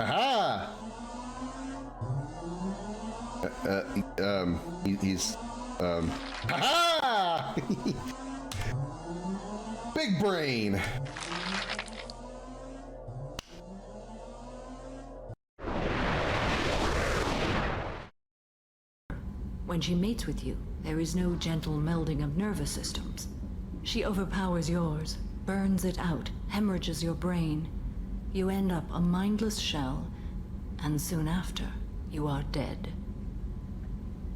Aha! He's aha! Big brain. When she mates with you, there is no gentle melding of nervous systems. She overpowers yours, burns it out, hemorrhages your brain. You end up a mindless shell, and soon after, you are dead.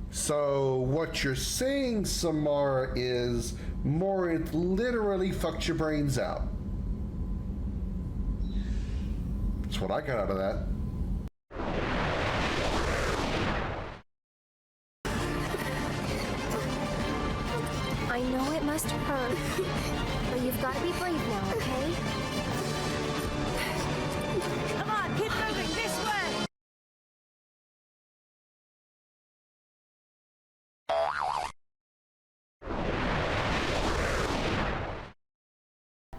So what you're saying, Samara, is Morit literally fucked your brains out. That's what I got out of that. I know it must hurt, but you've got to be brave now, okay? Come on, keep moving this way!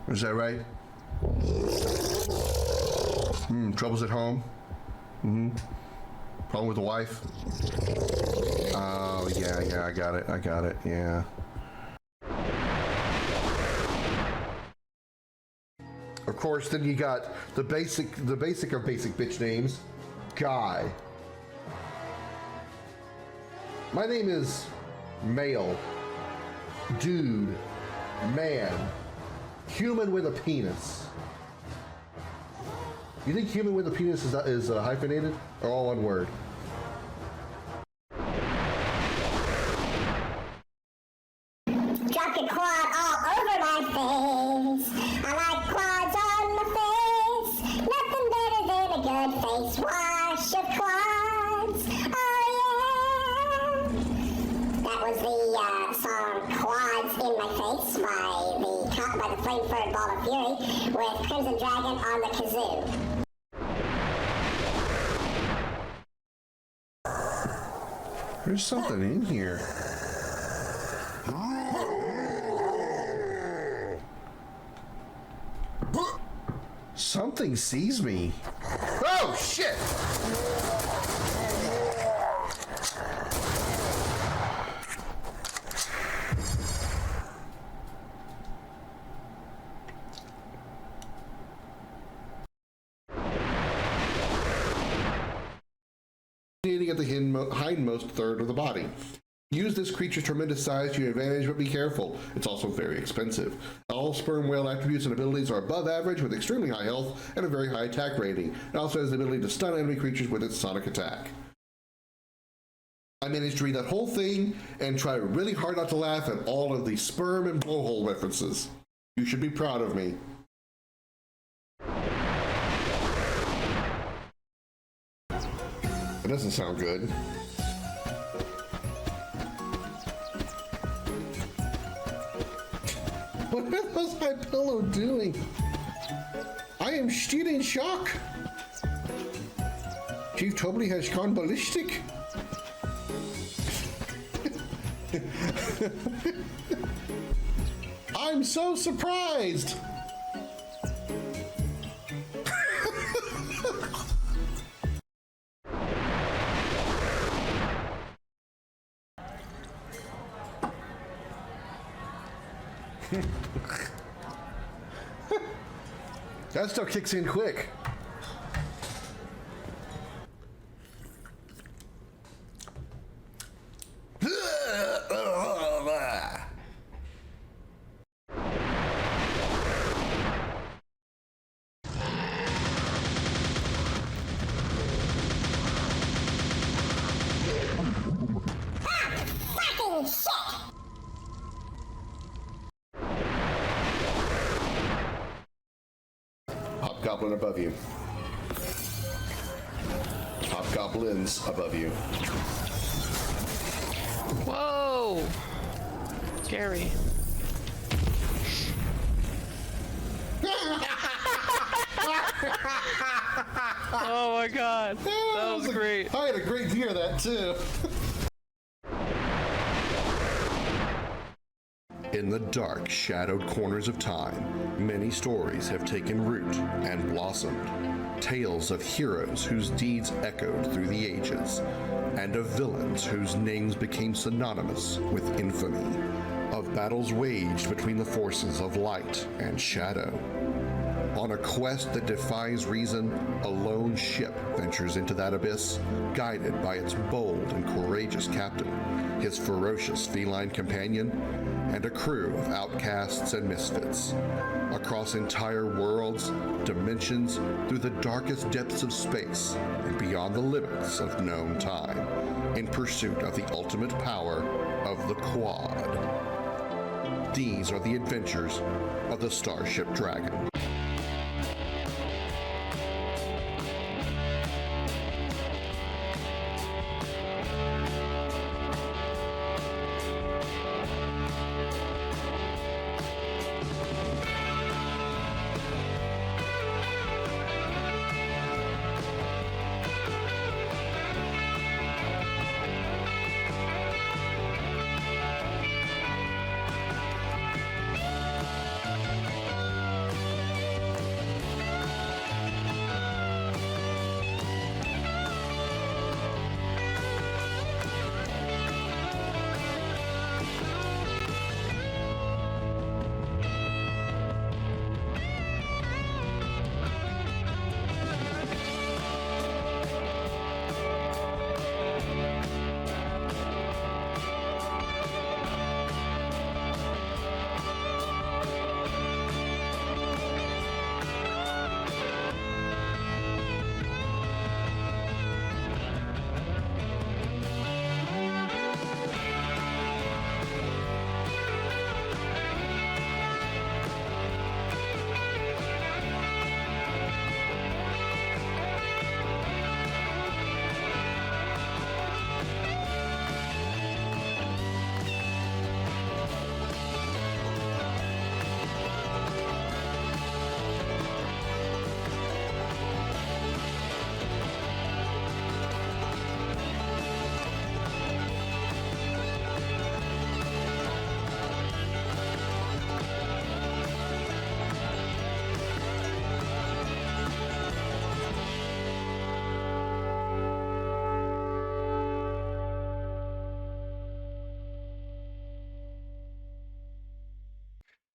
Is that right? Troubles at home? Problem with the wife? Oh, yeah, I got it, yeah. Of course, then you got the basic of basic bitch names. Guy. My name is male, dude, man, human with a penis. You think human with a penis is hyphenated or all one word? Drop your quad all over my face. I like quads on my face. Nothing better than a good face wash of quads. Oh yeah. That was the song "Quads in My Face" by the Flame-Furred Ball of Fury with Crimson Dragon on the kazoo. There's something in here. Something sees me. Oh, shit! At the hindmost third of the body. Use this creature's tremendous size to your advantage, but be careful. It's also very expensive. All sperm whale attributes and abilities are above average with extremely high health and a very high attack rating. It also has the ability to stun enemy creatures with its sonic attack. I managed to read that whole thing and try really hard not to laugh at all of the sperm and blowhole references. You should be proud of me. It doesn't sound good. What was my pillow doing? I am still in shock. Chief Tobly has gone ballistic. I'm so surprised. That stuff kicks in quick. Fucking shit! Hobgoblin above you. Hobgoblins above you. Whoa! Scary. Oh my god. That was great. I had a great view of that too. In the dark, shadowed corners of time, many stories have taken root and blossomed. tales of heroes whose deeds echoed through the ages, and of villains whose names became synonymous with infamy, of battles waged between the forces of light and shadow. On a quest that defies reason, a lone ship ventures into that abyss, guided by its bold and courageous captain, his ferocious feline companion, and a crew of outcasts and misfits. Across entire worlds, dimensions, through the darkest depths of space, and beyond the limits of known time, in pursuit of the ultimate power of the Quad. These are the adventures of the Starship Dragon.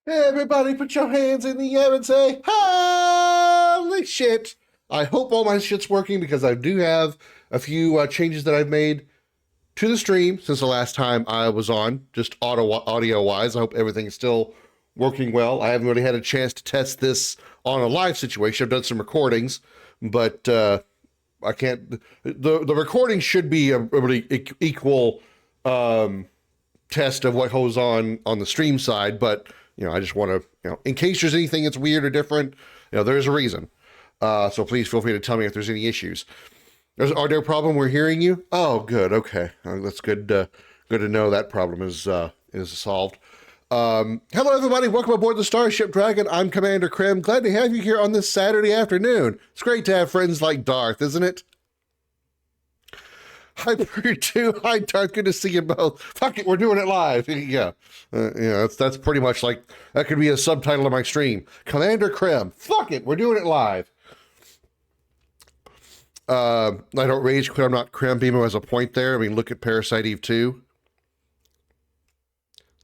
Hey, everybody, put your hands in the air and say, holy shit. I hope all my shit's working because I do have a few changes that I've made to the stream since the last time I was on, just audio-wise. I hope everything is still working well. I haven't really had a chance to test this on a live situation. I've done some recordings, but I can't... The recording should be a really equal test of what goes on the stream side, but... I just want to, in case there's anything that's weird or different, there's a reason. So please feel free to tell me if there's any issues. Are there a problem? We're hearing you? Oh, good. Okay. That's good. Good to know that problem is solved. Hello, everybody. Welcome aboard the Starship Dragon. I'm Commander Krim. Glad to have you here on this Saturday afternoon. It's great to have friends like Darth, isn't it? Hi, Brew 2. Hi, Darth. Good to see you both. Fuck it, we're doing it live. Here you go. That's pretty much like, that could be a subtitle of my stream. Commander Krim. Fuck it, we're doing it live. I don't rage quit. I'm not Krim. Beamo has a point there. I mean, look at Parasite Eve 2.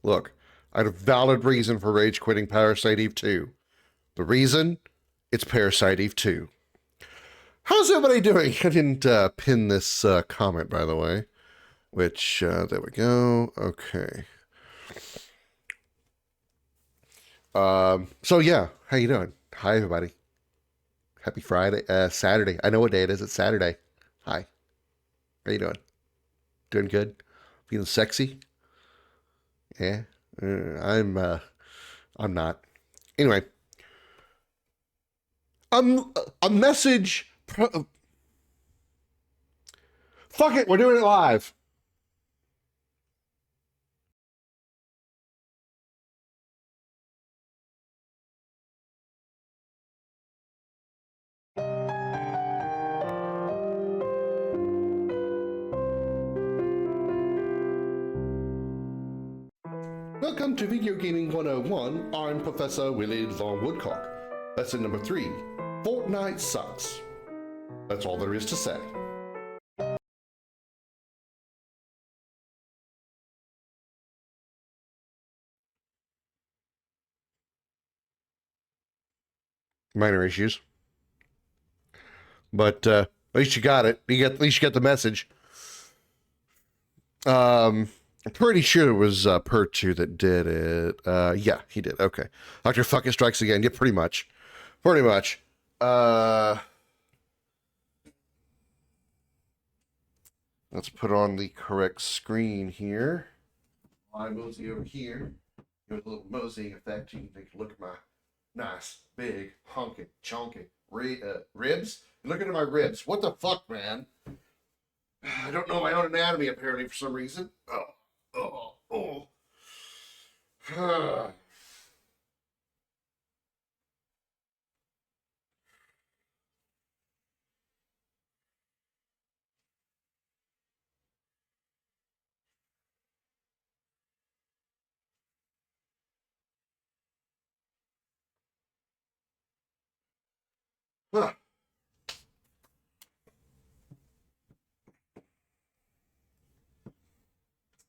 Look, I had a valid reason for rage quitting Parasite Eve 2. The reason? It's Parasite Eve 2. How's everybody doing? I didn't pin this comment, by the way, which, there we go. Okay. So yeah, how you doing? Hi, everybody. Happy Friday, Saturday. I know what day it is. It's Saturday. Hi. How you doing? Doing good? Feeling sexy? Yeah. I'm not. Anyway. A message. Fuck it, we're doing it live. Welcome to Video Gaming 101. I'm Professor Willard Von Woodcock. Lesson number 3. Fortnite sucks. That's all there is to say. Minor issues. But at least you got it. At least you got the message. I'm pretty sure it was Per2 that did it. Yeah, he did. Okay. Dr. Fucking Strikes Again. Yeah, pretty much. Pretty much. Let's put on the correct screen here. I mosey over here. Give it a little moseying effect. You can take a look at my nice, big, honking, chonky ribs. You're looking at my ribs. What the fuck, man? I don't know my own anatomy, apparently, for some reason. Oh. Huh.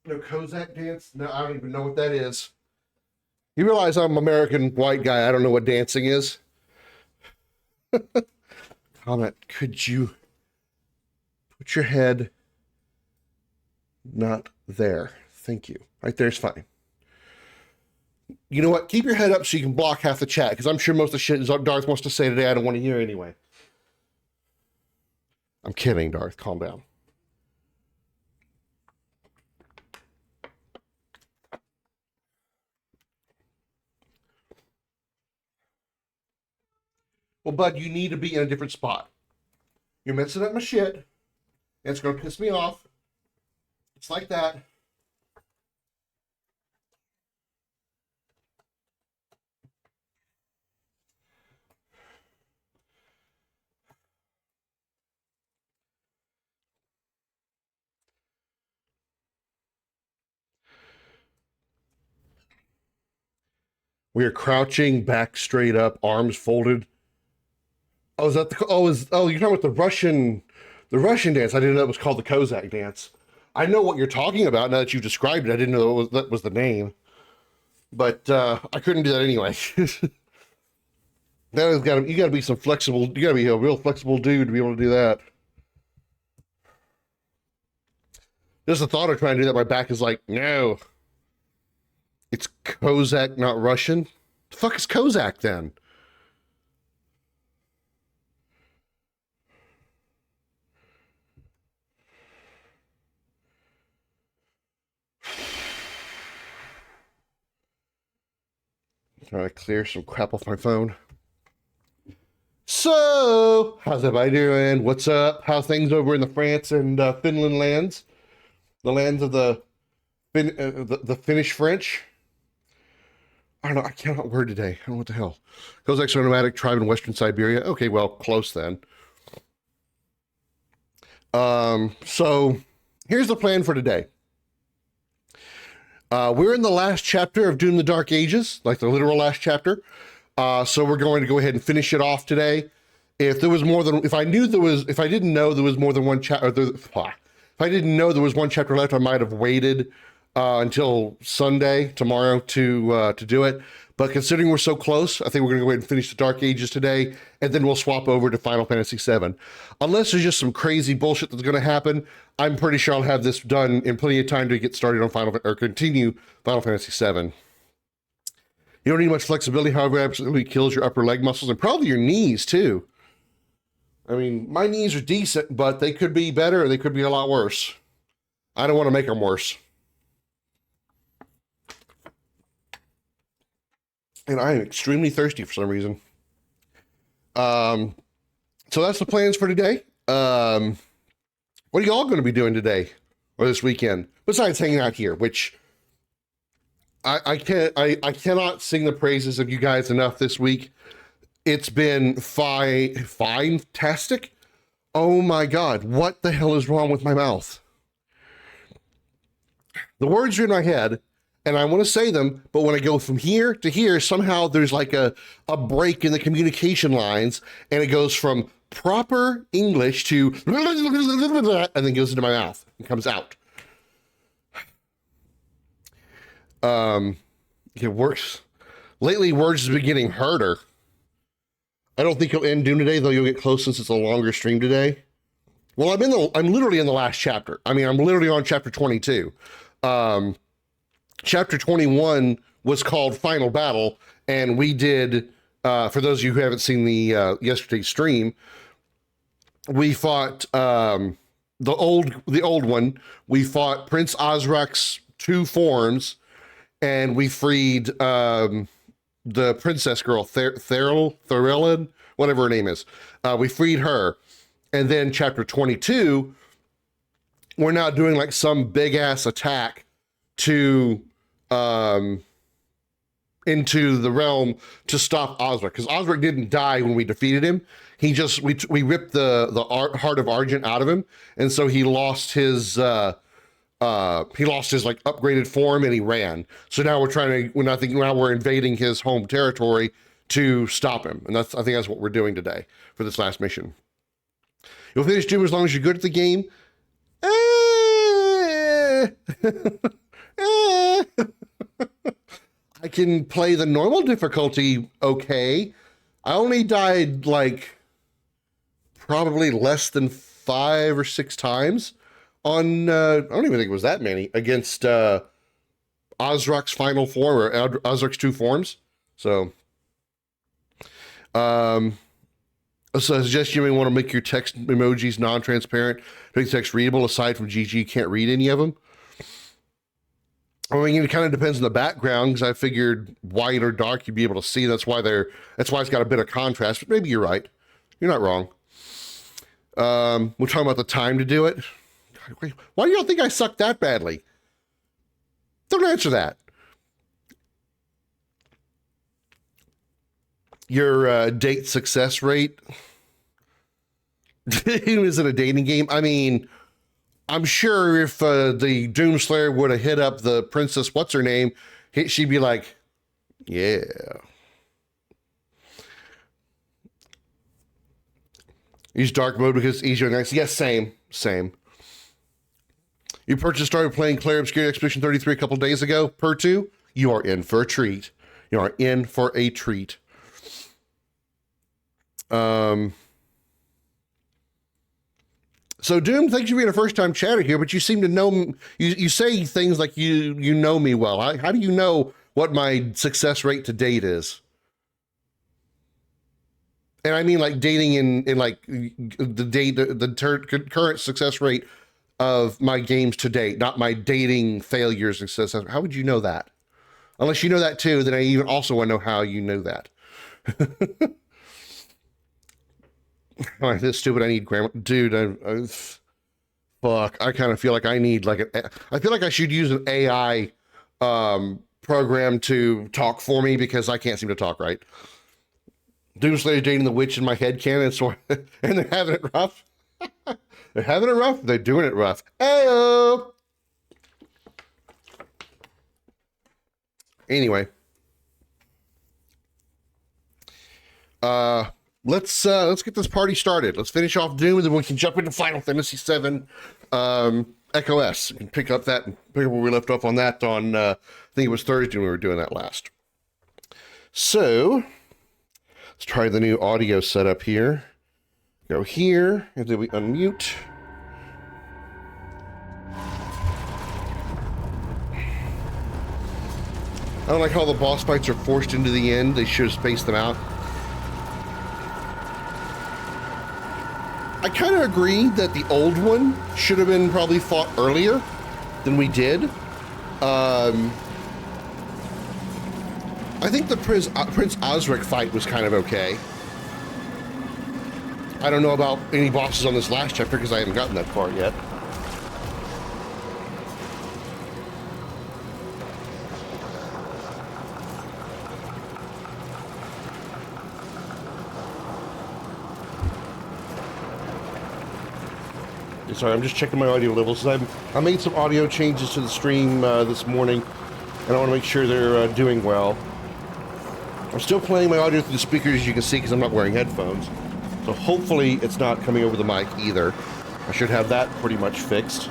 No Kozak dance? No, I don't even know what that is. You realize I'm an American white guy. I don't know what dancing is. Comment, could you put your head not there? Thank you. Right there's fine. You know what? Keep your head up so you can block half the chat, because I'm sure most of the shit Darth wants to say today I don't want to hear anyway. I'm kidding, Darth. Calm down. Well, bud, you need to be in a different spot. You're messing up my shit, and it's going to piss me off. It's like that. We are crouching, back straight up, arms folded. Oh, is that the? Oh, you're talking about the Russian dance. I didn't know it was called the Kozak dance. I know what you're talking about now that you've described it. I didn't know that was the name, but I couldn't do that anyway. You got to be some flexible. You got to be a real flexible dude to be able to do that. Just the thought of trying to do that, my back is like, no. It's Kozak, not Russian. The fuck is Kozak then? Trying to clear some crap off my phone. So, how's everybody doing? What's up? How's things over in the France and Finland lands? The lands of the Finnish French? I don't know. I cannot word today. I don't know what the hell. Kozaks are a nomadic tribe in Western Siberia. Okay, well, close then. So here's the plan for today. We're in the last chapter of Doom: The Dark Ages, like the literal last chapter. So we're going to go ahead and finish it off today. If I didn't know there was more than one chapter, if I didn't know there was one chapter left, I might have waited until Sunday, tomorrow, to do it. But considering we're so close, I think we're going to go ahead and finish the Dark Ages today, and then we'll swap over to Final Fantasy VII. Unless there's just some crazy bullshit that's going to happen, I'm pretty sure I'll have this done in plenty of time to get started on continue Final Fantasy VII. You don't need much flexibility, however, it absolutely kills your upper leg muscles and probably your knees too. I mean, my knees are decent, but they could be better or they could be a lot worse. I don't want to make them worse. And I am extremely thirsty for some reason. So that's the plans for today. What are y'all going to be doing today or this weekend besides hanging out here? Which I cannot sing the praises of you guys enough this week. It's been fantastic. Oh my God, what the hell is wrong with my mouth? The words are in my head, and I want to say them, but when I go from here to here, somehow there's like a break in the communication lines, and it goes from proper English to and then goes into my mouth and comes out. It works. Lately, words has been getting harder. I don't think you'll end Doom today, though you'll get close since it's a longer stream today. Well, I'm literally in the last chapter. I mean, I'm literally on chapter 22. Chapter 21 was called Final Battle, and we did, for those of you who haven't seen the yesterday's stream, we fought the old one. We fought Prince Osric's 2 forms, and we freed the princess girl, Therelin, whatever her name is. We freed her. And then chapter 22, we're now doing like some big ass attack to into the realm to stop Osric, because Osric didn't die when we defeated him. He just we ripped the heart of Argent out of him, and so he lost his like upgraded form and he ran. So now we're invading his home territory to stop him, and I think that's what we're doing today for this last mission. You'll finish Doom as long as you're good at the game. I can play the normal difficulty okay. I only died like probably less than 5 or 6 times on, I don't even think it was that many, against Osric's final form, or Osric's 2 forms. So, I suggest you may want to make your text emojis non-transparent, make text readable. Aside from GG, you can't read any of them. I mean, it kind of depends on the background, because I figured white or dark you'd be able to see. That's why it's got a bit of contrast, but maybe you're right. You're not wrong. We're talking about the time to do it. Why do y'all think I suck that badly? Don't answer that. Your date success rate. Is it a dating game? I mean, I'm sure if the Doomslayer would have hit up the princess, what's her name, she'd be like, yeah. Use dark mode because it's easier and nice. Yes, same. You started playing Claire Obscure Expedition 33 a couple days ago, per 2. You are in for a treat. So Doom, thanks for being a first-time chatter here, but you seem to know, you say things like you know me well. How do you know what my success rate to date is? And I mean like dating in like the current success rate of my games to date, not my dating failures and success. How would you know that? Unless you know that too, then I even also want to know how you know that. Oh, this stupid, I need grammar. Dude, fuck. I kind of feel like I need like I feel like I should use an AI program to talk for me, because I can't seem to talk right. Doomslayer dating the witch in my head canon, and they're having it rough. They're having it rough. They're doing it rough. Ayo! Anyway. Let's get this party started. Let's finish off Doom, and then we can jump into Final Fantasy VII Echo S. We can pick up where we left off on that on, I think it was Thursday when we were doing that last. So, let's try the new audio setup here. Go here, and then we unmute. I don't like how the boss fights are forced into the end. They should have spaced them out. I kind of agree that the old one should have been probably fought earlier than we did. I think the Prince Osric fight was kind of okay. I don't know about any bosses on this last chapter because I haven't gotten that far yet. Sorry, I'm just checking my audio levels. I made some audio changes to the stream this morning, and I want to make sure they're doing well. I'm still playing my audio through the speakers, as you can see, because I'm not wearing headphones. So hopefully it's not coming over the mic either. I should have that pretty much fixed.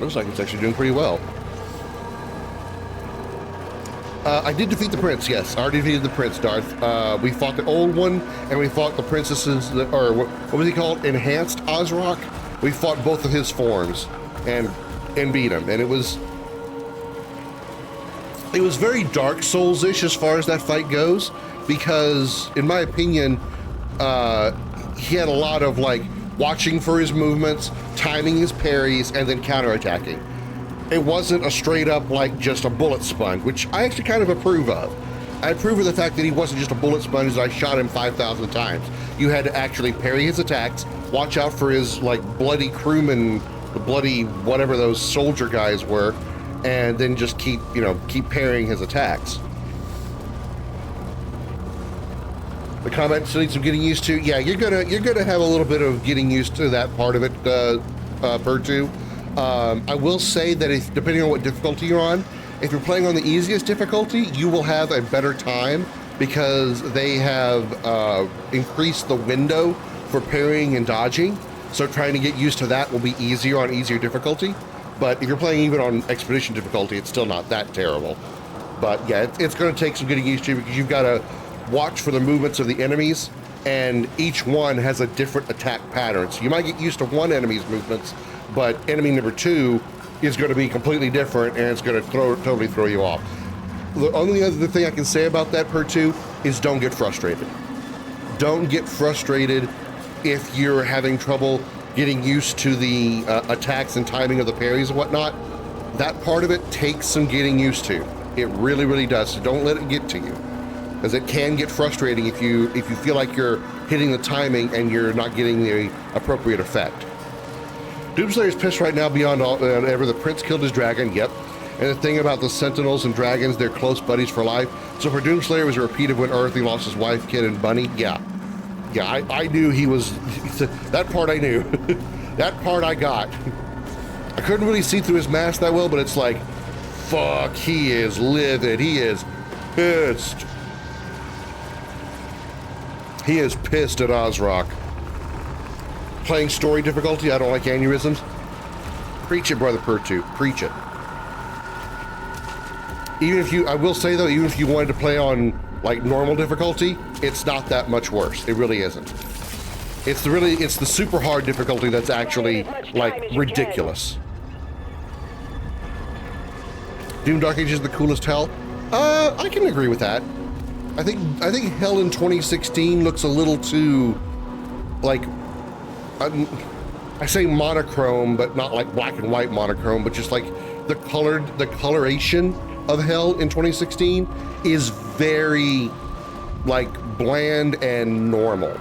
Looks like it's actually doing pretty well. I did defeat the prince, yes. I already defeated the prince, Darth. We fought the old one, and we fought the princesses, or what was he called? Enhanced Ozrock? We fought both of his forms and beat him. And it was very Dark Souls-ish as far as that fight goes, because, in my opinion, he had a lot of, like, watching for his movements, timing his parries, and then counterattacking. It wasn't a straight up like just a bullet sponge, which I actually kind of approve of. I approve of the fact that he wasn't just a bullet sponge that I shot him 5,000 times. You had to actually parry his attacks, watch out for his like bloody crewmen, the bloody whatever those soldier guys were, and then just keep parrying his attacks. The combat still needs some getting used to. Yeah, you're gonna have a little bit of getting used to that part of it, Pertu. I will say that if, depending on what difficulty you're on, if you're playing on the easiest difficulty, you will have a better time because they have increased the window for parrying and dodging. So trying to get used to that will be easier on easier difficulty. But if you're playing even on expedition difficulty, it's still not that terrible. But yeah, it's going to take some getting used to because you've got to watch for the movements of the enemies, and each one has a different attack pattern. So you might get used to one enemy's movements, but enemy number 2 is going to be completely different, and it's going to totally throw you off. The only other thing I can say about that, Pertu, is don't get frustrated. Don't get frustrated if you're having trouble getting used to the attacks and timing of the parries and whatnot. That part of it takes some getting used to. It really, really does. So don't let it get to you, because it can get frustrating if you feel like you're hitting the timing and you're not getting the appropriate effect. Doomslayer's pissed right now beyond all ever. The prince killed his dragon, yep. And the thing about the sentinels and dragons, they're close buddies for life. So for Doomslayer, was a repeat of when Earthy lost his wife, kid, and bunny. Yeah, I knew he was, that part I knew. That part I got. I couldn't really see through his mask that well, but it's like, fuck, he is livid, he is pissed. He is pissed at Ozrock. Playing story difficulty, I don't like aneurysms. Preach it, Brother Pertu, preach it. Even if you, I will say though, even if you wanted to play on like normal difficulty, it's not that much worse. It really isn't. It's the super hard difficulty that's actually like ridiculous. Doom Dark Age is the coolest hell. I can agree with that. I think Hell in 2016 looks a little too like, I say monochrome, but not like black and white monochrome, but just like the coloration of Hell in 2016 is very like bland and normal.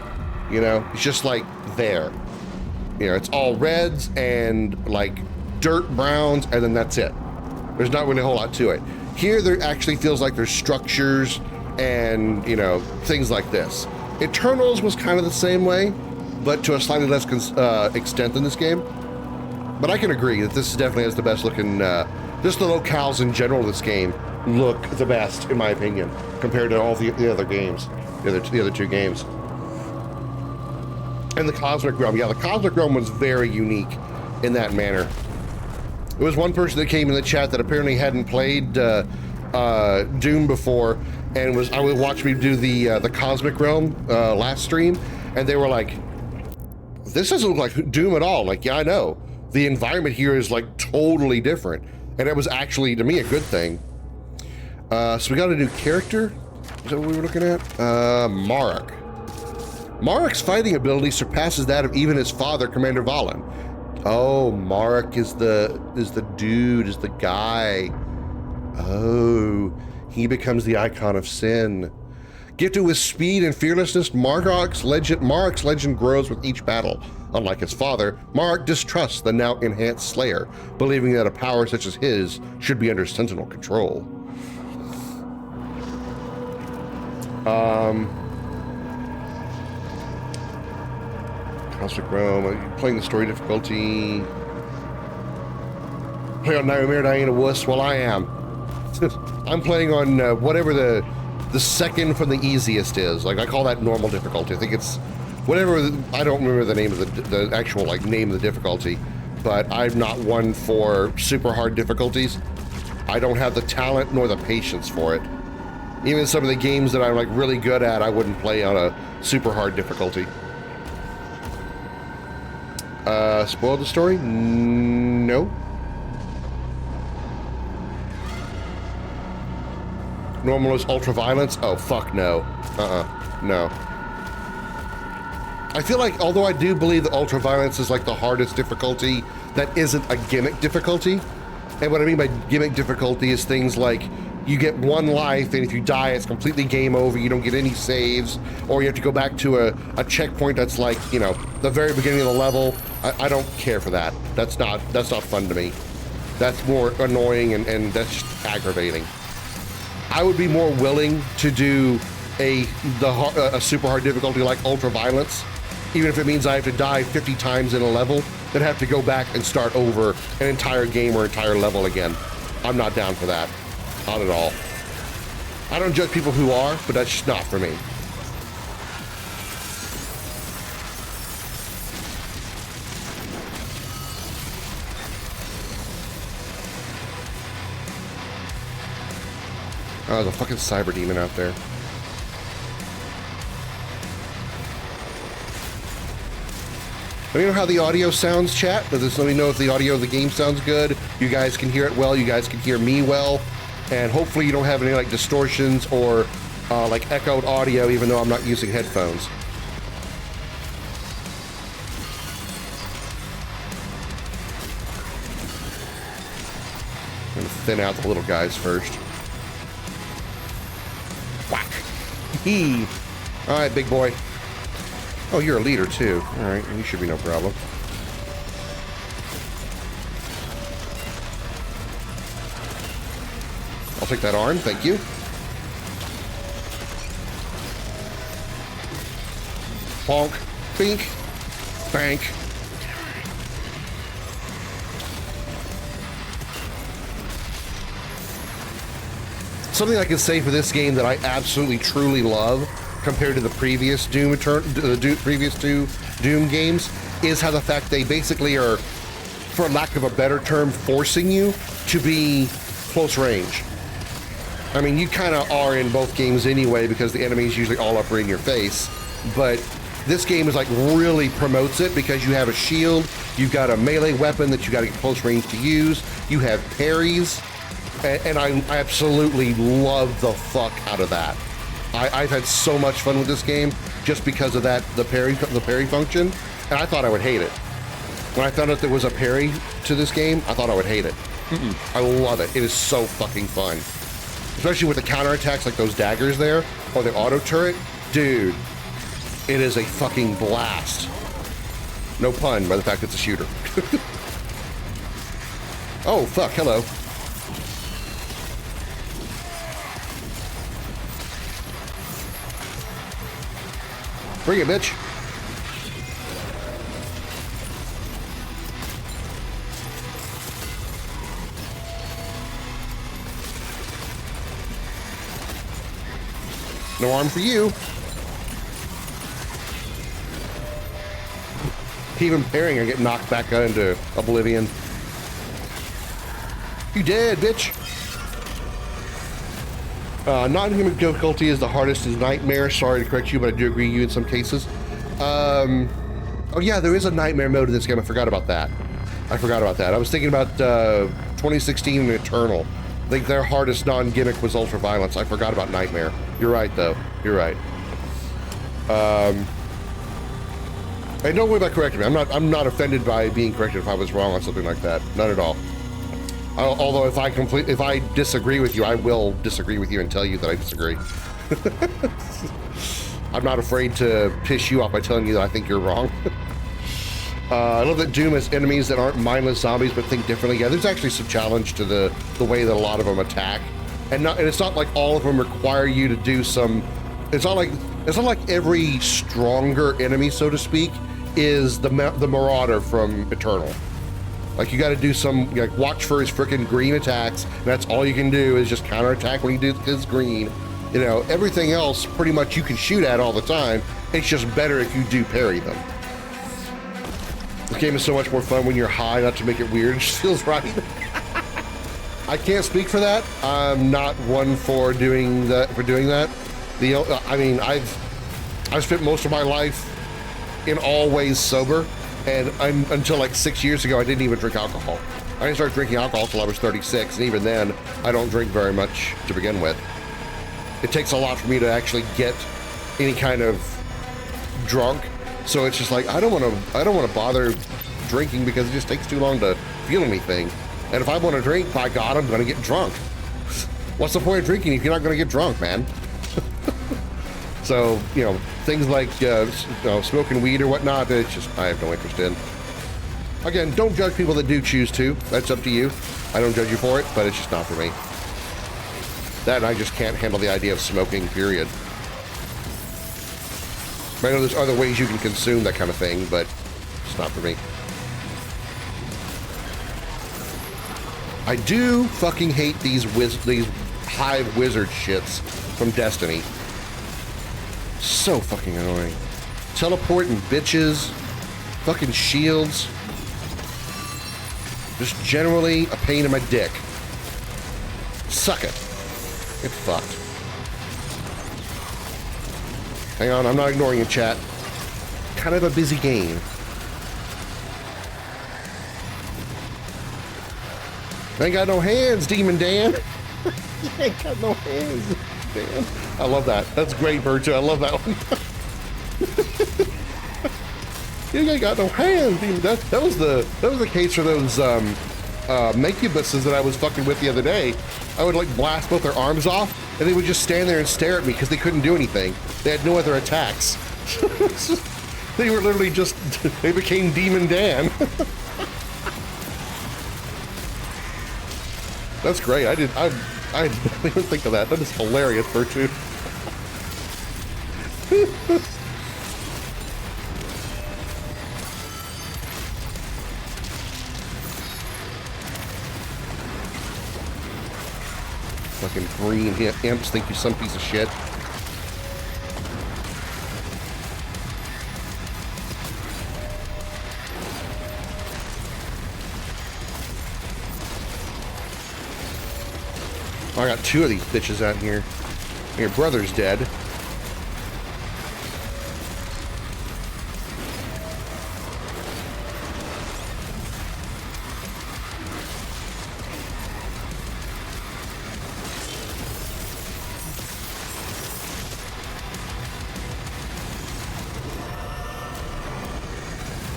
You know, it's just like there. You know, it's all reds and like dirt browns, and then that's it. There's not really a whole lot to it. Here, there actually feels like there's structures and, you know, things like this. Eternals was kind of the same way, but to a slightly less extent than this game. But I can agree that this definitely has the best looking, just the locales in general of this game look the best, in my opinion, compared to all the other games, the other two games. And the Cosmic Realm, yeah, the Cosmic Realm was very unique in that manner. There was one person that came in the chat that apparently hadn't played Doom before, and I would watch me do the Cosmic Realm last stream, and they were like, "This doesn't look like Doom at all." Like, yeah, I know. The environment here is like totally different, and it was actually, to me, a good thing. So we got a new character. Is that what we were looking at? Marek. Marek's fighting ability surpasses that of even his father, Commander Valen. Oh, Marek is the dude, is the guy. Oh, he becomes the icon of sin. Gifted with speed and fearlessness, Marek's legend grows with each battle. Unlike his father, Marek distrusts the now enhanced Slayer, believing that a power such as his should be under Sentinel control. Cosmic Realm, playing the story difficulty. Play on Nightmare, Diana Wuss. Well, I am. I'm playing on whatever the the second from the easiest is. Like, I call that normal difficulty. I think it's whatever, I don't remember the name of the actual, like, name of the difficulty, but I'm not one for super hard difficulties. I don't have the talent nor the patience for it. Even some of the games that I'm, like, really good at, I wouldn't play on a super hard difficulty. Spoiled the story? No. Normal is ultra violence? Oh, fuck no. No. I feel like, although I do believe that ultra violence is like the hardest difficulty, that isn't a gimmick difficulty. And what I mean by gimmick difficulty is things like you get one life, and if you die, it's completely game over. You don't get any saves, or you have to go back to a checkpoint that's like, you know, the very beginning of the level. I don't care for that. That's not fun to me. That's more annoying, and that's just aggravating. I would be more willing to do a super hard difficulty like ultra violence, even if it means I have to die 50 times in a level, than have to go back and start over an entire game or entire level again. I'm not down for that. Not at all. I don't judge people who are, but that's just not for me. Oh, there's a fucking cyber demon out there. Let me know how the audio sounds, chat. Let me know if the audio of the game sounds good. You guys can hear it well. You guys can hear me well. And hopefully you don't have any like distortions or like echoed audio, even though I'm not using headphones. I'm gonna thin out the little guys first. Whack. Hee. All right, big boy. Oh, you're a leader too. All right, you should be no problem. I'll take that arm, thank you. Bonk, bink, bank. Something I can say for this game that I absolutely truly love, compared to the previous previous two Doom games, is how the fact they basically are, for lack of a better term, forcing you to be close range. I mean, you kind of are in both games anyway, because the enemies usually all up in your face, but this game is like really promotes it because you have a shield, you've got a melee weapon that you got to get close range to use, you have parries, and I absolutely love the fuck out of that. I've had so much fun with this game just because of that, the parry function, and I thought I would hate it. When I found out there was a parry to this game, I thought I would hate it. I love it. It is so fucking fun. Especially with the counterattacks like those daggers there, or the auto turret. Dude, it is a fucking blast. No pun by the fact it's a shooter. Oh, fuck, hello. Bring it, bitch. No arm for you. Even parrying, I get knocked back out into oblivion. You dead, bitch. Non-human difficulty is the hardest is nightmare. Sorry to correct you, but I do agree with you in some cases. Oh yeah, there is a nightmare mode in this game. I forgot about that. I was thinking about 2016 and Eternal. I think their hardest non-gimmick was ultra violence. I forgot about nightmare. You're right, though. You're right. Hey, don't worry about correcting me. I'm not offended by being corrected if I was wrong on something like that. Not at all. Although if I disagree with you, I will disagree with you and tell you that I disagree. I'm not afraid to piss you off by telling you that I think you're wrong. I love that Doom has enemies that aren't mindless zombies but think differently. Yeah, there's actually some challenge to the way that a lot of them attack, and it's not like all of them require you to do some. It's not like every stronger enemy, so to speak, is the Marauder from Eternal. Like, you got to do some, watch for his frickin' green attacks, and that's all you can do is just counterattack when he does his green. You know, everything else pretty much you can shoot at all the time. It's just better if you do parry them. This game is so much more fun when you're high, not to make it weird. It just feels right. I can't speak for that. I'm not one for doing that. I mean, I've spent most of my life in all ways sober, and until like 6 years ago, I didn't even drink alcohol. I didn't start drinking alcohol until I was 36, and even then, I don't drink very much to begin with. It takes a lot for me to actually get any kind of drunk, so it's just like I don't want to bother drinking because it just takes too long to feel anything. And if I want to drink, by God, I'm going to get drunk. What's the point of drinking if you're not going to get drunk, man? So, you know, things like smoking weed or whatnot, it's just I have no interest in. Again, don't judge people that do choose to. That's up to you. I don't judge you for it, but it's just not for me. That and I just can't handle the idea of smoking, period. I know there's other ways you can consume that kind of thing, but it's not for me. I do fucking hate these hive wizard shits from Destiny. So fucking annoying. Teleporting bitches, fucking shields. Just generally a pain in my dick. Suck it. Get fucked. Hang on, I'm not ignoring you, chat. Kind of a busy game. Ain't got no hands, Demon Dan. You ain't got no hands, Dan. I love that. That's great, Virtue. I love that one. You ain't got no hands, Demon Dan. That was the case for those makebuses that I was fucking with the other day. I would like blast both their arms off, and they would just stand there and stare at me because they couldn't do anything. They had no other attacks. They were literally just, they became Demon Dan. That's great. I didn't even think of that. That is hilarious, Virtue. Fucking green imps think you're some piece of shit. Oh, I got two of these bitches out here. Your brother's dead.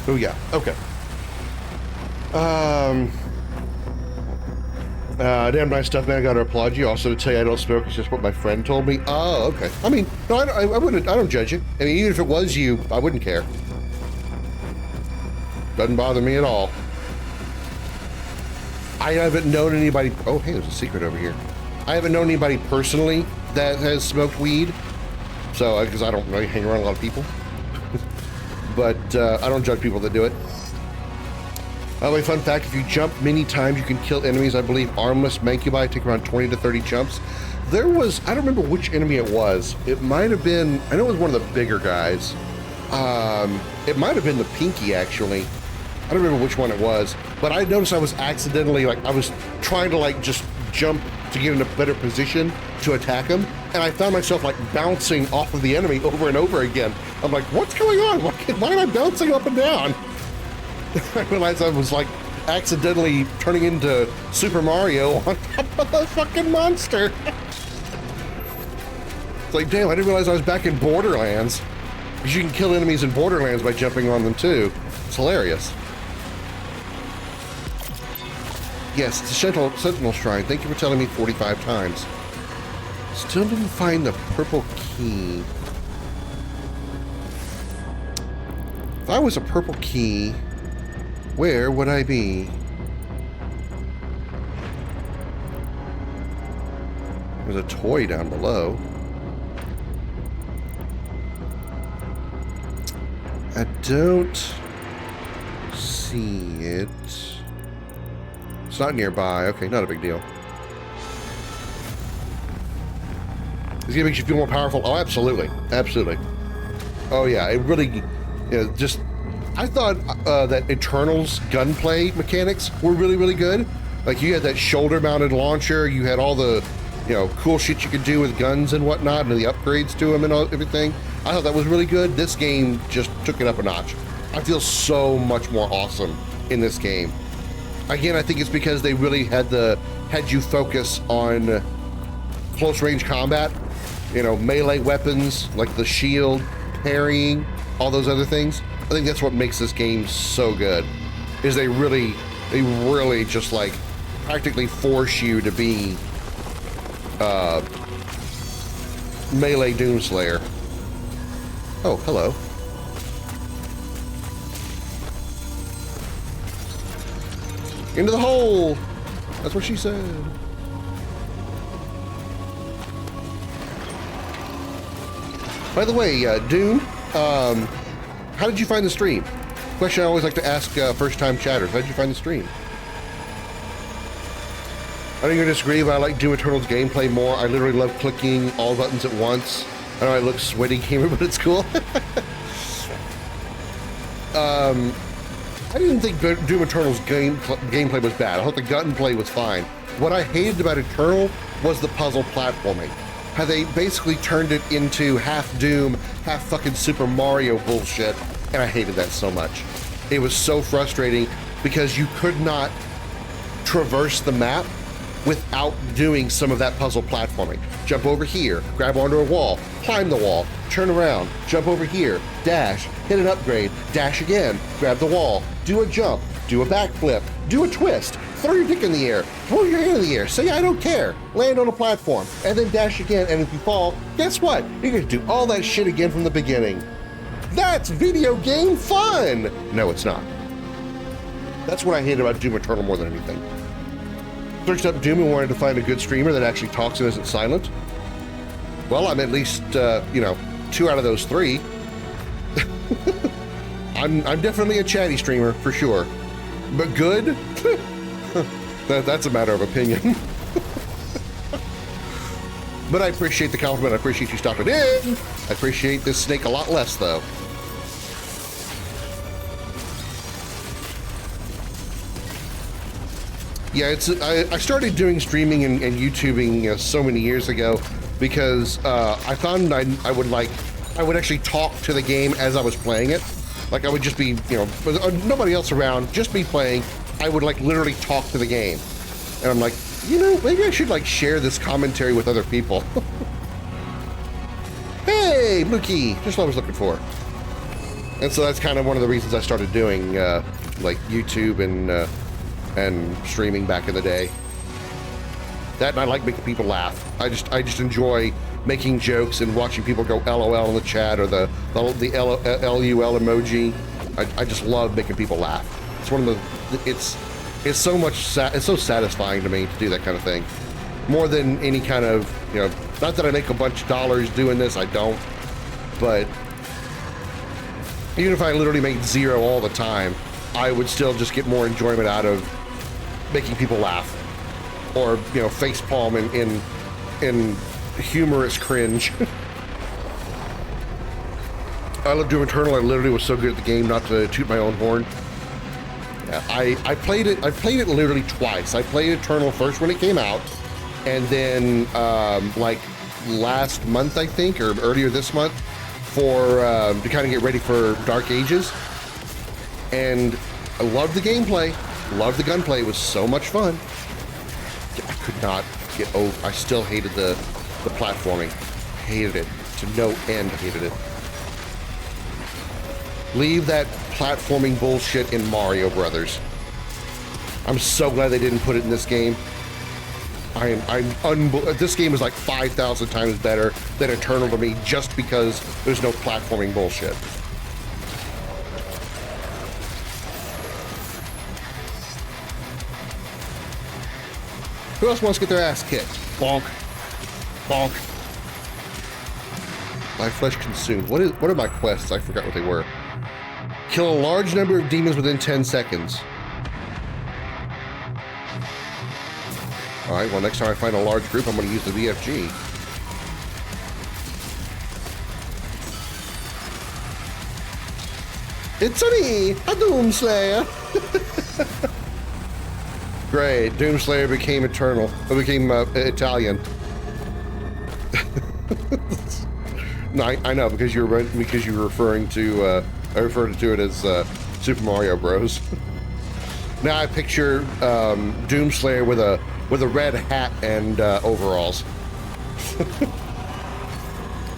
Oh yeah, okay. Damn nice stuff, man. I gotta applaud you. Also to tell you I don't smoke, it's just what my friend told me. Oh, okay. I mean, no, I don't judge you. I mean, even if it was you, I wouldn't care. Doesn't bother me at all. I haven't known anybody, oh hey, there's a secret over here. I haven't known anybody personally that has smoked weed. So, because I don't really hang around a lot of people. But I don't judge people that do it. By the way, fun fact, if you jump many times, you can kill enemies. I believe armless Mancubi take around 20 to 30 jumps. There was, I don't remember which enemy it was. It might have been, I know it was one of the bigger guys. It might have been the Pinky, actually. I don't remember which one it was. But I noticed I was accidentally, like, I was trying to, like, just jump to get in a better position to attack him. And I found myself, like, bouncing off of the enemy over and over again. I'm like, what's going on? Why am I bouncing up and down? I realized I was like accidentally turning into Super Mario on top of the fucking monster. It's like, damn, I didn't realize I was back in Borderlands. Because you can kill enemies in Borderlands by jumping on them too. It's hilarious. Yes, it's a Sentinel Shrine. Thank you for telling me 45 times. Still didn't find the purple key. If I was a purple key, where would I be? There's a toy down below. I don't see it. It's not nearby. Okay, not a big deal. This game makes you feel more powerful. Oh, absolutely. Absolutely. Oh, yeah. It really, just... I thought that Eternal's gunplay mechanics were really, really good. Like, you had that shoulder-mounted launcher. You had all the, cool shit you could do with guns and whatnot, and the upgrades to them and everything. I thought that was really good. This game just took it up a notch. I feel so much more awesome in this game. Again, I think it's because they really had you focus on close-range combat. Melee weapons like the shield, parrying, all those other things. I think that's what makes this game so good, is they really just like practically force you to be melee Doomslayer. Oh, hello. Into the hole! That's what she said. By the way, Doom, how did you find the stream? Question I always like to ask first-time chatters. How did you find the stream? I know you're gonna disagree, but I like Doom Eternal's gameplay more. I literally love clicking all buttons at once. I know I look sweaty gamer, but it's cool. I didn't think Doom Eternal's gameplay was bad. I thought the gunplay was fine. What I hated about Eternal was the puzzle platforming. How they basically turned it into half Doom, half fucking Super Mario bullshit, and I hated that so much. It was so frustrating because you could not traverse the map without doing some of that puzzle platforming. Jump over here, grab onto a wall, climb the wall, turn around, jump over here, dash, hit an upgrade, dash again, grab the wall, do a jump, do a backflip, do a twist, throw your dick in the air, throw your hand in the air, say I don't care, land on a platform, and then dash again, and if you fall, guess what? You're gonna do all that shit again from the beginning. That's video game fun! No, it's not. That's what I hate about Doom Eternal more than anything. Searched up Doom and wanted to find a good streamer that actually talks and isn't silent. Well, I'm at least, 2 out of those 3. I'm definitely a chatty streamer, for sure. But good? That's a matter of opinion. But I appreciate the compliment. I appreciate you stopping in. I appreciate this snake a lot less, though. Yeah, I started doing streaming and YouTubing so many years ago because I found I would actually talk to the game as I was playing it. Like I would just be, with nobody else around, just me playing. I would like literally talk to the game. And I'm like, maybe I should like share this commentary with other people. Hey, Blue Key, just what I was looking for. And so that's kind of one of the reasons I started doing like YouTube and streaming back in the day. That and I like making people laugh. I just enjoy making jokes and watching people go LOL in the chat or the LUL emoji. I just love making people laugh. It's one of the it's so satisfying to me to do that kind of thing. More than any kind of, not that I make a bunch of dollars doing this, I don't, but even if I literally made zero all the time, I would still just get more enjoyment out of making people laugh or, face palm in humorous cringe. I love Doom Eternal. I literally was so good at the game, not to toot my own horn. Yeah, I played it literally twice. I played Eternal first when it came out, and then like last month, I think, or earlier this month, for to kind of get ready for Dark Ages. And I loved the gameplay, loved the gunplay. It was so much fun. I could not get over. I still hated the platforming. Hated it to no end. Hated it. Leave that platforming bullshit in Mario Brothers. I'm so glad they didn't put it in this game. This game is like 5,000 times better than Eternal to me just because there's no platforming bullshit. Who else wants to get their ass kicked? Bonk. Bonk. My flesh consumed. What are my quests? I forgot what they were. Kill a large number of demons within 10 seconds. Alright, well next time I find a large group, I'm going to use the VFG. It's me, a Doomslayer. Great, Doomslayer became eternal. It became Italian. No, I know because you're referring to I referred to it as Super Mario Bros. Now I picture Doomslayer with a red hat and overalls.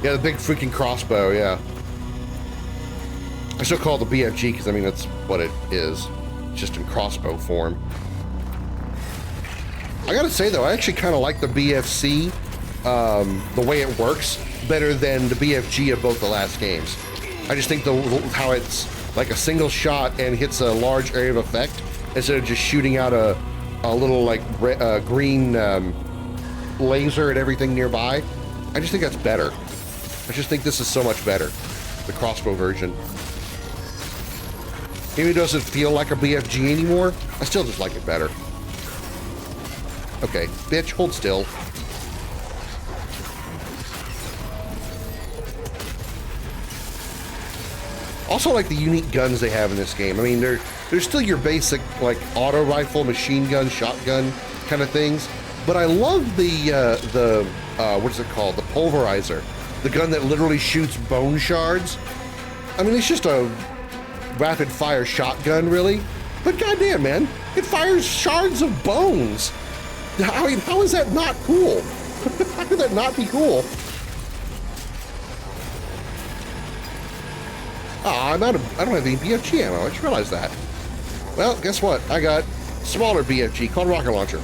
Yeah, the big freaking crossbow. Yeah, I still call it the BFG because I mean that's what it is, just in crossbow form. I gotta say though, I actually kind of like the BFC, the way it works, better than the BFG of both the last games. I just think how it's like a single shot and hits a large area of effect instead of just shooting out a little like green laser at everything nearby. I just think that's better. I just think this is so much better, the crossbow version. Maybe it doesn't feel like a BFG anymore. I still just like it better. Okay, bitch, hold still. Also like the unique guns they have in this game. I mean, they're still your basic like auto rifle, machine gun, shotgun kind of things. But I love the what is it called? The pulverizer. The gun that literally shoots bone shards. I mean, it's just a rapid fire shotgun, really. But goddamn, man, it fires shards of bones. I mean, how is that not cool? How could that not be cool? Ah, I don't have any BFG ammo. I just realized that. Well, guess what? I got smaller BFG called rocket launcher.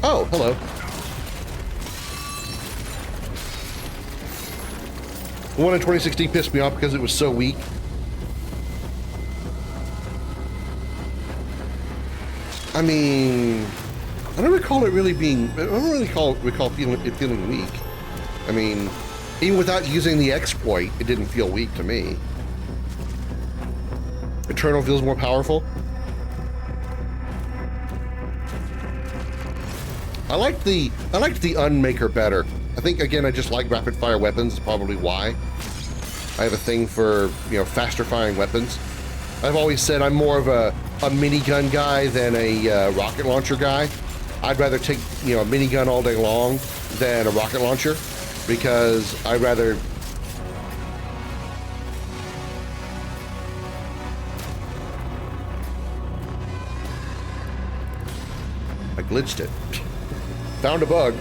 Oh, hello. The one in 2016 pissed me off because it was so weak. I mean, I don't recall it really being. I don't really recall feeling weak. I mean, even without using the exploit, it didn't feel weak to me. Eternal feels more powerful. I liked the Unmaker better. I think again I just like rapid fire weapons. Is probably why. I have a thing for faster firing weapons. I've always said I'm more of a minigun guy than a rocket launcher guy. I'd rather take a minigun all day long than a rocket launcher because I'd rather. I glitched it. Found a bug.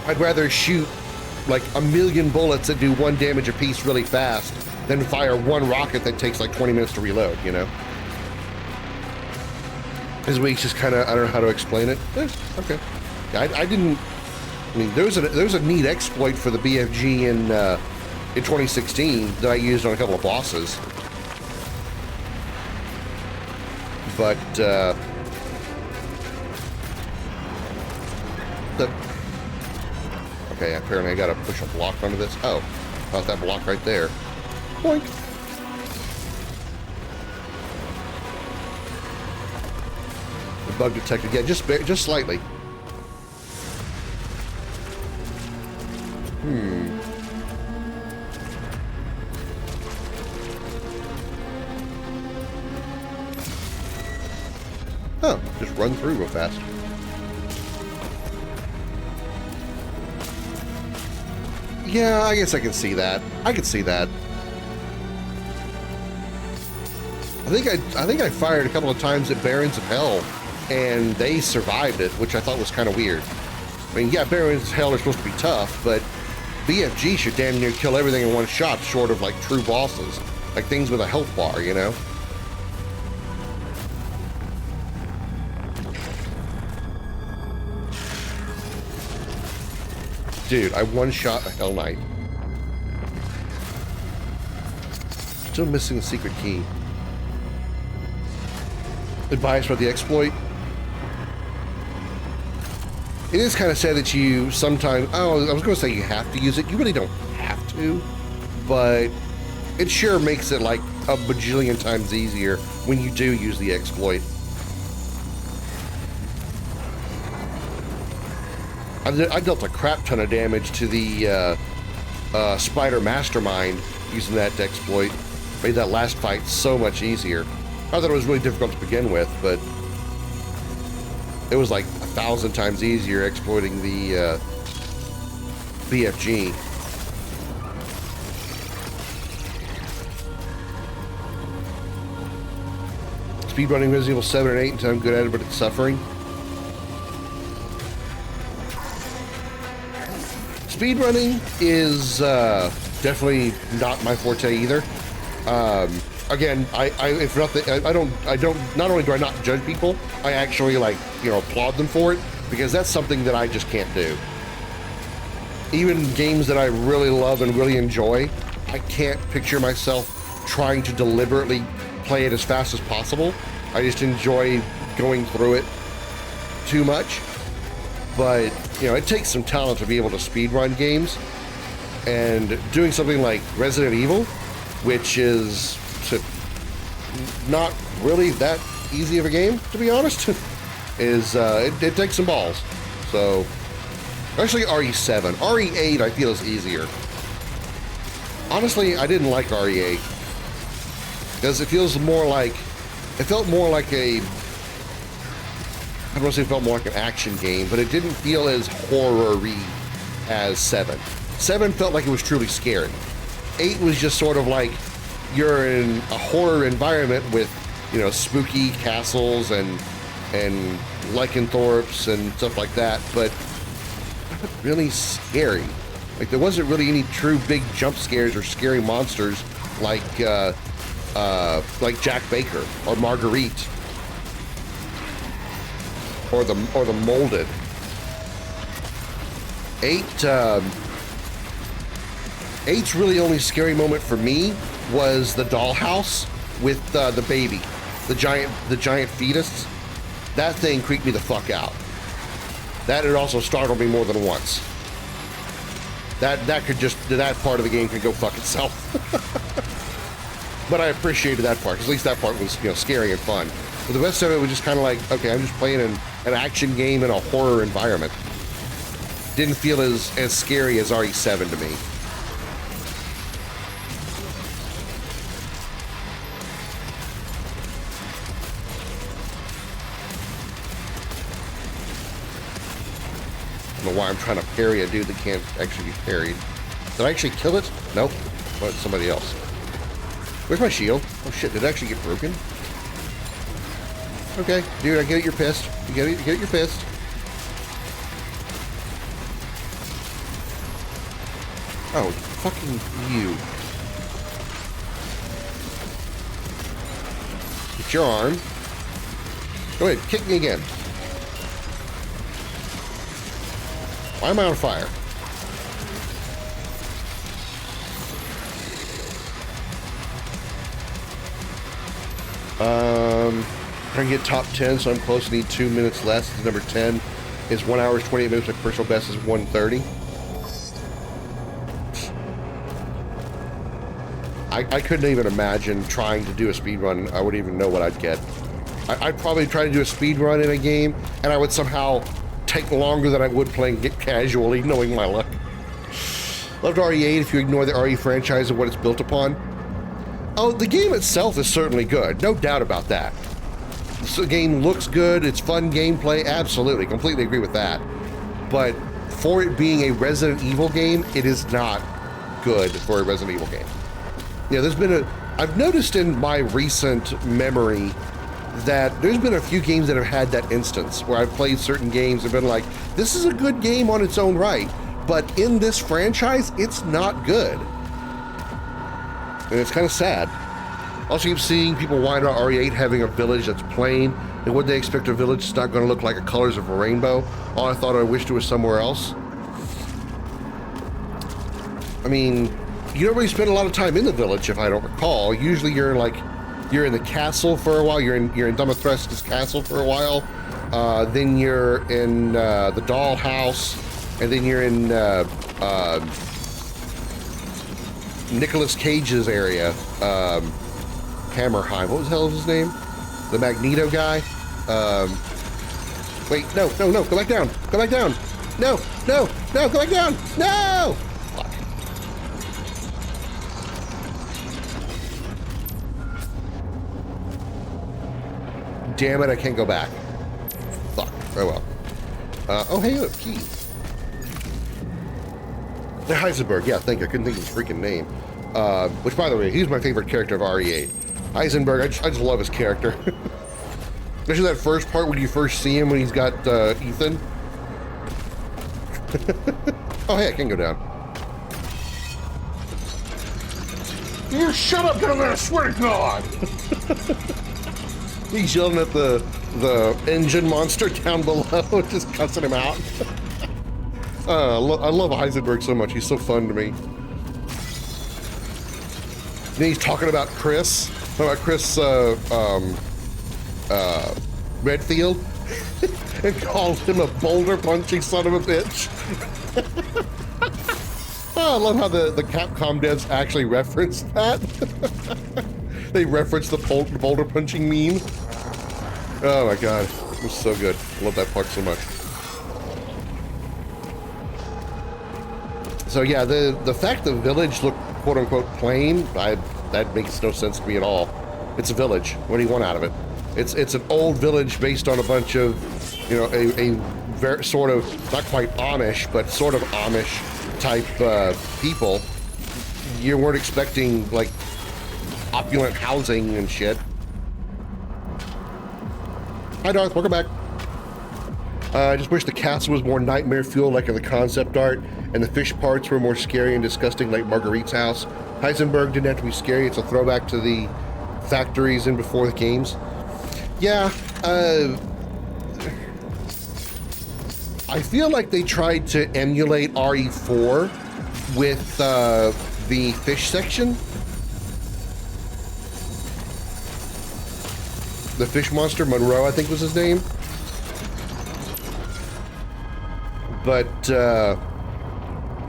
I'd rather shoot like 1,000,000 bullets that do 1 damage a piece really fast than fire one rocket that takes like 20 minutes to reload, His week's just kind of, I don't know how to explain it. Okay. I didn't, I mean, there was a neat exploit for the BFG in 2016 that I used on a couple of bosses. But, okay, apparently I gotta push a block onto this. Oh, about that block right there. Boink. The bug detected. Yeah, just slightly. Oh, just run through real fast. Yeah, I guess I can see that. I can see that. I think I fired a couple of times at Barons of Hell, and they survived it, which I thought was kind of weird. I mean, yeah, Barons of Hell are supposed to be tough, but BFG should damn near kill everything in one shot, short of like true bosses, like things with a health bar, Dude, I one-shot a Hell Knight. Still missing the secret key. Advice about the exploit. It is kind of sad that you sometimes... Oh, I was going to say you have to use it. You really don't have to, but it sure makes it like a bajillion times easier when you do use the exploit. I dealt a crap ton of damage to the Spider Mastermind using that exploit. Made that last fight so much easier. I thought it was really difficult to begin with, but it was like 1,000 times easier exploiting the BFG. Speedrunning Resident Evil 7 and 8 until I'm good at it, but it's suffering. Speedrunning is definitely not my forte either. Again, if nothing, I don't. Not only do I not judge people, I actually applaud them for it, because that's something that I just can't do. Even games that I really love and really enjoy, I can't picture myself trying to deliberately play it as fast as possible. I just enjoy going through it too much. But it takes some talent to be able to speedrun games, and doing something like Resident Evil, which is not really that easy of a game, to be honest, is it takes some balls. So, especially RE7. RE8 I feel is easier. Honestly, I didn't like RE8 because it felt more like a, I don't want to say it felt more like an action game, but it didn't feel as horror-y as 7. 7 felt like it was truly scary. 8 was just sort of like you're in a horror environment with, spooky castles and lycanthropes and stuff like that, but not really scary. Like, there wasn't really any true big jump scares or scary monsters like Jack Baker or Marguerite or the Molded. 8's really only scary moment for me was the dollhouse with the baby, the giant fetus. That thing creeped me the fuck out. That had also startled me more than once. That part of the game could go fuck itself. But I appreciated that part, because at least that part was scary and fun. But the rest of it was just kind of like, okay, I'm just playing an action game in a horror environment. Didn't feel as scary as RE7 to me. I don't know why I'm trying to parry a dude that can't actually be parried. Did I actually kill it? Nope. But somebody else. Where's my shield? Oh shit, did it actually get broken? Okay, dude, I get it, you're pissed. You get it, you're pissed. Oh, fucking you. Get your arm. Go ahead, kick me again. Why am I on fire? Trying to get top 10, so I'm close. I need 2 minutes less. Number 10 is 1 hour 28 minutes. My personal best is 1:30. I couldn't even imagine trying to do a speed run. I wouldn't even know what I'd get. I'd probably try to do a speed run in a game, and I would somehow take longer than I would playing it casually, knowing my luck. Loved RE8 if you ignore the RE franchise and what it's built upon. Oh, the game itself is certainly good, no doubt about that. The game looks good, it's fun gameplay, absolutely, completely agree with that. But for it being a Resident Evil game, it is not good for a Resident Evil game. I've noticed in my recent memory that there's been a few games that have had that instance where I've played certain games and been like, this is a good game on its own right, but in this franchise, it's not good. And it's kind of sad. Also keep seeing people whine about RE8 having a village that's plain, and would they expect a village that's not going to look like the colors of a rainbow? Oh, I thought I wished it was somewhere else. I mean, you don't really spend a lot of time in the village, if I don't recall. Usually you're in the castle for a while. You're in Domithresk's castle for a while. Then you're in the dollhouse, and then you're in Nicolas Cage's area, Hammerheim. What was the hell his name? The Magneto guy. Wait, no, go back down. Go back down. No, go back down. No! Fuck. Damn it, I can't go back. Fuck. Oh well. Oh, hey, look, key. Heisenberg, yeah, thank you. I couldn't think of his freaking name. Which, by the way, he's my favorite character of RE8. Heisenberg, I just love his character. Especially that first part when you first see him when he's got Ethan. Oh, hey, I can go down. You shut up down there, I swear to God! He's yelling at the engine monster down below, just cussing him out. I love Heisenberg so much. He's so fun to me. Then he's talking about Chris. Redfield. And called him a boulder punching son of a bitch. Oh, I love how the Capcom devs actually referenced that. They referenced the boulder punching meme. Oh my god, it was so good. I love that part so much. So yeah, the fact the village looked quote unquote plain, that makes no sense to me at all. It's a village. What do you want out of it? It's an old village based on a bunch of, you know, a very sort of, not quite Amish, but sort of Amish type people. You weren't expecting like opulent housing and shit. Hi Darth, welcome back. I just wish the castle was more nightmare fuel like in the concept art, and the fish parts were more scary and disgusting like Marguerite's house. Heisenberg didn't have to be scary. It's a throwback to the factories in before the games. Yeah, I feel like they tried to emulate RE4 with the fish section. The fish monster, Monroe, I think was his name. But,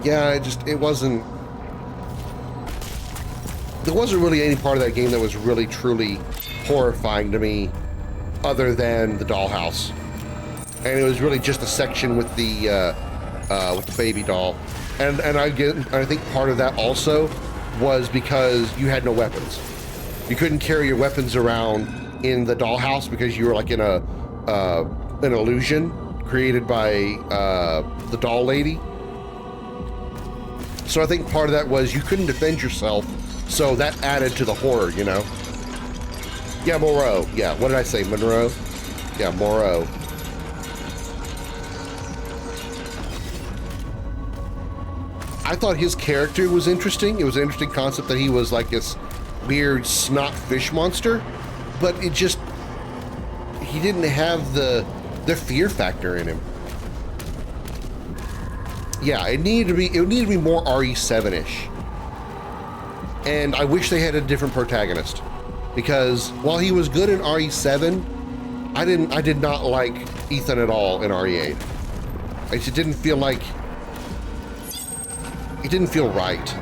yeah, it wasn't... There wasn't really any part of that game that was really, truly horrifying to me other than the dollhouse. And it was really just a section with the baby doll. And I think part of that also was because you had no weapons. You couldn't carry your weapons around in the dollhouse because you were like in an illusion created by the doll lady. So I think part of that was you couldn't defend yourself, so that added to the horror, you know? Yeah, Moreau. Yeah, what did I say, Monroe? Yeah, Moreau. I thought his character was interesting. It was an interesting concept that he was like this weird snot fish monster, but it just, he didn't have the fear factor in him. Yeah, it needed to be more RE7-ish. And I wish they had a different protagonist, because while he was good in RE7, I did not like Ethan at all in RE8. I just didn't feel like, it didn't feel right.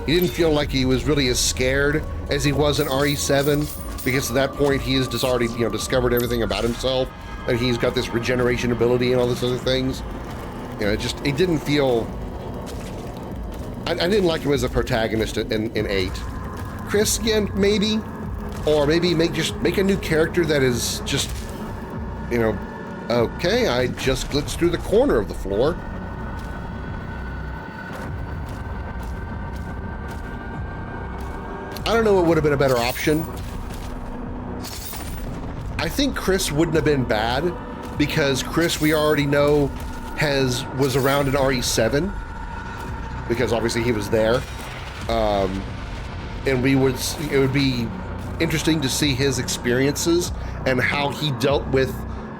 He didn't feel like he was really as scared as he was in RE7, because at that point he has just already, you know, discovered everything about himself, and he's got this regeneration ability and all this other things. You know, it didn't feel, I didn't like him as a protagonist in 8. Chris, again, maybe, or maybe make a new character that is just, you know, okay, I just glitched through the corner of the floor. I don't know what would have been a better option. I think Chris wouldn't have been bad, because Chris, we already know, was around in RE7, because obviously he was there. And it would be interesting to see his experiences and how he dealt with,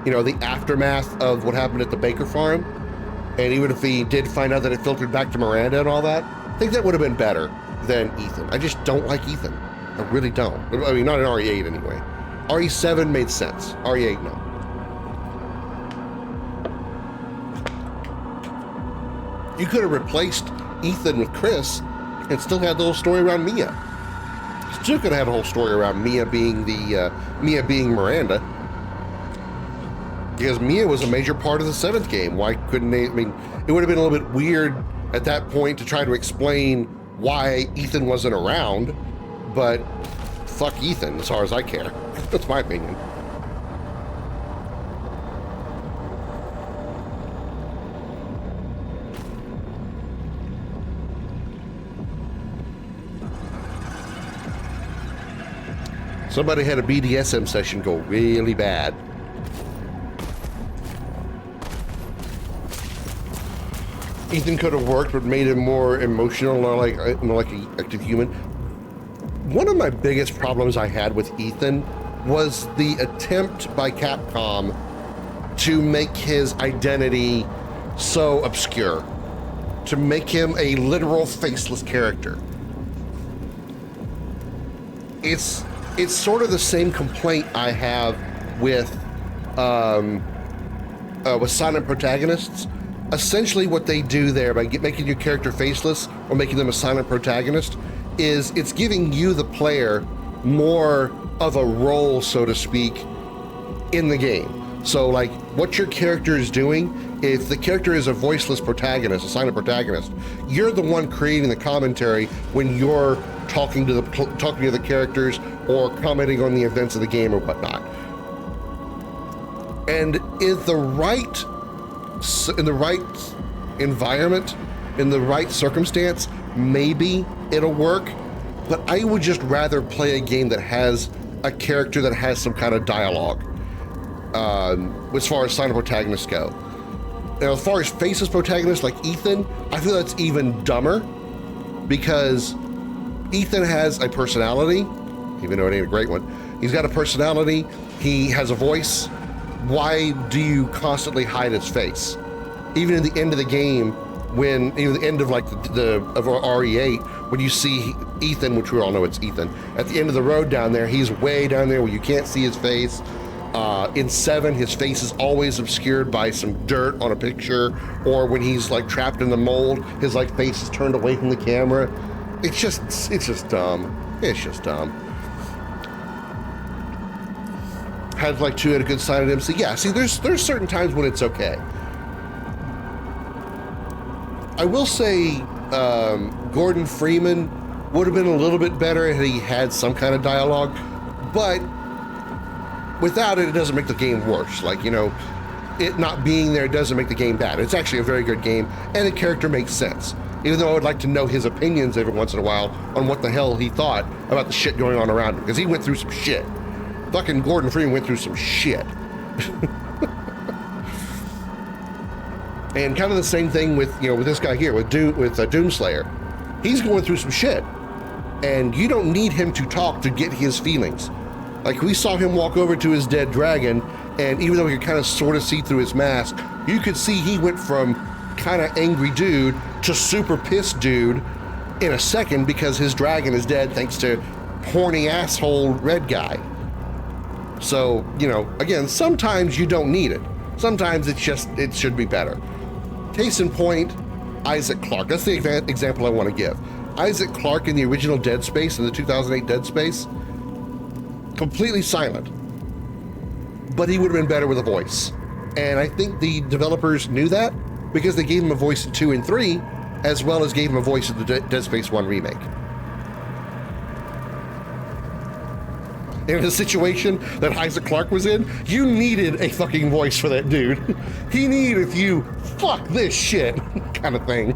you know, the aftermath of what happened at the Baker farm. And even if he did find out that it filtered back to Miranda and all that, I think that would have been better than Ethan. I just don't like Ethan. I really don't. I mean, not in RE8 anyway. RE7 made sense. RE8, no. You could have replaced Ethan with Chris, and still had the whole story around Mia. Still could have had a whole story around Mia being Miranda. Because Mia was a major part of the 7th game. Why couldn't they? I mean, it would have been a little bit weird at that point to try to explain why Ethan wasn't around, but fuck Ethan as far as I care. That's my opinion. Somebody had a BDSM session go really bad. Ethan could have worked, but made him more emotional, more like a human. One of my biggest problems I had with Ethan was the attempt by Capcom to make his identity so obscure, to make him a literal faceless character. It's sort of the same complaint I have with silent protagonists. Essentially what they do there by making your character faceless or making them a silent protagonist is it's giving you, the player, more of a role, so to speak, in the game. So like what your character is doing, if the character is a voiceless protagonist, a silent protagonist, you're the one creating the commentary when you're talking to the characters or commenting on the events of the game or whatnot. And in the right environment, in the right circumstance, maybe it'll work, but I would just rather play a game that has a character that has some kind of dialogue as far as silent protagonists go. Now, as far as faceless protagonists like Ethan, I feel that's even dumber because Ethan has a personality, even though it ain't a great one. He's got a personality, he has a voice. Why do you constantly hide his face? Even in the end of the game, when the end of like of RE8, when you see Ethan, which we all know it's Ethan, at the end of the road down there, he's way down there where you can't see his face. In 7, his face is always obscured by some dirt on a picture, or when he's like trapped in the mold, his like face is turned away from the camera. It's just dumb. It's just dumb. Half-Life 2 had a good silent MC. Yeah, see, there's certain times when it's okay. I will say Gordon Freeman would have been a little bit better if he had some kind of dialogue, but without it, it doesn't make the game worse. Like, it not being there doesn't make the game bad. It's actually a very good game, and the character makes sense. Even though I would like to know his opinions every once in a while on what the hell he thought about the shit going on around him, because he went through some shit. Fucking Gordon Freeman went through some shit. And kind of the same thing with, with this guy here, with Doomslayer. He's going through some shit, and you don't need him to talk to get his feelings. Like, we saw him walk over to his dead dragon, and even though we could kind of sort of see through his mask, you could see he went from kind of angry dude to super pissed dude in a second because his dragon is dead thanks to horny asshole red guy. So, again, sometimes you don't need it. Sometimes it should be better. Case in point, Isaac Clarke. That's the example I want to give. Isaac Clarke in the original Dead Space, in the 2008 Dead Space, completely silent, but he would have been better with a voice. And I think the developers knew that because they gave him a voice in 2 and 3, as well as gave him a voice in the Dead Space 1 remake. In a situation that Isaac Clarke was in, you needed a fucking voice for that dude. He needed you, fuck this shit, kind of thing.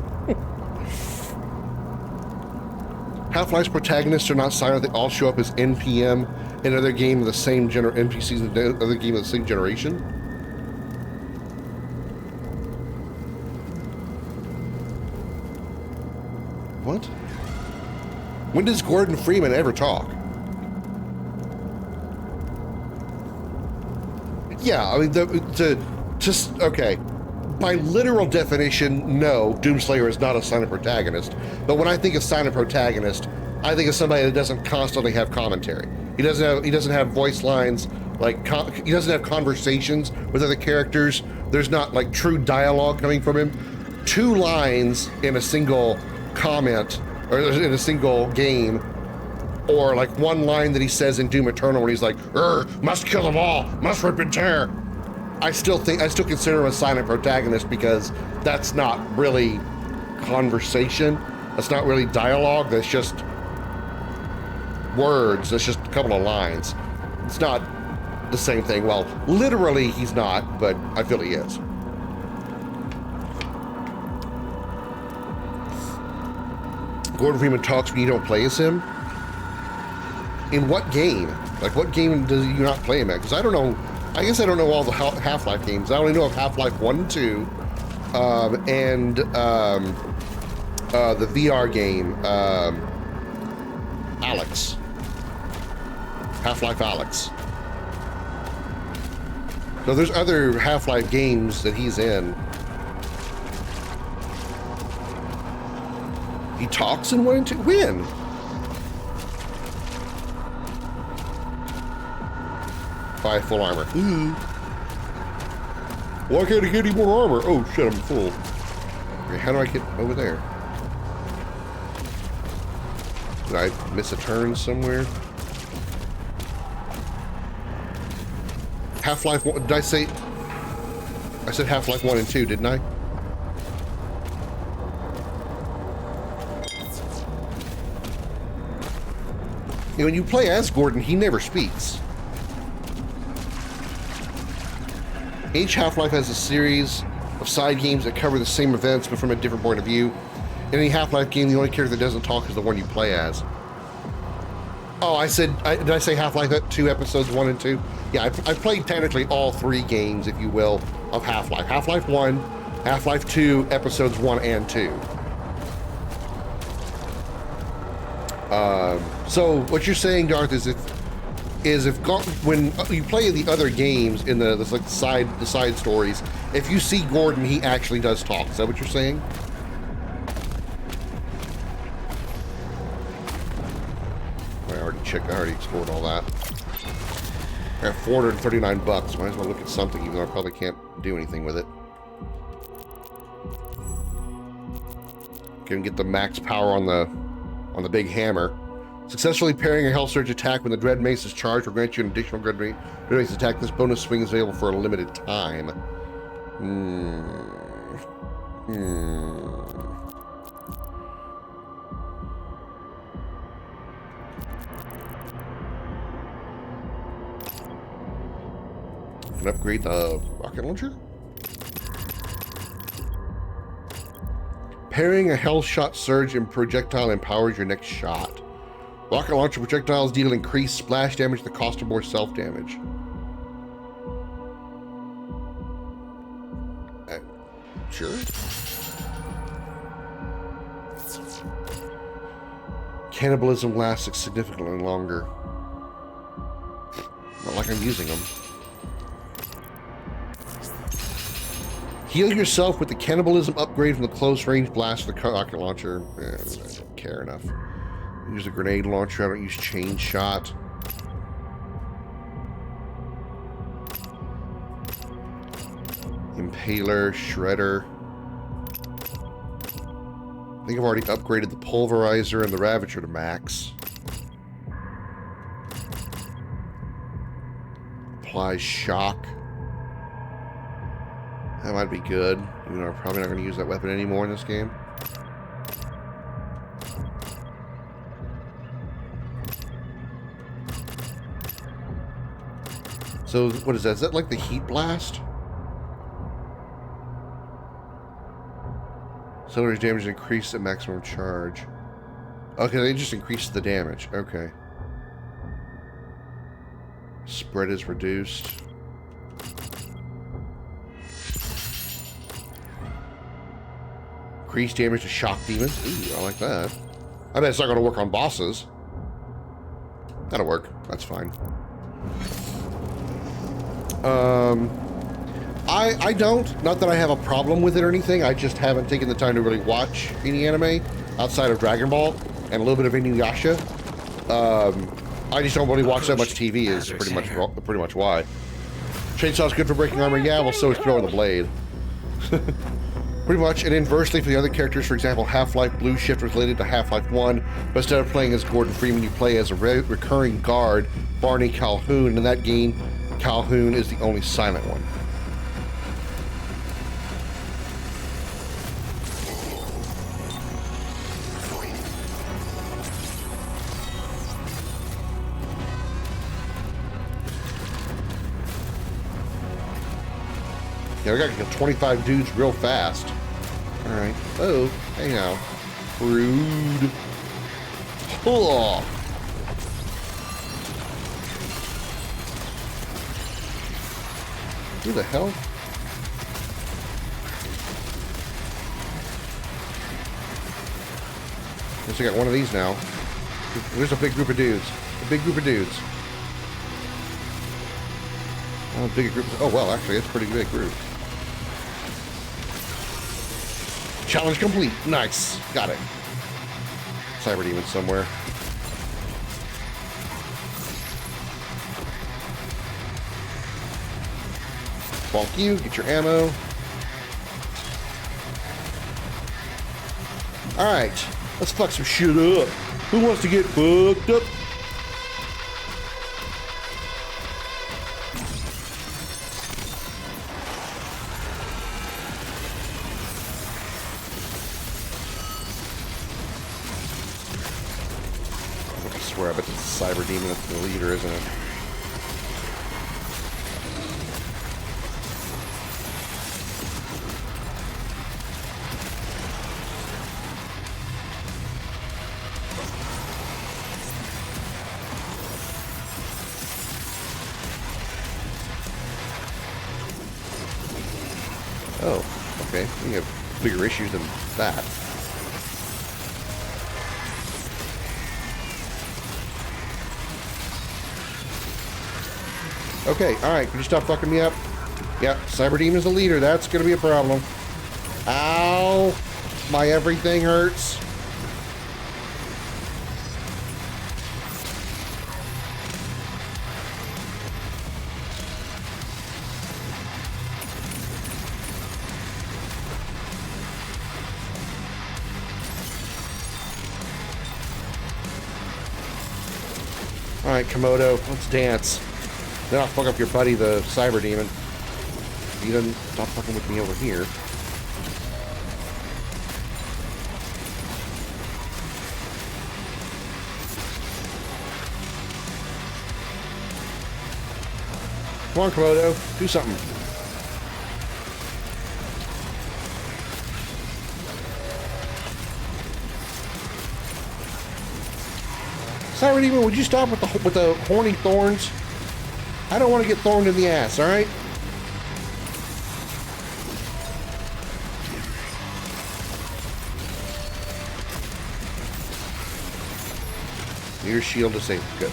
Half-Life's protagonists are not silent, they all show up as NPM in another game of the same NPCs in another game of the same generation. What? When does Gordon Freeman ever talk? Yeah, I mean, okay. By literal definition, no, Doomslayer is not a silent protagonist. But when I think of silent protagonist, I think of somebody that doesn't constantly have commentary. He doesn't have voice lines, he doesn't have conversations with other characters. There's not like true dialogue coming from him. 2 lines in a single comment or in a single game, or like one line that he says in Doom Eternal when he's like, must kill them all, must rip and tear. I still consider him a silent protagonist because that's not really conversation. That's not really dialogue. That's just words. That's just a couple of lines. It's not the same thing. Well, literally he's not, but I feel he is. Gordon Freeman talks when you don't play as him. In what game? Like, what game does you not play him at? Because I don't know. I guess I don't know all the Half-Life games. I only know of Half-Life 1 and 2, and the VR game, Alex. Half-Life Alex. So there's other Half-Life games that he's in. He talks in 1 and 2? When? Buy full armor. Ooh. Why can't I get any more armor? Oh shit, I'm full. Okay, how do I get over there? Did I miss a turn somewhere? Half-Life 1, did I say? I said Half-Life 1 and 2, didn't I? You know, when you play as Gordon, he never speaks. Each Half-Life has a series of side games that cover the same events but from a different point of view. In any Half-Life game, the only character that doesn't talk is the one you play as. Oh, did I say Half-Life 2 episodes 1 and 2? Yeah, I played technically all 3 games, if you will, of Half-Life. Half-Life 1, Half-Life 2, episodes 1 and 2. So what you're saying, Darth, is when you play the other games in the side stories, if you see Gordon, he actually does talk. Is that what you're saying? I already explored all that. I got 439 bucks. Might as well look at something, even though I probably can't do anything with it. Can get the max power on the big hammer. Successfully parrying a Hell Surge attack when the Dread Mace is charged will grant you an additional Dread Mace attack. This bonus swing is available for a limited time. Can I upgrade the rocket launcher? Parrying a Hell Shot Surge and projectile empowers your next shot. Rocket launcher projectiles deal increased splash damage at the cost of more self-damage. Sure. Cannibalism lasts significantly longer. Not like I'm using them. Heal yourself with the cannibalism upgrade from the close range blast of the rocket launcher. I don't care enough. Use a grenade launcher. I don't use chain shot. Impaler, shredder. I think I've already upgraded the pulverizer and the ravager to max. Apply shock. That might be good, even though I'm probably not going to use that weapon anymore in this game. So, what is that? Is that like the heat blast? Accelerated damage increased at maximum charge. Okay, they just increased the damage. Okay. Spread is reduced. Increased damage to shock demons. Ooh, I like that. I bet it's not going to work on bosses. That'll work. That's fine. I don't. Not that I have a problem with it or anything. I just haven't taken the time to really watch any anime outside of Dragon Ball and a little bit of Inuyasha. I just don't really watch that much TV. Is pretty much why. Chainsaw's good for breaking armor. Yeah, well, so is throwing the blade. Pretty much, and inversely for the other characters, for example, Half-Life Blue Shift was related to Half-Life 1, but instead of playing as Gordon Freeman, you play as a recurring guard, Barney Calhoun, and in that game, Calhoun is the only silent one. Yeah, we gotta kill 25 dudes real fast. Alright. Oh, hey now. Rude. Oh. Who the hell? Guess I got one of these now. There's a big group of dudes. A big group of dudes. Oh, big group. Oh, well, actually, it's a pretty big group. Challenge complete. Nice. Got it. Cyber demon somewhere. Bonk you. Get your ammo. Alright. Let's fuck some shit up. Who wants to get fucked up? I bet it's a cyber demon that's the leader, isn't it? Oh, okay. We have bigger issues than that. Okay, alright, can you stop fucking me up? Yep, Cyber Demon's the leader, that's gonna be a problem. Ow! My everything hurts. Alright, Komodo, let's dance. Then I'll fuck up your buddy, the Cyber Demon. He doesn't stop fucking with me over here. Come on, Komodo, do something. Cyber Demon, would you stop with the horny thorns? I don't want to get thorned in the ass, alright? Your shield is safe. Good.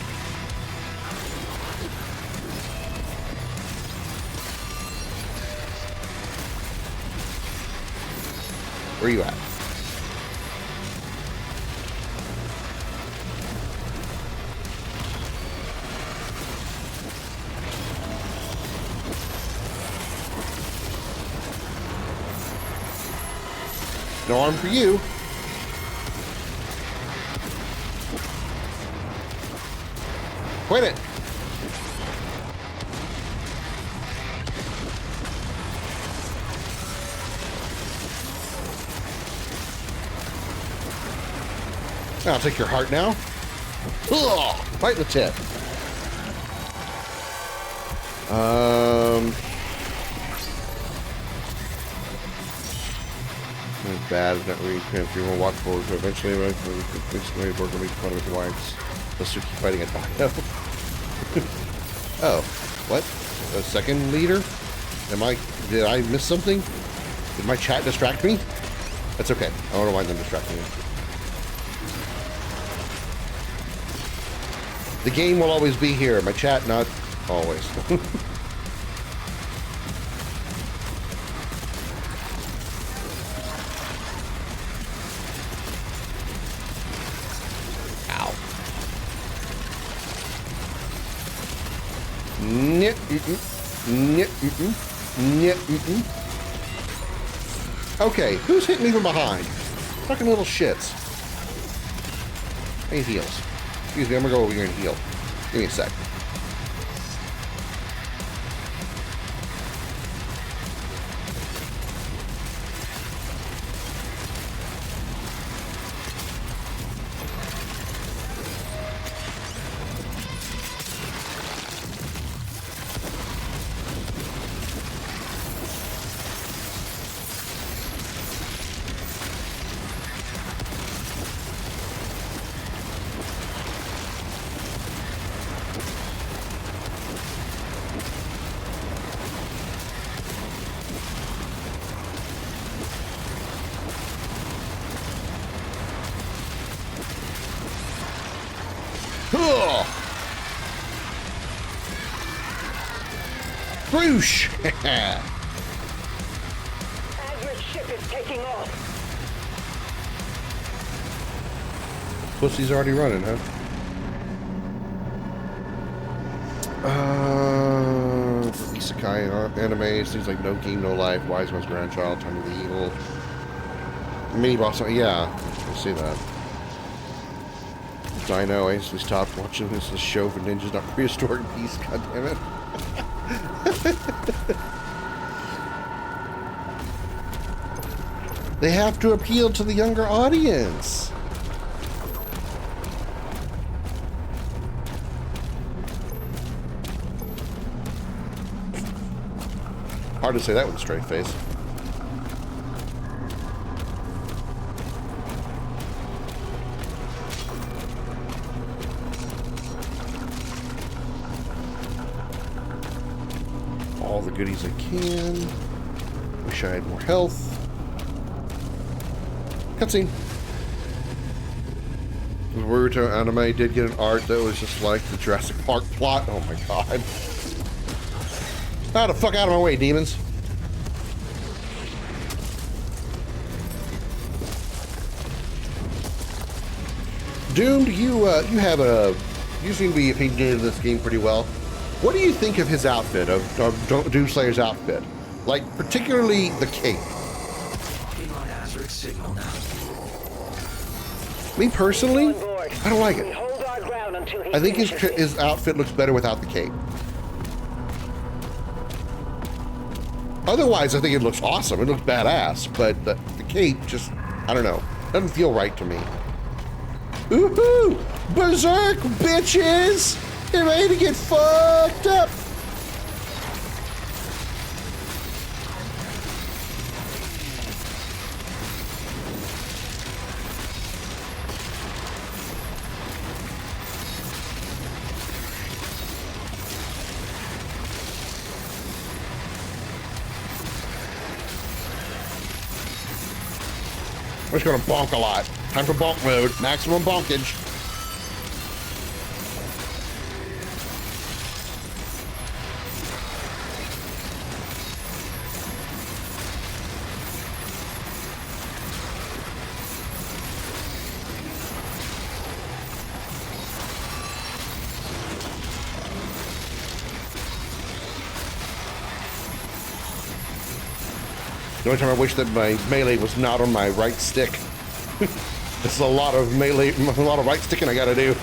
Where are you at? No arm for you. Quit it. I'll take your heart now. Ugh, right in the tip. Bad, not really cramped. You will walk forward, but eventually, we're going to make fun of his wives. Let's keep fighting a dino. Oh, what? A second leader? Did I miss something? Did my chat distract me? That's okay. I don't mind them distracting me. The game will always be here. My chat, not always. Okay, who's hitting me from behind? Fucking little shits. I need heals. Excuse me, I'm gonna go over here and heal. Give me a sec. Broosh! Admir's ship is taking off. Pussy's already running, huh? Isekai anime, seems like No Game, No Life, Wise One's Grandchild, Time of the Evil. Mini boss, yeah, I see that. I know, I instantly stopped watching this show for ninjas, not prehistoric beasts, goddammit. They have to appeal to the younger audience. Hard to say that with a straight face. All the goodies I can. Wish I had more health. Cutscene. The Naruto anime did get an art that was just like the Jurassic Park plot. Oh my god. Ah, the fuck out of my way, demons. Doomed, you seem to be opinionated in this game pretty well. What do you think of his outfit, of Doomslayer's outfit? Like, particularly the cape. Me personally, I don't like it. I think his outfit looks better without the cape. Otherwise, I think it looks awesome. It looks badass, but the cape just, I don't know, doesn't feel right to me. Woohoo! Berserk, bitches! Get ready to get fucked up! We're just gonna bonk a lot. Time for bonk mode. Maximum bonkage. The only time I wish that my melee was not on my right stick. This is a lot of melee, a lot of right sticking I gotta do.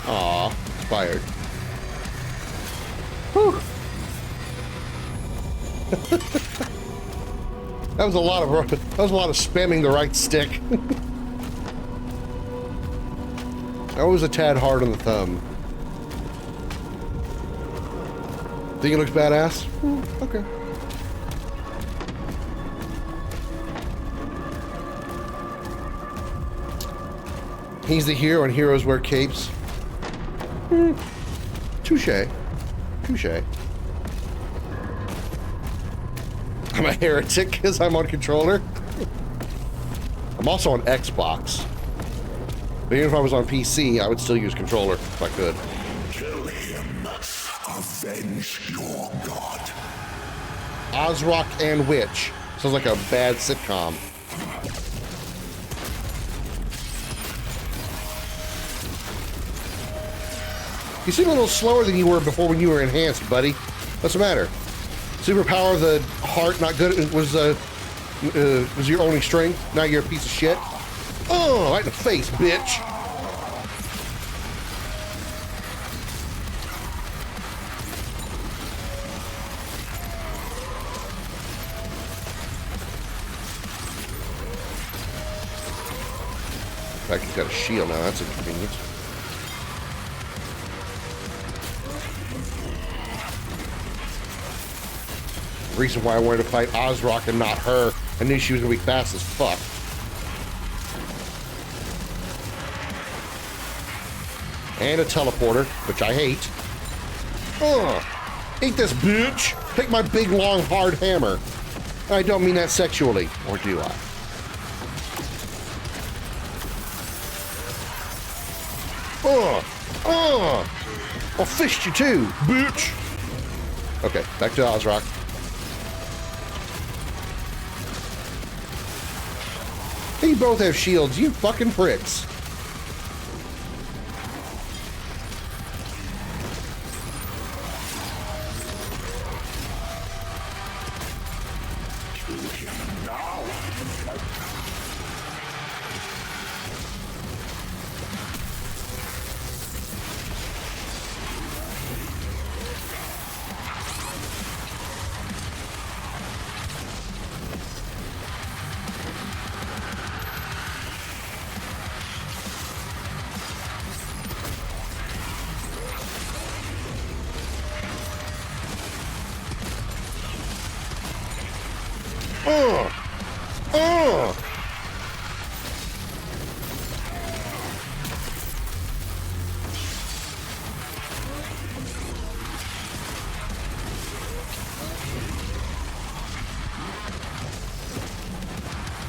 Aw, expired. Whew. That was a lot of spamming the right stick. That was a tad hard on the thumb. Think it looks badass? Okay. He's the hero and heroes wear capes. Touche. Touche. I'm a heretic because I'm on controller. I'm also on Xbox. But even if I was on PC, I would still use controller if I could. avenge your god. Ozrock and Witch. Sounds like a bad sitcom. You seem a little slower than you were before when you were enhanced, buddy. What's the matter? Superpower of the heart not good was your only strength. Now you're a piece of shit. Oh, right in the face, bitch. In fact, he's got a shield now. That's inconvenient. The reason why I wanted to fight Ozrock and not her, I knew she was gonna be fast as fuck. And a teleporter, which I hate. Eat this, bitch! Take my big, long, hard hammer. I don't mean that sexually, or do I? I'll fist you too, bitch! Okay, back to Ozrock. You both have shields, you fucking pricks.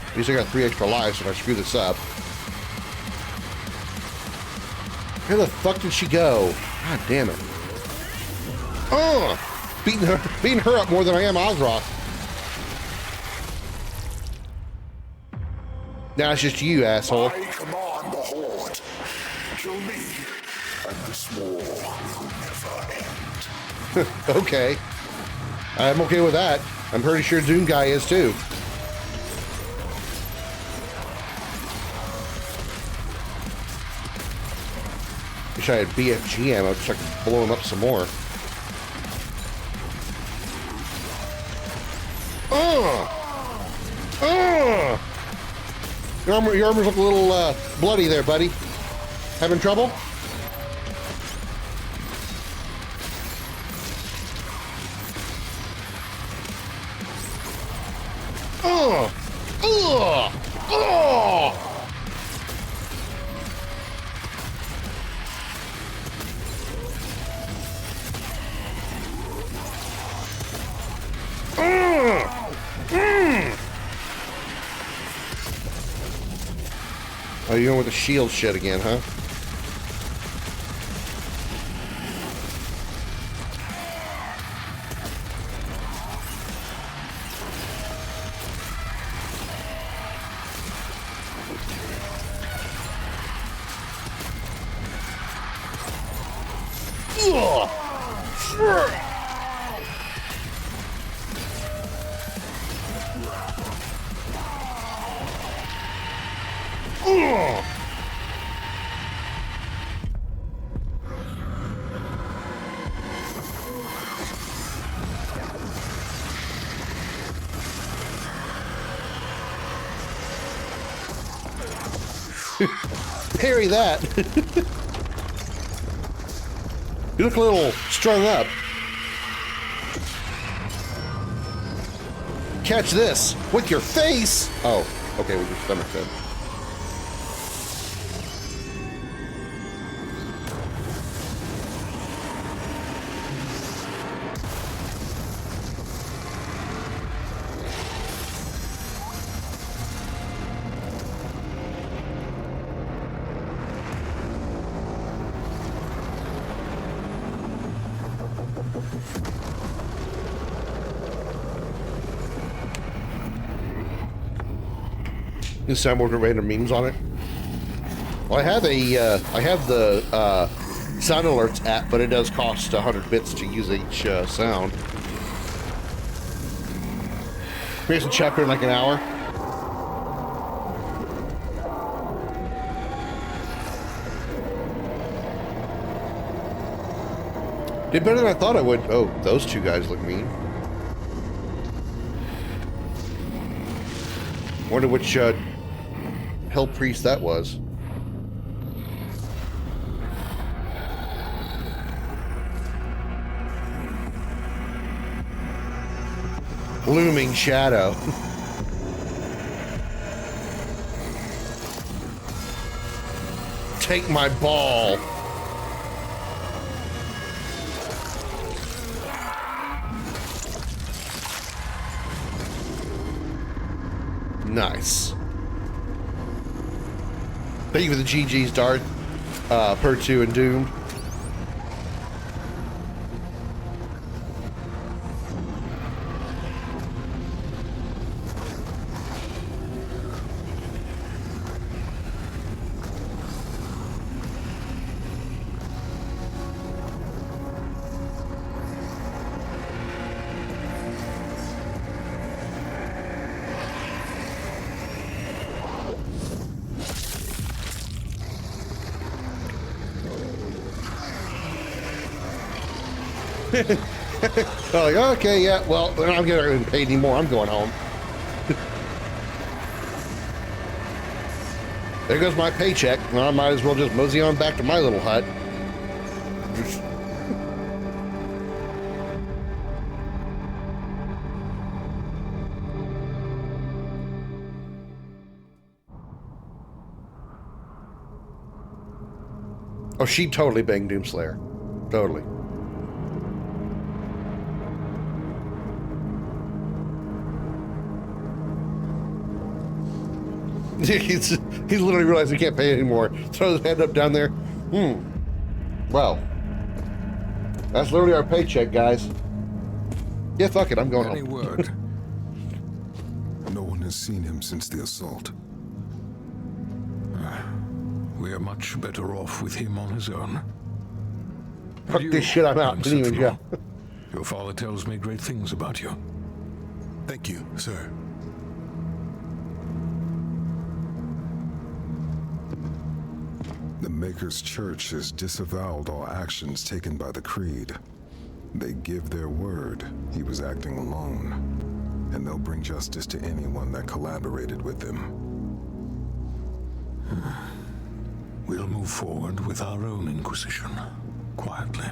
At least I got 3 extra lives if I screw this up. Where the fuck did she go? God damn it. Beating her up more than I am Ozrock. Now it's just you, asshole. I command the Horde. Kill me, and this war will never end. Okay. I'm okay with that. I'm pretty sure Doom Guy is too. Wish I had BFG ammo so I could blow him up some more. Your armors look a little bloody there, buddy. Having trouble? Oh, you're going with the shield shit again, huh? Parry that. You look a little strung up. Catch this with your face. Oh, okay, with your stomach then. assembled with random memes on it. Well, I have the sound alerts app, but it does cost 100 bits to use each sound. Here's a chapter in like an hour. Did better than I thought I would. Oh, those two guys look mean. Wonder which hell priest that was. Looming shadow. Take my ball. Nice. Thank you for the GG's, Darth, Per2 and Doomed. Oh, like, okay, yeah, well, I'm getting paid anymore. I'm going home. There goes my paycheck. Well, I might as well just mosey on back to my little hut. Oh, she totally banged Doomslayer. Totally. He's literally realized he can't pay anymore. Throws his hand up down there. Well, that's literally our paycheck, guys. Yeah, fuck it. I'm going home. Any word? No one has seen him since the assault. We are much better off with him on his own. Fuck this shit. I'm out. Didn't even go. Your father tells me great things about you. Thank you, sir. The Maker's Church has disavowed all actions taken by the Creed. They give their word he was acting alone, and they'll bring justice to anyone that collaborated with them. We'll move forward with our own Inquisition, quietly.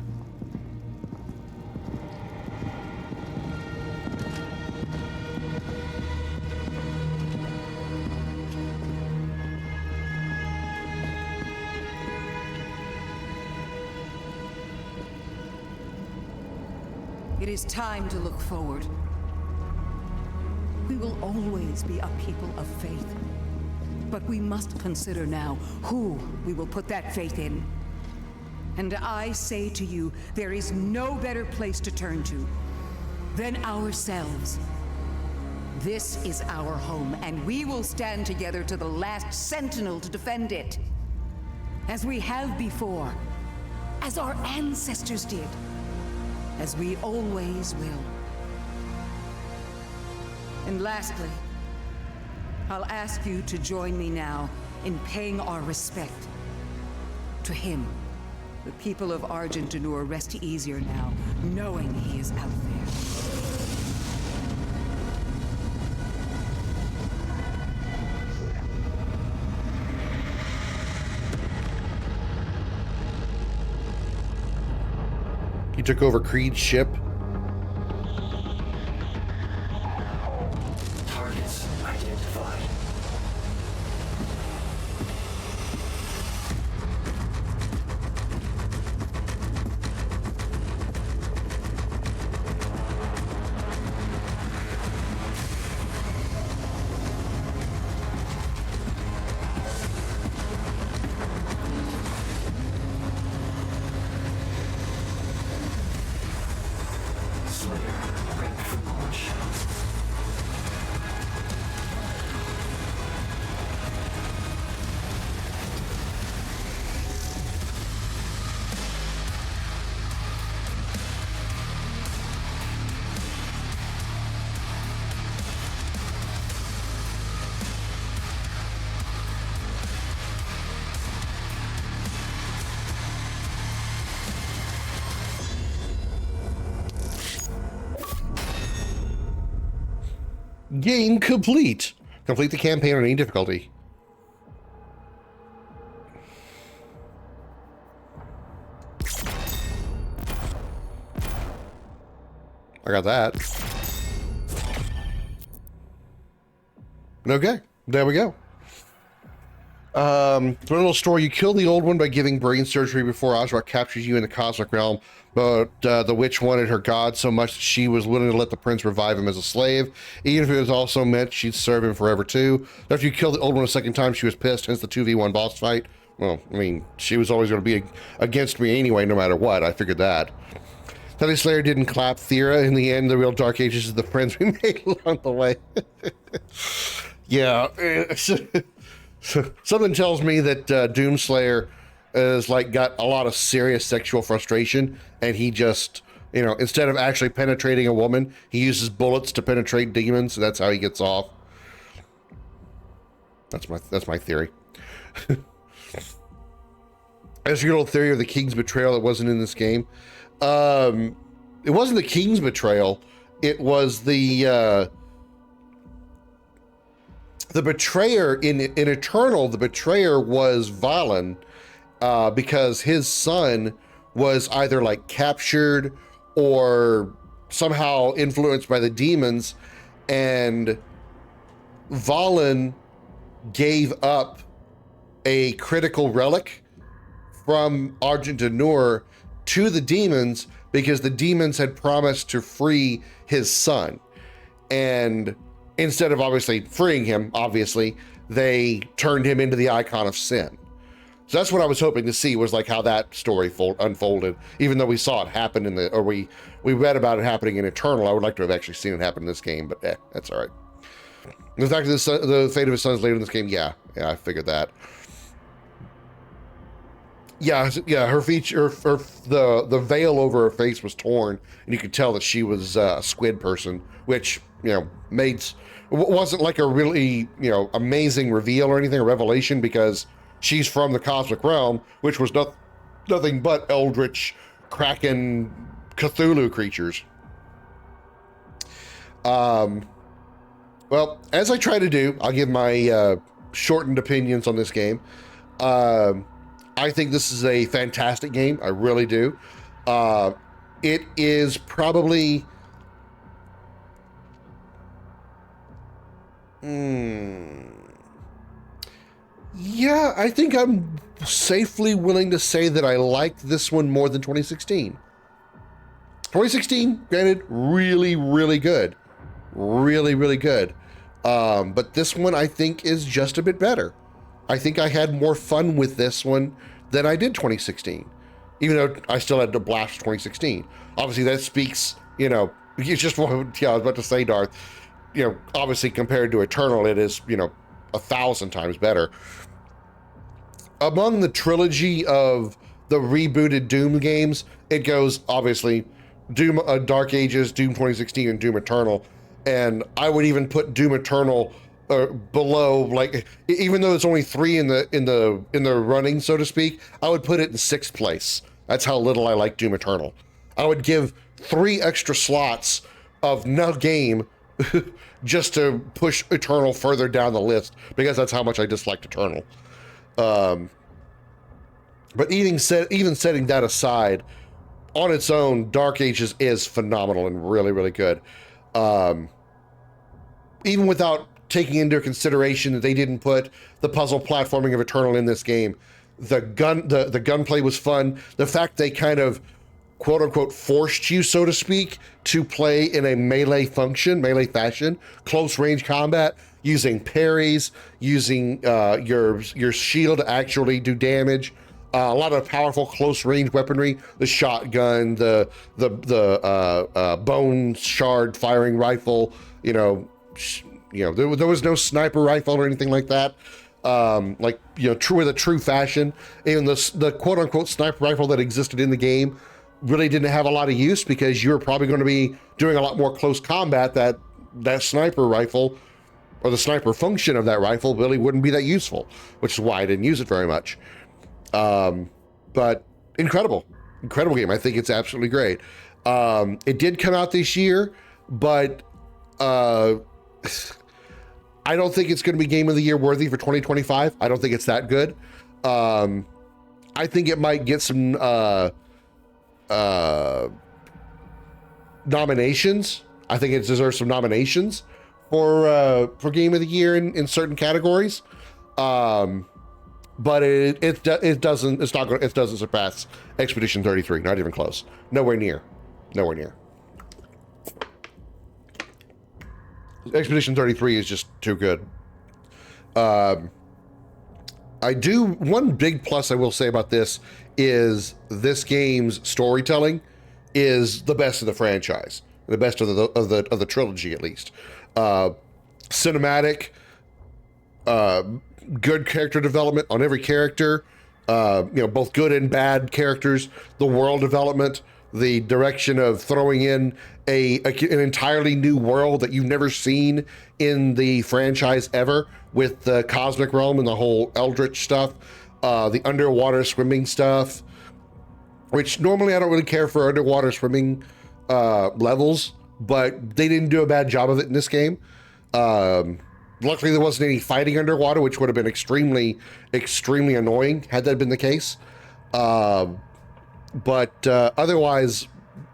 It is time to look forward. We will always be a people of faith. But we must consider now who we will put that faith in. And I say to you, there is no better place to turn to than ourselves. This is our home, and we will stand together to the last sentinel to defend it. As we have before, as our ancestors did. As we always will. And lastly, I'll ask you to join me now in paying our respect to him. The people of Argentanur rest easier now, knowing he is out there. He took over Creed's ship. Targets identified. Game complete. Complete the campaign on any difficulty. I got that. Okay, there we go. One little story. You kill the old one by giving brain surgery before Azra captures you in the cosmic realm, but the witch wanted her god so much that she was willing to let the prince revive him as a slave, even if it was also meant she'd serve him forever too. After you killed the old one a second time, she was pissed, hence the 2v1 boss fight. Well, I mean, she was always going to be against me anyway, no matter what. I figured that. Teddy Slayer didn't clap Thera. In the end, the real Dark Ages is the friends we made along the way. Yeah. Something tells me that Doomslayer is like got a lot of serious sexual frustration, and he just, you know, instead of actually penetrating a woman, he uses bullets to penetrate demons. So that's how he gets off. That's my theory. As your little theory of the king's betrayal that wasn't in this game. It wasn't the king's betrayal. It was the betrayer in Eternal. The betrayer was Valen, because his son was either like captured or somehow influenced by the demons, and Valen gave up a critical relic from Argent D'Nur to the demons because the demons had promised to free his son. And instead of obviously freeing him, obviously, they turned him into the icon of sin. So that's what I was hoping to see, was like how that story unfolded, even though we saw it happen in we read about it happening in Eternal. I would like to have actually seen it happen in this game, but that's all right. The fact that the fate of his son is later in this game, yeah, I figured that. Yeah, her feature, the veil over her face was torn, and you could tell that she was a squid person, which, you know, wasn't like a really, you know, amazing reveal or anything, a revelation, because she's from the cosmic realm, which was nothing but eldritch, kraken, Cthulhu creatures. Well, as I try to do, I'll give my shortened opinions on this game. I think this is a fantastic game. I really do. It is probably... Yeah, I think I'm safely willing to say that I liked this one more than 2016. 2016, granted, really, really good. Really, really good. But this one, I think, is just a bit better. I think I had more fun with this one than I did 2016, even though I still had to blast 2016. Obviously, that speaks, you know, it's just what I was about to say, Darth. You know, obviously, compared to Eternal, it is, you know, 1,000 times better. Among the trilogy of the rebooted Doom games, it goes, obviously, Doom Dark Ages, Doom 2016, and Doom Eternal. And I would even put Doom Eternal below, like, even though it's only 3 in the running, so to speak, I would put it in 6th place. That's how little I like Doom Eternal. I would give 3 extra slots of no game just to push Eternal further down the list, because that's how much I disliked Eternal. But even setting that aside, on its own, Dark Ages is phenomenal and really, really good. Even without taking into consideration that they didn't put the puzzle platforming of Eternal in this game, the gunplay was fun. The fact they kind of quote unquote forced you, so to speak, to play in a melee fashion, close range combat, using parries, using your shield to actually do damage. A lot of powerful close range weaponry, the shotgun, the bone shard firing rifle, there was no sniper rifle or anything like that. True with a true fashion. And the quote unquote sniper rifle that existed in the game really didn't have a lot of use, because you're probably going to be doing a lot more close combat. That sniper rifle, or the sniper function of that rifle, really wouldn't be that useful, which is why I didn't use it very much. But incredible game. I think it's absolutely great. It did come out this year, but I don't think it's going to be Game of the Year worthy for 2025. I don't think it's that good. I think it might get some nominations. I think it deserves some nominations for Game of the Year in certain categories. But it doesn't surpass Expedition 33. Not even close. Nowhere near. Expedition 33 is just too good. One big plus I will say about this is this game's storytelling is the best of the franchise, the best of the trilogy at least. Cinematic, good character development on every character, both good and bad characters, the world development, the direction of throwing in an entirely new world that you've never seen in the franchise ever, with the cosmic realm and the whole eldritch stuff, the underwater swimming stuff, which normally I don't really care for underwater swimming levels, but they didn't do a bad job of it in this game. Luckily there wasn't any fighting underwater, which would have been extremely annoying had that been the case. But otherwise,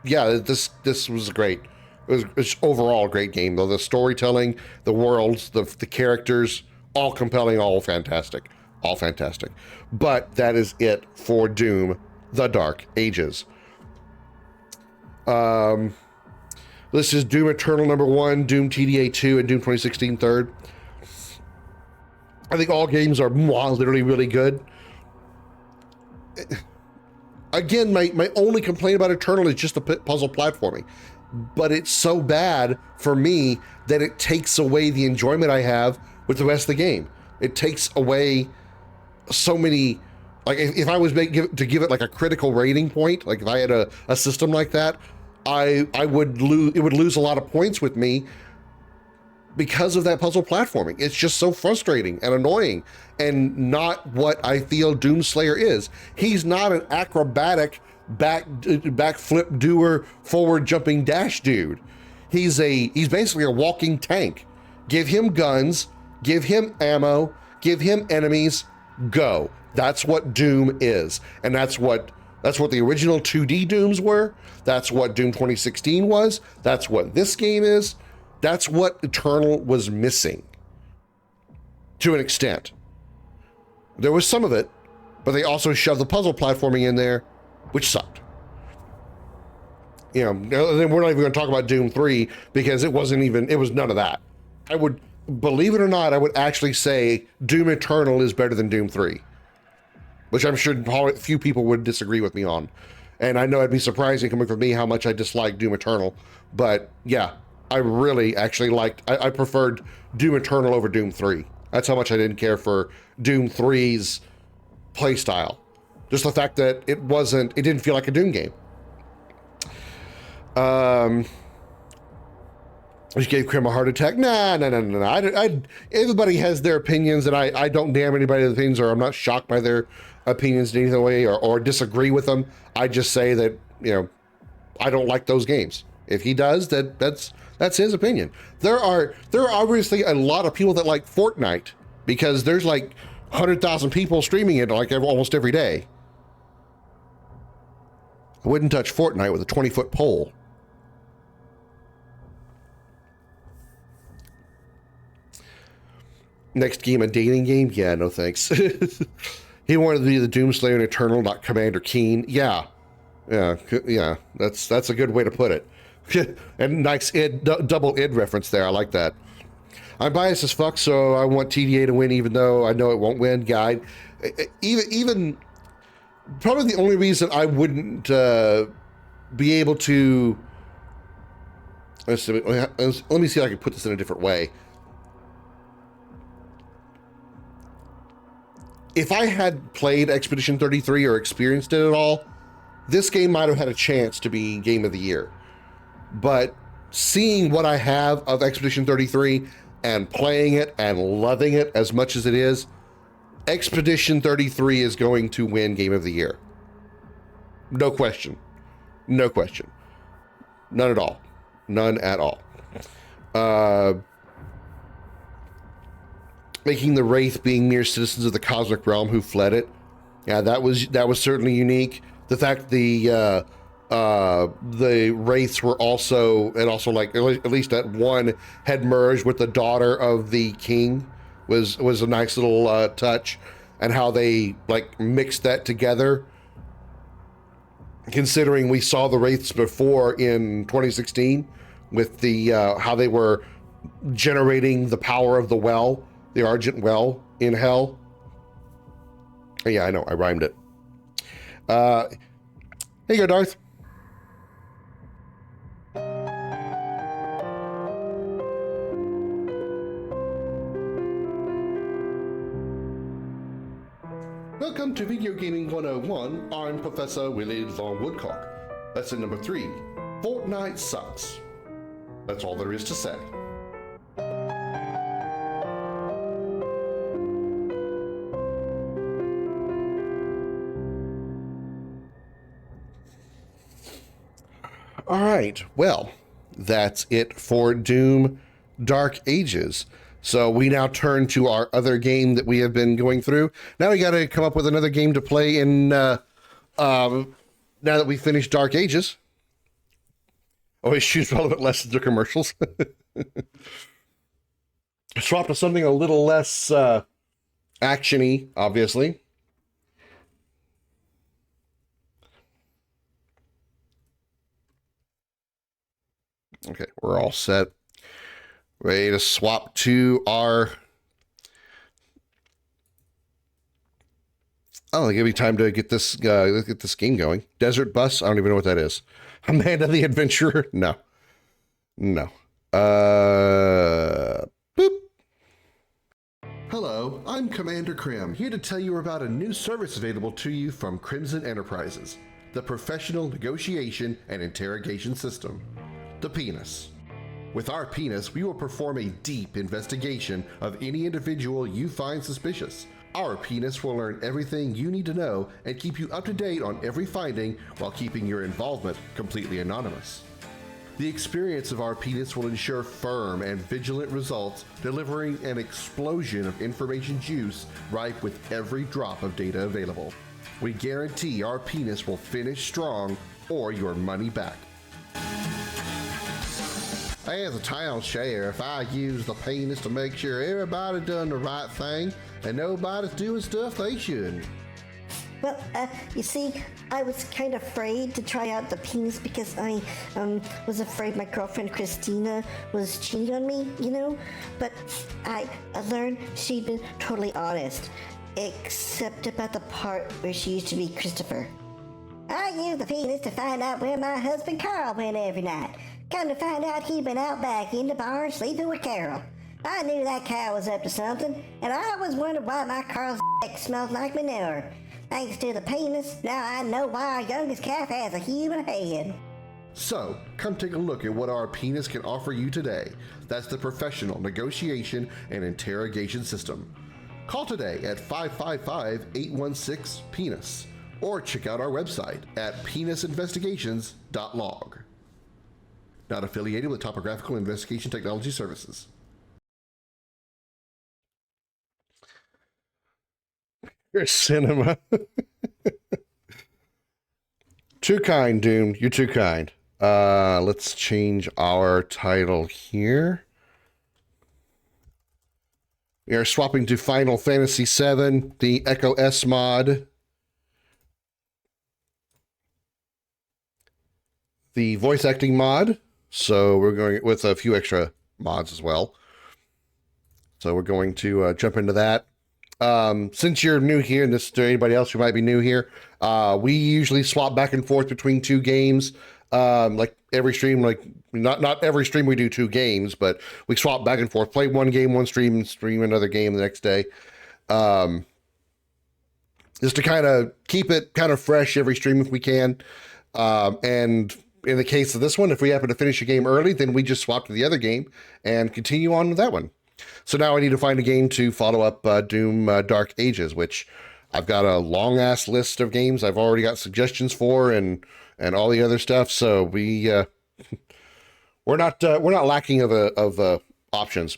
yeah, this was great. It was overall a great game, though. The storytelling, the worlds, the characters, all compelling, all fantastic. But that is it for Doom: The Dark Ages. This is Doom Eternal #1, Doom TDA 2, and Doom 2016 3rd. I think all games are literally really good. Again, my only complaint about Eternal is just the puzzle platforming, but it's so bad for me that it takes away the enjoyment I have with the rest of the game. It takes away so many, like if I was to give it like a critical rating point, like if I had a system like that, I would lose, it would lose a lot of points with me because of that puzzle platforming. It's just so frustrating and annoying, and not what I feel Doomslayer is. He's not an acrobatic backflip doer, forward jumping dash dude. He's basically a walking tank. Give him guns, give him ammo, give him enemies, go. That's what Doom is, and that's what the original 2D Dooms were. That's what Doom 2016 was. That's what this game is. That's what Eternal was missing, to an extent. There was some of it, but they also shoved the puzzle platforming in there, which sucked. Then we're not even going to talk about Doom 3, because it was none of that. I would, believe it or not, I would actually say Doom Eternal is better than Doom 3, which I'm sure a few people would disagree with me on. And I know it'd be surprising coming from me how much I dislike Doom Eternal, but yeah, I really actually I preferred Doom Eternal over Doom 3. That's how much I didn't care for Doom 3's playstyle. Just the fact that it didn't feel like a Doom game. I just gave Krim a heart attack. Nah. Everybody has their opinions, and I don't damn anybody's opinions, or I'm not shocked by their opinions in either way, or disagree with them. I just say that, I don't like those games. If he does, that's his opinion. There are obviously a lot of people that like Fortnite, because there's like 100,000 people streaming it like almost every day. I wouldn't touch Fortnite with a 20-foot pole. Next game, a dating game? Yeah, no thanks. He wanted to be the Doomslayer in Eternal, not Commander Keen. Yeah. That's a good way to put it. And nice double id reference there. I like that. I'm biased as fuck, so I want TDA to win, even though I know it won't win. Guide. Even probably the only reason I wouldn't be able to. Let me see if I can put this in a different way. If I had played Expedition 33 or experienced it at all, this game might have had a chance to be Game of the Year. But seeing what I have of Expedition 33 and playing it and loving it as much as it is, Expedition 33 is going to win Game of the Year. No question. No question. None at all. None at all. making the Wraith being mere citizens of the cosmic realm who fled it. Yeah, that was certainly unique. The fact the Wraiths were also, and also like at least that one had merged with the daughter of the king was a nice little touch, and how they like mixed that together. Considering we saw the Wraiths before in 2016 with the how they were generating the power of the well, the Argent Well in Hell. Yeah, I know, I rhymed it. Here you go, Darth. Welcome to Video Gaming 101. I'm Professor Willie Long Woodcock. Lesson number 3. Fortnite sucks. That's all there is to say. All right, well, that's it for Doom Dark Ages. So we now turn to our other game that we have been going through. Now we got to come up with another game to play in, now that we finished Dark Ages. Always choose relevant lessons or commercials. Swap to something a little less action-y, obviously. Okay, we're all set. Ready to swap to our... Oh, give me time to get this game going. Desert Bus? I don't even know what that is. Amanda the Adventurer? No. No. Boop. Hello, I'm Commander Krim, here to tell you about a new service available to you from Crimson Enterprises, the Professional Negotiation and Interrogation System, the Penis. With our Penis, we will perform a deep investigation of any individual you find suspicious. Our Penis will learn everything you need to know and keep you up to date on every finding while keeping your involvement completely anonymous. The experience of our Penis will ensure firm and vigilant results, delivering an explosion of information juice ripe with every drop of data available. We guarantee our Penis will finish strong or your money back. As a town sheriff, I use the Penis to make sure everybody done the right thing and nobody's doing stuff they shouldn't. Well, you see, I was kind of afraid to try out the Penis because I was afraid my girlfriend Christina was cheating on me, you know? But I learned she'd been totally honest, except about the part where she used to be Christopher. I used the Penis to find out where my husband Carl went every night. Come to find out he'd been out back in the barn sleeping with Carol. I knew that cow was up to something, and I was wondering why my Carl's smells like manure. Thanks to the Penis, now I know why our youngest calf has a human head. So, come take a look at what our Penis can offer you today. That's the Professional Negotiation and Interrogation System. Call today at 555-816-PENIS, or check out our website at penisinvestigations.log. Not affiliated with Topographical Investigation Technology Services. Your cinema. Too kind, Doom. You're too kind. Let's change our title here. We are swapping to Final Fantasy VII, the Echo S mod. The voice acting mod. So we're going with a few extra mods as well. So we're going to jump into that. Since you're new here, and this to anybody else who might be new here, we usually swap back and forth between two games. Like every stream, like not every stream we do two games, but we swap back and forth. Play one game, one stream, and stream another game the next day. Just to kind of keep it kind of fresh every stream if we can. And in the case of this one, if we happen to finish a game early, then we just swap to the other game and continue on with that one. So now I need to find a game to follow up Doom Dark Ages, which I've got a long ass list of games I've already got suggestions for and all the other stuff. So we're not lacking of options.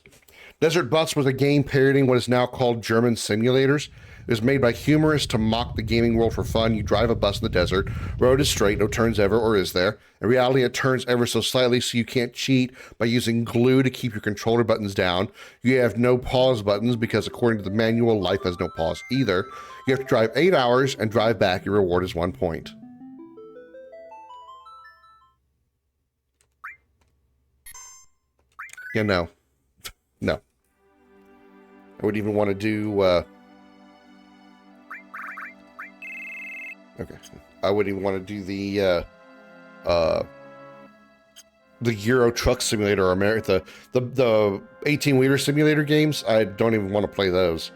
Desert Bus was a game parodying what is now called German simulators. It was made by humorists to mock the gaming world for fun. You drive a bus in the desert. Road is straight, no turns ever, or is there? In reality, it turns ever so slightly, so you can't cheat by using glue to keep your controller buttons down. You have no pause buttons because according to the manual, life has no pause either. You have to drive 8 hours and drive back. Your reward is 1 point. Yeah, no. No. I wouldn't even want to do, okay. I wouldn't even want to do the Euro Truck Simulator or the 18-wheeler simulator games. I don't even want to play those.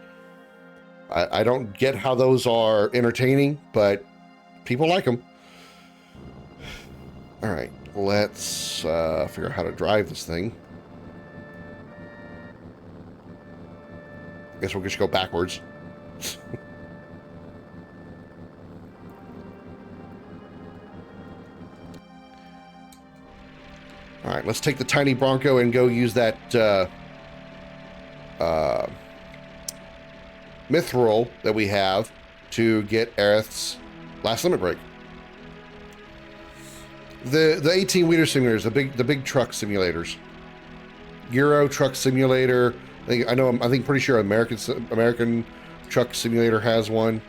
I don't get how those are entertaining, but people like them. All right, let's figure out how to drive this thing. I guess we'll just go backwards. All right, let's take the tiny Bronco and go use that mithril that we have to get Aerith's last limit break. The 18-wheeler simulators, the big truck simulators. Euro Truck Simulator. I think pretty sure American Truck Simulator has one.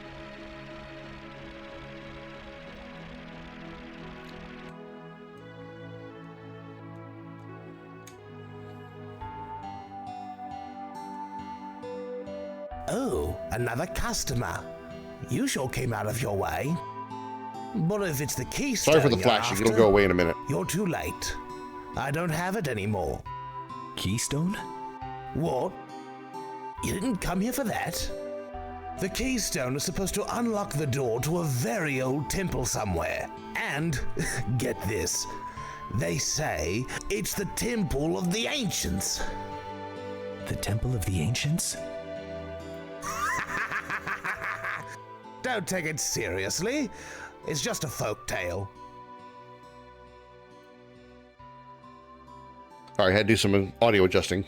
Oh, another customer. You sure came out of your way. But if it's the keystone Sorry for the flashing. It'll go away in a minute. You're too late. I don't have it anymore. Keystone? What? You didn't come here for that? The keystone is supposed to unlock the door to a very old temple somewhere. And, get this, they say it's the Temple of the Ancients. The Temple of the Ancients? Don't take it seriously. It's just a folk tale. All right, I had to do some audio adjusting.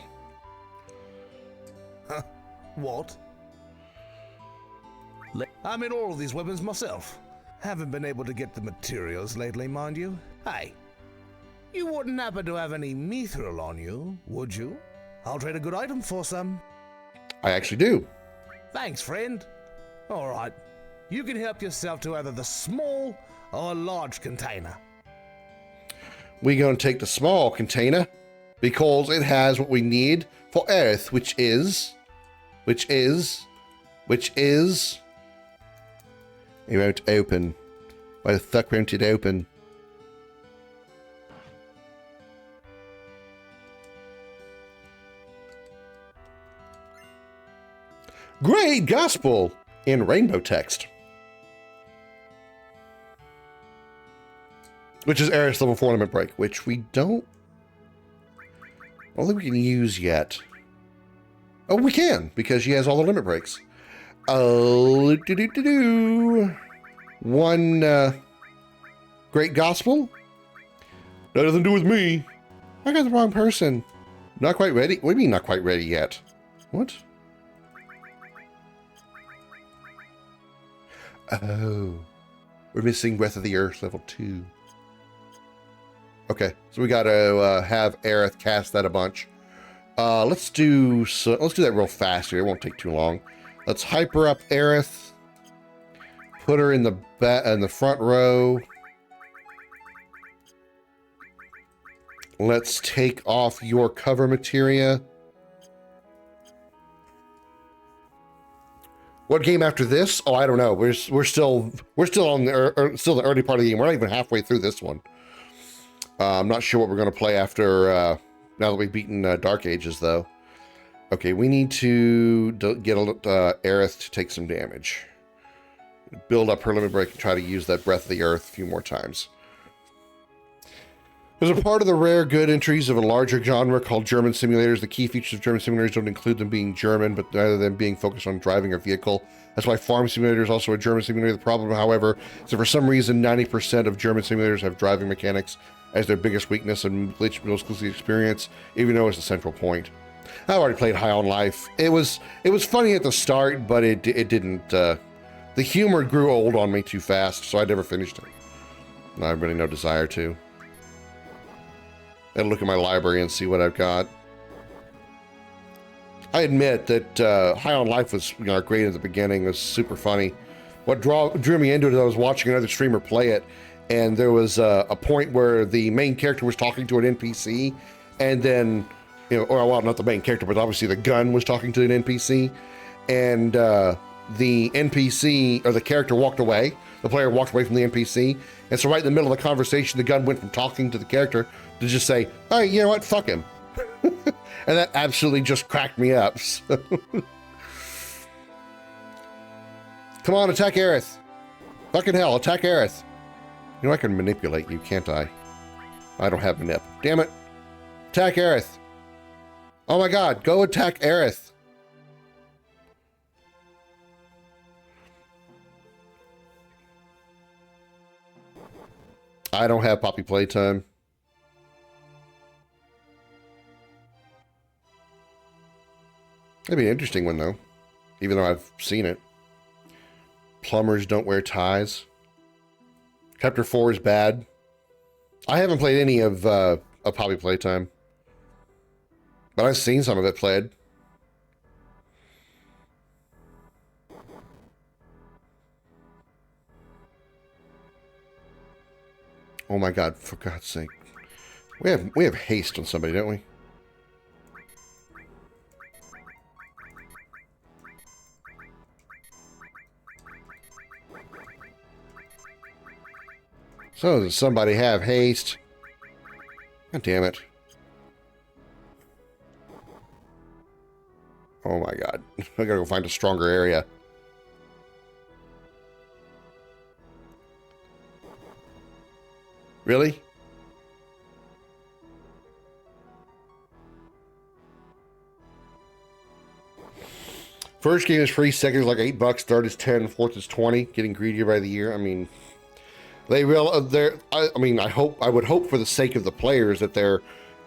What? I'm in all of these weapons myself. Haven't been able to get the materials lately, mind you. Hey, you wouldn't happen to have any mithril on you, would you? I'll trade a good item for some. I actually do. Thanks, friend. All right, you can help yourself to either the small or large container. We're going to take the small container because it has what we need for Earth, which is... It won't open. Why the fuck won't it open? Great Gospel in rainbow text. Which is Aerith's level 4 limit break, which we don't... I don't think we can use yet. Oh, we can, because she has all the limit breaks. Oh, one Great Gospel? That doesn't do with me. I got the wrong person. Not quite ready? What do you mean not quite ready yet? What? Oh. We're missing Breath of the Earth level 2. Okay, so we gotta have Aerith cast that a bunch. Let's do that real fast here. It won't take too long. Let's hyper up Aerith. Put her in the front row. Let's take off your cover materia. What game after this? Oh, I don't know. We're still on the early part of the game. We're not even halfway through this one. I'm not sure what we're going to play after now that we've beaten Dark Ages, though. Okay, we need to get Aerith to take some damage. Build up her limit break and try to use that Breath of the Earth a few more times. There's a part of the rare good entries of a larger genre called German simulators. The key features of German simulators don't include them being German, but rather than being focused on driving a vehicle. That's why Farm Simulator is also a German simulator. The problem, however, is that for some reason, 90% of German simulators have driving mechanics as their biggest weakness and most closely experience, even though it's the central point. I already played High on Life. It was funny at the start, but it didn't. The humor grew old on me too fast, so I never finished it. I have really no desire to. I'll look at my library and see what I've got. I admit that High on Life was great at the beginning. It was super funny. What drew me into it is I was watching another streamer play it, and there was a point where the main character was talking to an NPC, and then, or well, not the main character, but obviously the gun was talking to an NPC, and the NPC, or the character, walked away. The player walked away from the NPC, and so right in the middle of the conversation, the gun went from talking to the character to just say, "Hey, you know what? Fuck him." And that absolutely just cracked me up. So. Come on, attack Aerith. Fucking hell, attack Aerith. I can manipulate you, can't I? I don't have manip. Damn it. Attack Aerith. Oh my god, go attack Aerith. I don't have Poppy playtime. That'd be an interesting one, though, even though I've seen it. Plumbers don't wear ties. Chapter 4 is bad. I haven't played any of Poppy playtime, but I've seen some of it played. Oh my god, for God's sake. We have haste on somebody, don't we? So does somebody have haste? God damn it. Oh my god. I gotta go find a stronger area. Really? First game is free, second is like $8, third is 10, fourth is 20. Getting greedier by the year. I mean, they will. I mean, I would hope for the sake of the players that they're,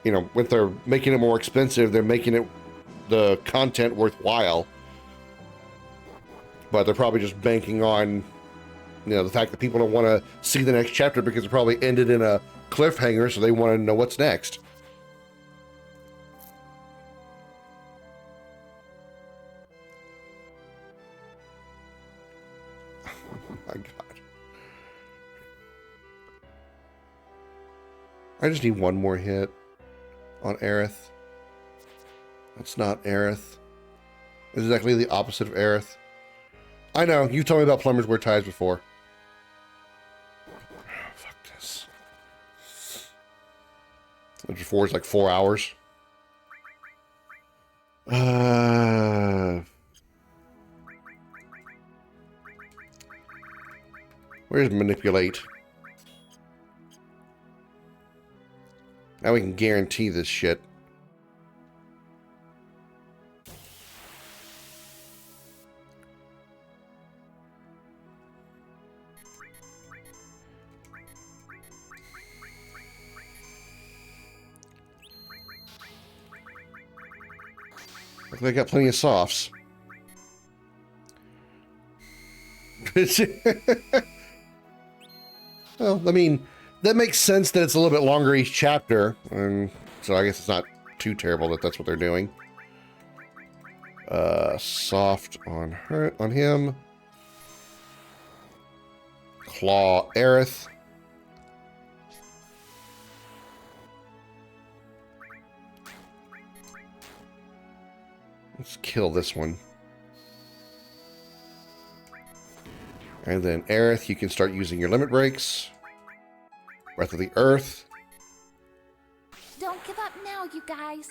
if they're making it more expensive, they're making it the content worthwhile. But they're probably just banking on, the fact that people don't want to see the next chapter because it probably ended in a cliffhanger, so they want to know what's next. Oh my god. I just need one more hit on Aerith. That's not Aerith. It's exactly the opposite of Aerith. I know, you told me about plumbers wear ties before. Fuck this. Chapter 4 is like 4 hours. Where's manipulate? Now we can guarantee this shit. They got plenty of softs. Well, I mean, that makes sense that it's a little bit longer each chapter, and so I guess it's not too terrible that that's what they're doing. Soft on her, on him. Claw Aerith. Let's kill this one. And then Aerith, you can start using your limit breaks. Breath of the Earth. Don't give up now, you guys.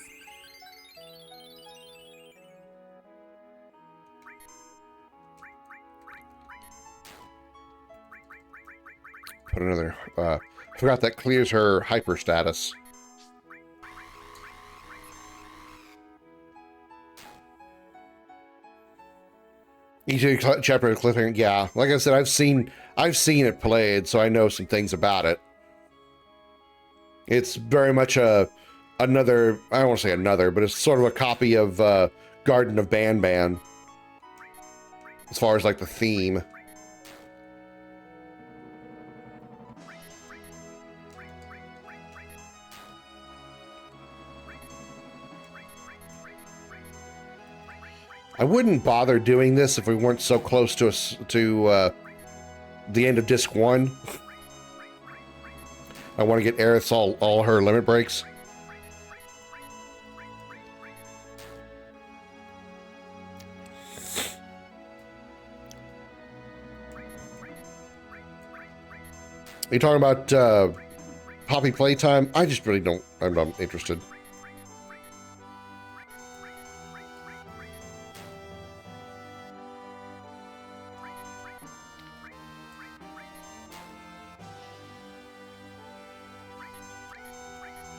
Put another, I forgot that clears her hyper status. Each chapter of cliffhanger, yeah. Like I said, I've seen it played, so I know some things about it. It's very much a another, I don't want to say another, but it's sort of a copy of Garden of Banban as far as like the theme. I wouldn't bother doing this if we weren't so close to the end of disc 1. I want to get Aerith's all her limit breaks. Are you talking about Poppy playtime? I just really don't. I'm not interested.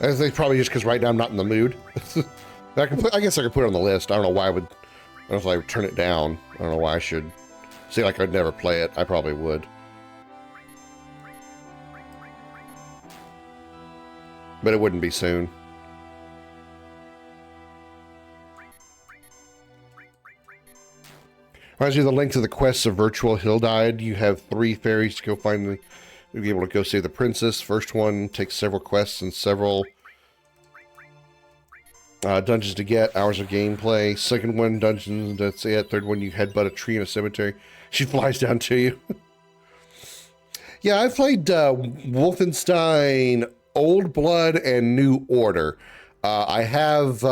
I think probably just because right now I'm not in the mood. I guess I could put it on the list. I don't know why I would. I don't know if I would turn it down. I don't know why I should. Say like I'd never play it. I probably would. But it wouldn't be soon. Reminds you of the link to the quests of Virtual Hildide. You have 3 fairies to go find the. You'll be able to go save the princess. First one takes several quests and several dungeons to get, hours of gameplay. Second one, dungeons, that's it. Third one, you headbutt a tree in a cemetery. She flies down to you. Yeah, I've played Wolfenstein Old Blood and New Order. I have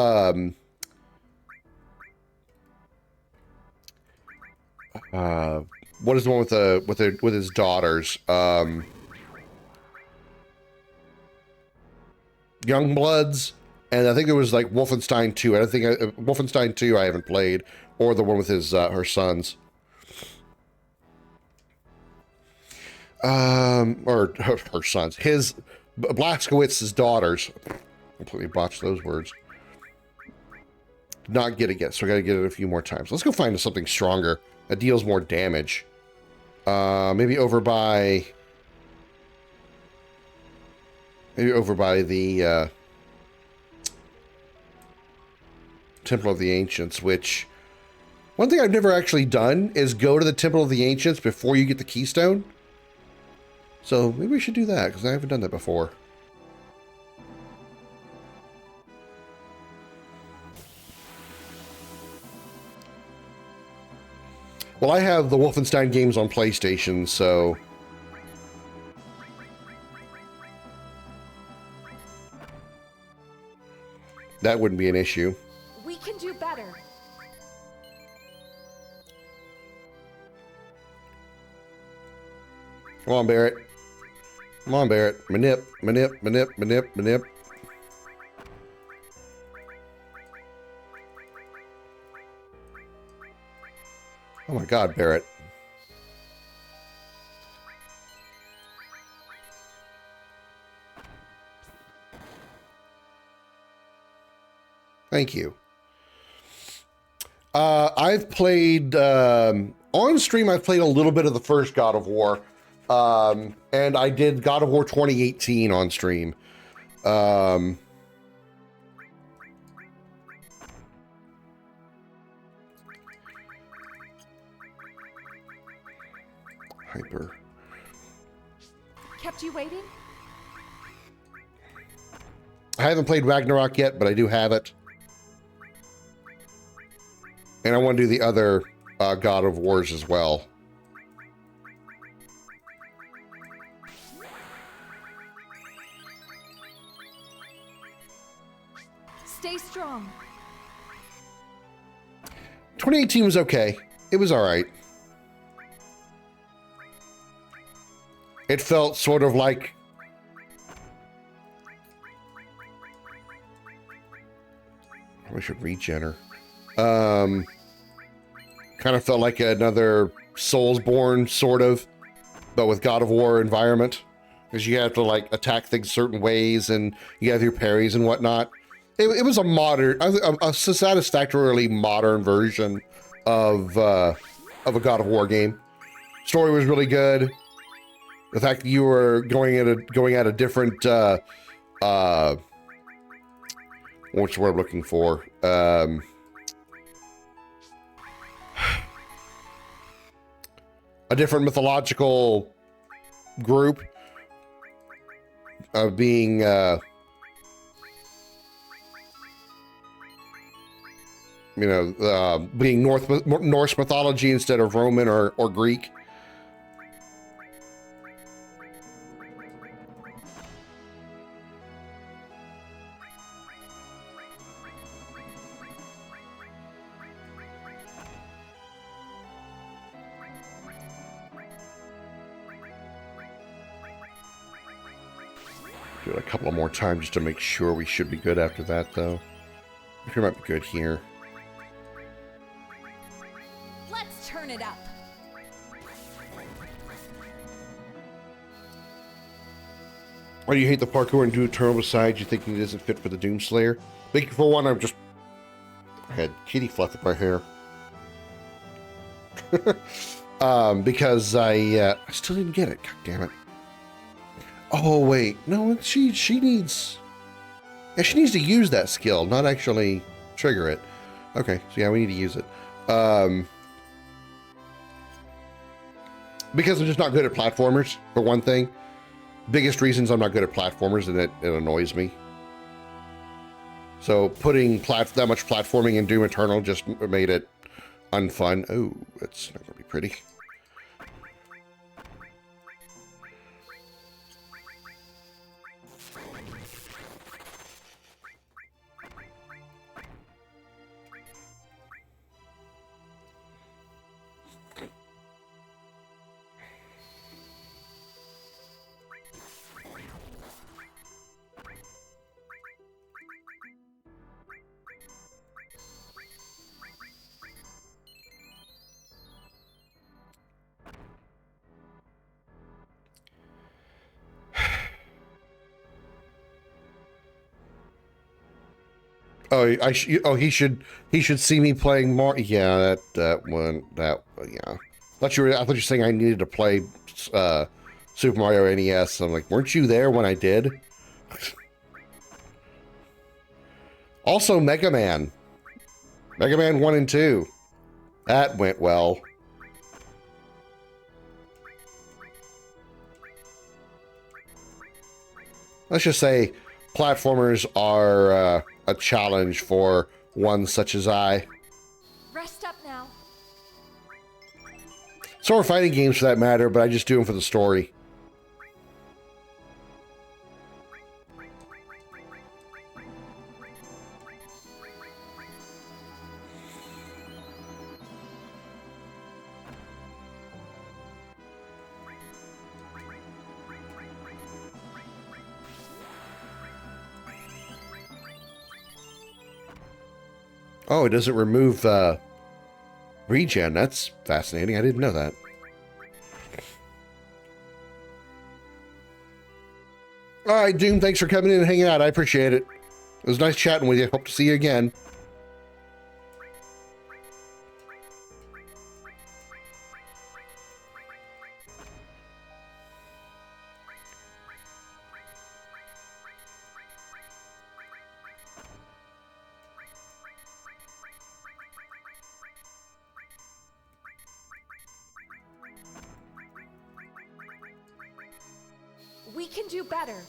what is the one with his daughters? Youngbloods, and I think there was like Wolfenstein 2. I don't think Wolfenstein 2 I haven't played, or the one with his her sons. Or her sons. His Blazkowicz's daughters. Completely botched those words. Did not get it yet, so I gotta get it a few more times. Let's go find something stronger that deals more damage. Maybe over by the Temple of the Ancients, which one thing I've never actually done is go to the Temple of the Ancients before you get the Keystone. So maybe we should do that, because I haven't done that before. Well, I have the Wolfenstein games on PlayStation, so that wouldn't be an issue. We can do better. Come on, Barrett. Come on, Barrett. Manip, manip, manip, manip, manip. Oh my God, Barrett. Thank you. I've played, on stream, I've played a little bit of the first God of War. And I did God of War 2018 on stream. Hyper. Kept you waiting? I haven't played Ragnarok yet, but I do have it. And I want to do the other God of Wars as well. Stay strong. 2018 was okay. It was all right. It felt sort of like we should regen her. Kind of felt like another Soulsborne, sort of, but with God of War environment, because you have to like attack things certain ways, and you have your parries and whatnot. It was a modern, a satisfactorily modern version of a God of War game. Story was really good. The fact that you were going at a different What's what I'm looking for? A different mythological group of being being Norse mythology instead of Roman or Greek. Do it a couple of more times just to make sure we should be good after that, though. I think we might be good here. Let's turn it up. Why do you hate the parkour and do eternal besides you think it isn't fit for the Doomslayer? Thank you for one. I'm just... I had kitty fluff in my hair. Because I still didn't get it. God damn it. Oh, wait. No, she needs... Yeah, she needs to use that skill, not actually trigger it. Okay, so yeah, we need to use it. Because I'm just not good at platformers, for one thing. Biggest reasons I'm not good at platformers, and it annoys me. So putting that much platforming in Doom Eternal just made it unfun. Oh, that's not going to be pretty. Oh, he should see me playing more. Yeah, that one. Yeah. I thought you were saying I needed to play Super Mario NES. I'm like, weren't you there when I did? Also, Mega Man 1 and 2. That went well. Let's just say platformers are a challenge for one such as I. Rest up now. So are fighting games for that matter, but I just do them for the story. Oh, it doesn't remove regen. That's fascinating. I didn't know that. All right, Doom, thanks for coming in and hanging out. I appreciate it. It was nice chatting with you. Hope to see you again. We can do better.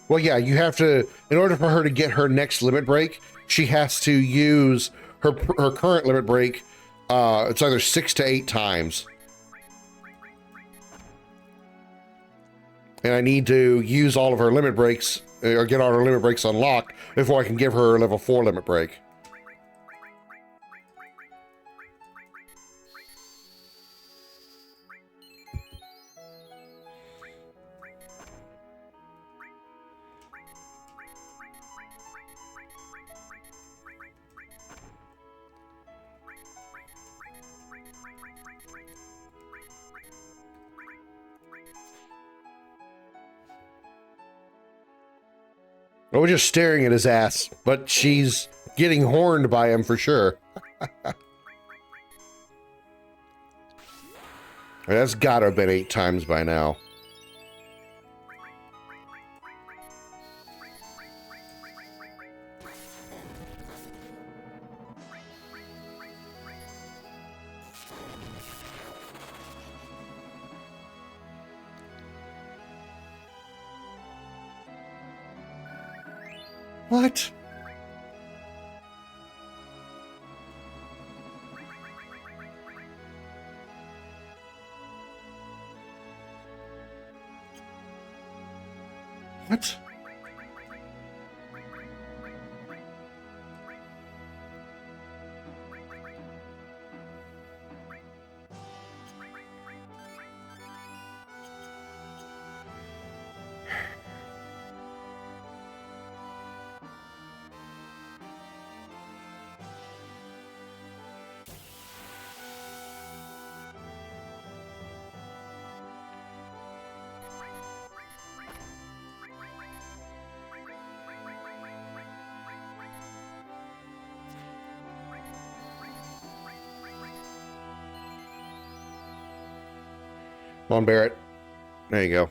Well, yeah, you have to, in order for her to get her next limit break, she has to use her current limit break. It's either 6 to 8 times. And I need to use all of her limit breaks, or get all her limit breaks unlocked before I can give her a level 4 limit break. I was just staring at his ass, but she's getting horned by him for sure. That's gotta have been 8 times by now. What? What? Come on, Barrett. There you go.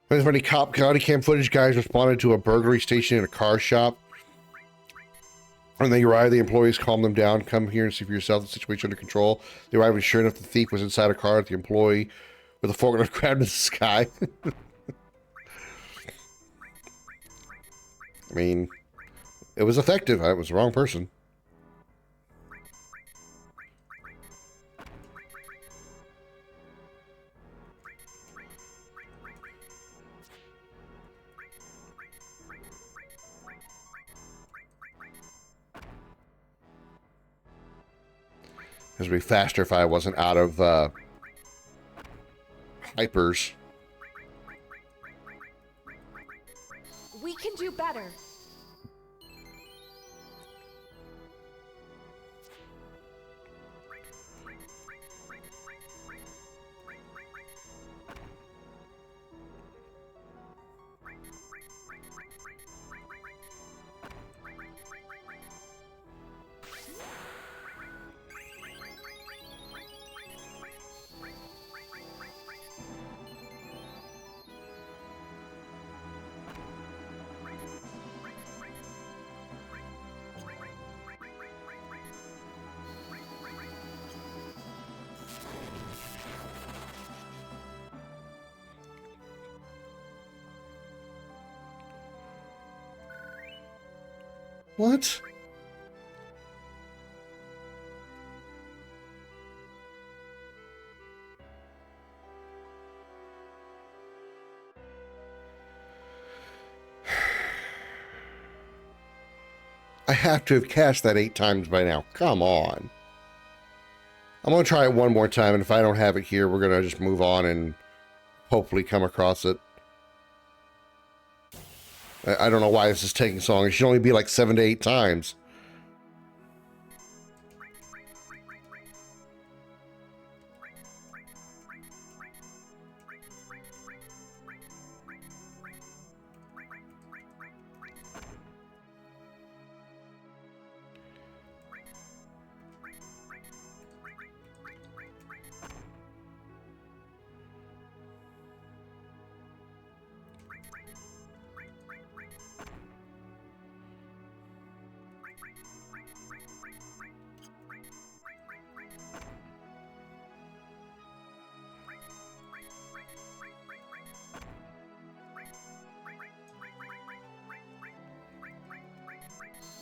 As many body cam footage guys responded to a burglary station in a car shop. When they arrive, the employees calm them down. Come here and see for yourself the situation under control. They arrive, and sure enough, the thief was inside a car with the employee with a forklift grabbed in the sky. I mean, it was effective. I was the wrong person. It would be faster if I wasn't out of hypers. We can do better. What? I have to have cast that 8 times by now. Come on. I'm going to try it one more time, and if I don't have it here, we're going to just move on and hopefully come across it. I don't know why this is taking so long. It should only be like 7 to 8 times.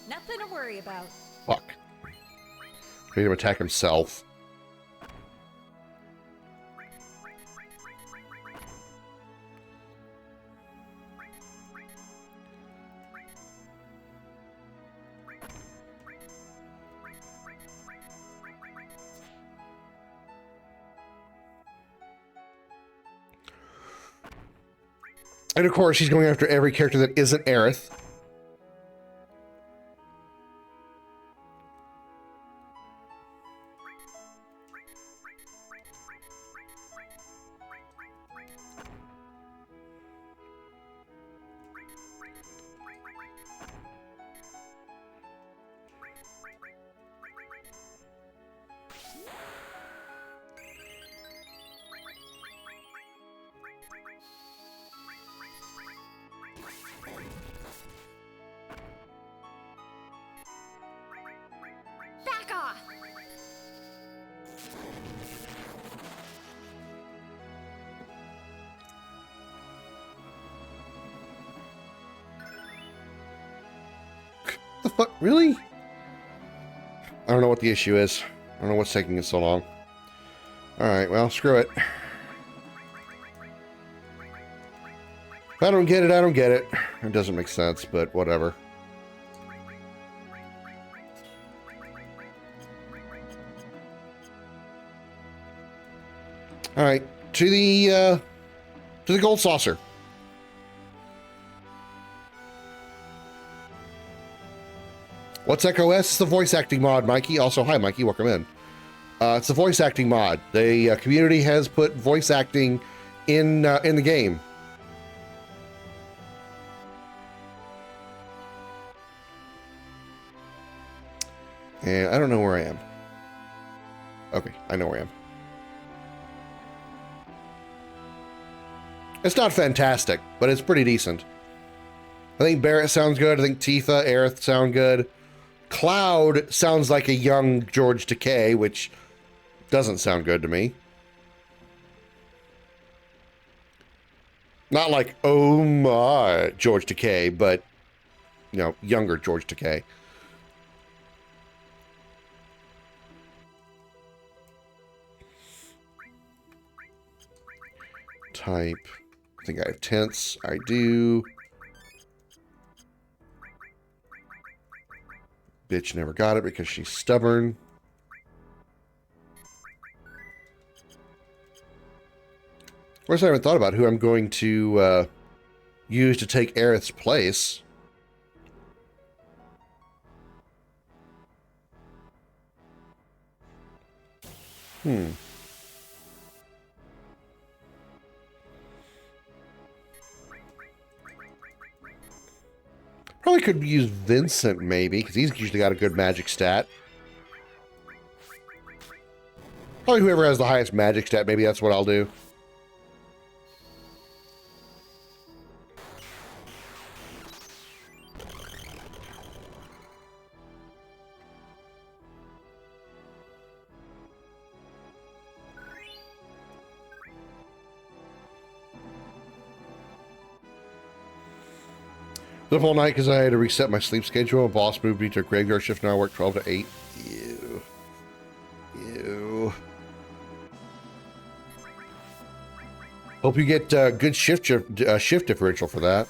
Nothing to worry about. Fuck. Made him attack himself. And of course, he's going after every character that isn't Aerith. fuck? Really? I don't know what the issue is. I don't know what's taking it so long. Alright, well, screw it. If I don't get it, I don't get it. It doesn't make sense, but whatever. Alright, to the gold saucer. What's Echo S? It's the voice acting mod, Mikey. Also, hi, Mikey. Welcome in. It's the voice acting mod. The community has put voice acting in the game. And I don't know where I am. Okay, I know where I am. It's not fantastic, but it's pretty decent. I think Barrett sounds good. I think Tifa, Aerith sound good. Cloud sounds like a young George Takei, which doesn't sound good to me. Not like, oh my, George Takei, but, you know, younger George Takei. Type. I think I have tense. I do. Bitch never got it because she's stubborn. Of course, I haven't thought about who I'm going to use to take Aerith's place. Probably could use Vincent, maybe, because he's usually got a good magic stat. Probably whoever has the highest magic stat, maybe that's what I'll do. Up all night because I had to reset my sleep schedule. A boss moved me to a graveyard shift. Now I work 12 to 8. Ew. Ew. Hope you get good shift differential for that.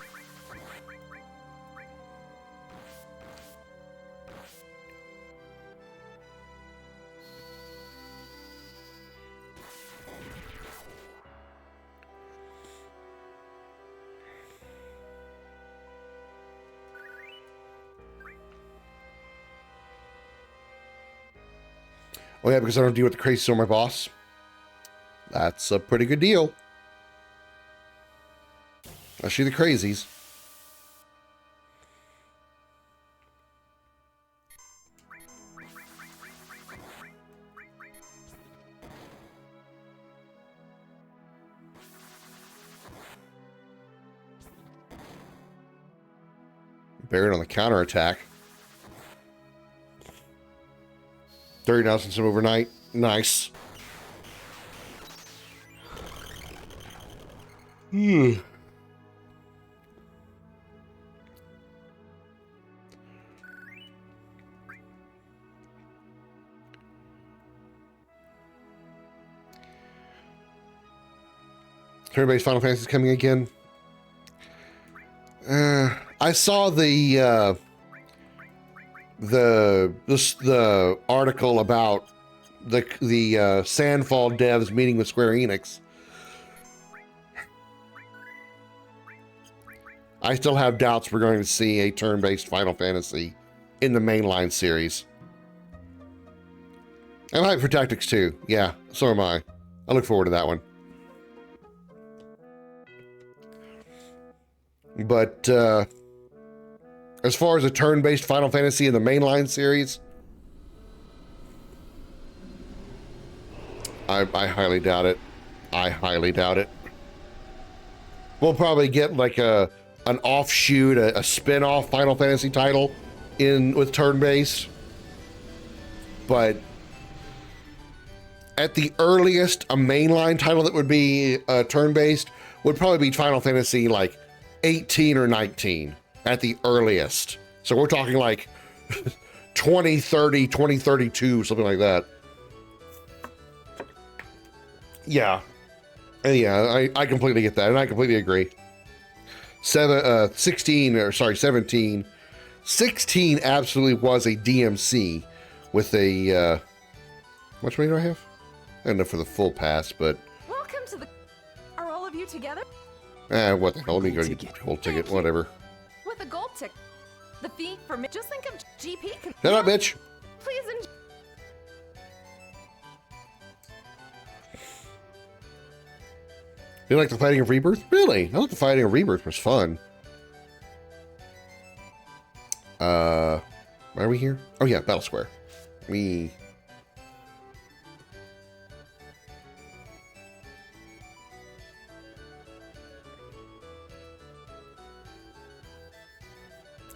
Oh yeah, because I don't deal with the crazies on my boss. That's a pretty good deal. Especially the crazies. Buried on the counterattack. 30 now since I'm overnight. Nice. Turn-based Final Fantasy is coming again. I saw the article about the Sandfall devs meeting with Square Enix. I still have doubts we're going to see a turn-based Final Fantasy in the mainline series. I'm hyped for Tactics 2. Yeah, so am I. I look forward to that one. But as far as a turn-based Final Fantasy in the mainline series, I highly doubt it. I highly doubt it. We'll probably get like an offshoot, a spin-off Final Fantasy title with turn-based. But at the earliest, a mainline title that would be turn-based would probably be Final Fantasy like 18 or 19 at the earliest. So we're talking like 2030, 2032, something like that. Yeah. Yeah, I completely get that, and I completely agree. 17. 16 absolutely was a DMC with a, how much money do I have? I don't know for the full pass, but... Welcome to the... Are all of you together? What the hell, let me go get the gold ticket, whatever. With a gold ticket. The fee for me. Just think of GP. Shut up, bitch! Please enjoy. You like the fighting of Rebirth? Really? I thought the fighting of Rebirth was fun. Why are we here? Oh yeah, Battle Square.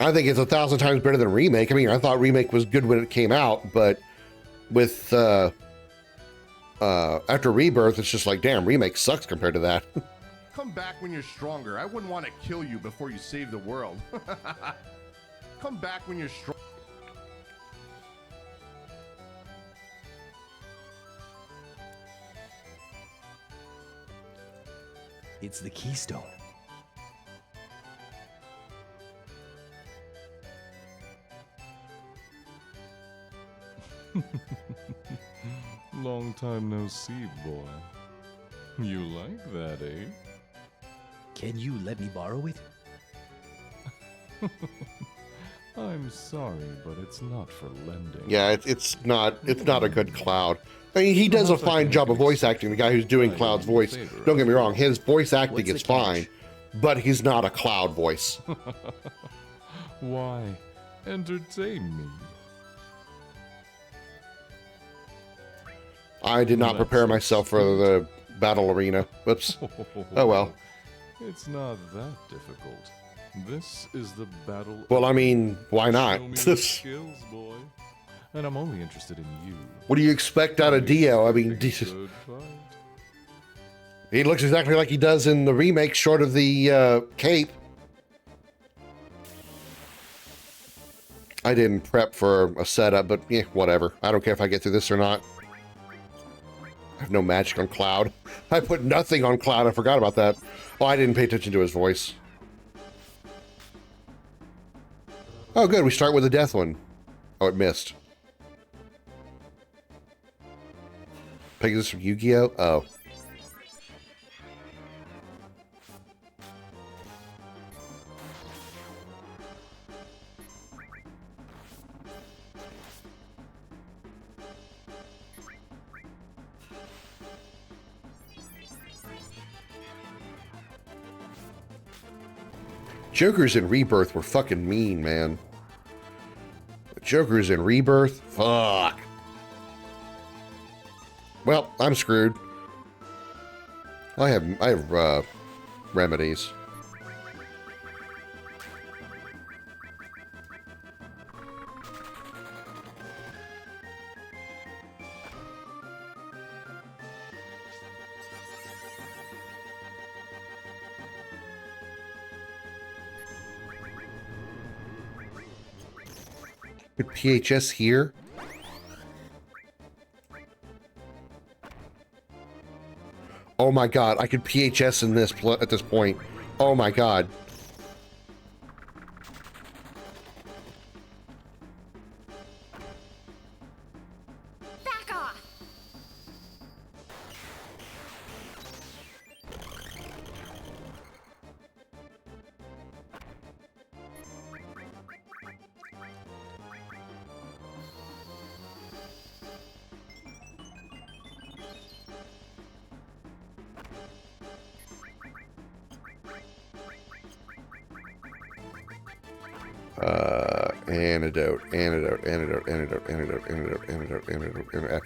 I think it's 1,000 times better than Remake. I mean, I thought Remake was good when it came out, but with after Rebirth, it's just like, damn, Remake sucks compared to that. Come back when you're stronger. I wouldn't want to kill you before you save the world. Come back when you're strong. It's the Keystone. Long time no see, boy. You like that, eh? Can you let me borrow it? I'm sorry, but it's not for lending. Yeah, it's not a good Cloud. I mean, he does a fine job of voice acting, the guy who's doing Cloud's voice. Don't get me wrong, his voice acting is fine, but he's not a Cloud voice. Why? Entertain me. I did not prepare myself for the battle arena. Whoops. Oh well. It's not that difficult. This is the battle. Well, I mean, why not? Show me your skills, boy. And I'm only interested in you. What do you expect out of Dio? I mean, he looks exactly like he does in the remake, short of the cape. I didn't prep for a setup, but yeah, whatever. I don't care if I get through this or not. I have no magic on Cloud. I put nothing on Cloud. I forgot about that. Oh, I didn't pay attention to his voice. Oh, good. We start with a death one. Oh, it missed. Pegasus from Yu-Gi-Oh? Oh. Jokers in Rebirth were fucking mean, man. Jokers in Rebirth? Fuck. Well, I'm screwed. I have remedies. Good PHS here. Oh my god, I could PHS in this at this point. Oh my god. Back off. Antidote.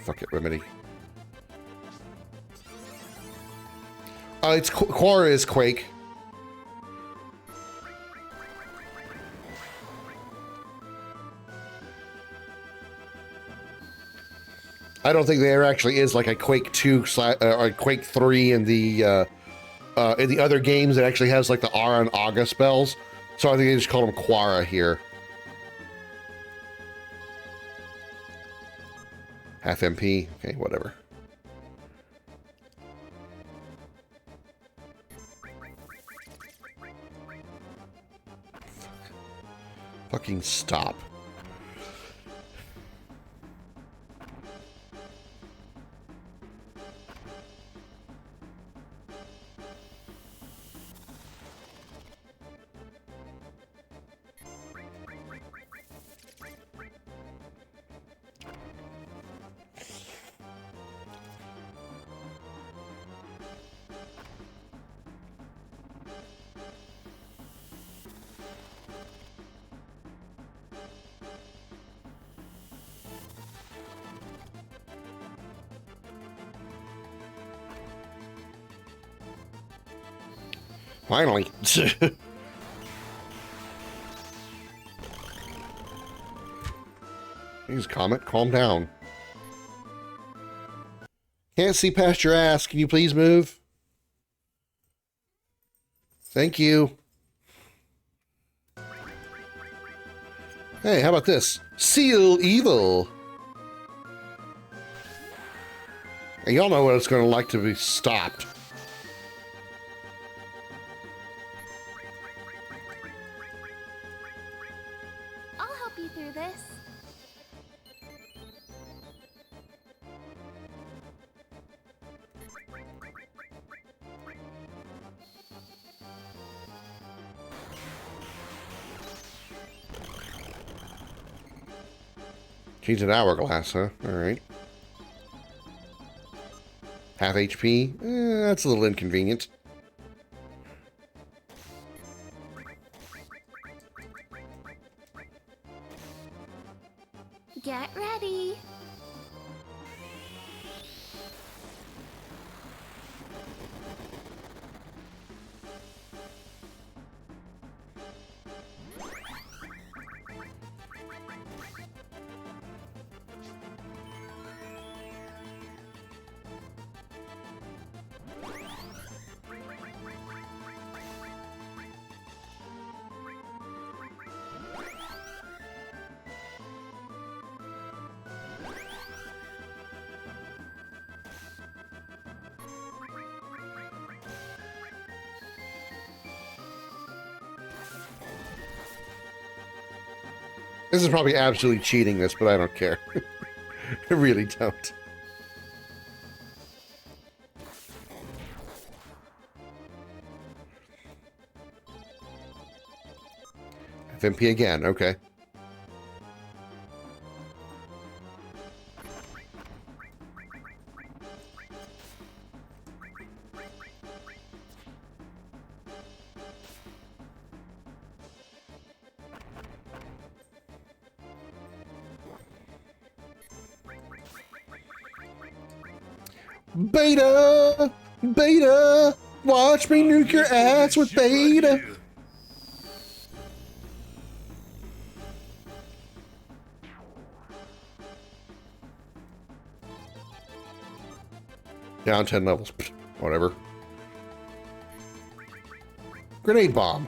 Fuck it, remedy. It's Quara is Quake. I don't think there actually is like a Quake 2 or Quake 3 in the other games that actually has like the R and Aga spells. So I think they just call them Quara here. Half MP. Okay, whatever. Fucking stop. Finally. Jeez, Comet, calm down. Can't see past your ass. Can you please move? Thank you. Hey, how about this? Seal evil. And y'all know what it's going to like to be stopped. I'll help you through this. She's an hourglass, huh? Alright. Half HP? That's a little inconvenient. Get ready. This is probably absolutely cheating this, but I don't care. I really don't. FMP again, okay. Beta! Beta! Watch me nuke your ass with Beta! Down 10 levels. Pfft, whatever. Grenade bomb.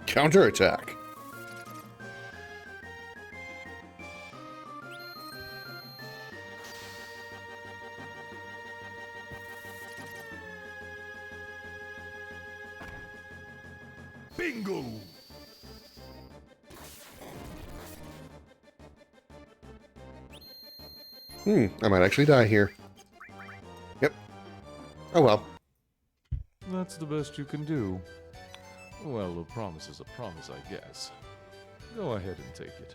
Counterattack. Bingo! I might actually die here. Yep. Oh well. That's the best you can do. Well, a promise is a promise, I guess. Go ahead and take it.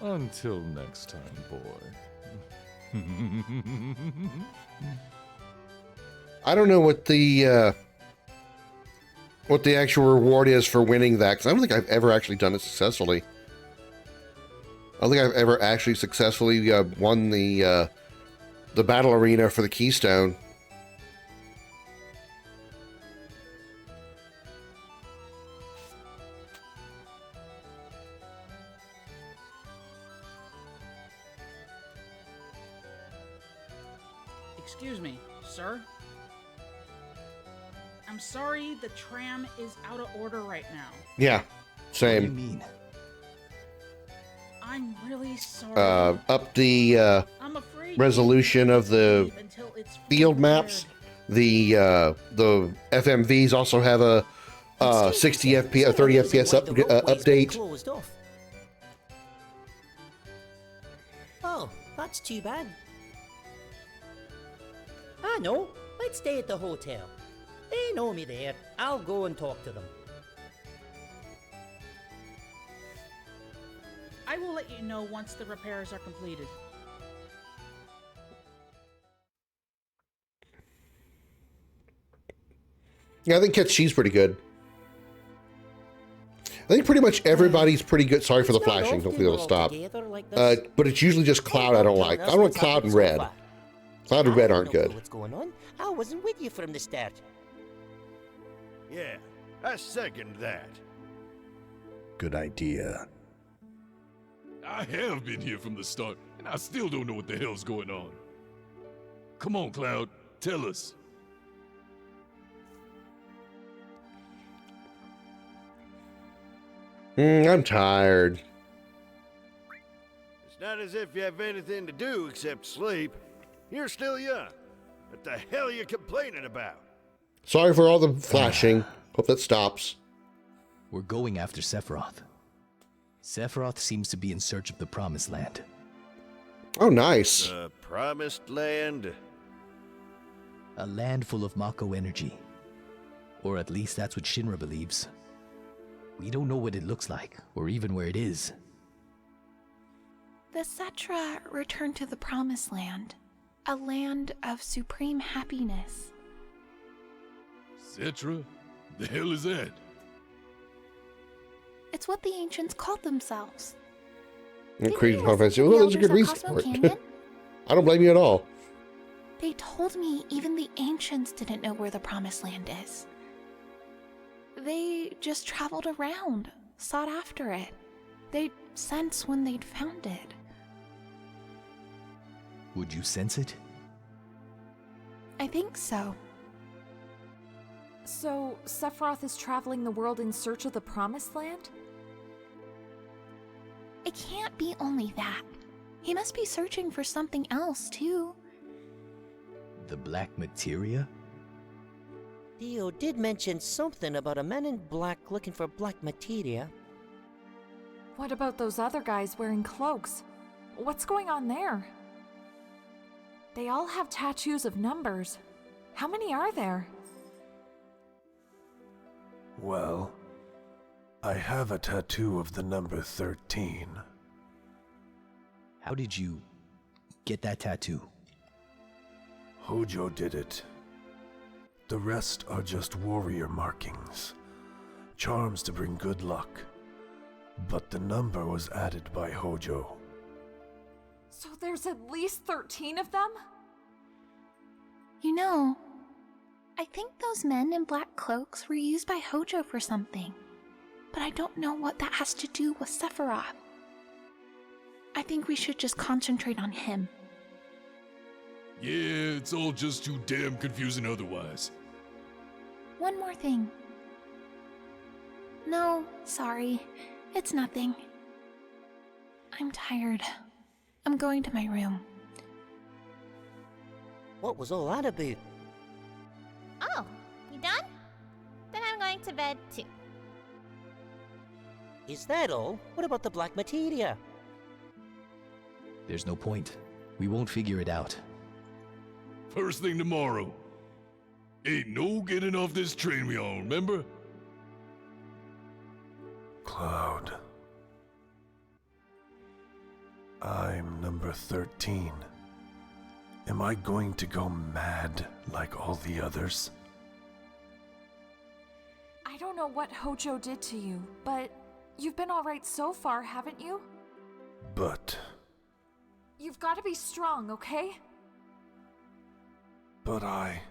Until next time, boy. I don't know what the actual reward is for winning that, because I don't think I've ever actually done it successfully. I don't think I've ever actually successfully won the battle arena for the Keystone. Excuse me, sir. I'm sorry, the tram is out of order right now. Yeah, same. What do you mean? I'm really sorry. Up the I'm afraid resolution of the until it's field maps. The FMVs also have a 60 FPS, 30 FPS update. Closed off. Oh, that's too bad. I know. Let's stay at the hotel. They know me there. I'll go and talk to them. I will let you know once the repairs are completed. Yeah, I think Ketchi's pretty good. I think pretty much everybody's pretty good. Sorry for the flashing. Hopefully it'll stop. But it's usually just Cloud I don't like. I don't want Cloud and Red. Cloud and Red aren't good. What's going on? I wasn't with you from the start. Yeah, I second that. Good idea. I have been here from the start, and I still don't know what the hell's going on. Come on, Cloud, tell us. I'm tired. It's not as if you have anything to do except sleep. You're still young. What the hell are you complaining about? Sorry for all the flashing. Hope that stops. We're going after Sephiroth. Sephiroth seems to be in search of the Promised Land. Oh, nice. The Promised Land? A land full of Mako energy. Or at least that's what Shinra believes. We don't know what it looks like, or even where it is. The Cetra returned to the Promised Land, a land of supreme happiness. Cetra? The hell is that? It's what the ancients called themselves. Creed Conference. Well, there's a good reason for it. I don't blame you at all. They told me even the ancients didn't know where the Promised Land is. They just traveled around, sought after it. They'd sense when they'd found it. Would you sense it? I think so. So, Sephiroth is traveling the world in search of the Promised Land? It can't be only that. He must be searching for something else, too. The Black Materia? Theo did mention something about a man in black looking for black materia. What about those other guys wearing cloaks? What's going on there? They all have tattoos of numbers. How many are there? Well, I have a tattoo of the number 13. How did you get that tattoo? Hojo did it. The rest are just warrior markings. Charms to bring good luck. But the number was added by Hojo. So there's at least 13 of them? You know, I think those men in black cloaks were used by Hojo for something. But I don't know what that has to do with Sephiroth. I think we should just concentrate on him. Yeah, it's all just too damn confusing otherwise. One more thing. No, sorry. It's nothing. I'm tired. I'm going to my room. What was all that about? Oh, you done? Then I'm going to bed too. Is that all? What about the black materia? There's no point. We won't figure it out. First thing tomorrow. Ain't no getting off this train we on, remember? Cloud. I'm number 13. Am I going to go mad like all the others? I don't know what Hojo did to you, but you've been alright so far, haven't you? But You've got to be strong, okay? I...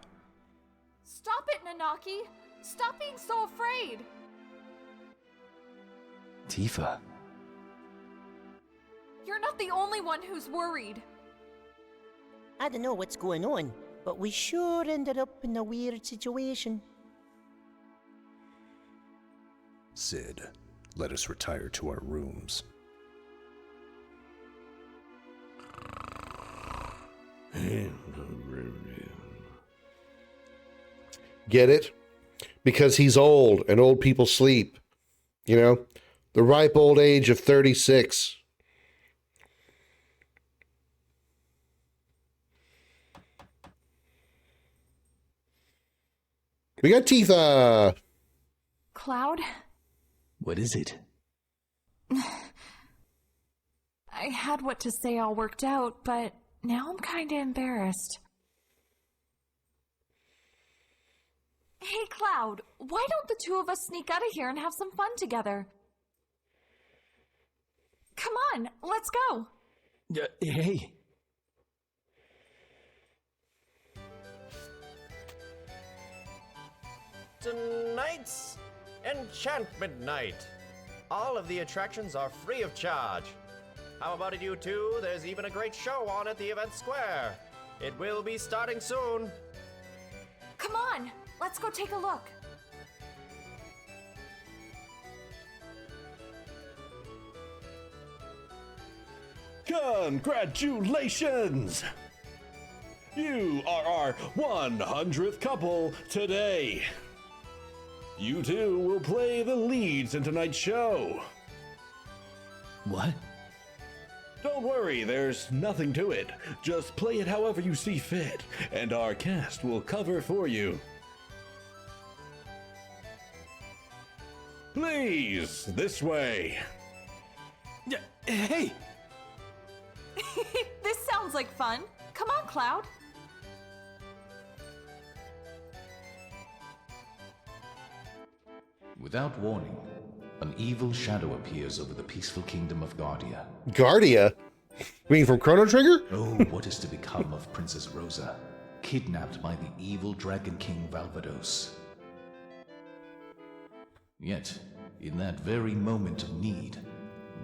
Stop it, Nanaki! Stop being so afraid! Tifa. You're not the only one who's worried. I don't know what's going on, but we sure ended up in a weird situation. Sid, let us retire to our rooms. Get it? Because he's old and old people sleep. You know? The ripe old age of 36. We got Tifa. Cloud? What is it? I had what to say all worked out, but now I'm kinda embarrassed. Hey, Cloud, why don't the two of us sneak out of here and have some fun together? Come on, let's go. Hey. Tonight's Enchantment Night. All of the attractions are free of charge. How about it, you two? There's even a great show on at the event square. It will be starting soon. Come on, let's go take a look. Congratulations! You are our 100th couple today. You two will play the leads in tonight's show. What? Don't worry, there's nothing to it. Just play it however you see fit, and our cast will cover for you. Please, this way. Hey! This sounds like fun. Come on, Cloud. Without warning, an evil shadow appears over the peaceful kingdom of Guardia. Guardia? You mean from Chrono Trigger? Oh, what is to become of Princess Rosa, kidnapped by the evil Dragon King Valvados? Yet, in that very moment of need,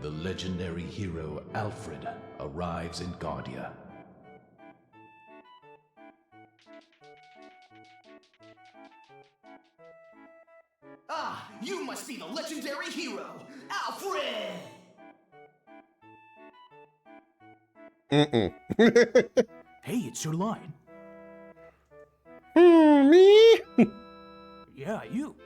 the legendary hero Alfred arrives in Guardia. Ah, you must be the legendary hero, Alfred! Hey, it's your line. Me? Yeah, you.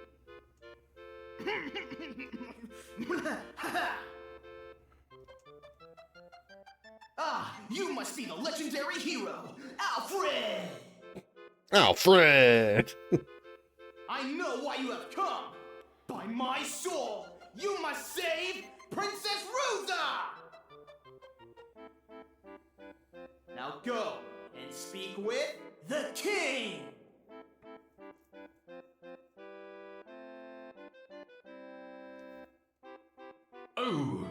Ah, you must be the legendary hero, Alfred! Alfred! I know why you have come! By my soul, you must save Princess Rosa! Now go and speak with the king! Oh,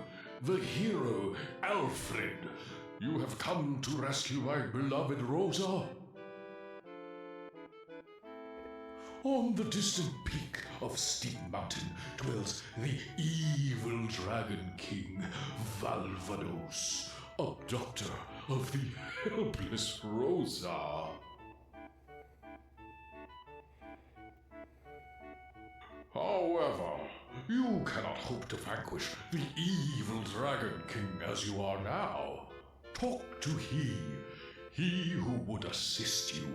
the hero, Alfred. You have come to rescue my beloved Rosa? On the distant peak of Steep Mountain dwells the evil Dragon King, Valvados, abductor of the helpless Rosa. However, you cannot hope to vanquish the evil Dragon King as you are now. Talk to he who would assist you.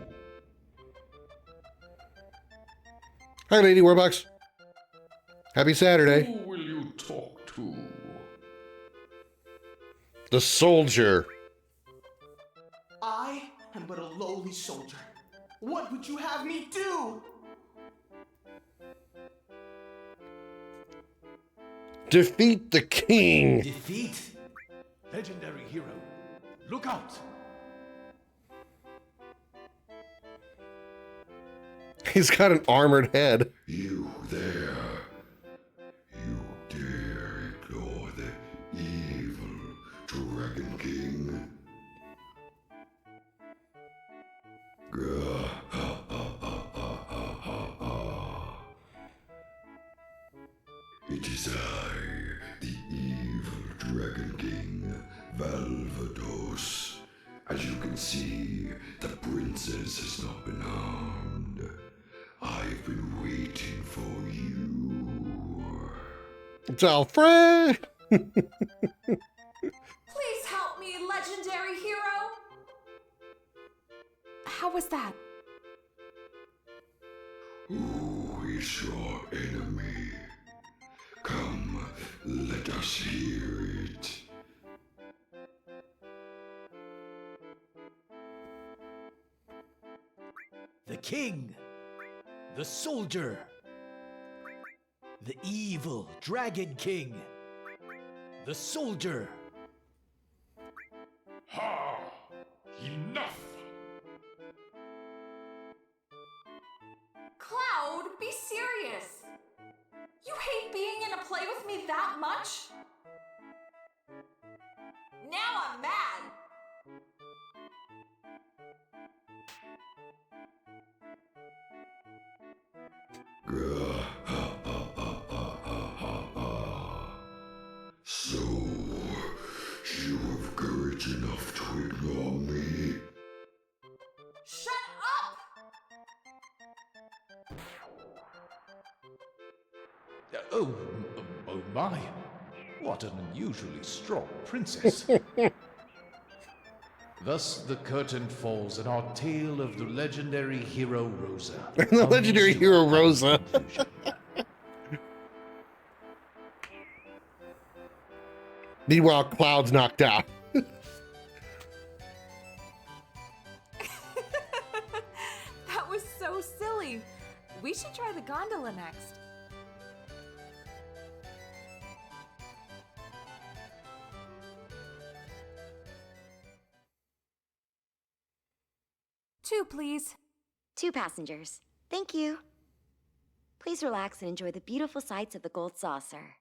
Hi, Lady Warbucks. Happy Saturday. Who will you talk to? The soldier. I am but a lowly soldier. What would you have me do? Defeat the king. Defeat? Legendary hero. Look out! He's got an armored head. You there. You dare ignore the evil Dragon King? It is I, the evil Dragon King, Valvados. As you can see, the princess has not been harmed. I've been waiting for you. It's Alfred! Please help me, legendary hero! How was that? Who is your enemy? Come, let us hear it. The king, the soldier, the evil dragon king, the soldier. Ha! Enough! Cloud, be serious! You hate being in a play with me that much? Now I'm mad! So, you have courage enough to ignore me? Shut up! Oh my. What an unusually strong princess. Thus the curtain falls on our tale of the legendary hero Rosa. The legendary hero Rosa. Meanwhile, Cloud's knocked out. That was so silly. We should try the gondola next. Two, please. 2 passengers. Thank you. Please relax and enjoy the beautiful sights of the Gold Saucer.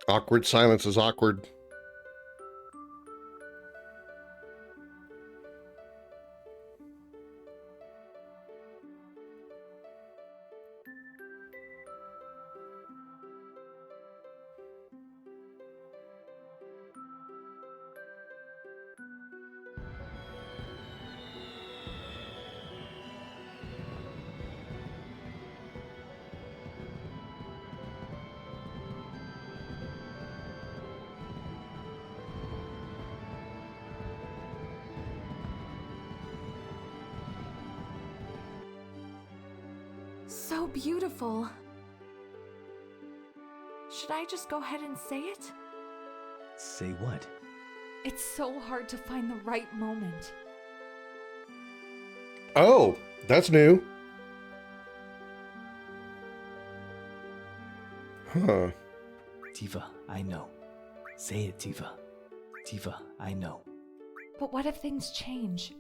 Awkward silence is awkward. So beautiful. Should I just go ahead and say it? Say what? It's so hard to find the right moment. Oh, that's new. Huh. Tifa, I know. Say it, Tifa. Tifa, I know. But what if things change?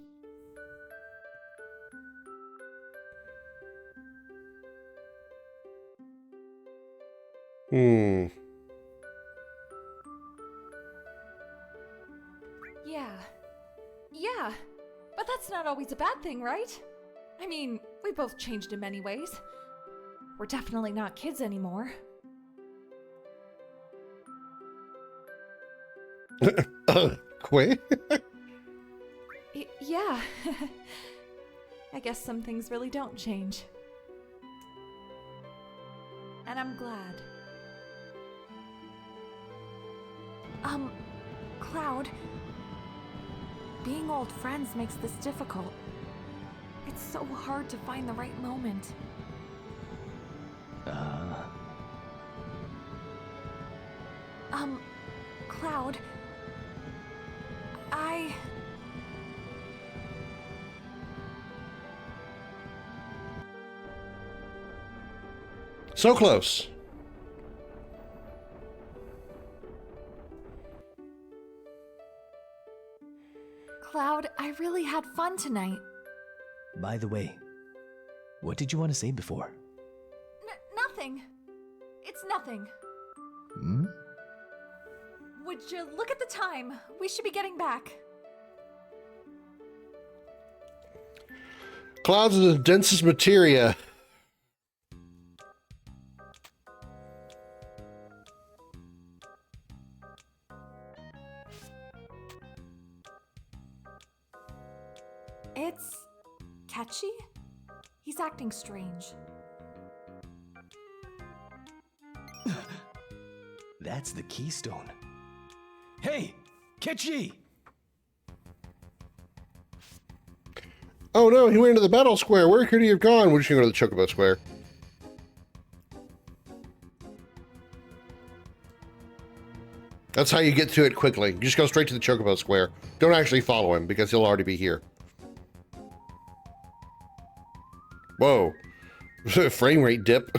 Hmm. Yeah. But that's not always a bad thing, right? I mean, we both changed in many ways. We're definitely not kids anymore. Quay? Yeah. I guess some things really don't change. And I'm glad. Cloud, being old friends makes this difficult. It's so hard to find the right moment. Cloud, So close. Cloud, I really had fun tonight. By the way, what did you want to say before? Nothing. It's nothing. Hmm? Would you look at the time? We should be getting back. Clouds are the densest materia. It's Ketchy? He's acting strange. That's the keystone. Hey, Ketchy! Oh no, he went into the battle square. Where could he have gone? We're just gonna go to the Chocobo Square. That's how you get to it quickly. You just go straight to the Chocobo Square. Don't actually follow him because he'll already be here. Whoa. Frame rate dip.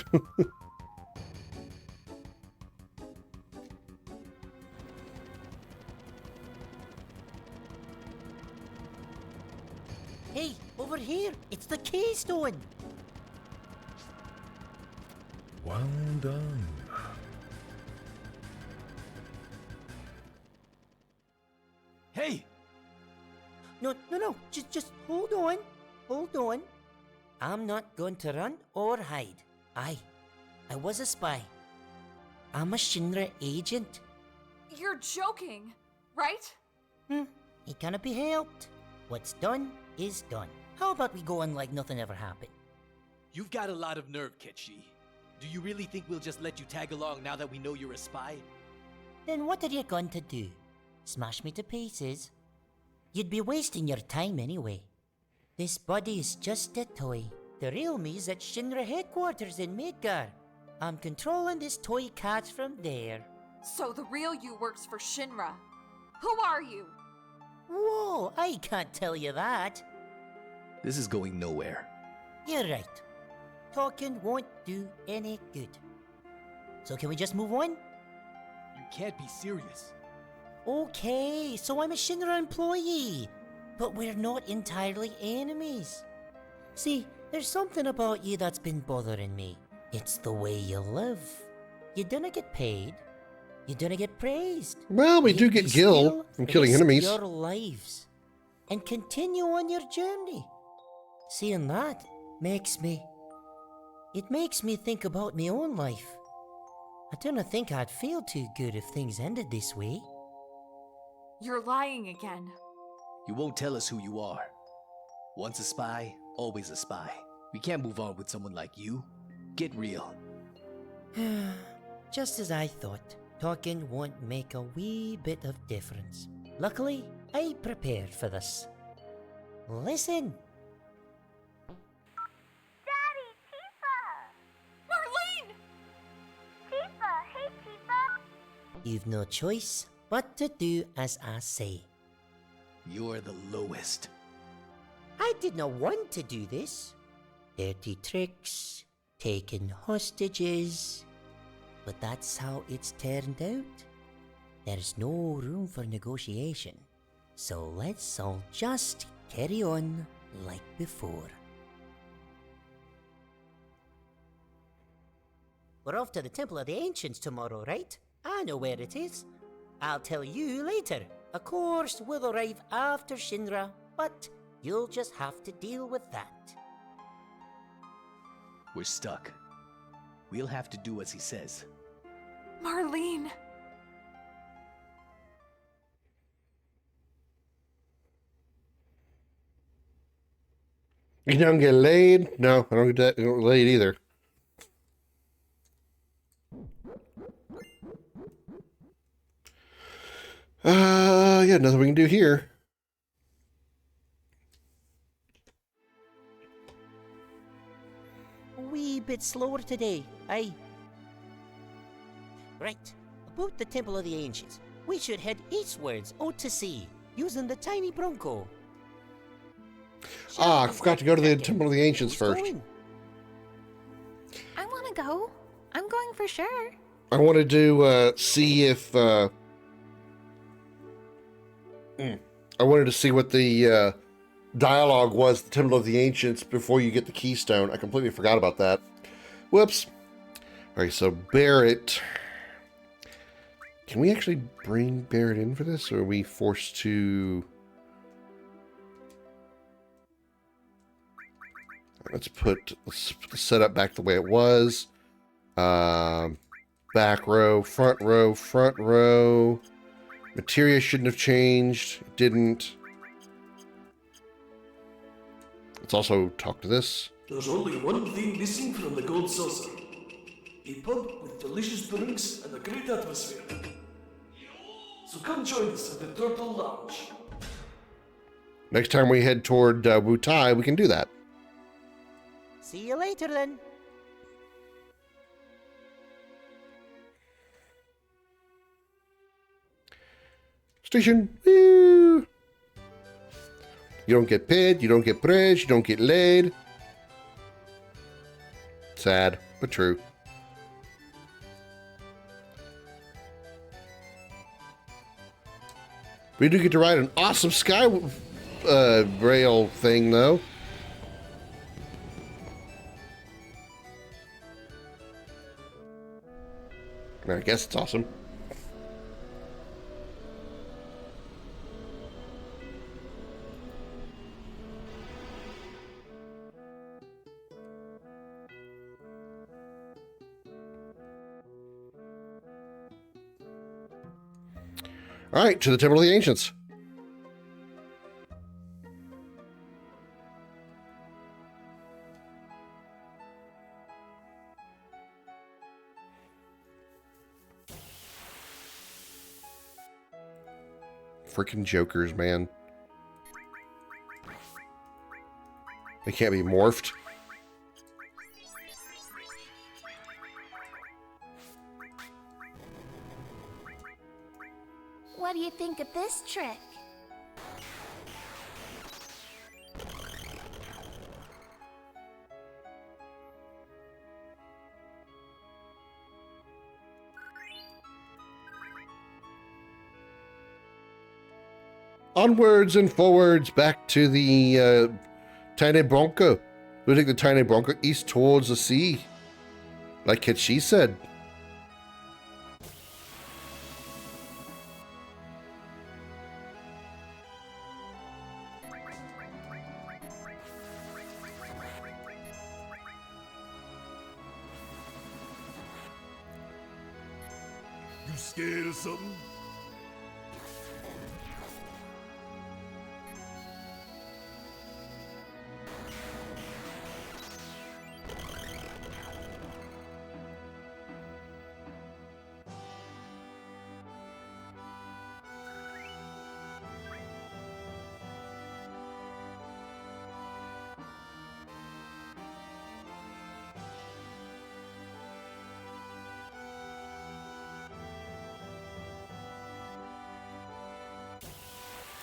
Hey, over here! It's the keystone! Well done. Hey! No, just hold on. Hold on. I'm not going to run or hide. I was a spy. I'm a Shinra agent. You're joking, right? It cannot be helped. What's done is done. How about we go on like nothing ever happened? You've got a lot of nerve, Ketchy. Do you really think we'll just let you tag along now that we know you're a spy? Then what are you going to do? Smash me to pieces? You'd be wasting your time anyway. This body is just a toy. The real me's at Shinra headquarters in Midgar. I'm controlling this toy cat from there. So the real you works for Shinra. Who are you? Whoa, I can't tell you that. This is going nowhere. You're right. Talking won't do any good. So can we just move on? You can't be serious. Okay, so I'm a Shinra employee. But we're not entirely enemies. See, there's something about you that's been bothering me. It's the way you live. You don't get paid. You don't get praised. Well, we do Yet get you Gil still from killing risk enemies. your lives and continue on your journey. Seeing that makes me think about my own life. I don't think I'd feel too good if things ended this way. You're lying again. You won't tell us who you are. Once a spy, always a spy. We can't move on with someone like you. Get real. Just as I thought, talking won't make a wee bit of difference. Luckily, I prepared for this. Listen. Daddy, Tifa! Marlene! Tifa, hey Tifa! You've no choice but to do as I say. You're the lowest. I did not want to do this. Dirty tricks, taking hostages. But that's how it's turned out. There's no room for negotiation. So let's all just carry on like before. We're off to the Temple of the Ancients tomorrow, right? I know where it is. I'll tell you later. Of course, we'll arrive after Shinra, but you'll just have to deal with that. We're stuck. We'll have to do as he says. Marlene! You don't get laid? No, I don't get laid either. Yeah, nothing we can do here. A wee bit slower today, aye. Right, about the Temple of the Ancients. We should head eastwards, out to sea, using the tiny Bronco. I forgot to go to the Temple of the Ancients first. I want to go. I'm going for sure. I wanted to see if I wanted to see what the dialogue was, the Temple of the Ancients, before you get the keystone. I completely forgot about that. Whoops. All right, so Barrett. Can we actually bring Barrett in for this, or are we forced to... Let's put the setup back the way it was. Back row, front row, front row. Materia shouldn't have changed. It didn't. Let's also talk to this. There's only one thing missing from the Gold Saucer. A pub with delicious drinks and a great atmosphere. So come join us at the Turtle Lounge. Next time we head toward Wutai, we can do that. See you later then. Station. Woo! You don't get paid, you don't get praise, you don't get laid. Sad, but true. We do get to ride an awesome sky rail thing, though. I guess it's awesome. All right, to the Temple of the Ancients. Freaking jokers, man. They can't be morphed. What do you think of this trick? Onwards and forwards back to the Tiny Bronco. We take the Tiny Bronco east towards the sea. Like she said. You scared of something?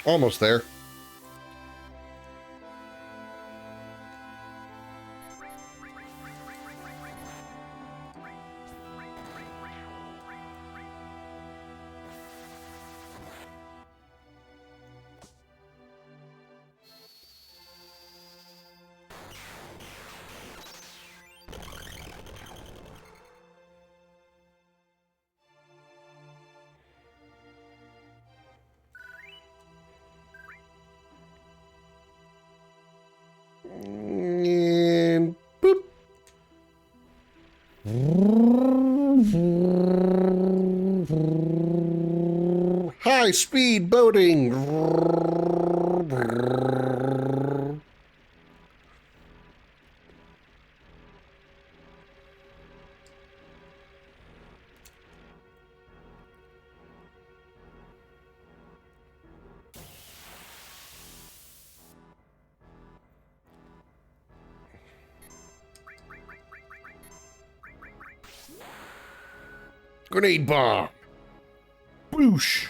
Almost there. And boop. High speed boating. Grenade bomb. Boosh.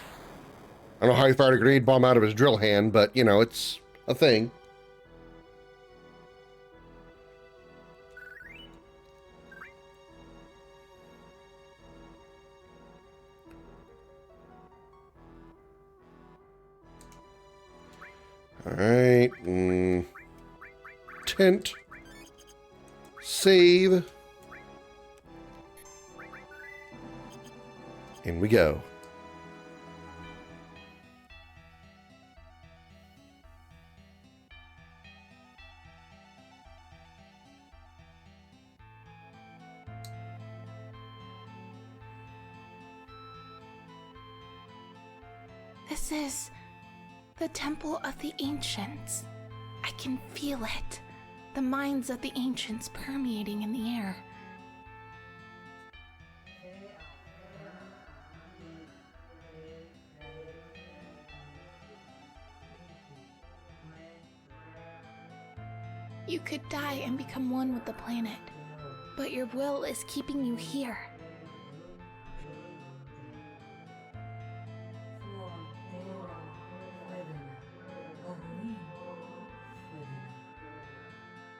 I don't know how he fired a grenade bomb out of his drill hand, but, you know, it's a thing. All right. Tent. Save. In we go. This is the Temple of the Ancients. I can feel it. The minds of the ancients permeating in the air. You could die and become one with the planet, but your will is keeping you here.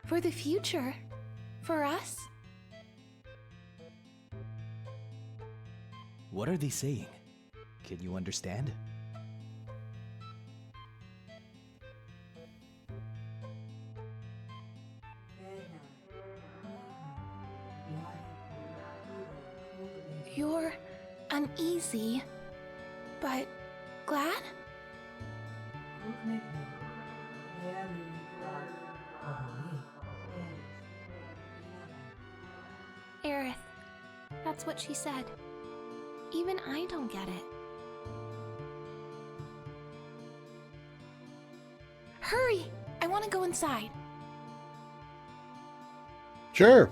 For the future. For us. What are they saying? Can you understand? You're uneasy, but glad? Aerith, that's what she said. Even I don't get it. Hurry! I want to go inside. Sure.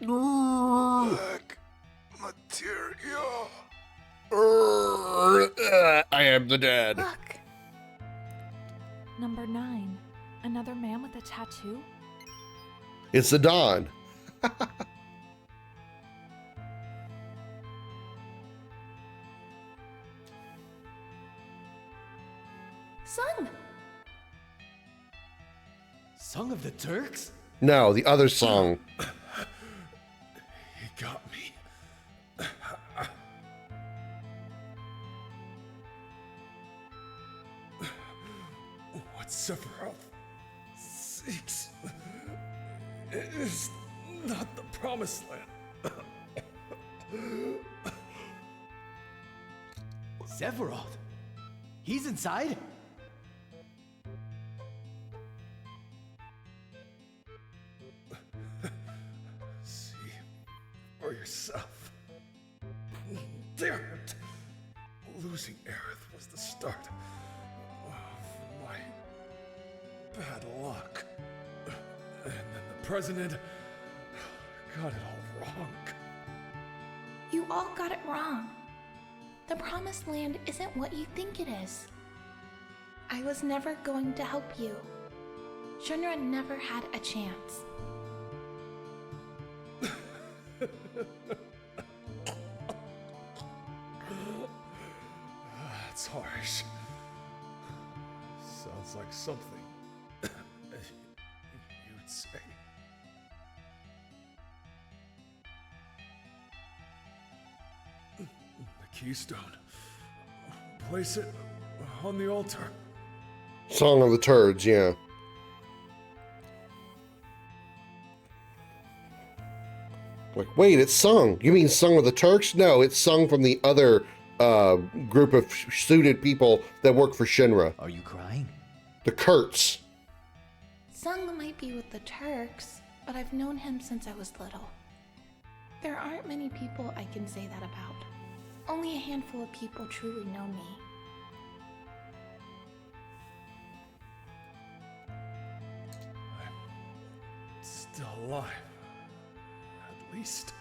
Black materia. I am the dead. Look. Number 9. Another man with a tattoo? It's the dawn. Sung! Song of the Turks? No, the other song. He got me. What Sephiroth seeks is not the promised land. Sephiroth? He's inside? See for yourself. Damn it! Losing Aerith was the start of my bad luck. And then the president got it all wrong. You all got it wrong. The Promised Land isn't what you think it is. I was never going to help you. Shinra never had a chance. That's harsh. Sounds like something you'd say. The keystone. Place it on the altar. Song of the Turds, yeah. Like, wait, it's sung. You mean Song of the Turks? No, it's sung from the other group of suited people that work for Shinra. Are you crying? The Kurtz. Sung might be with the Turks, but I've known him since I was little. There aren't many people I can say that about. Only a handful of people truly know me. I'm still alive. At least.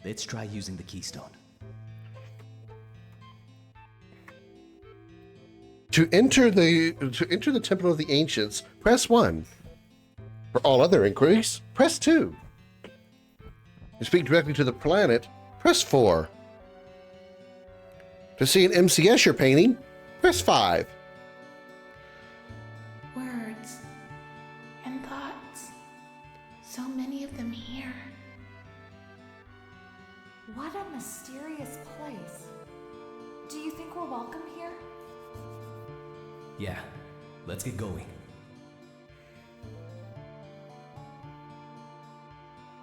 Let's try using the keystone. To enter the Temple of the Ancients, press 1. For all other inquiries, press 2. To speak directly to the planet, press 4. To see an MC Escher painting, press 5. Words and thoughts. So many of them here. What a mysterious place. Do you think we're welcome here? Yeah, let's get going.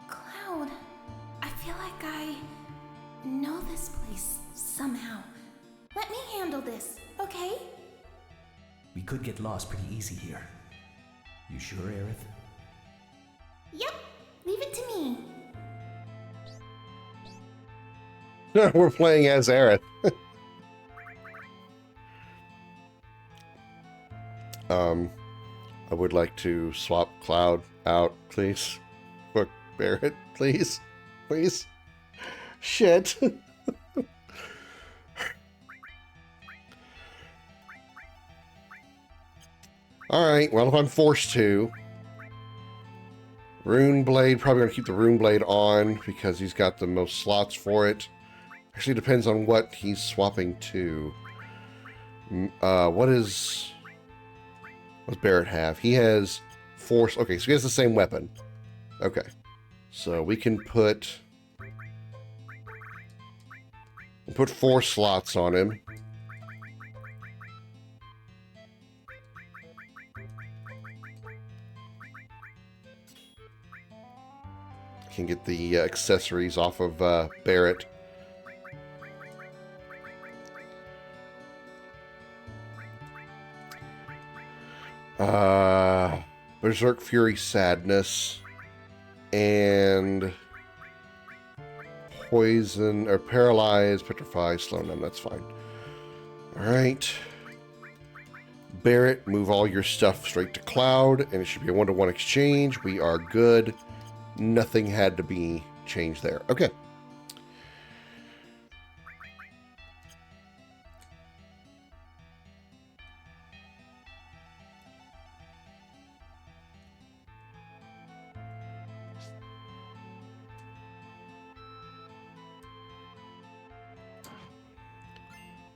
Cloud, I feel like I know this place somehow. Let me handle this, okay? We could get lost pretty easy here. You sure, Aerith? Yep, leave it to me. We're playing as Aerith. I would like to swap Cloud out, please. For Barrett, please. Please. Shit. Alright, well, if I'm forced to. Rune Blade, probably going to keep the Rune Blade on because he's got the most slots for it. Actually, depends on what he's swapping to. What's Barrett have? He has 4... Okay, so he has the same weapon. Okay. So we can put 4 slots on him. Can get the accessories off of Barrett. Berserk Fury Sadness and Poison or Paralyze, Petrify, Slow Numb. That's fine. Alright. Barrett, move all your stuff straight to Cloud, and it should be a 1-to-1 exchange. We are good. Nothing had to be changed there. Okay.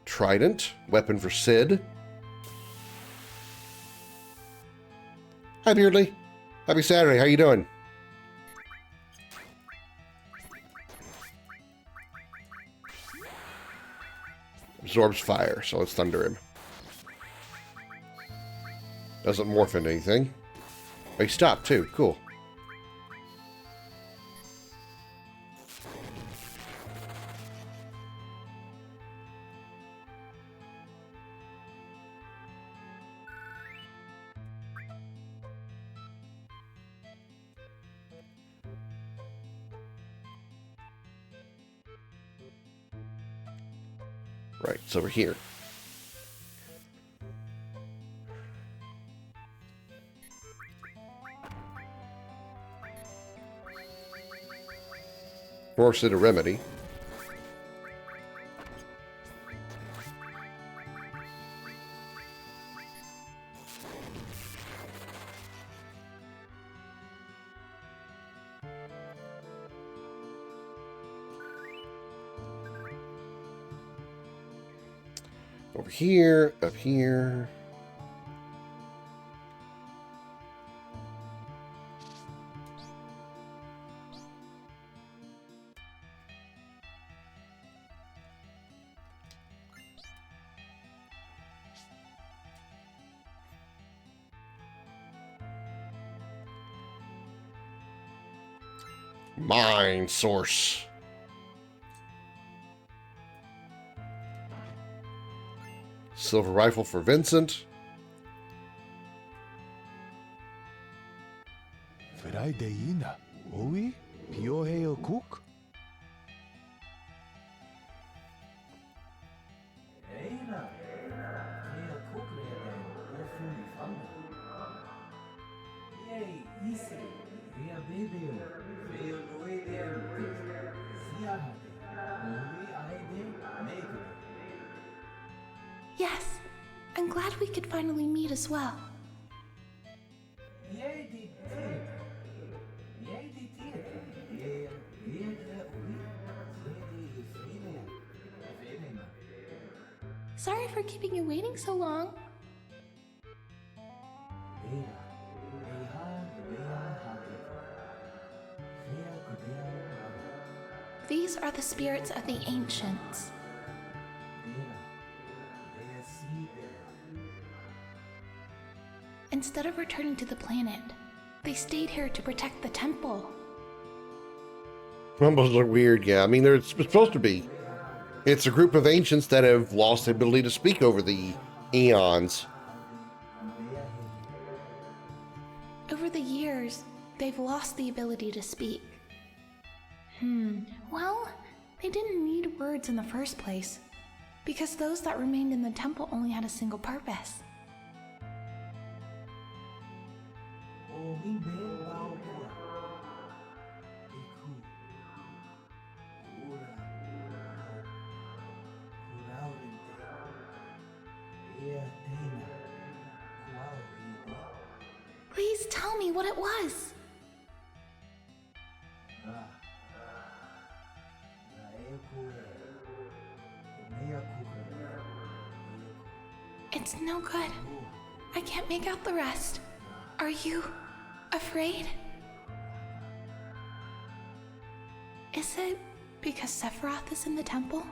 Trident, weapon for Sid. Hi, Beardly. Happy Saturday. How you doing? Absorbs fire, so let's thunder him. Doesn't morph into anything. Oh, he stopped too. Cool. Right, it's over here. Force it a remedy. Over here, up here. Mind source. Silver rifle for Vincent. Fraideina, oi, pioheo cook. Yes, I'm glad we could finally meet as well. Sorry for keeping you waiting so long. These are the spirits of the ancients. Instead of returning to the planet, they stayed here to protect the temple. Rumbles are weird, yeah. I mean, they're supposed to be. It's a group of ancients that have lost the ability to speak over the eons. Over the years, they've lost the ability to speak. Well, they didn't need words in the first place, because those that remained in the temple only had a single purpose. Please tell me what it was. It's no good. I can't make out the rest. Are you afraid? Is it because Sephiroth is in the temple?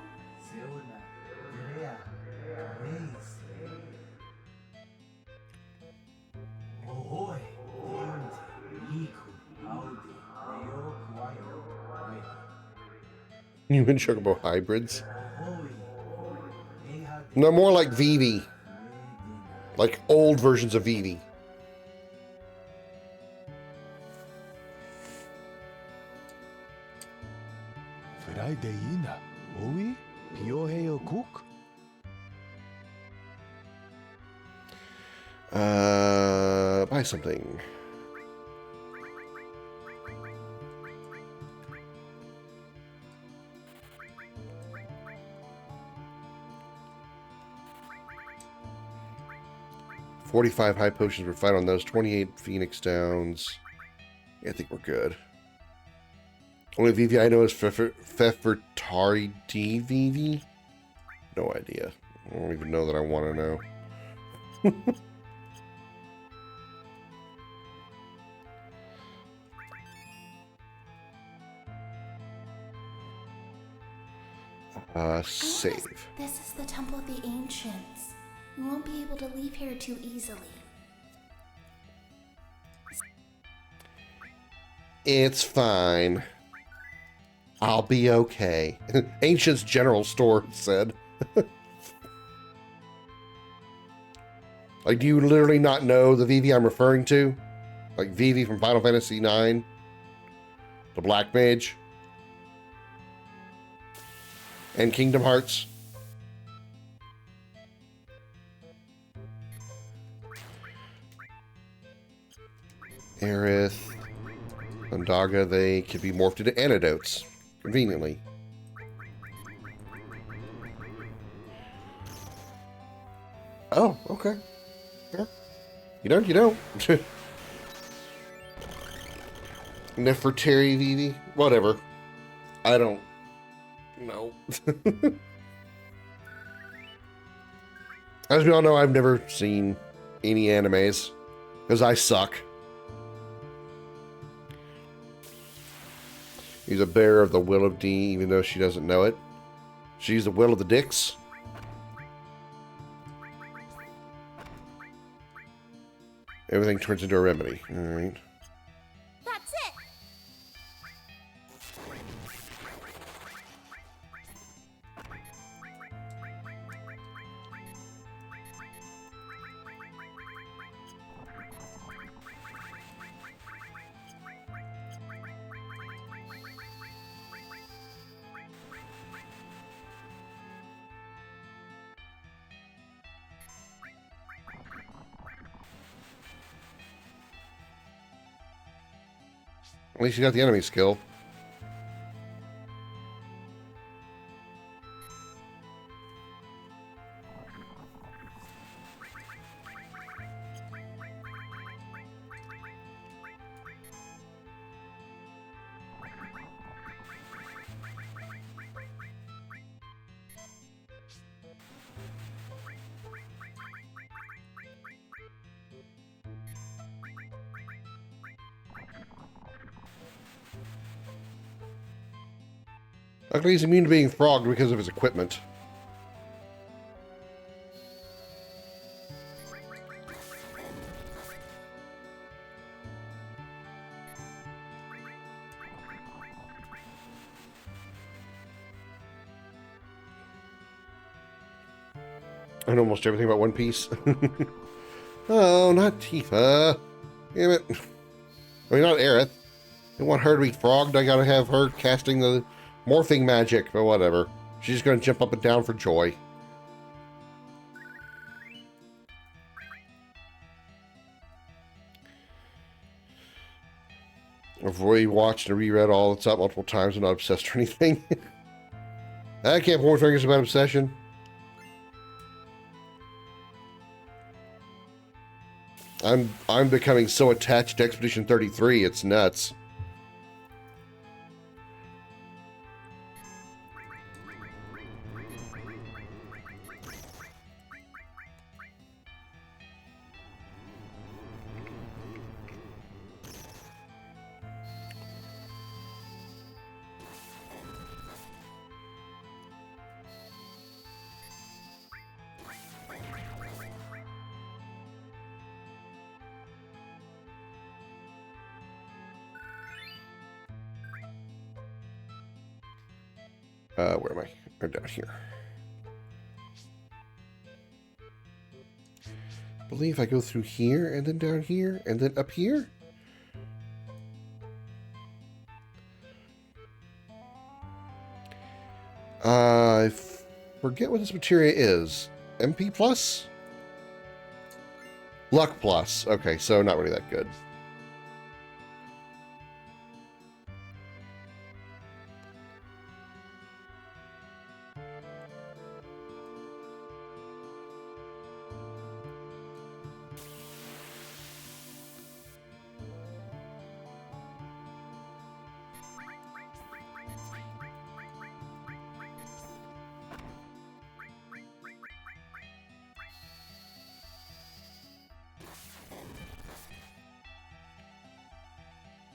Human Chocobo hybrids? No, more like VII. Like old versions of VII. VII deina. Oi? Pioheo cook? Buy something. $45 high potions were fine on those. 28 Phoenix Downs. Yeah, I think we're good. Only VV I know is Fefertari VV. No idea. I don't even know that I want to know. Save. This is the Temple of the Ancients. We won't be able to leave here too easily. It's fine. I'll be okay. Ancients General Store said. Like, do you literally not know the VV I'm referring to? Like VV from Final Fantasy IX? The Black Mage? And Kingdom Hearts? Aerith, Ondaga, they could be morphed into antidotes, conveniently. Oh, okay. Yeah. You don't. Nefertari Vivi? Whatever. I don't know. As we all know, I've never seen any animes, because I suck. He's a bearer of the will of D, even though she doesn't know it. She's the will of the dicks. Everything turns into a remedy. Alright. That's it! At least you got the enemy skill. Luckily, he's immune to being frogged because of his equipment. I know almost everything about One Piece. Oh, not Tifa. Damn it. I mean, not Aerith. I want her to be frogged. I gotta have her casting the morphing magic, but whatever. She's just gonna jump up and down for joy. I've rewatched and reread all that's up multiple times. I'm not obsessed or anything. I can't point fingers about obsession. I'm becoming so attached to Expedition 33, it's nuts. Where am I? I'm down here. I believe I go through here and then down here and then up here. I forget what this materia is. MP plus? Luck plus. Okay, so not really that good.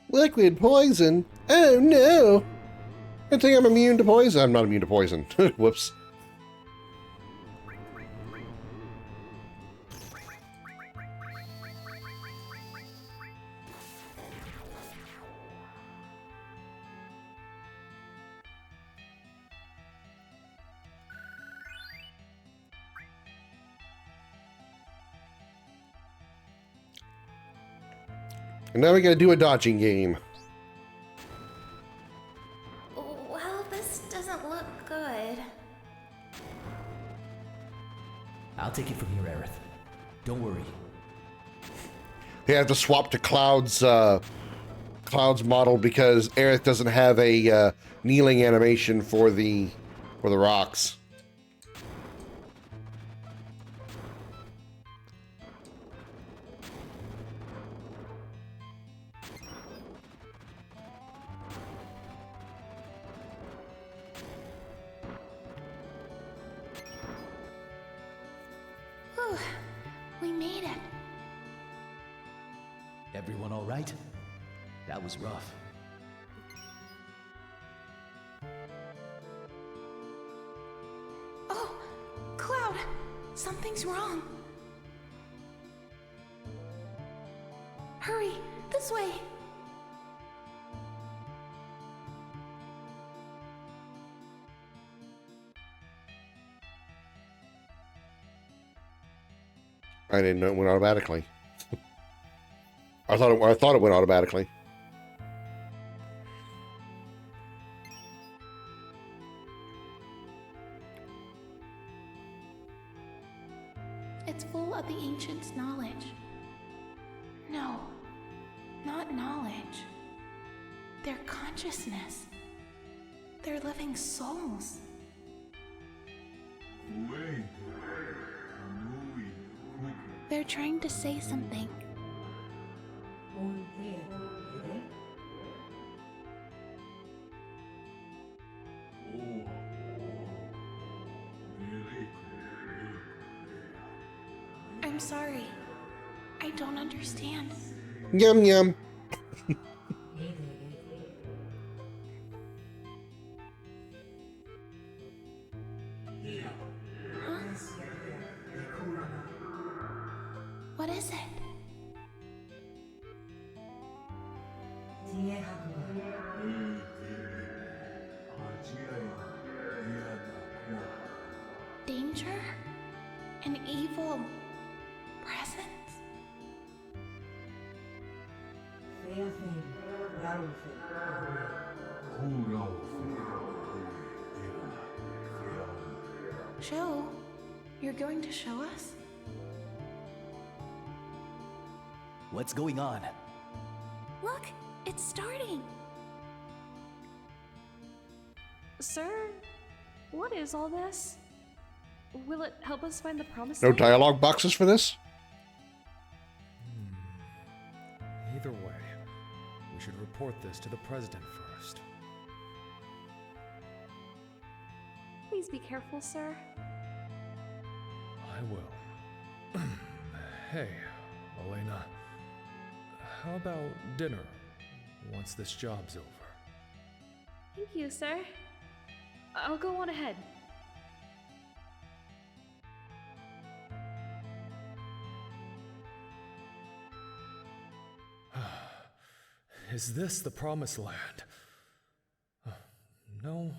Liquid poison? Oh no! I think I'm immune to poison. I'm not immune to poison. Whoops. And now we gotta do a dodging game. Well, this doesn't look good. I'll take it from here, Aerith. Don't worry. They have to swap to Cloud's model because Aerith doesn't have a kneeling animation for the rocks. Whew, we made it. Everyone all right? That was rough. Oh, Cloud, something's wrong. Hurry, this way. I didn't know it went automatically. I thought it went automatically. It's full of the ancients' knowledge. No, not knowledge. Their consciousness. Their living souls. They're trying to say something. I'm sorry. I don't understand. Yum yum. What is it? Danger? An evil presence? Show? You're going to show us? What's going on? Look, it's starting. Sir, what is all this? Will it help us find the promised No land? dialogue boxes for this? Either way, we should report this to the president first. Please be careful, sir. I will. Hey, Elena. How about dinner once this job's over? Thank you, sir. I'll go on ahead. Is this the promised land? No,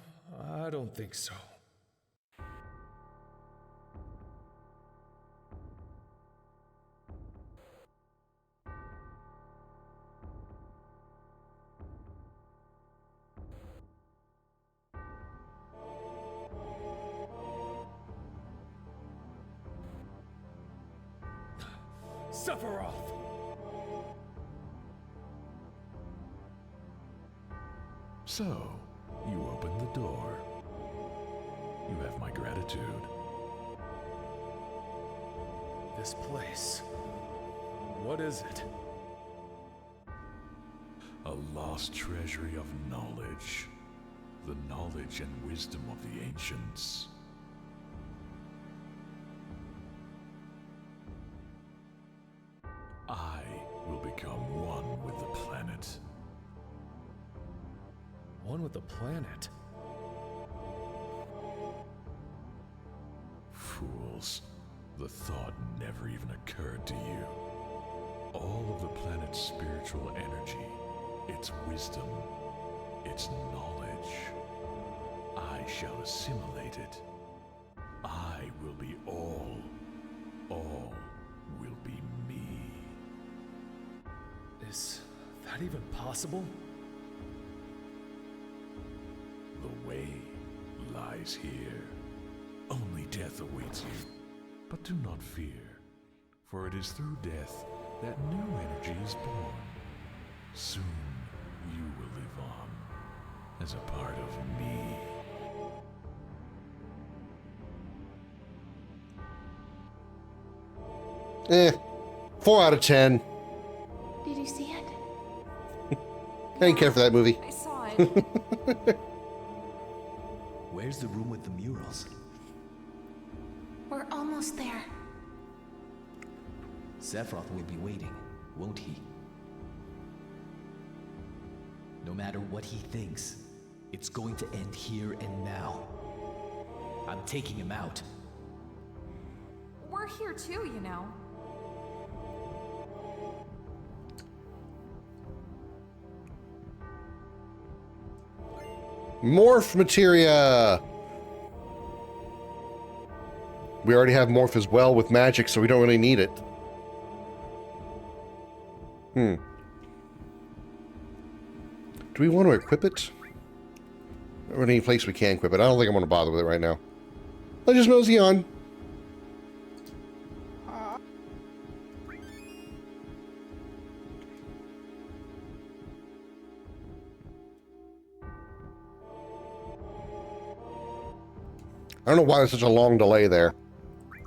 I don't think so. Sephiroth! So, you opened the door. You have my gratitude. This place. What is it? A lost treasury of knowledge. The knowledge and wisdom of the ancients. I will become one with the planet. One with the planet? Fools. The thought never even occurred to you. All of the planet's spiritual energy, its wisdom, its knowledge, I shall assimilate it. I will be all. All will be me. Is that even possible? The way lies here. Only death awaits you. But do not fear, for it is through death that new energy is born. Soon you will live on as a part of me. Eh, 4 out of 10. Did you see it? I didn't care for that movie. I saw it. Where's the room with the murals? We're almost there. Sephiroth will be waiting, won't he? No matter what he thinks, it's going to end here and now. I'm taking him out. We're here too, you know. Morph materia! We already have morph as well with magic, so we don't really need it. Do we want to equip it? Or any place we can equip it? I don't think I'm going to bother with it right now. Let's just mosey on. I don't know why there's such a long delay there.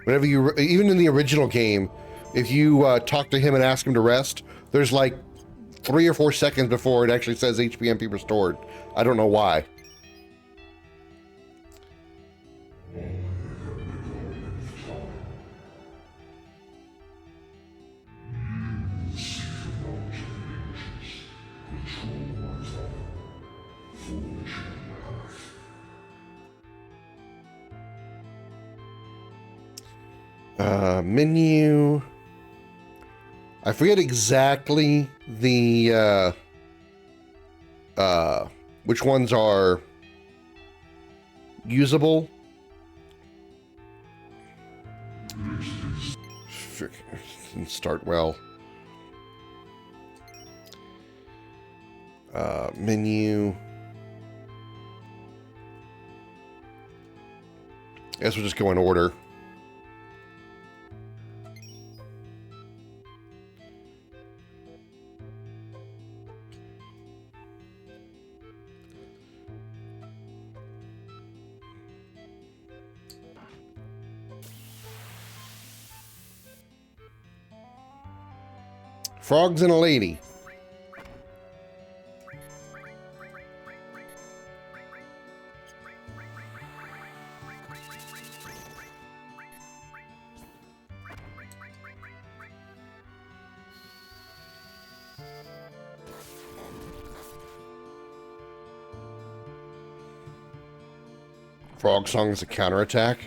Whenever you, even in the original game, if you talk to him and ask him to rest, there's like 3 or 4 seconds before it actually says HPMP restored. I don't know why. Menu. I forget exactly the which ones are usable. Didn't start well. Menu. I guess we'll just go in order. Frogs and a lady. Frog Song is a counterattack.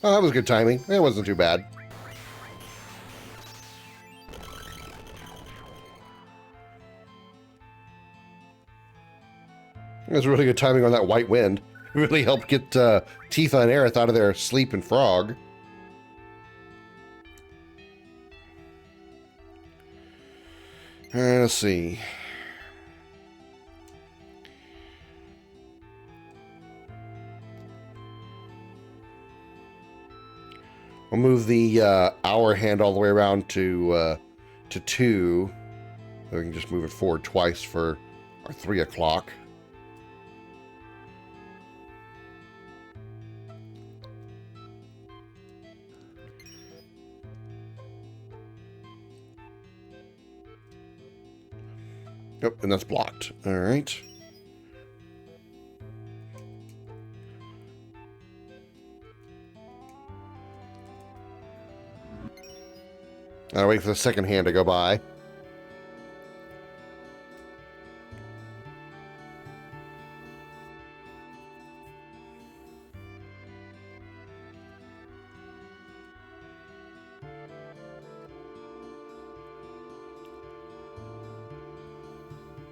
Oh, that was good timing. It wasn't too bad. It was really good timing on that white wind. It really helped get Tifa and Aerith out of their sleeping frog. Let's see. We'll move the hour hand all the way around to 2. We can just move it forward twice for our 3 o'clock. Yep, and that's blocked. All right. I'll wait for the second hand to go by.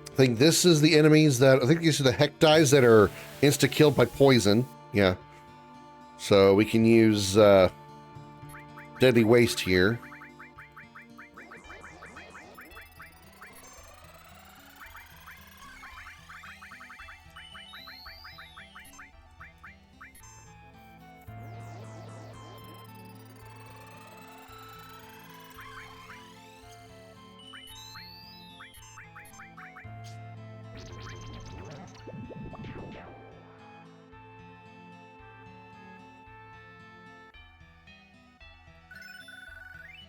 I think this is the enemies that, I think these are the Hektais that are insta-killed by poison. Yeah. So we can use Deadly Waste here.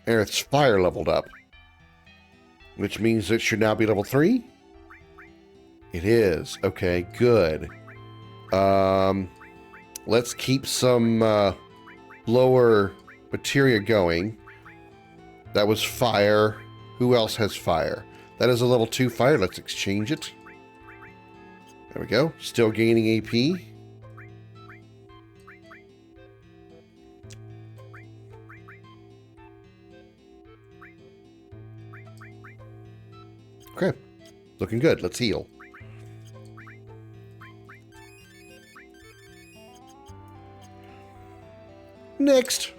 Aerith's fire leveled up, which means it should now be level 3. It is. Okay, good. Let's keep some lower materia going. That was fire. Who else has fire? That is a level 2 fire. Let's exchange it. There we go. Still gaining AP. Okay, looking good. Let's heal. Next.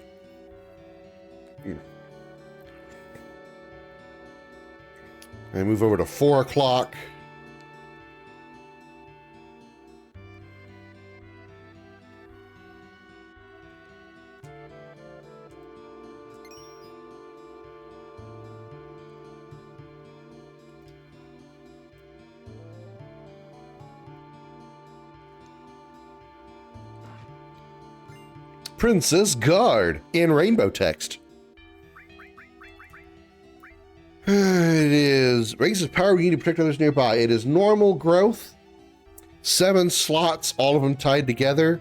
And move over to 4 o'clock. Princess Guard in rainbow text. It is raises power you need to protect others nearby. It is normal growth, 7 slots, all of them tied together,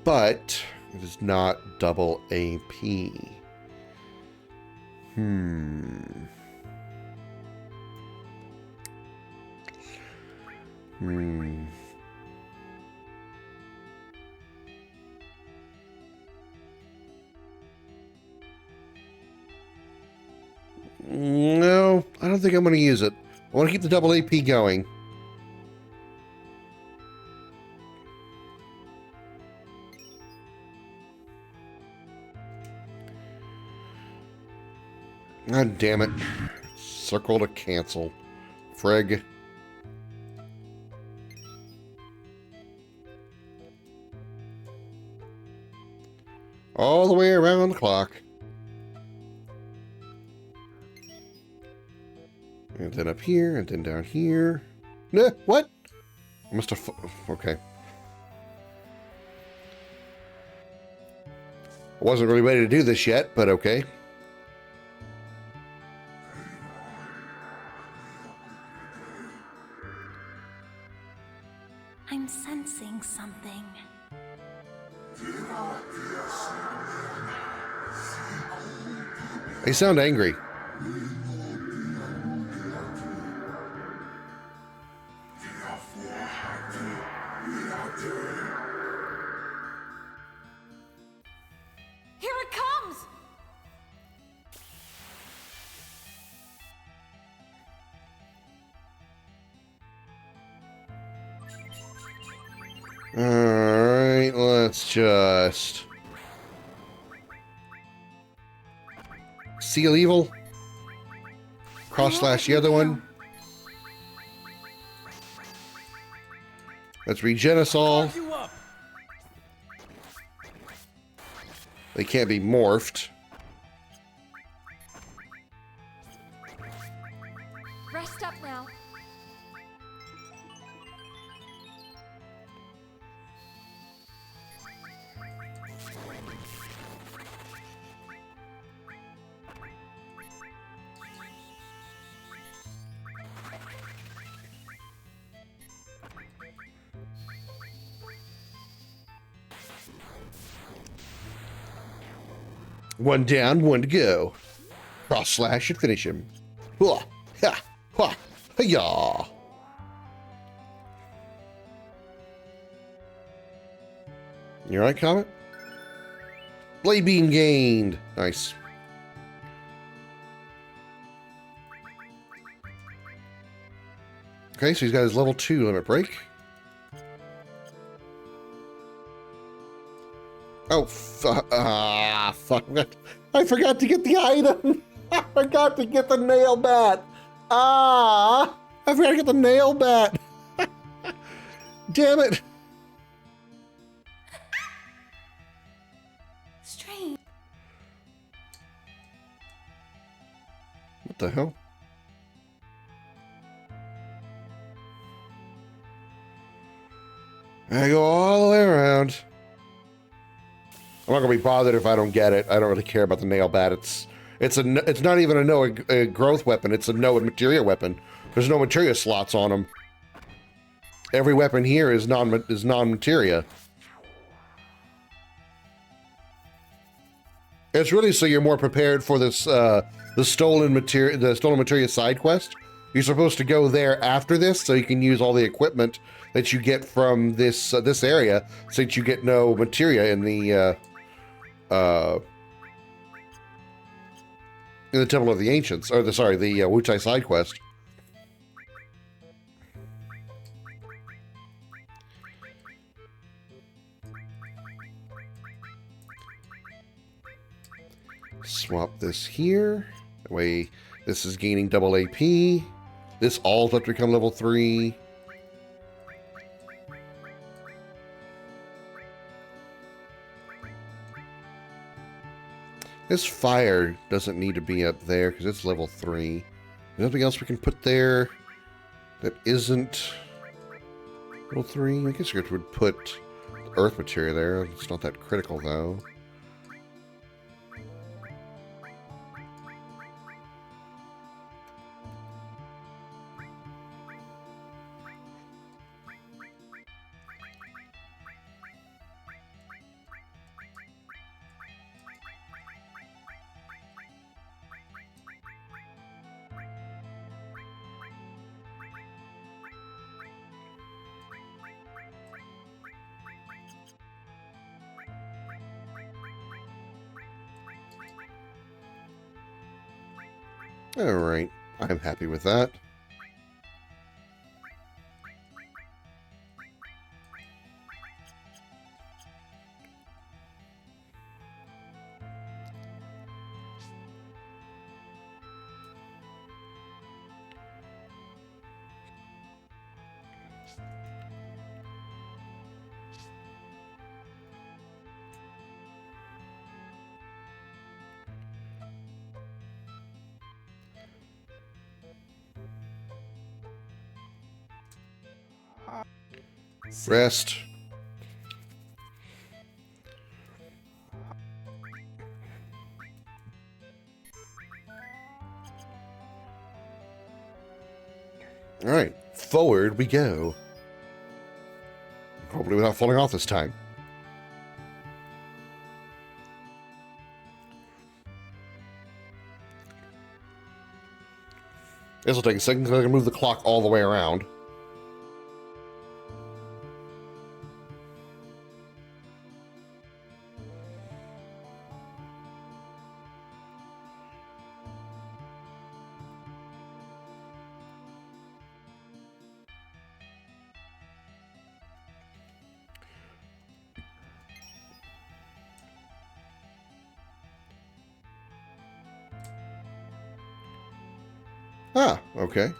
but it is not double AP. No, I don't don't think I'm going to use it. I want to keep the double AP going. God damn it. Circle to cancel. Frig. All the way around the clock. And then up here, and then down here. Nah, what? I must have... Okay. I wasn't really ready to do this yet, but okay. I'm sensing something. They sound angry. Here it comes! Alright, let's just... Seal Evil. Cross slash the other one. Let's regen us all. They can't be morphed. Rest up now. One down, one to go. Cross slash should finish him. Hua, ha, hua, ha-ya. You alright, Comet? Blade beam gained. Nice. Okay, so he's got his level 2 limit break. Oh, fuck. I forgot to get the item. I forgot to get the nail bat. I forgot to get the nail bat. Damn it. Strange. What the hell? I go all the way around. I'm not gonna be bothered if I don't get it. I don't really care about the nail bat. It's not even a growth weapon. It's a no materia weapon. There's no materia slots on them. Every weapon here is non-materia. It's really so you're more prepared for this the stolen materia side quest. You're supposed to go there after this so you can use all the equipment that you get from this this area, since you get no materia in the Temple of the Ancients, or the Wutai side quest. Swap this here. That way, this is gaining double AP. This all has to become level 3. This fire doesn't need to be up there because it's level 3. There's nothing else we can put there that isn't level 3. I guess you would put earth materia there. It's not that critical though. Alright. I'm happy with that. Rest. All right, forward we go. Hopefully without falling off this time. This will take a second because I can move the clock all the way around. Ah, okay.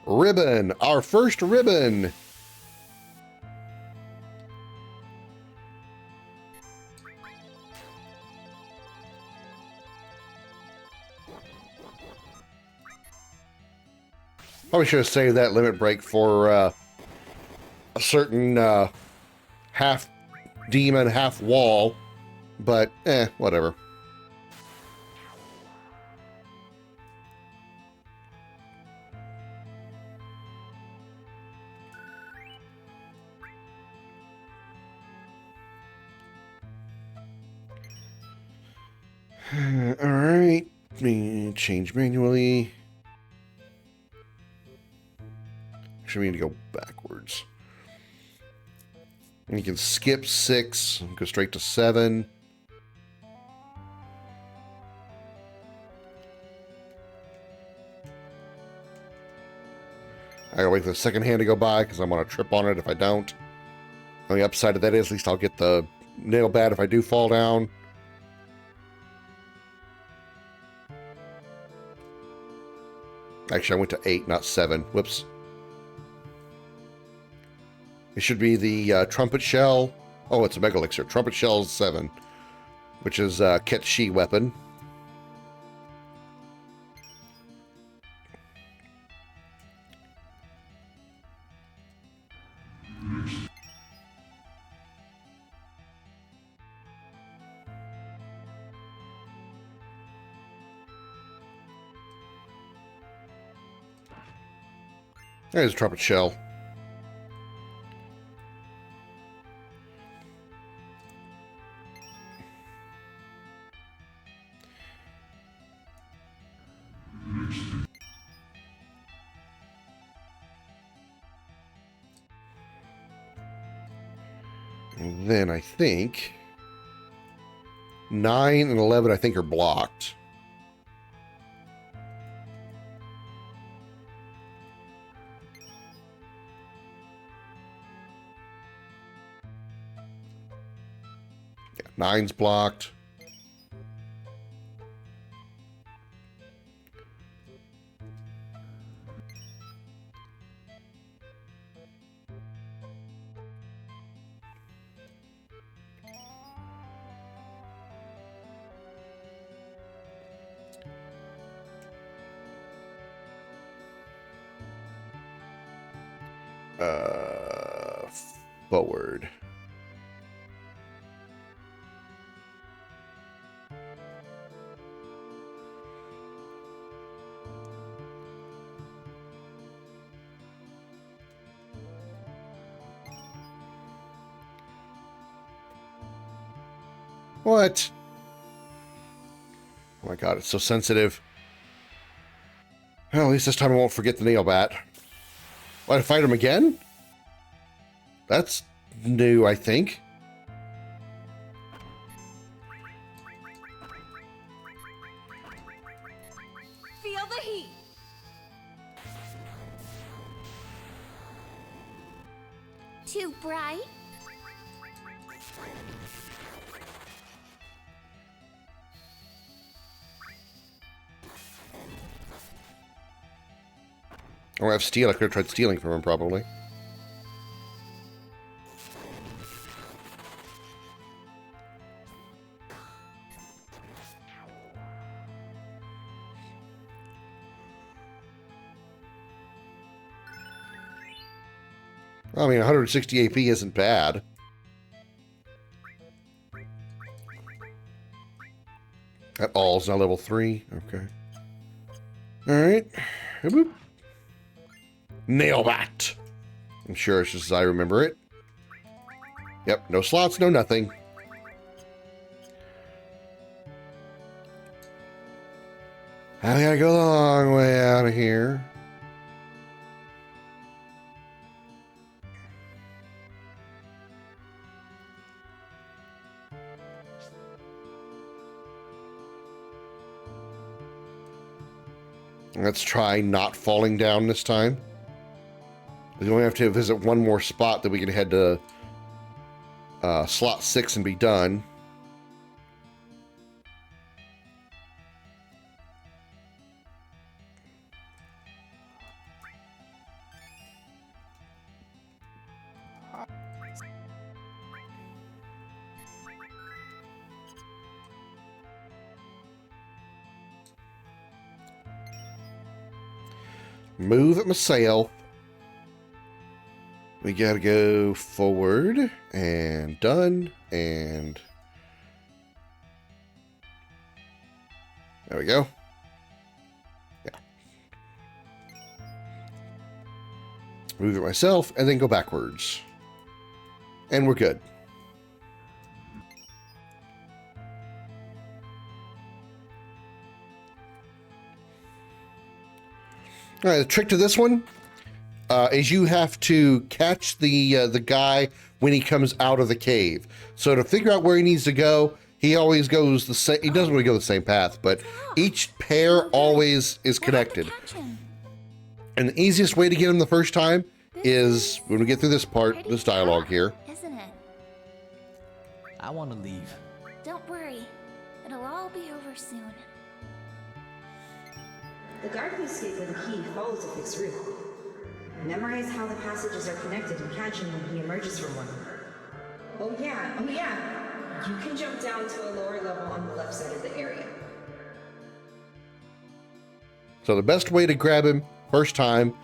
Ribbon! Our first ribbon! Probably should have saved that limit break for a certain half demon, half wall, but whatever. All right, change manually. Actually, we need to go backwards. And you can skip 6, go straight to 7. I gotta wait for the second hand to go by because I'm gonna trip on it if I don't. On the upside of that is, at least I'll get the nail bat if I do fall down. Actually, I went to 8, not 7. Whoops. It should be the trumpet shell. Oh, it's a mega elixir. Trumpet shell is 7, which is Ketshi weapon. There's a trumpet shell. And then I think 9 and 11 I think are blocked. Yeah, 9's blocked. Forward. What? Oh my god, it's so sensitive. Well, at least this time I won't forget the nail bat. What, I fight him again? That's new, I think. Feel Feel the heat. Too bright? Oh, I have steel. I could have tried stealing from him, probably. I mean, 160 AP isn't bad. That all's now level 3. Okay. Alright. Boop. Nail that! I'm sure it's just as I remember it. Yep, no slots, no nothing. I gotta go the long way out of here. Let's try not falling down this time. We only have to visit one more spot, that we can head to slot 6 and be done. Move it myself. We gotta go forward and done, and there we go. Yeah. Move it myself and then go backwards. And we're good. All right, the trick to this one is you have to catch the guy when he comes out of the cave. So to figure out where he needs to go, he always goes the same. He doesn't really go the same path, but each pair always is connected. And the easiest way to get him the first time is when we get through this part, this dialogue here. Isn't it? I want to leave. Don't worry. It'll all be over soon. The guard who escaped with the key follows a fixed route. Memorize how the passages are connected and catch him when he emerges from one. Oh yeah. You can jump down to a lower level on the left side of the area. So the best way to grab him first time,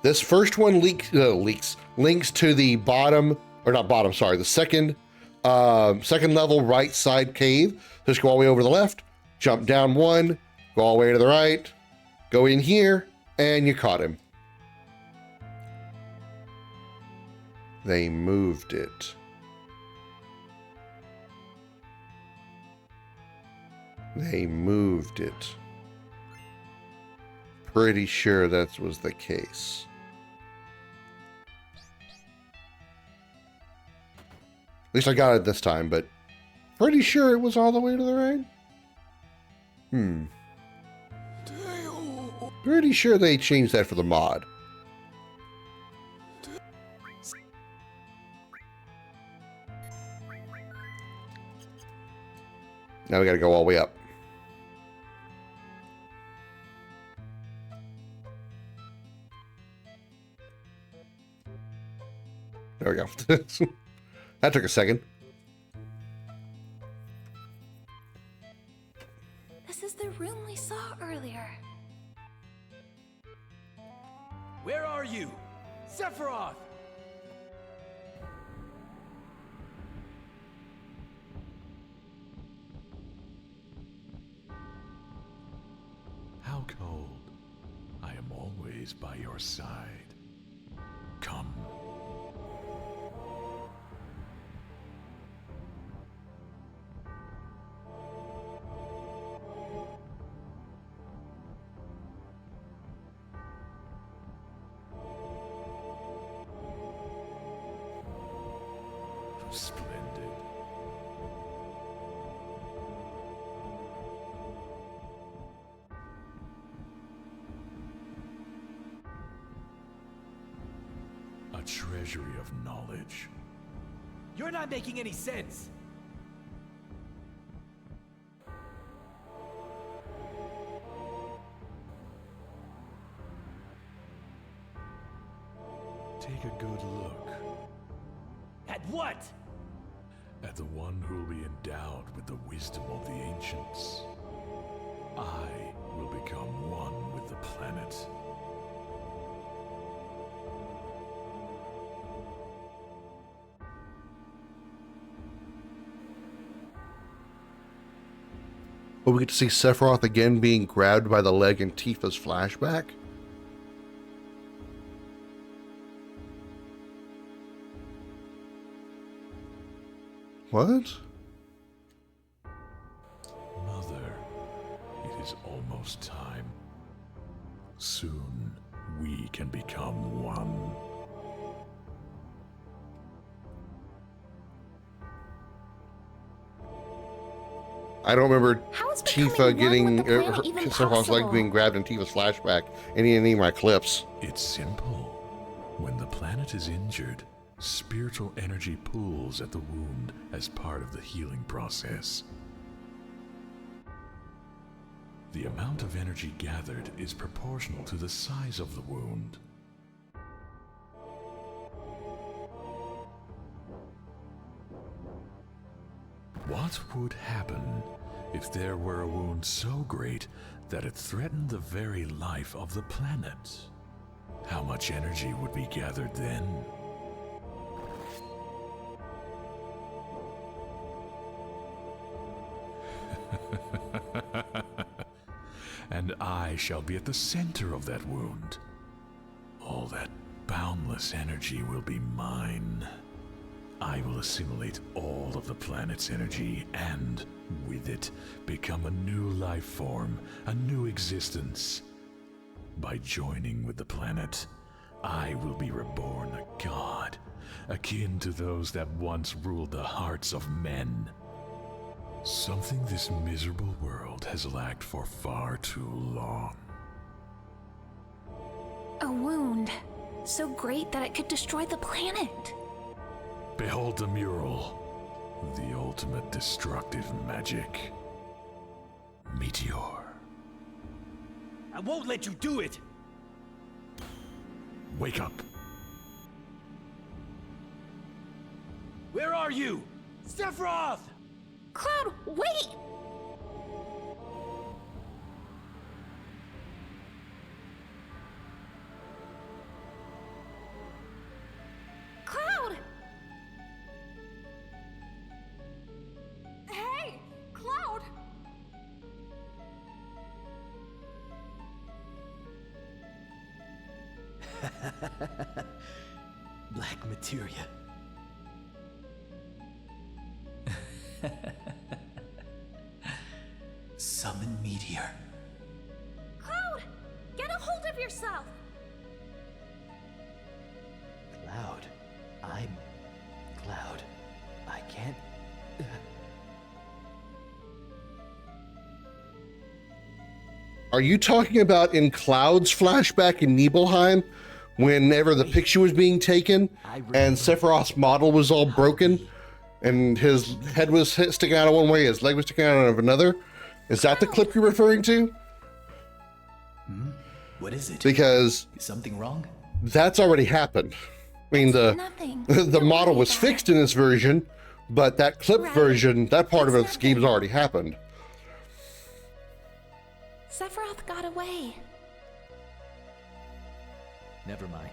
this first one links to the bottom, or not bottom, sorry, the second level right side cave. Just go all the way over to the left, jump down one, go all the way to the right, go in here, and you caught him. They moved it. They moved it. Pretty sure that was the case. At least I got it this time, but pretty sure it was all the way to the right. Pretty sure they changed that for the mod. Now we gotta go all the way up. There we go. That took a second. This is the room we saw earlier. Where are you? Sephiroth! How cold? I am always by your side. Come. Splendid. treasury of knowledge. You're not making any sense. Take a good look. At what? At the one who will be endowed with the wisdom of the ancients. I will become one with the planet. Will we get to see Sephiroth again being grabbed by the leg in Tifa's flashback? What? Mother, it is almost time. Soon, we can become one. I don't remember How is Tifa becoming one getting with the planet even Sephiroth's leg possible? being grabbed in Tifa's flashback in any of my clips. It's simple. When the planet is injured, spiritual energy pools at the wound as part of the healing process. The amount of energy gathered is proportional to the size of the wound. What would happen if there were a wound so great that it threatened the very life of the planet? How much energy would be gathered then? And I shall be at the center of that wound. All that boundless energy will be mine. I will assimilate all of the planet's energy and, with it, become a new life form, a new existence. By joining with the planet, I will be reborn a god, akin to those that once ruled the hearts of men. Something this miserable world has lacked for far too long. A wound so great that it could destroy the planet. Behold the mural, the ultimate destructive magic. Meteor. I won't let you do it! Wake up. Where are you? Sephiroth! Cloud, wait! Cloud! Hey! Cloud! Black materia. Summon meteor. Cloud! Get a hold of yourself! Cloud. I'm Cloud. I can't. Are you talking about in Cloud's flashback in Nibelheim, whenever the picture was being taken and Sephiroth's model was all broken and his head was sticking out of one way, his leg was sticking out of another? Is that the clip you're referring to? What is it? Because Is something wrong? that's already happened. I mean, the model was fixed in this version, but that clip version, that part of its game's already happened. Sephiroth got away. Never mind.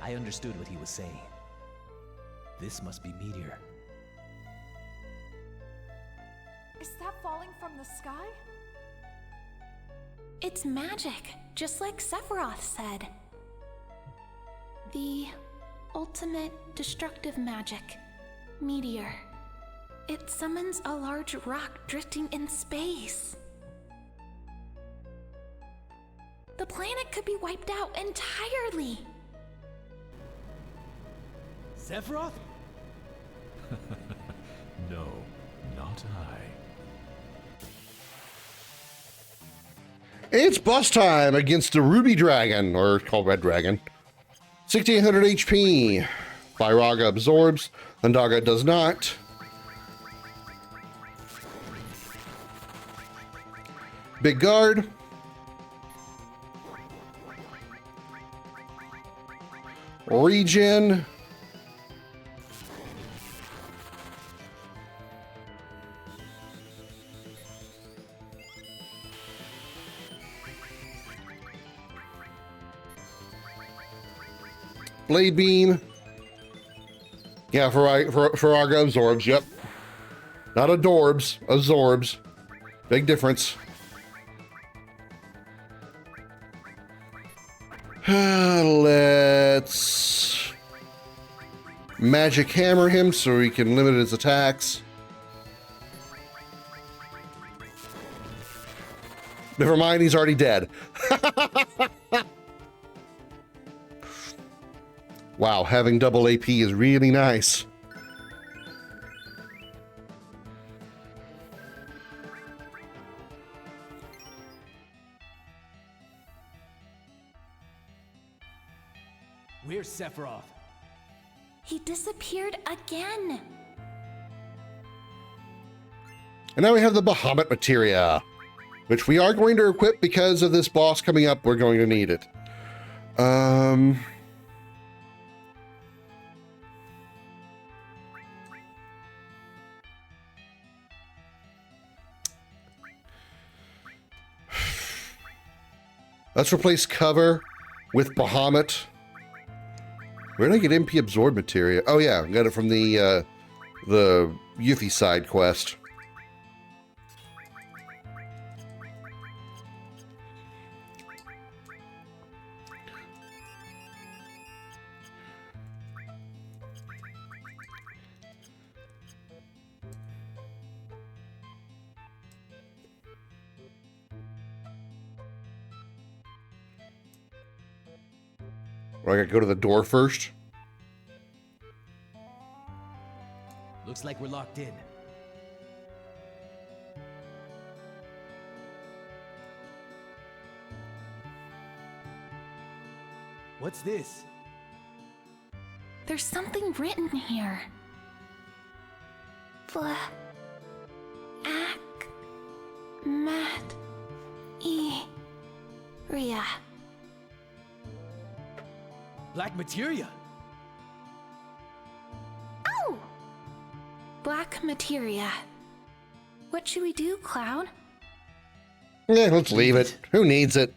I understood what he was saying. This must be meteor. Is that falling from the sky? It's magic, just like Sephiroth said. The ultimate destructive magic, meteor. It summons a large rock drifting in space. The planet could be wiped out entirely. Sephiroth? No, not I. It's boss time against the Ruby Dragon, or called Red Dragon. 1600 HP. Firaga absorbs. Thundaga does not. Big guard. Regen. Blade beam. Yeah, Firaga absorbs, yep. Not adorbs, absorbs. Big difference. Let's magic hammer him so he can limit his attacks. Never mind, he's already dead. Wow, having double AP is really nice. Where's Sephiroth? He disappeared again. And now we have the Bahamut materia, which we are going to equip because of this boss coming up. We're going to need it. Let's replace cover with Bahamut. Where did I get MP absorb materia? Oh yeah, got it from the Yuffie side quest. Or I gotta go to the door first. Looks like we're locked in. What's this? There's something written here. Materia. Black materia. Oh! Black materia. What should we do, Cloud? Yeah, let's leave it. Who needs it?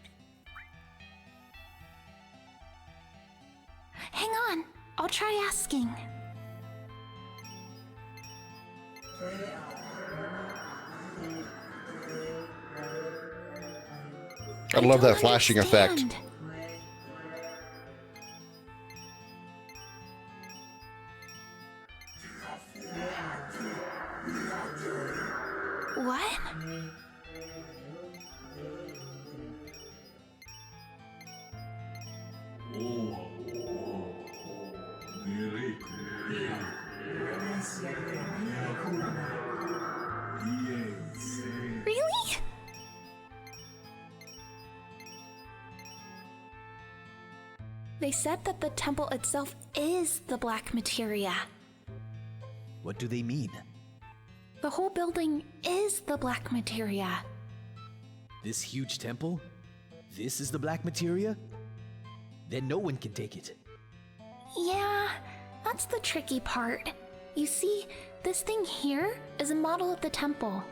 Hang on. I'll try asking. I love that flashing effect. What? Really? They said that the temple itself is the black materia. What do they mean? The whole building is the black materia. This huge temple? This is the black materia? Then no one can take it. Yeah, that's the tricky part. You see, this thing here is a model of the temple.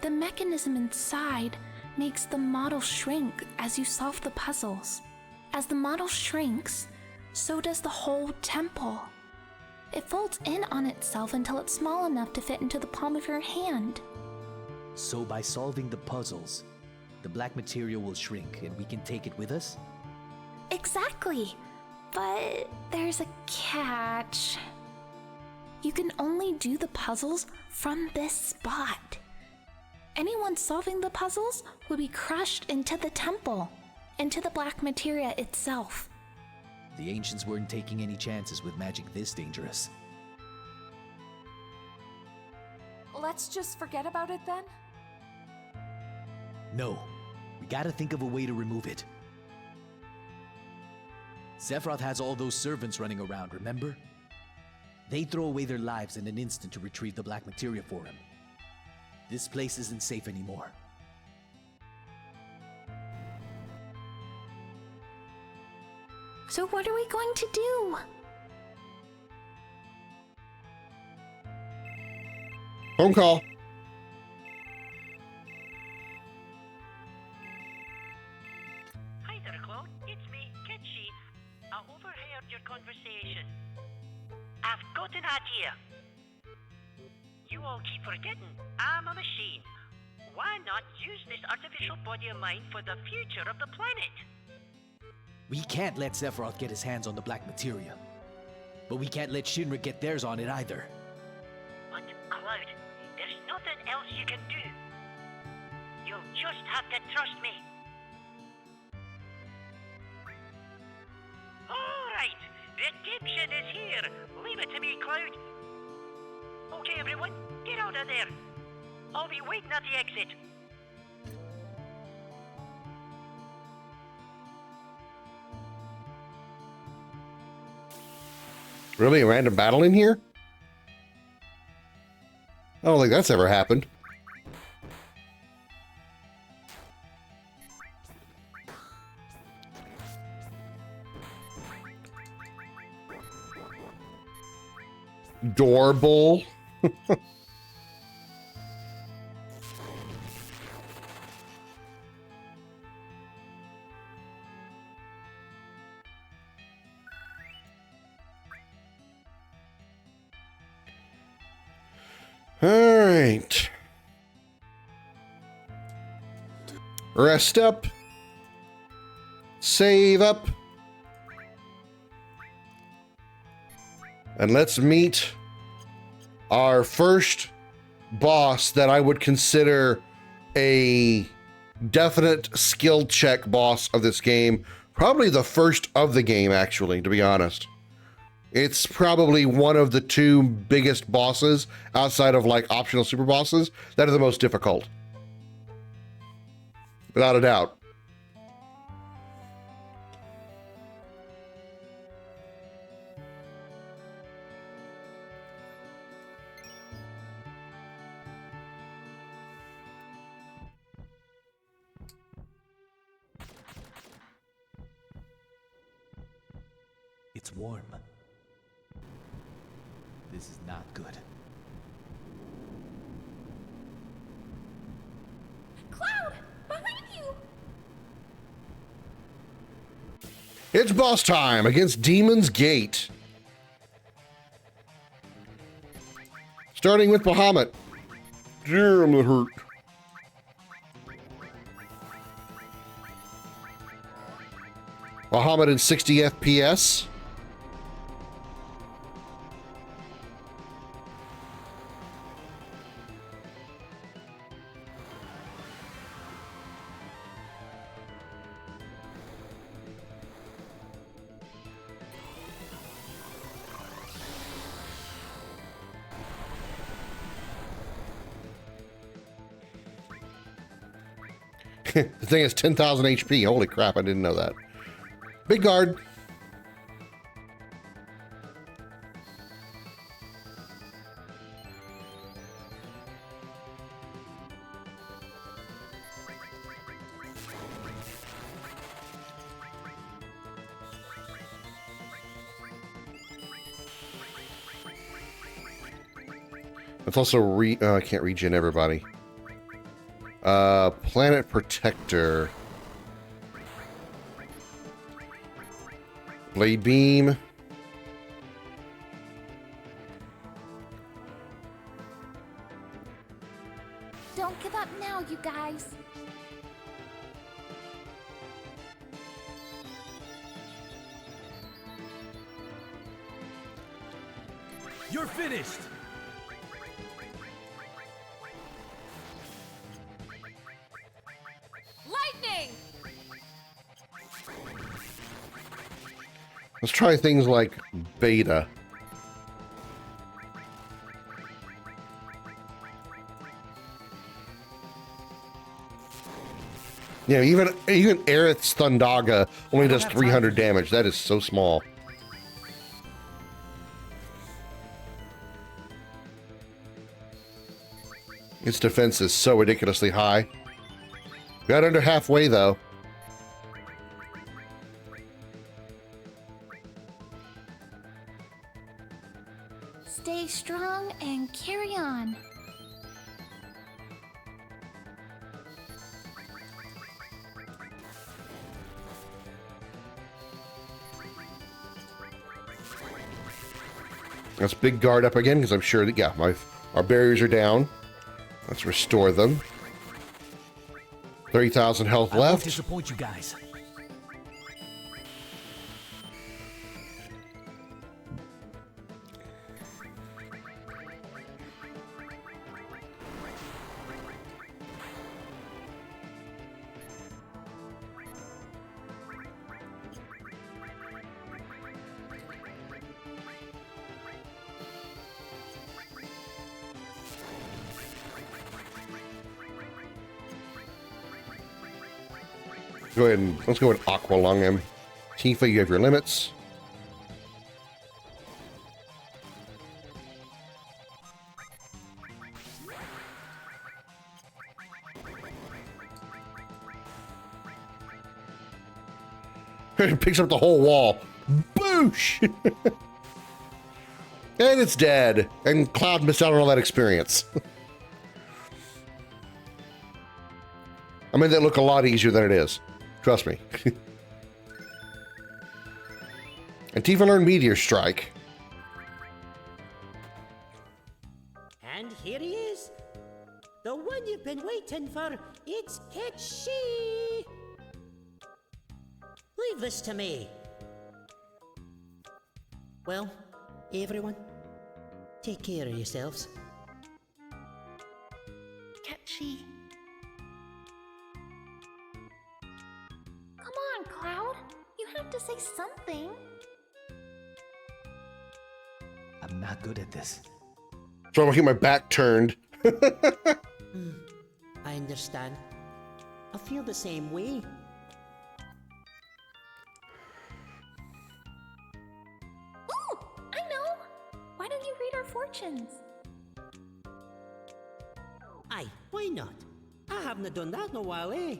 The mechanism inside makes the model shrink as you solve the puzzles. As the model shrinks, so does the whole temple. It folds in on itself until it's small enough to fit into the palm of your hand. So by solving the puzzles, the black materia will shrink and we can take it with us? Exactly. But there's a catch. You can only do the puzzles from this spot. Anyone solving the puzzles will be crushed into the temple, into the black materia itself. The ancients weren't taking any chances with magic this dangerous. Let's just forget about it then? No. We gotta think of a way to remove it. Sephiroth has all those servants running around, remember? They'd throw away their lives in an instant to retrieve the black materia for him. This place isn't safe anymore. So what are we going to do? Phone call. Hi there, Cloud. It's me, Kitschy. I overheard your conversation. I've got an idea. You all keep forgetting I'm a machine. Why not use this artificial body of mine for the future of the planet? We can't let Sephiroth get his hands on the black materia. But we can't let Shinra get theirs on it either. But, Cloud, there's nothing else you can do. You'll just have to trust me. Alright, redemption is here. Leave it to me, Cloud. Okay, everyone, get out of there. I'll be waiting at the exit. Really? A random battle in here? I don't think that's ever happened. Doorbell. All right. Rest up. Save up. And let's meet our first boss that I would consider a definite skill check boss of this game. Probably the first of the game, actually, to be honest. It's probably one of the two biggest bosses outside of like optional super bosses that are the most difficult. Without a doubt. It's warm. This is not good. Cloud! Behind you! It's boss time against Demon's Gate. Starting with Bahamut. Damn, that hurt. Bahamut in 60 FPS. The thing is 10,000 HP. Holy crap, I didn't know that. Big guard. Let's also I can't regen everybody. Planet Protector. Blade Beam. Don't give up now, you guys. You're finished! Lightning! Let's try things like Beta. Yeah, even Aerith's Thundaga only does 300 damage. That is so small. Its defense is so ridiculously high. Got under halfway, though. Stay strong and carry on. Let's big guard up again, because I'm sure that, yeah, our barriers are down. Let's restore them. 30,000 health I won't left. disappoint you guys. Go ahead and let's go and aqua lung him. Tifa, you have your limits. It picks up the whole wall. Boosh! And it's dead. And Cloud missed out on all that experience. I made that look a lot easier than it is. Trust me. And Tifa learned Meteor Strike. And here he is. The one you've been waiting for. It's Ketchy. Leave this to me. Well, everyone, take care of yourselves. Ketchy. Come on, Cloud. You have to say something. I'm not good at this. So I'm gonna keep my back turned. I understand. I feel the same way. Ooh, I know. Why don't you read our fortunes? Aye, why not? I haven't done that in a while, eh?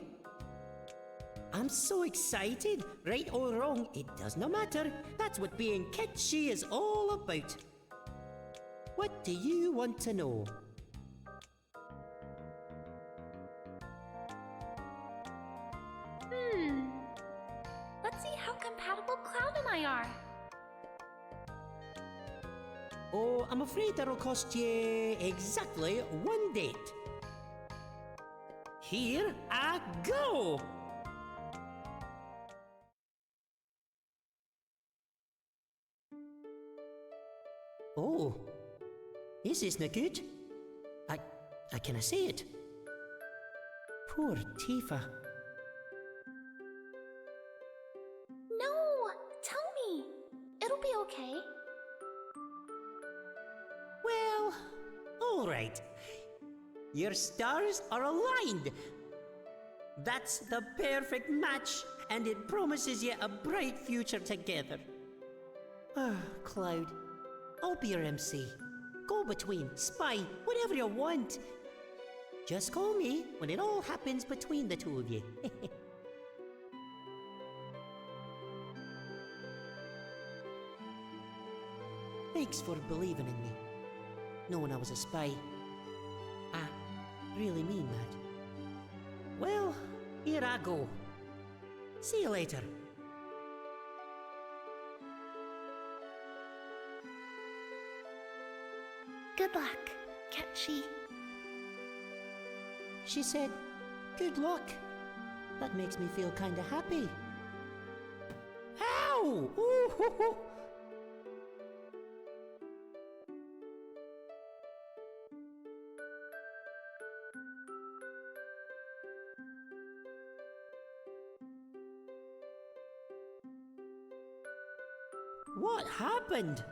I'm so excited. Right or wrong, it does not matter. That's what being Ketchy is all about. What do you want to know? Let's see how compatible Cloud and I are. Oh, I'm afraid that'll cost you exactly one date. Here I go! Oh, this isn't good. I can I say it? Poor Tifa. No, tell me. It'll be okay. Well, all right. Your stars are aligned. That's the perfect match, and it promises you a bright future together. Ah, Cloud, I'll be your MC. Go between, spy, whatever you want. Just call me when it all happens between the two of you. Thanks for believing in me, knowing I was a spy. I really mean that. Well, here I go. See you later. Good luck, Ketchy. She said, good luck. That makes me feel kinda happy. Ow! Ooh, hoo, hoo. What happened?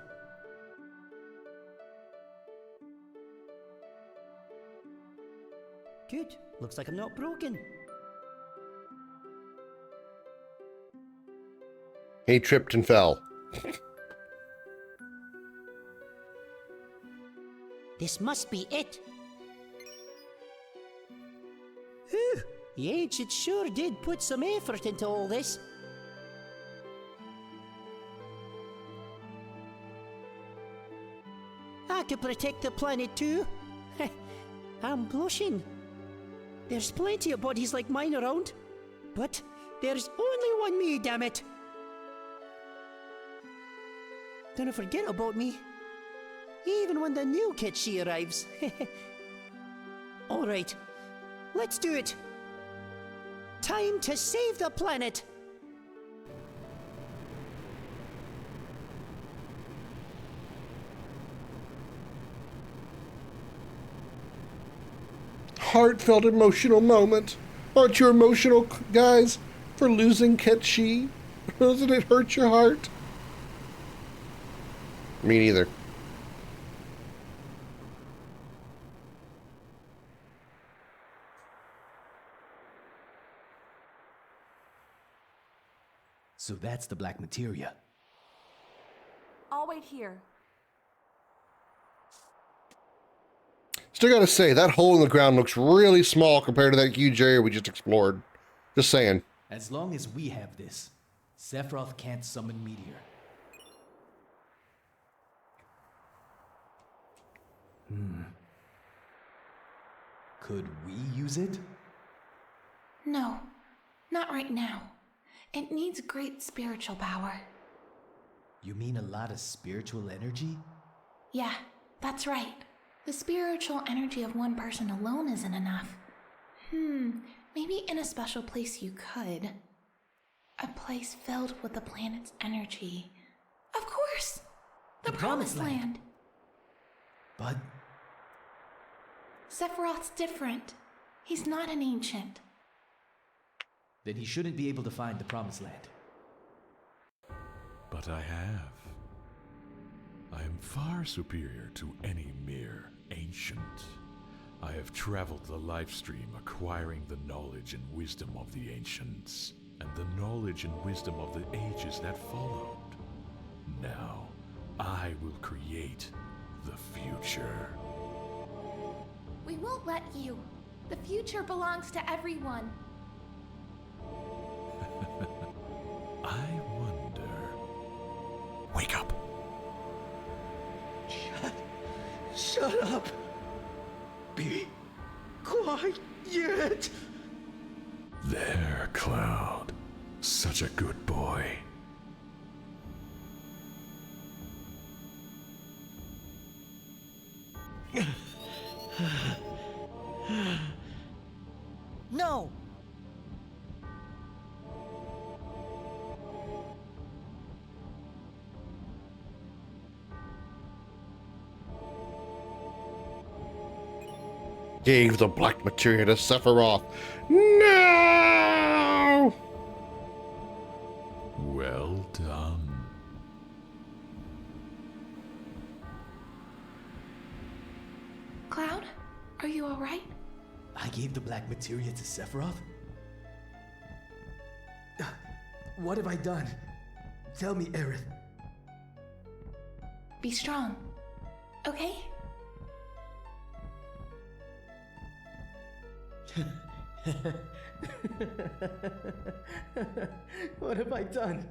Good. Looks like I'm not broken. He tripped and fell. This must be it. Whew, the ancients sure did put some effort into all this. I could protect the planet too. I'm blushing. There's plenty of bodies like mine around, but there's only one me, damn it. Don't forget about me, even when the new Ketchi arrives. All right, let's do it. Time to save the planet. Heartfelt, emotional moment. Aren't you emotional, guys, for losing Ketchi? Doesn't it hurt your heart? Me neither. So that's the black materia. I'll wait here. Still gotta say, that hole in the ground looks really small compared to that huge area we just explored. Just saying. As long as we have this, Sephiroth can't summon Meteor. Could we use it? No, not right now. It needs great spiritual power. You mean a lot of spiritual energy? Yeah, that's right. The spiritual energy of one person alone isn't enough. Maybe in a special place you could. A place filled with the planet's energy. Of course! The Promised Land! But Sephiroth's different. He's not an ancient. then he shouldn't be able to find the Promised Land. But I have. I am far superior to any mere ancient. I have traveled the life stream acquiring the knowledge and wisdom of the ancients, and the knowledge and wisdom of the ages that followed. Now, I will create the future. We won't let you. The future belongs to everyone. I wonder. Wake up! Shut up! Be quiet! There, Cloud. Such a good boy. No! Gave the black materia to Sephiroth. No! Well done. Cloud, are you alright? I gave the black materia to Sephiroth? What have I done? Tell me, Aerith. Be strong, okay? What have I done?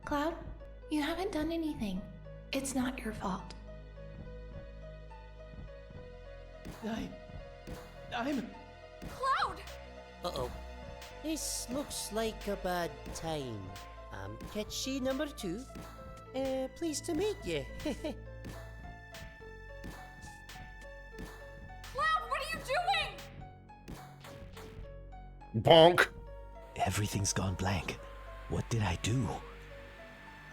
Cloud, you haven't done anything. It's not your fault. I'm... Cloud! Uh-oh. This looks like a bad time. Ketchi number 2. Pleased to meet you. Cloud, what are you doing? Bonk. Everything's gone blank. What did I do?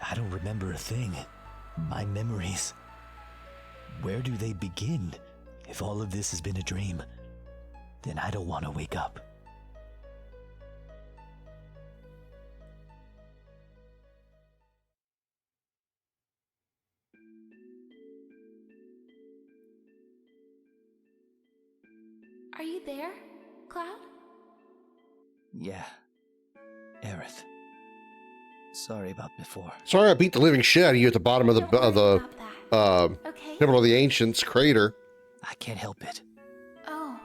I don't remember a thing. My memories. Where do they begin? If all of this has been a dream, then I don't want to wake up. Are you there, Cloud? Yeah. Aerith. Sorry about before. Sorry I beat the living shit out of you at the bottom of the Temple of the Ancients crater. I can't help it. Oh,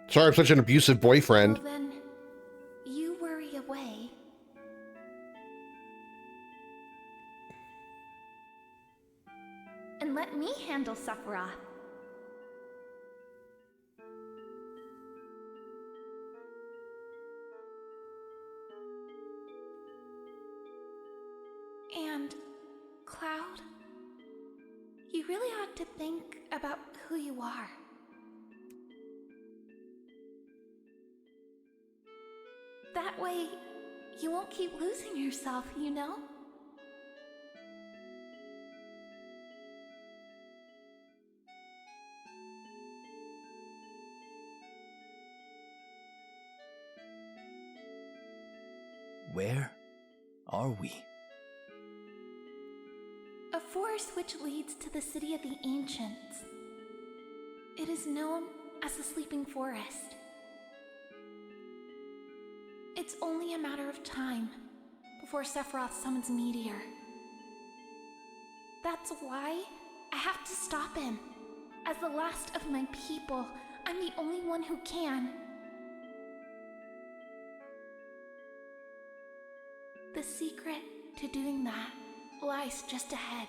Sorry I'm such an abusive boyfriend. well then, you worry away. And let me handle Sephiroth. And, Cloud, you really ought to think about who you are. That way, you won't keep losing yourself, you know? Where are we? A forest which leads to the city of the ancients. It is known as the Sleeping Forest. It's only a matter of time before Sephiroth summons Meteor. That's why I have to stop him. As the last of my people, I'm the only one who can. The secret to doing that lies just ahead.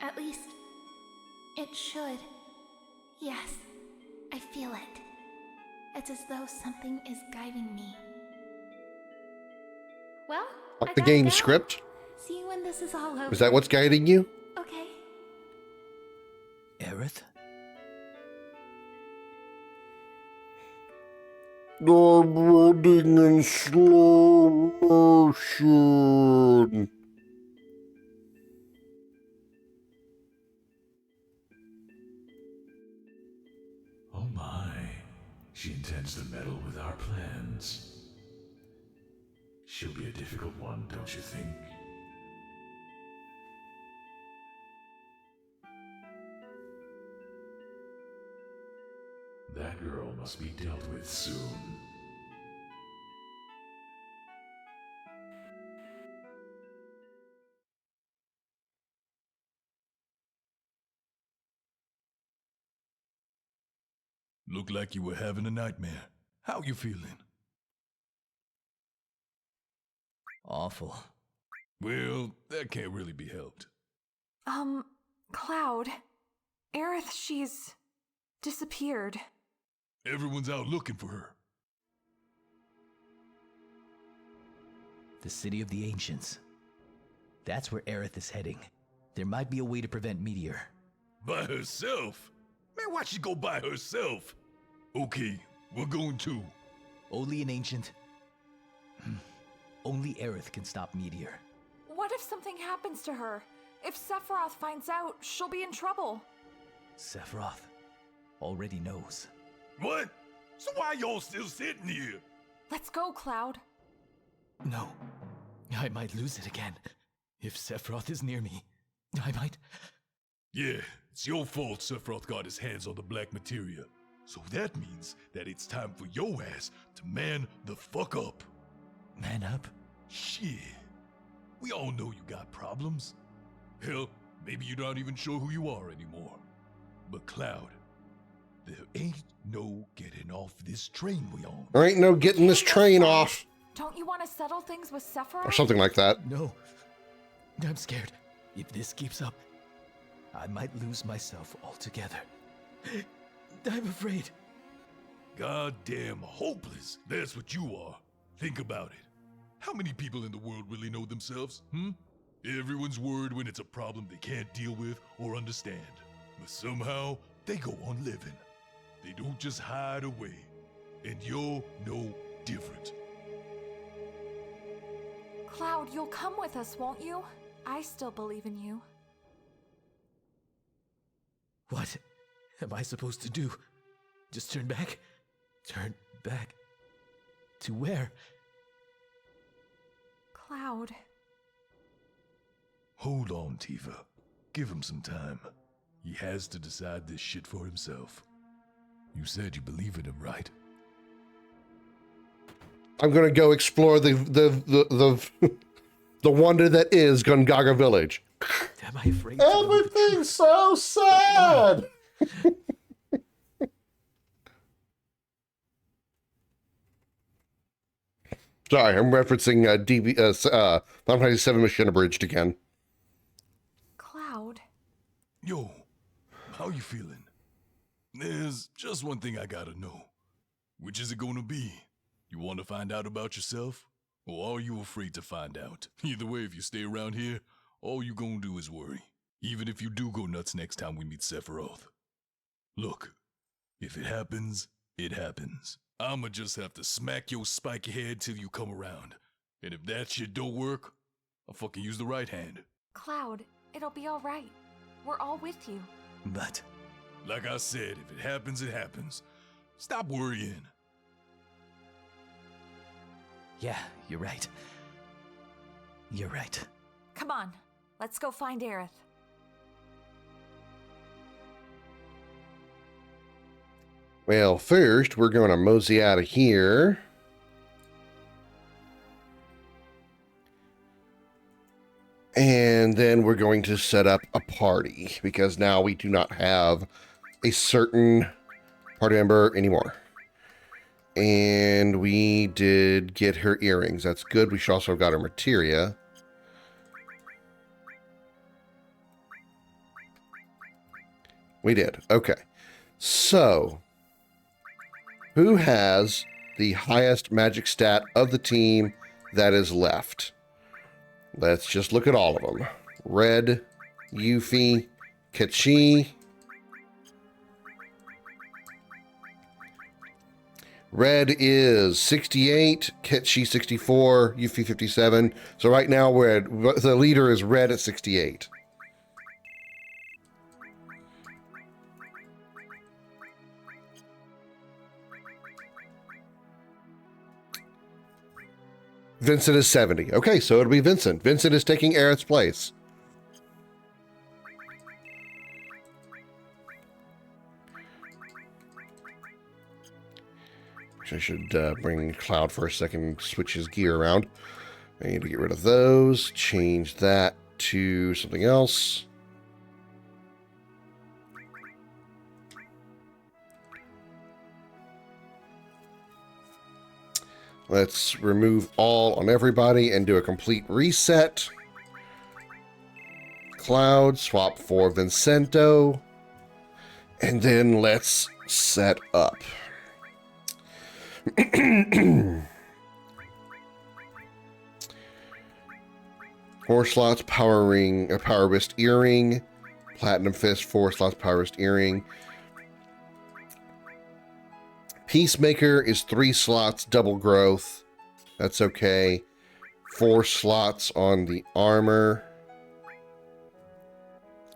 At least, it should. Yes, I feel it. It's as though something is guiding me. Well, Like the game script? See you when this is all over. Is that what's guiding you? Okay. Aerith? I'm running in slow motion. Oh my. She intends to meddle with our plans. She'll be a difficult one, don't you think? That girl must be dealt with soon. Looked like you were having a nightmare. How you feeling? Awful. Well, that can't really be helped. Cloud. Aerith, she's disappeared. Everyone's out looking for her. The city of the ancients. That's where Aerith is heading. There might be a way to prevent Meteor. By herself? Man, why'd she go by herself? Okay, we're going too. Only an ancient. Only Aerith can stop Meteor. What if something happens to her? If Sephiroth finds out, she'll be in trouble. Sephiroth already knows. What? So why y'all still sitting here? Let's go, Cloud. No. I might lose it again. If Sephiroth is near me, I might... Yeah, it's your fault Sephiroth got his hands on the black materia. So that means that it's time for your ass to man the fuck up. Man up? Shit. We all know you got problems. Hell, maybe you're not even sure who you are anymore. But Cloud, there ain't no getting off this train we on. There ain't no getting this train off. Don't you want to settle things with Sephiroth? Or something like that. No. I'm scared. If this keeps up, I might lose myself altogether. I'm afraid. Goddamn hopeless. That's what you are. Think about it. How many people in the world really know themselves, Everyone's worried when it's a problem they can't deal with or understand. But somehow, they go on living. They don't just hide away. And you're no different. Cloud, you'll come with us, won't you? I still believe in you. What am I supposed to do? Just turn back? Turn back? To where? Cloud. Hold on, Tifa. Give him some time. He has to decide this shit for himself. You said you believe in him, right? I'm gonna go explore the wonder that is Gungaga Village. Am I afraid? Everything's so sad. Sorry, I'm referencing Final Fantasy VII Mission Abridged again. Cloud. Yo, how you feeling? There's just one thing I gotta know. Which is it gonna be? You want to find out about yourself? Or are you afraid to find out? Either way, if you stay around here, all you gonna do is worry. Even if you do go nuts next time we meet Sephiroth. Look, if it happens, it happens. I'ma just have to smack your spiky head till you come around. And if that shit don't work, I'll fucking use the right hand. Cloud, it'll be alright. We're all with you. But, like I said, if it happens, it happens. Stop worrying. Yeah, you're right. You're right. Come on, let's go find Aerith. Well, first, we're going to mosey out of here. And then we're going to set up a party, because now we do not have a certain party member anymore. And we did get her earrings. That's good. We should also have got her materia. We did. Okay. So, who has the highest magic stat of the team that is left? Let's just look at all of them. Red, Yuffie, Kachi. Red is 68, Kachi 64, Yuffie 57. So right now the leader is Red at 68. Vincent is 70. Okay, so it'll be Vincent. Vincent is taking Aerith's place. I should bring Cloud for a second, switch his gear around. I need to get rid of those, change that to something else. Let's remove all on everybody and do a complete reset. Cloud, swap for Vincento. And then let's set up. 4 slots, power ring, a power wrist earring, platinum fist, 4 slots, power wrist earring. Peacemaker is 3 slots, double growth. That's okay. 4 slots on the armor.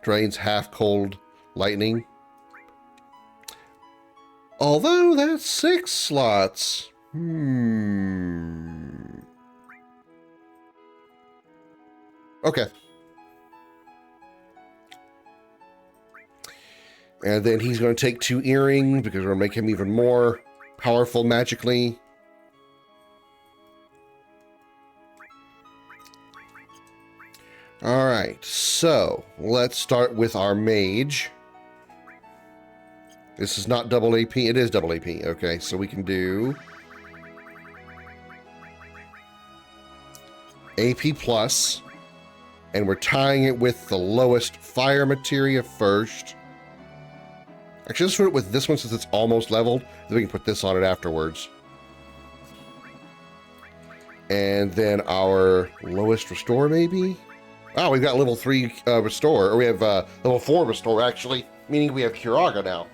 Drains half cold lightning. Although that's 6 slots. Okay. And then he's going to take 2 earrings because we're going to make him even more powerful magically. All right, so let's start with our mage. This is not double AP. It is double AP. Okay, so we can do AP plus, and we're tying it with the lowest fire materia first. Actually, let's put it with this one since it's almost leveled. Then we can put this on it afterwards. And then our lowest restore, maybe? Oh, we've got level 3 restore, or we have level 4 restore, actually, meaning we have Curaga now.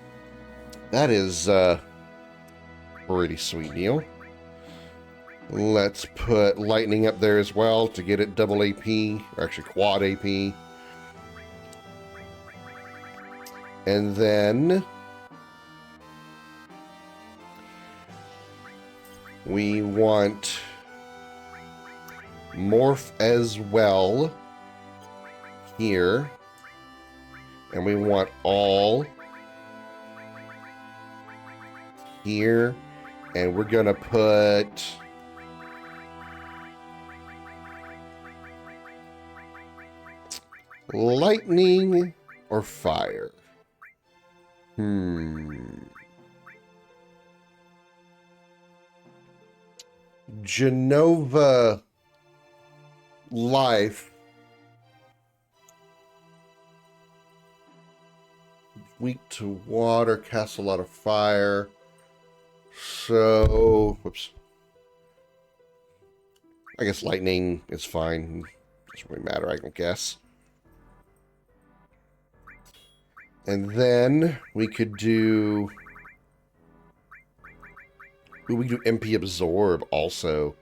That is a pretty sweet deal. Let's put lightning up there as well to get it double AP, or actually quad AP. And then we want morph as well here. And we want all here. And we're going to put... lightning or fire? Genova Life. Weak to water, casts a lot of fire. So, whoops. I guess lightning is fine. Doesn't really matter, I don't guess. And then we could do... Ooh, we could do MP Absorb also.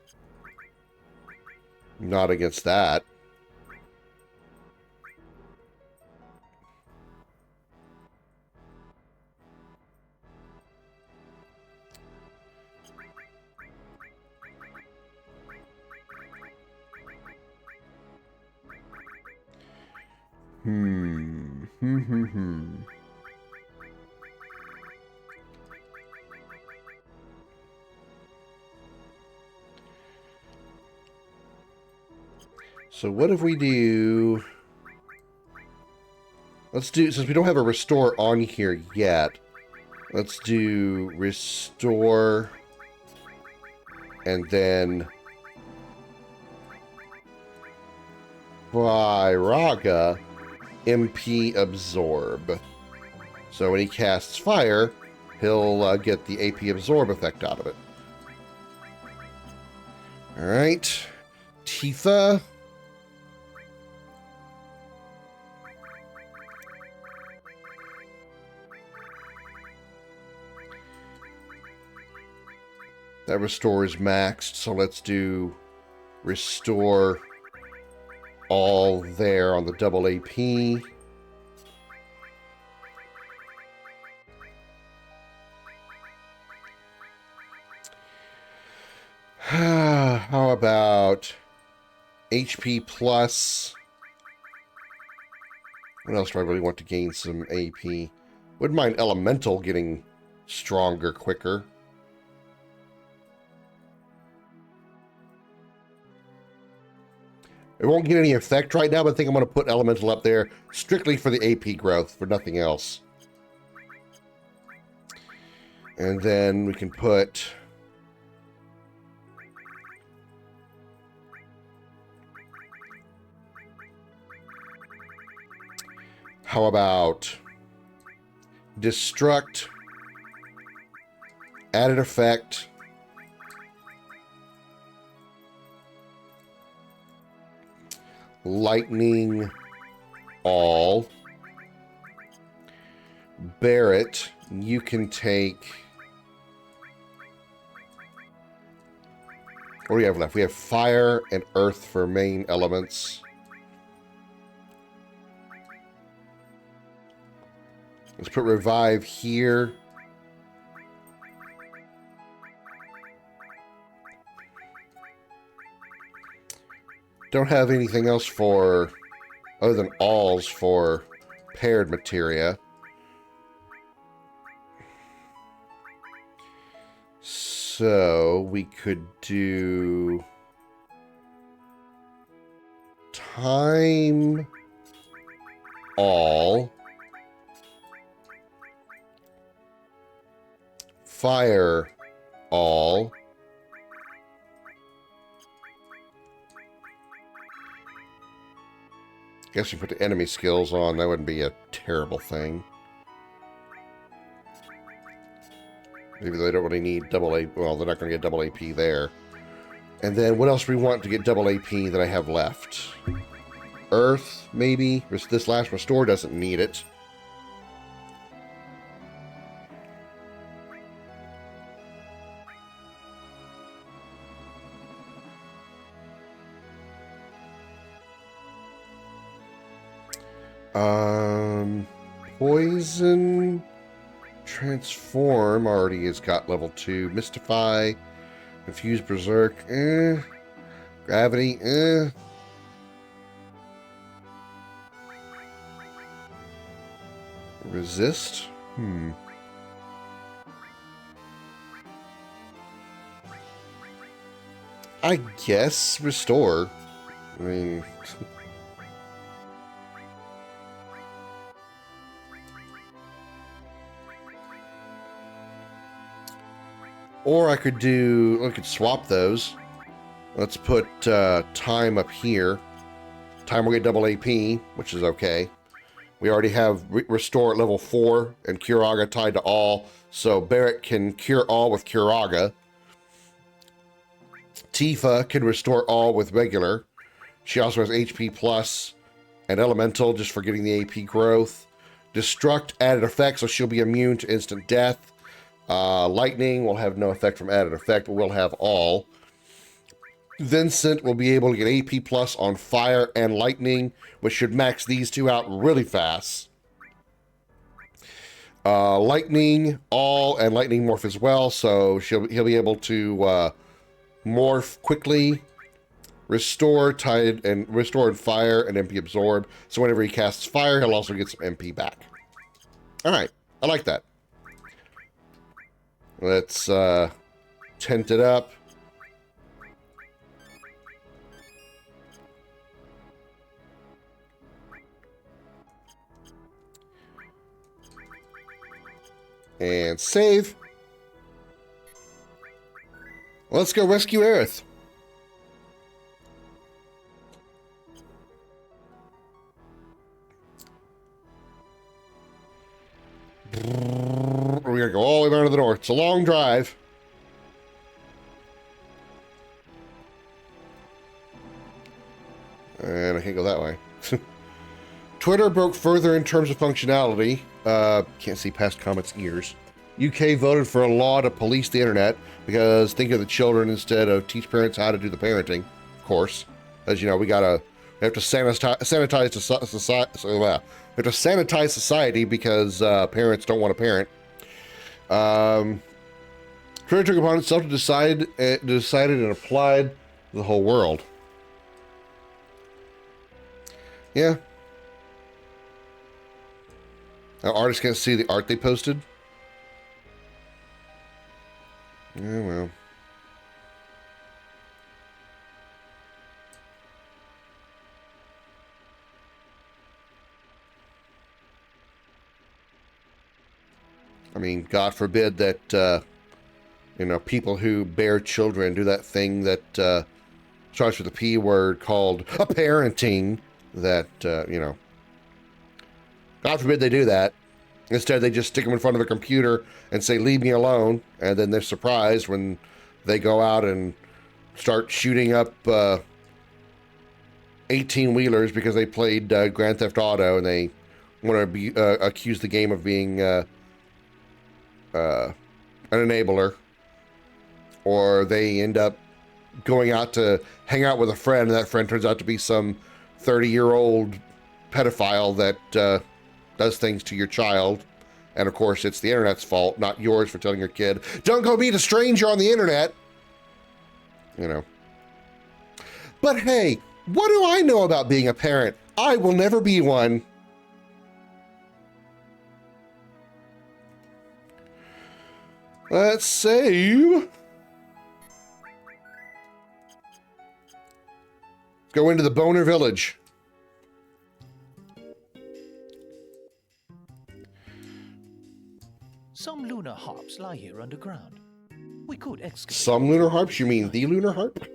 Not against that. So what if we do... Let's do, since we don't have a restore on here yet, let's do restore and then by Raga, MP Absorb. So when he casts fire, he'll get the AP Absorb effect out of it. Alright. Tifa. That restore is maxed, so let's do restore all there on the double AP. How about HP plus? What else do I really want to gain some AP? Wouldn't mind Elemental getting stronger quicker. It won't get any effect right now, but I think I'm going to put Elemental up there strictly for the AP growth, for nothing else. And then we can put... How about Destruct, added effect, Lightning all, Barrett, you can take... What do we have left? We have fire and earth for main elements. Let's put revive here. Don't have anything else for, other than alls for paired materia. So we could do time all, fire all, guess you put the enemy skills on, that wouldn't be a terrible thing. Maybe they don't really need double AP. Well, they're not going to get double AP there. And then what else do we want to get double AP that I have left? Earth, maybe? This last restore doesn't need it. Poison, transform already has got level 2. Mystify, confuse berserk, gravity, resist, I guess restore. I mean... Or I could swap those. Let's put time up here. Time will get double AP, which is okay. We already have restore at level 4 and Curaga tied to all, so Barrett can cure all with Curaga. Tifa can restore all with regular. She also has HP plus and elemental just for getting the AP growth. Destruct added effect, so she'll be immune to instant death. Lightning will have no effect from added effect, but we'll have all. Vincent will be able to get AP plus on fire and lightning, which should max these two out really fast. Lightning, all, and lightning morph as well, so he'll be able to morph quickly, restore and fire and MP absorb. So whenever he casts fire, he'll also get some MP back. All right, I like that. Let's tent it up. And save. Let's go rescue Aerith. We're gonna go all the way down to the north. It's a long drive. And I can't go that way. Twitter broke further in terms of functionality. Can't see past comments' ears. UK voted for a law to police the internet because think of the children instead of teach parents how to do the parenting. Of course, as you know, we have to sanitize society. We have to sanitize society because parents don't want to parent. Twitter took upon itself to decided and applied to the whole world. Yeah. Now artists can't see the art they posted. Yeah, well. I mean, God forbid that, people who bear children do that thing that starts with a P word called a parenting that, God forbid they do that. Instead, they just stick them in front of a computer and say, leave me alone. And then they're surprised when they go out and start shooting up 18-wheelers because they played Grand Theft Auto and they want to be accuse the game of being an enabler. Or they end up going out to hang out with a friend, and that friend turns out to be some 30-year-old pedophile that does things to your child. And of course, it's the internet's fault, not yours for telling your kid, don't go meet a stranger on the internet. But hey, what do I know about being a parent? I will never be one. Let's save. Go into the Boner Village. Some lunar harps lie here underground. We could excavate. Some lunar harps? You mean the lunar harp?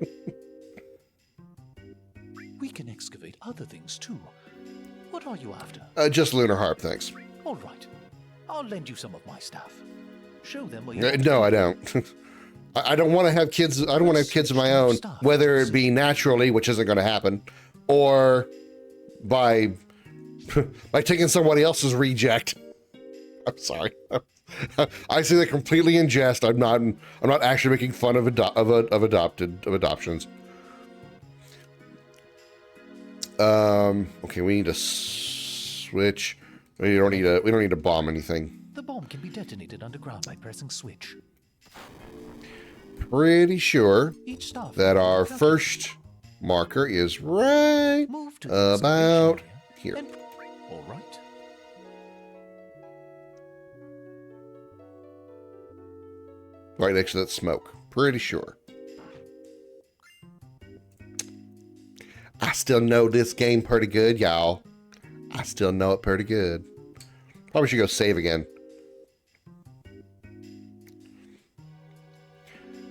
We can excavate other things too. What are you after? Just lunar harp, thanks. All right. I'll lend you some of my stuff. Show them where you No, I don't. I don't want to have kids. I don't want to have kids of my own, whether it be naturally, which isn't going to happen, or by taking somebody else's reject. I'm sorry. I say that completely in jest. I'm not actually making fun of adoptions. Okay, we need to switch. We don't need to bomb anything. The bomb can be detonated underground by pressing switch. Pretty sure that our first marker is right about here. All right. Right next to that smoke. Pretty sure. I still know this game pretty good, y'all. I still know it pretty good. Probably should go save again.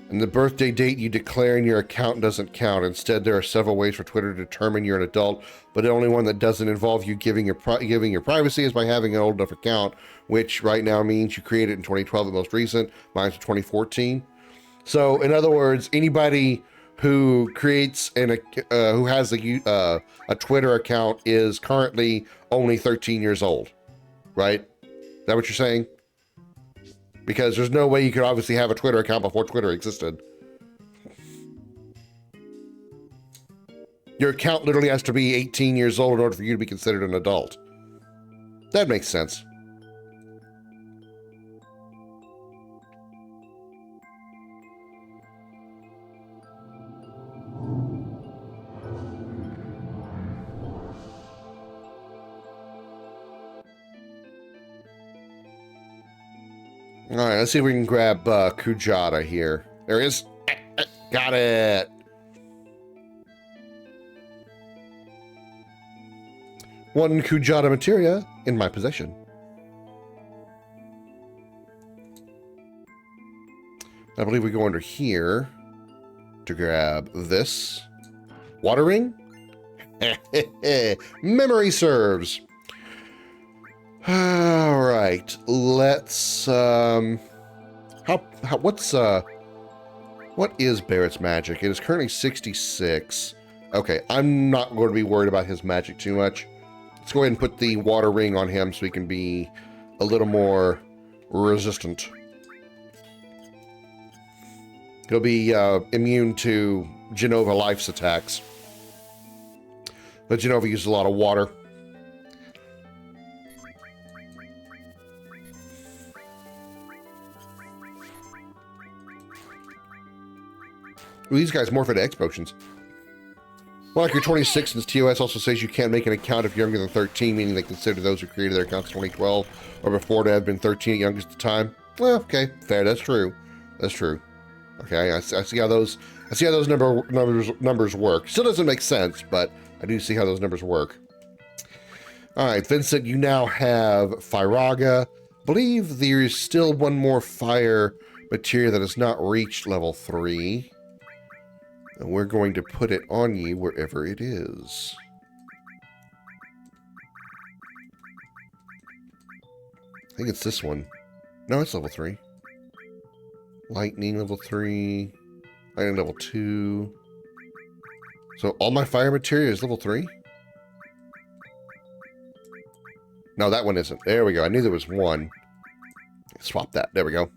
And the birthday date you declare in your account doesn't count. Instead, there are several ways for Twitter to determine you're an adult, but the only one that doesn't involve you giving your privacy is by having an old enough account, which right now means you created in 2012, the most recent. Mine's 2014. So, in other words, anybody who creates who has a Twitter account is currently only 13 years old, right? Is that what you're saying? Because there's no way you could obviously have a Twitter account before Twitter existed. Your account literally has to be 18 years old in order for you to be considered an adult. That makes sense. All right, let's see if we can grab Kujata here. There he is. Got it. One Kujata materia in my possession. I believe we go under here to grab this. Water ring? Memory serves. All right, let's what is Barrett's magic? It is currently 66. Okay, I'm not going to be worried about his magic too much. Let's go ahead and put the water ring on him so he can be a little more resistant. He'll be immune to Genova Life's attacks. But Genova uses a lot of water. Ooh, these guys morph into X potions. Well, like your 26 and TOS also says you can't make an account if you're younger than 13, meaning they consider those who created their accounts 2012 or before to have been 13 at youngest at the time. Well, okay, fair. That's true. That's true. Okay, I see how those numbers work. Still doesn't make sense, but I do see how those numbers work. All right, Vincent, you now have Firaga. I believe there is still one more fire material that has not reached level 3. And we're going to put it on you wherever it is. I think it's this one. No, it's level 3. Lightning level 3. Lightning level 2. So all my fire material is level 3? No, that one isn't. There we go. I knew there was one. Swap that. There we go.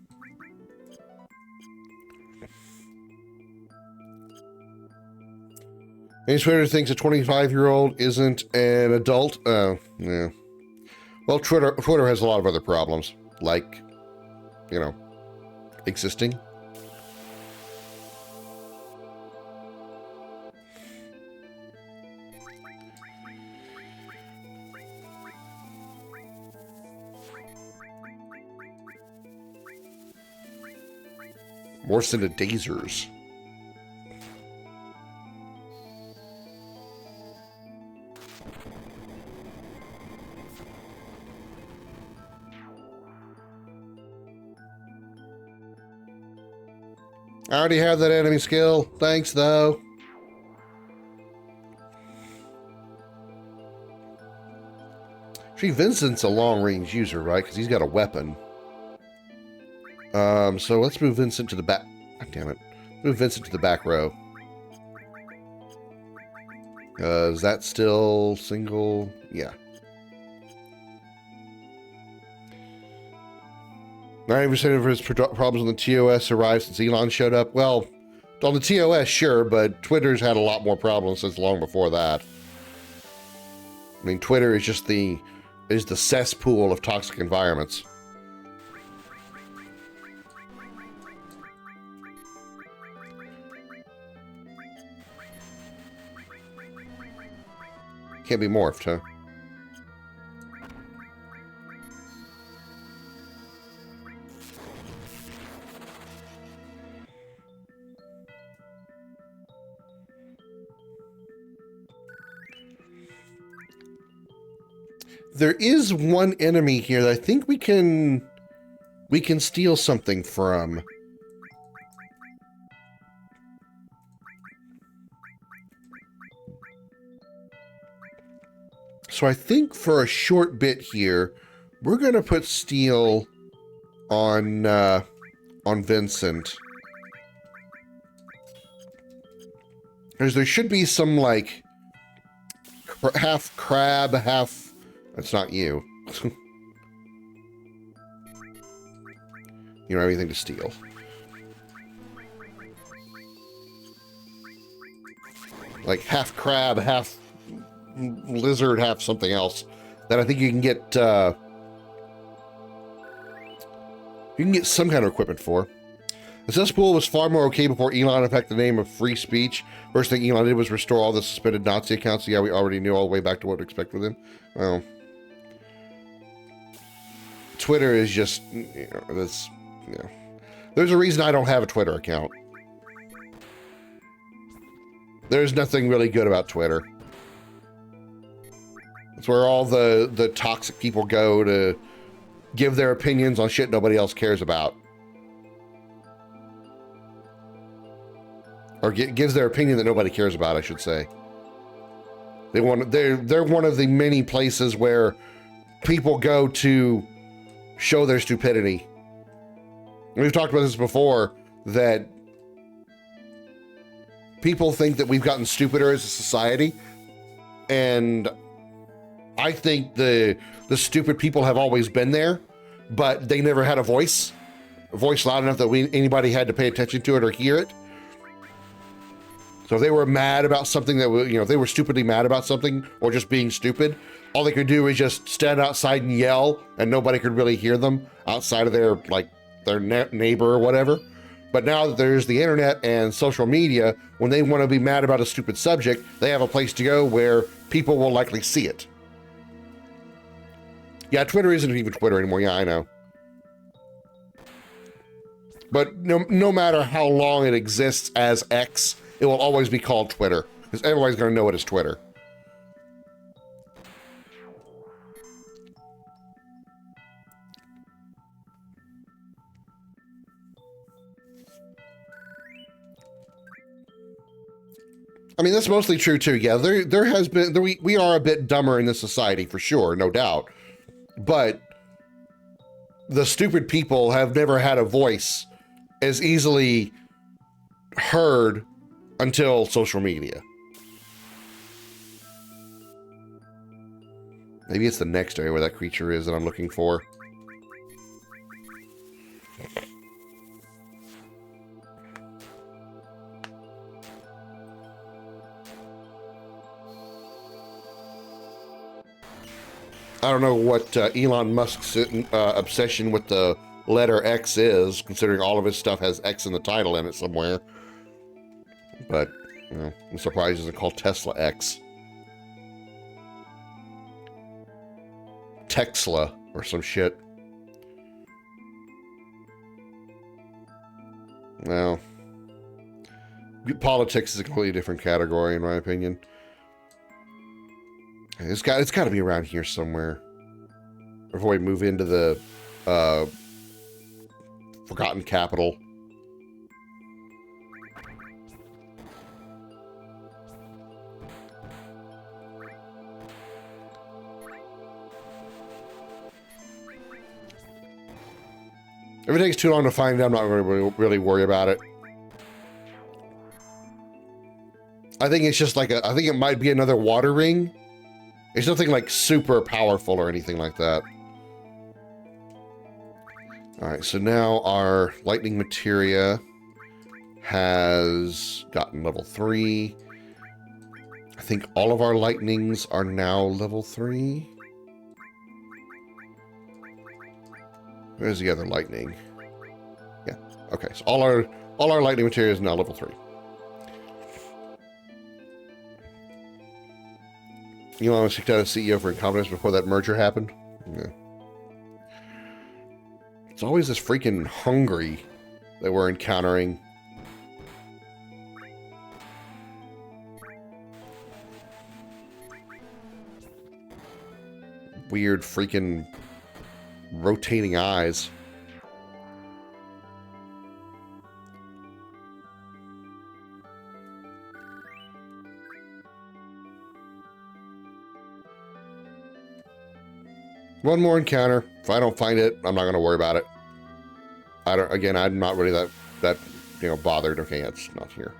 Any Twitter thinks a 25-year-old isn't an adult? Yeah. Well, Twitter has a lot of other problems, like, you know, existing. More synodazers. I already have that enemy skill. Thanks, though. See, Vincent's a long-range user, right? Because he's got a weapon. So let's move Vincent to the back. God damn it. Move Vincent to the back row. Is that still single? Yeah. 90% of his problems on the TOS arrived since Elon showed up. Well, on the TOS, sure, but Twitter's had a lot more problems since long before that. I mean, Twitter is just the cesspool of toxic environments. Can't be morphed, huh? there is one enemy here that I think we can steal something from. So I think for a short bit here, we're gonna put Steel on Vincent. Because there should be some, like, half crab, half... That's not you. You know, everything to steal. Like, half crab, half lizard, half something else. That I think you can get, you can get some kind of equipment for. The cesspool was far more okay before Elon affected the name of free speech. First thing Elon did was restore all the suspended Nazi accounts. Yeah, we already knew all the way back to what to expect with him. Well, Twitter is just, you know, that's, you know. There's a reason I don't have a Twitter account. There's nothing really good about Twitter. It's where all the toxic people go to give their opinions on shit nobody else cares about. Or gives their opinion that nobody cares about, I should say. They're one of the many places where people go to show their stupidity. And we've talked about this before, that people think that we've gotten stupider as a society, and I think the stupid people have always been there, but they never had a voice loud enough that anybody had to pay attention to it or hear it. So if they were mad about something that, you know, if they were stupidly mad about something or just being stupid, all they could do is just stand outside and yell, and nobody could really hear them outside of their, like, their neighbor or whatever. But now that there's the internet and social media, when they want to be mad about a stupid subject, they have a place to go where people will likely see it. Yeah, Twitter isn't even Twitter anymore. Yeah, I know. But no matter how long it exists as X, it will always be called Twitter, because everybody's going to know it as Twitter. I mean, that's mostly true too. Yeah, there has been, we are a bit dumber in this society for sure, no doubt. But the stupid people have never had a voice as easily heard until social media. Maybe it's the next area where that creature is that I'm looking for. I don't know what Elon Musk's obsession with the letter X is, considering all of his stuff has X in the title in it somewhere. But, you know, I'm surprised it's called Tesla X. Texla or some shit. Well, politics is a completely different category in my opinion. It's got to be around here somewhere before we move into the Forgotten Capital. If it takes too long to find it, I'm not going to really worry about it. I think it's just like I think it might be another water ring. It's nothing like super powerful or anything like that. All right, so now our lightning materia has gotten level 3. I think all of our lightnings are now level 3. Where's the other lightning? Yeah, okay, so all our lightning materia is now level 3. Elon was kicked out of CEO for incompetence before that merger happened. Yeah. It's always this freaking hungry that we're encountering. weird freaking rotating eyes. One more encounter. If I don't find it, I'm not going to worry about it. Again, I'm not really that bothered. Okay, it's not here.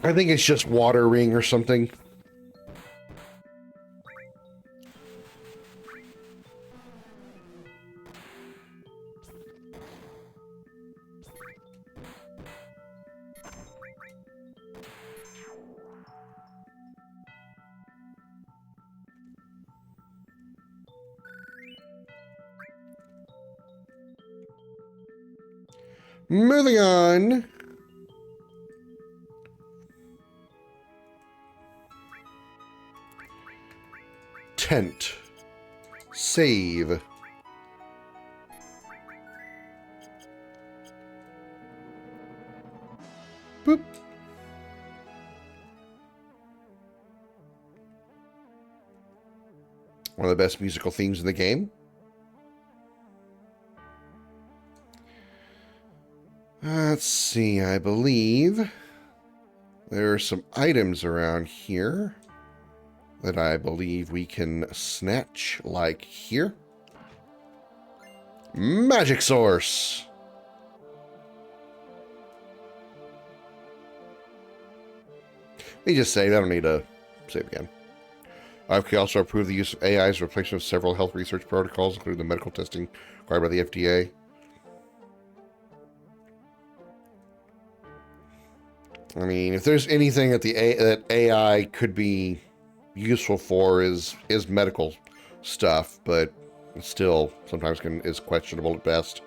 I think it's just water ring or something. Moving on. Tent. Save. Boop. One of the best musical themes in the game. Let's see, I believe there are some items around here that I believe we can snatch, like here. Magic source. Let me just save. I don't need to save again. I can also approve the use of AI's replacement of several health research protocols, including the medical testing required by the FDA. I mean, if there's anything that that AI could be useful for is medical stuff, but it still sometimes is questionable at best.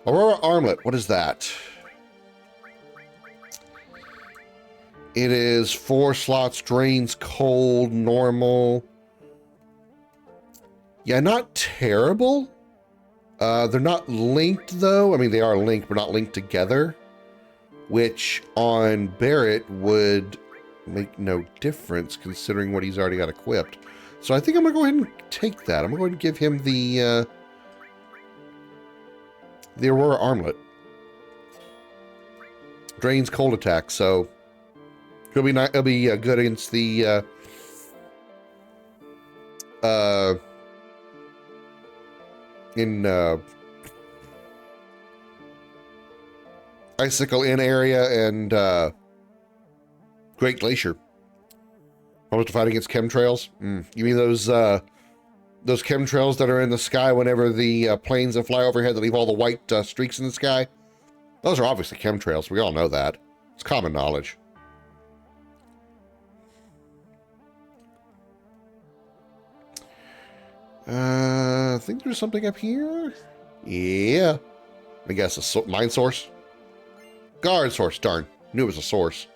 Aurora Armlet, what is that? It is 4 slots, drains cold, normal. Yeah, not terrible. They're not linked though. I mean, they are linked, but not linked together, which on Barrett would make no difference considering what he's already got equipped. So I think I'm going to go ahead and take that. I'm going to go ahead and give him the Aurora Armlet. Drains cold attack, so it'll be good against the Icicle Inn area and Great Glacier. Almost to fight against chemtrails. You mean those chemtrails that are in the sky whenever the planes that fly overhead that leave all the white streaks in the sky? Those are obviously chemtrails. We all know that. It's common knowledge. I think there's something up here. Yeah. I guess a mine source. Guard source. Darn. Knew it was a source.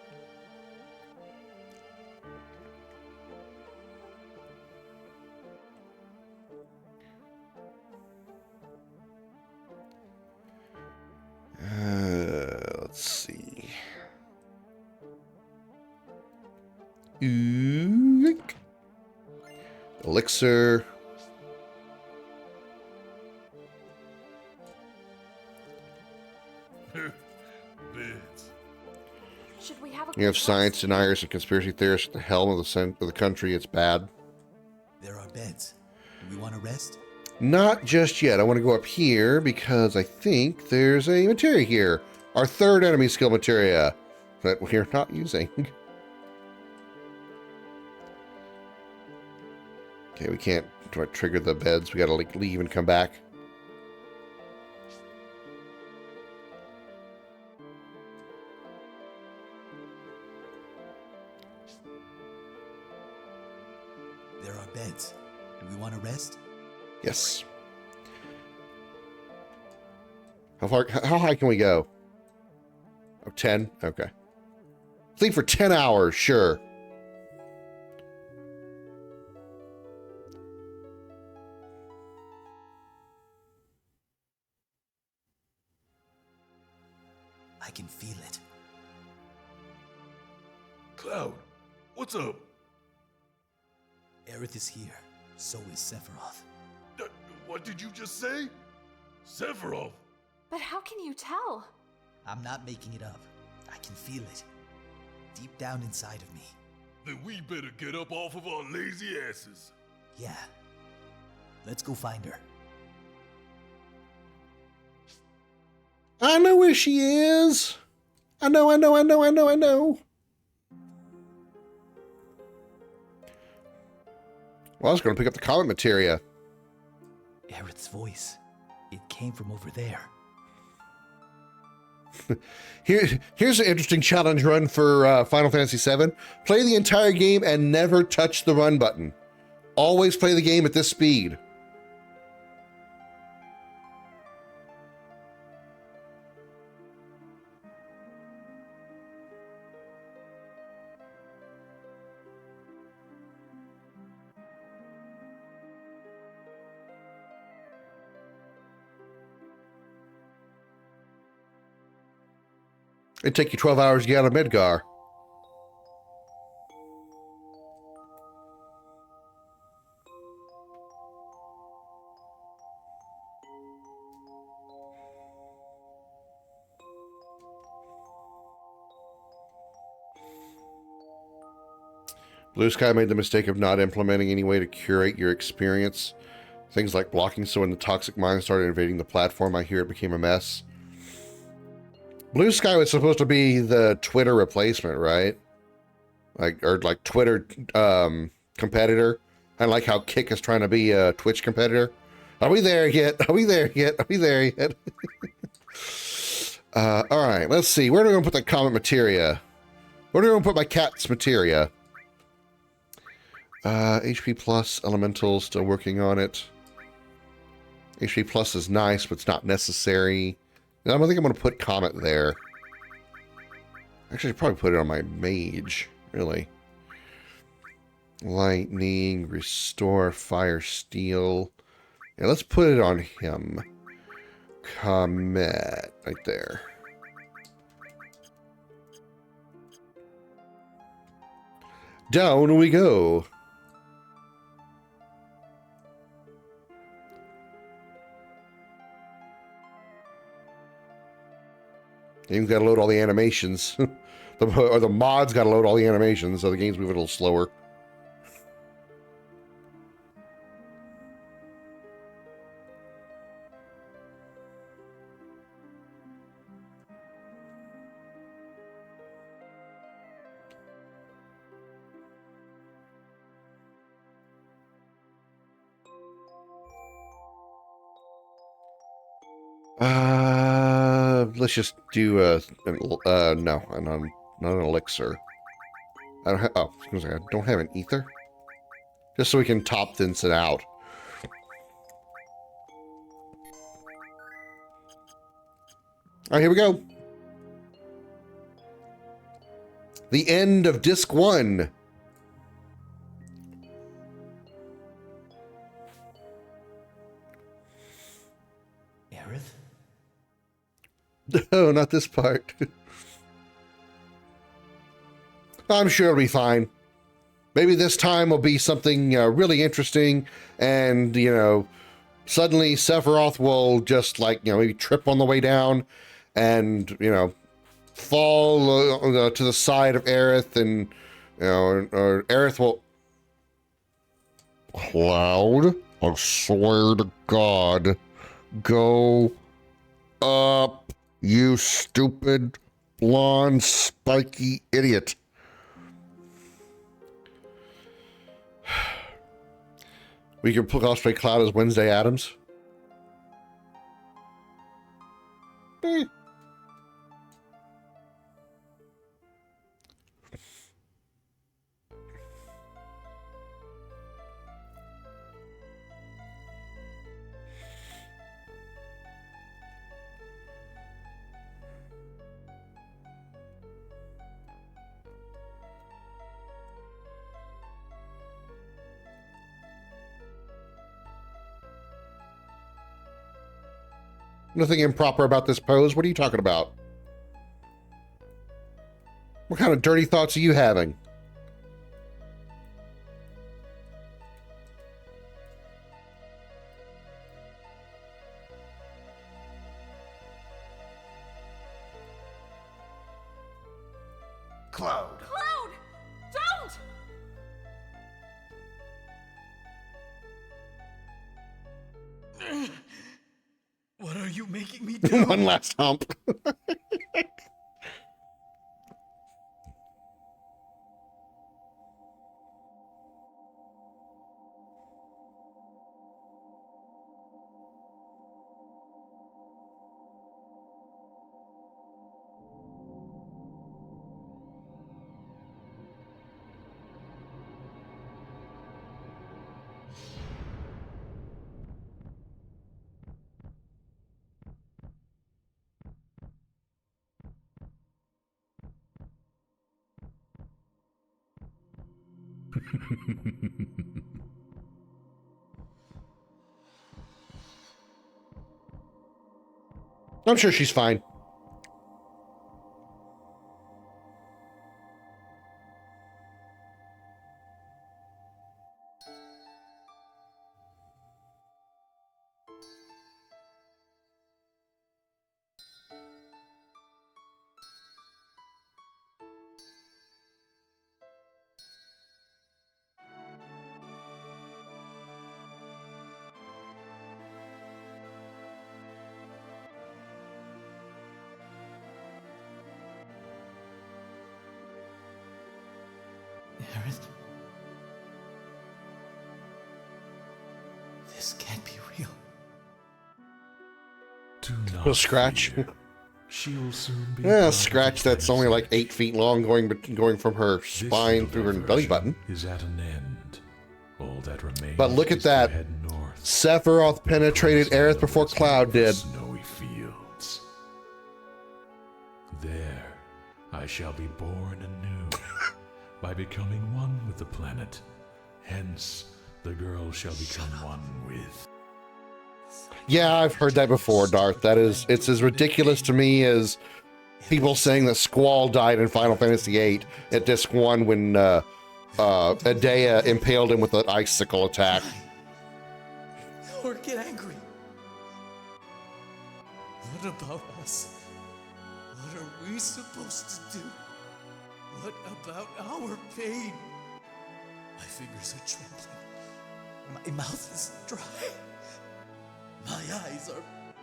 Let's see. Elixir. Should we have a You have science deniers and conspiracy theorists at the helm of the country. It's bad. There are beds. Do we want to rest? Not just yet. I want to go up here because I think there's a materia here. Our third enemy skill materia that we're not using. Okay, we can't trigger the beds. We gotta like leave and come back. There are beds. Do we want to rest? Yes. How high can we go? Oh, 10? Okay. Sleep for 10 hours, sure. I can feel it. Cloud, what's up? Aerith is here. So is Sephiroth. What did you just say? Sephiroth! But how can you tell? I'm not making it up. I can feel it. Deep down inside of me. Then we better get up off of our lazy asses. Yeah. Let's go find her. I know where she is. I know. Well, I was going to pick up the comet materia. Aerith's voice. It came from over there. Here's an interesting challenge run for Final Fantasy VII. Play the entire game and never touch the run button. Always play the game at this speed. It'd take you 12 hours to get out of Midgar. Blue Sky made the mistake of not implementing any way to curate your experience. Things like blocking, so when the toxic mines started invading the platform, I hear it became a mess. Blue Sky was supposed to be the Twitter replacement, right? Like Twitter competitor. I like how Kick is trying to be a Twitch competitor. Are we there yet? Are we there yet? Are we there yet? All right, let's see. Where do I going to put the comet materia? Where do I going to put my cat's materia? HP plus elemental, still working on it. HP plus is nice, but it's not necessary. I don't think I'm going to put Comet there. Actually, I should probably put it on my mage, really. Lightning, restore, fire, steel. Yeah, let's put it on him. Comet, right there. Down we go. You've got to load all the animations. Or the mods got to load all the animations, so the game's moving a little slower. Let's just do no, not an elixir. I don't have. Oh, excuse me, I don't have an ether. Just so we can top this out. All right, here we go. The end of disc 1. No, not this part. I'm sure it'll be fine. Maybe this time will be something really interesting, and, you know, suddenly Sephiroth will just, like, you know, maybe trip on the way down and, you know, fall to the side of Aerith, and, you know, or Aerith will... Cloud, I swear to God, go up. You stupid, blonde, spiky idiot. We can cosplay Cloud as Wednesday Addams. Nothing improper about this pose. What are you talking about? What kind of dirty thoughts are you having? Cloud. Cloud! Don't! What are you making me do? One last hump. I'm sure she's fine. Aerith? This can't be real. Do not Little scratch. fear. She will soon be. Yeah, a scratch that's only like 8 feet long, going from her spine through her belly button. Is at an end. All that remains. But look at is to that. head north. Sephiroth penetrated Aerith before Cloud did. Snowy fields. There, I shall be born anew by becoming one with the planet. Hence, the girl shall become one with. Yeah, I've heard that before, Darth. It's as ridiculous to me as people saying that Squall died in Final Fantasy VIII at Disc 1 when Adea impaled him with an icicle attack. Or get angry. What about us? What are we supposed to do? What about our pain? My fingers are trembling. My mouth is dry. My eyes are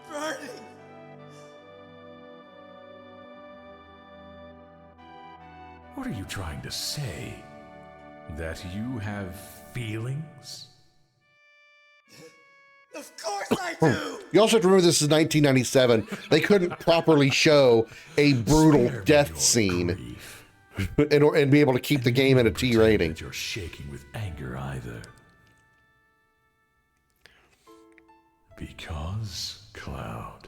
burning. What are you trying to say? That you have feelings? Of course I do! You also have to remember this is 1997. They couldn't properly show a brutal death scene and be able to keep the game at a T rating. You're shaking with anger either. Because, Cloud,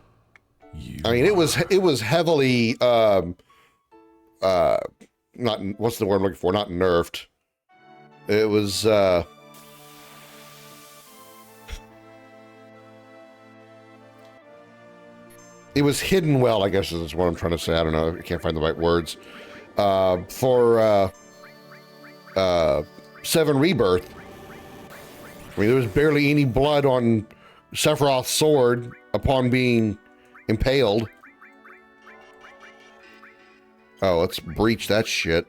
I mean, it was heavily not, what's the word I'm looking for? Not nerfed. It was it was hidden well, I guess is what I'm trying to say. I don't know. I can't find the right words. For 7 Rebirth, I mean, there was barely any blood on Sephiroth's sword upon being impaled. Oh, let's breach that shit.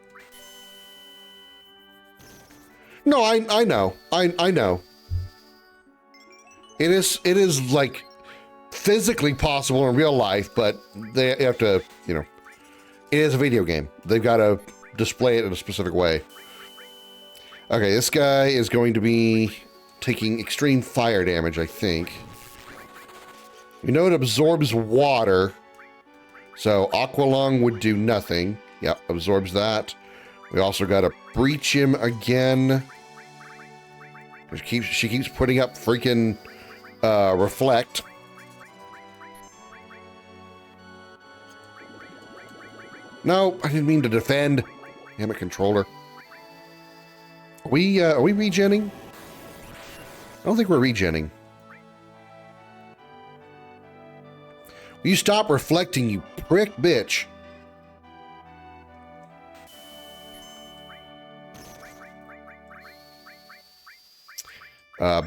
No, I know. I know. It is like physically possible in real life, but they have to, you know, it is a video game. They've got to display it in a specific way. Okay, this guy is going to be taking extreme fire damage, I think. We know it absorbs water, so Aqua Lung would do nothing. Yep, absorbs that. We also got to breach him again. She keeps putting up freaking reflect. No, I didn't mean to defend. Damn it, controller. Are we regenning? I don't think we're regenning. Will you stop reflecting, you prick bitch?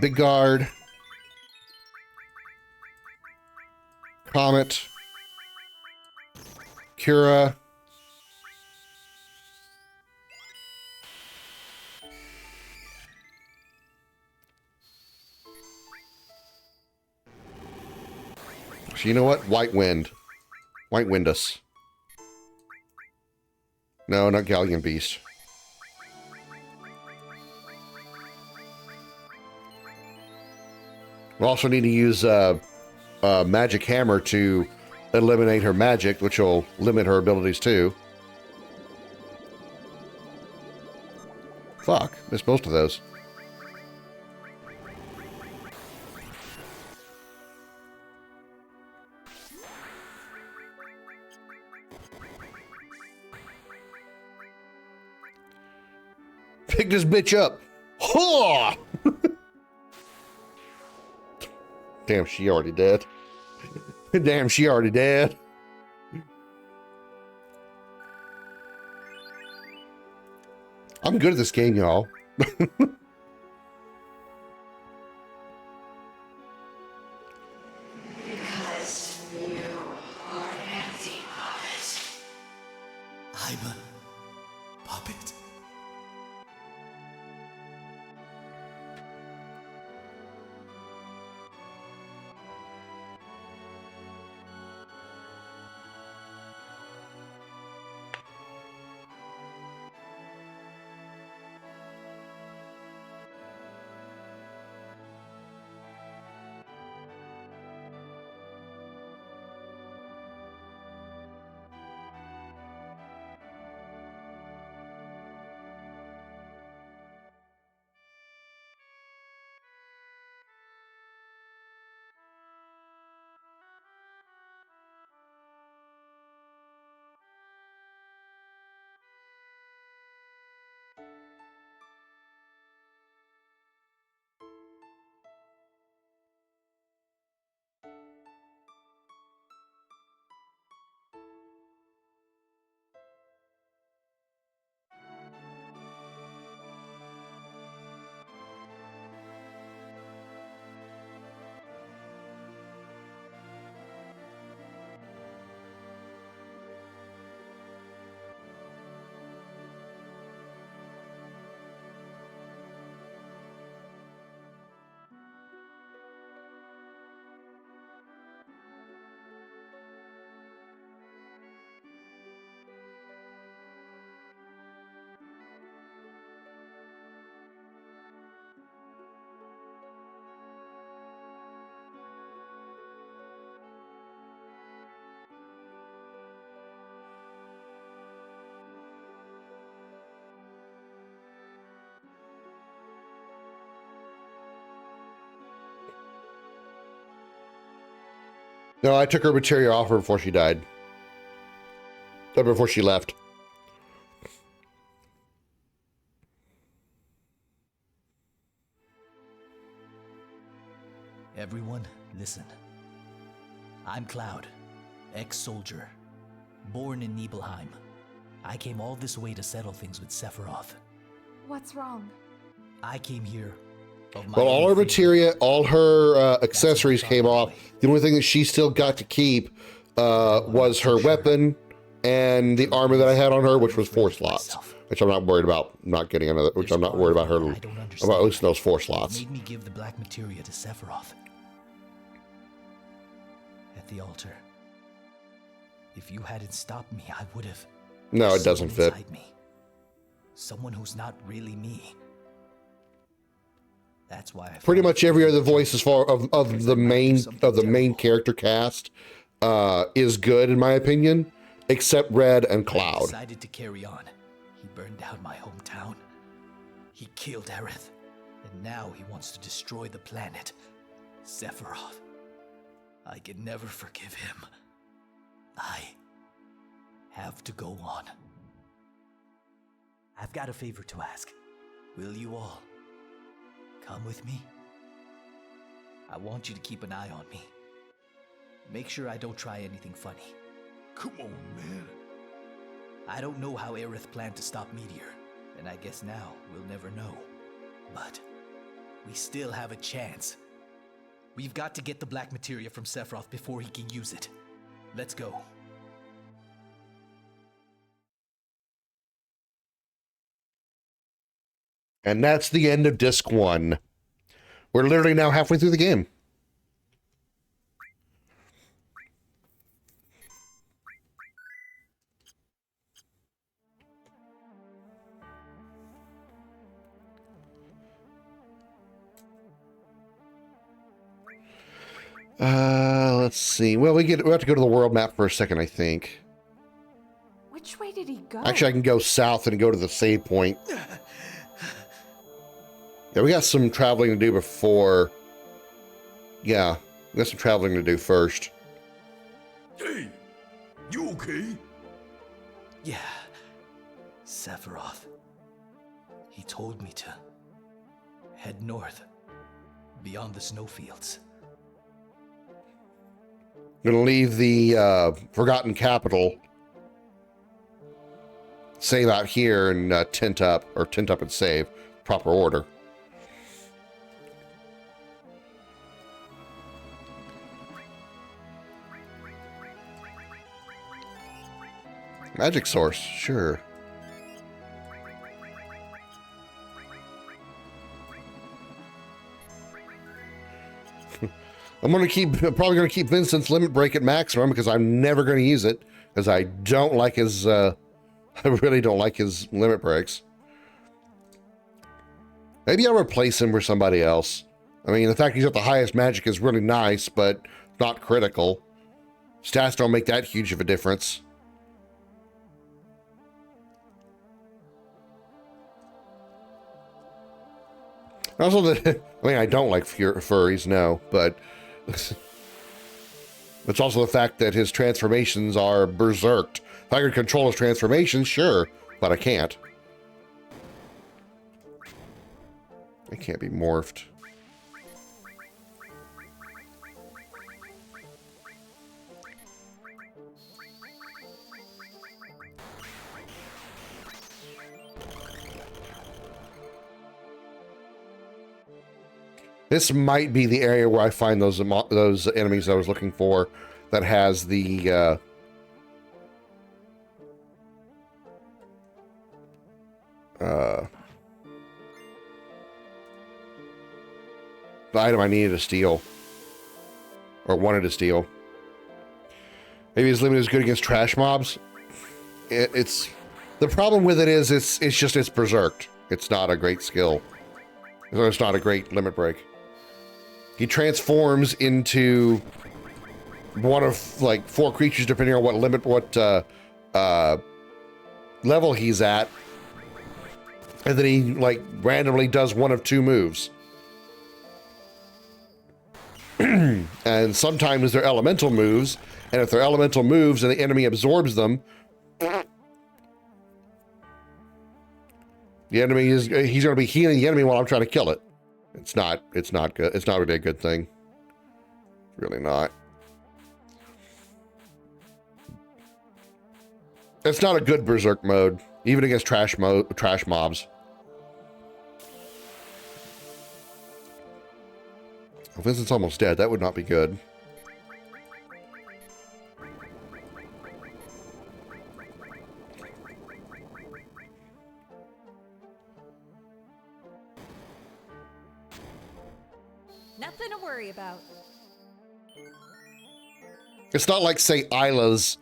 Big Guard. Comet. Cura. Actually, you know what? White Wind. White Wind us. No, not Galleon Beast. We'll also need to use Magic Hammer to eliminate her magic, which will limit her abilities too. Fuck, missed most of those. Pick this bitch up. Huh! Damn, she already dead. Damn, she already dead. I'm good at this game, y'all. Because you are an empty puppet. I'm a puppet. No, I took her materia off her before she died. Or before she left. Everyone, listen. I'm Cloud, ex-soldier, born in Nibelheim. I came all this way to settle things with Sephiroth. What's wrong? I came here. Well, all her materia, all her accessories came off. The only thing that she still got to keep was her weapon and the armor that I had on her, which was 4 slots. Which I'm not worried about not getting another. Which I'm not worried about her. About losing those 4 slots. Made me give the black materia to Sephiroth at the altar. If you hadn't stopped me, I would have. No, it doesn't fit. Someone who's not really me. That's why Pretty much every other voice as far of the main character cast is good in my opinion, except Red and Cloud. I decided to carry on. He burned down my hometown. He killed Aerith, and now he wants to destroy the planet. Sephiroth. I can never forgive him. I have to go on. I've got a favor to ask. Will you all come with me? I want you to keep an eye on me. Make sure I don't try anything funny. Come on, man. I don't know how Aerith planned to stop Meteor, and I guess now we'll never know. But we still have a chance. We've got to get the black materia from Sephiroth before he can use it. Let's go. And that's the end of Disc 1. We're literally now halfway through the game. Let's see. Well, we have to go to the world map for a second, I think. Which way did he go? Actually, I can go south and go to the save point. Yeah, we got some traveling to do before. Yeah, we got some traveling to do first. Hey, you okay? Yeah. Sephiroth. He told me to head north, beyond the snowfields. I'm gonna leave the Forgotten Capital, save out here, and tint up and save. Proper order. Magic source, sure. I'm probably gonna keep Vincent's limit break at maximum because I'm never gonna use it because I don't like his. I really don't like his limit breaks. Maybe I'll replace him with somebody else. I mean, the fact he's at the highest magic is really nice, but not critical. Stats don't make that huge of a difference. Also, I mean, I don't like furries, no, but it's also the fact that his transformations are berserked. If I could control his transformations, sure, but I can't. It can't be morphed. This might be the area where I find those enemies I was looking for that has the item I needed to steal or wanted to steal. Maybe his limit is good against trash mobs. It's the problem with it is it's berserked. It's not a great skill. It's not a great limit break. He transforms into one of like 4 creatures depending on what level he's at, and then he like randomly does one of 2 moves. And sometimes they're elemental moves, and if they're elemental moves and the enemy absorbs them, the enemy he's going to be healing the enemy while I'm trying to kill it. It's not good. It's not really a good thing. Really not. It's not a good berserk mode, even against trash mobs. Oh, Vincent's almost dead. That would not be good. Nothing to worry about. It's not like, say, Isla's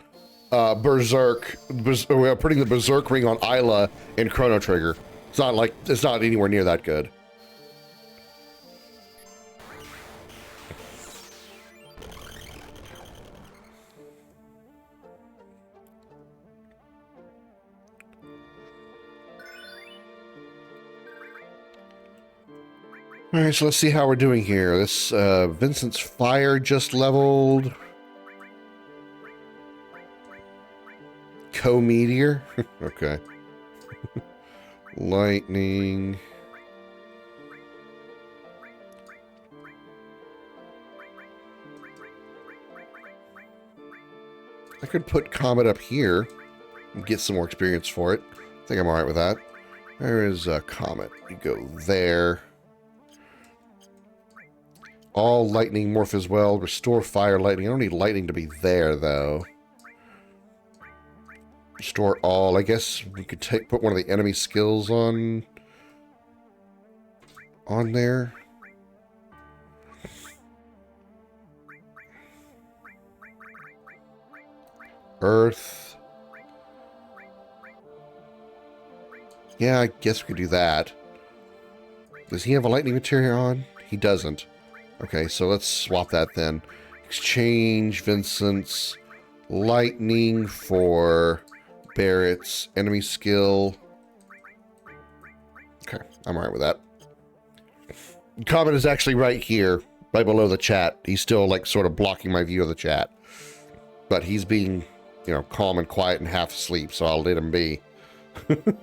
berserk, putting the berserk ring on Isla in Chrono Trigger. It's not anywhere near that good. All right, so let's see how we're doing here. This Vincent's fire just leveled. Co-meteor. Okay. Lightning. I could put Comet up here and get some more experience for it. I think I'm all right with that. There is a Comet. You go there. All lightning morph as well. Restore fire lightning. I don't need lightning to be there, though. Restore all. I guess we could put one of the enemy skills on there. Earth. Yeah, I guess we could do that. Does he have a lightning material on? He doesn't. Okay, so let's swap that then. Exchange Vincent's lightning for Barrett's enemy skill. Okay, I'm alright with that. Comment is actually right here, right below the chat. He's still like sort of blocking my view of the chat. But he's being, you know, calm and quiet and half asleep, so I'll let him be. But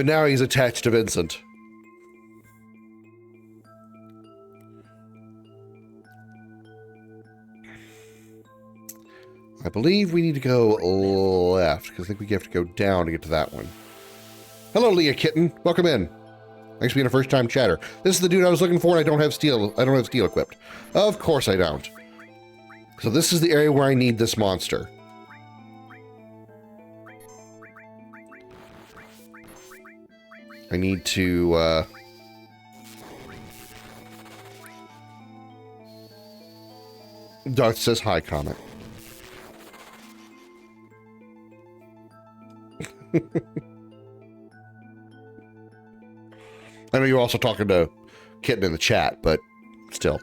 now he's attached to Vincent. I believe we need to go left, because I think we have to go down to get to that one. Hello, Leah Kitten. Welcome in. Thanks for being a first-time chatter. This is the dude I was looking for, and I don't have steel equipped. Of course I don't. So this is the area where I need this monster. I need to, Darth says hi, comment. I know you're also talking to Kitten in the chat, but still.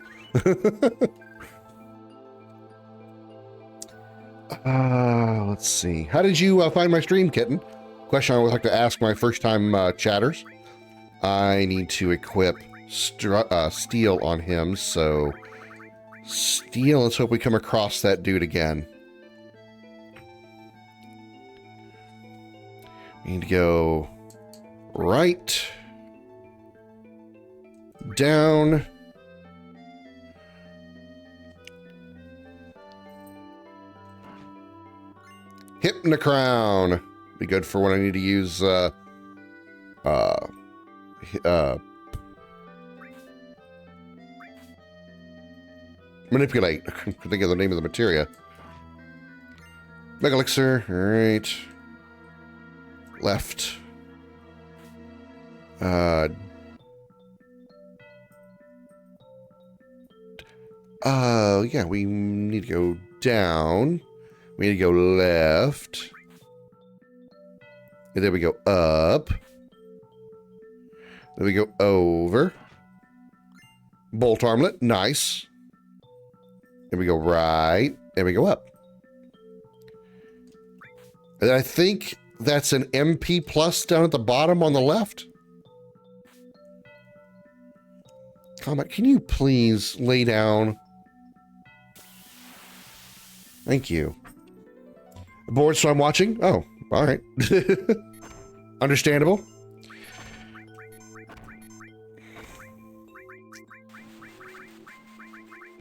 Let's see. How did you find my stream, Kitten? Question I would like to ask my first-time chatters. I need to equip steel on him, so steel. Let's hope we come across that dude again. We need to go right, down, Hypnocrown. Be good for when I need to use manipulate. I can think of the name of the materia. Mega Elixir. All right. Left. Yeah, we need to go down. We need to go left. And then we go up. Then we go over. Bolt armlet, nice. Then we go right, and we go up. And I think that's an MP plus down at the bottom on the left. Comet, can you please lay down? Thank you. Bored, so I'm watching? Oh, all right. Understandable.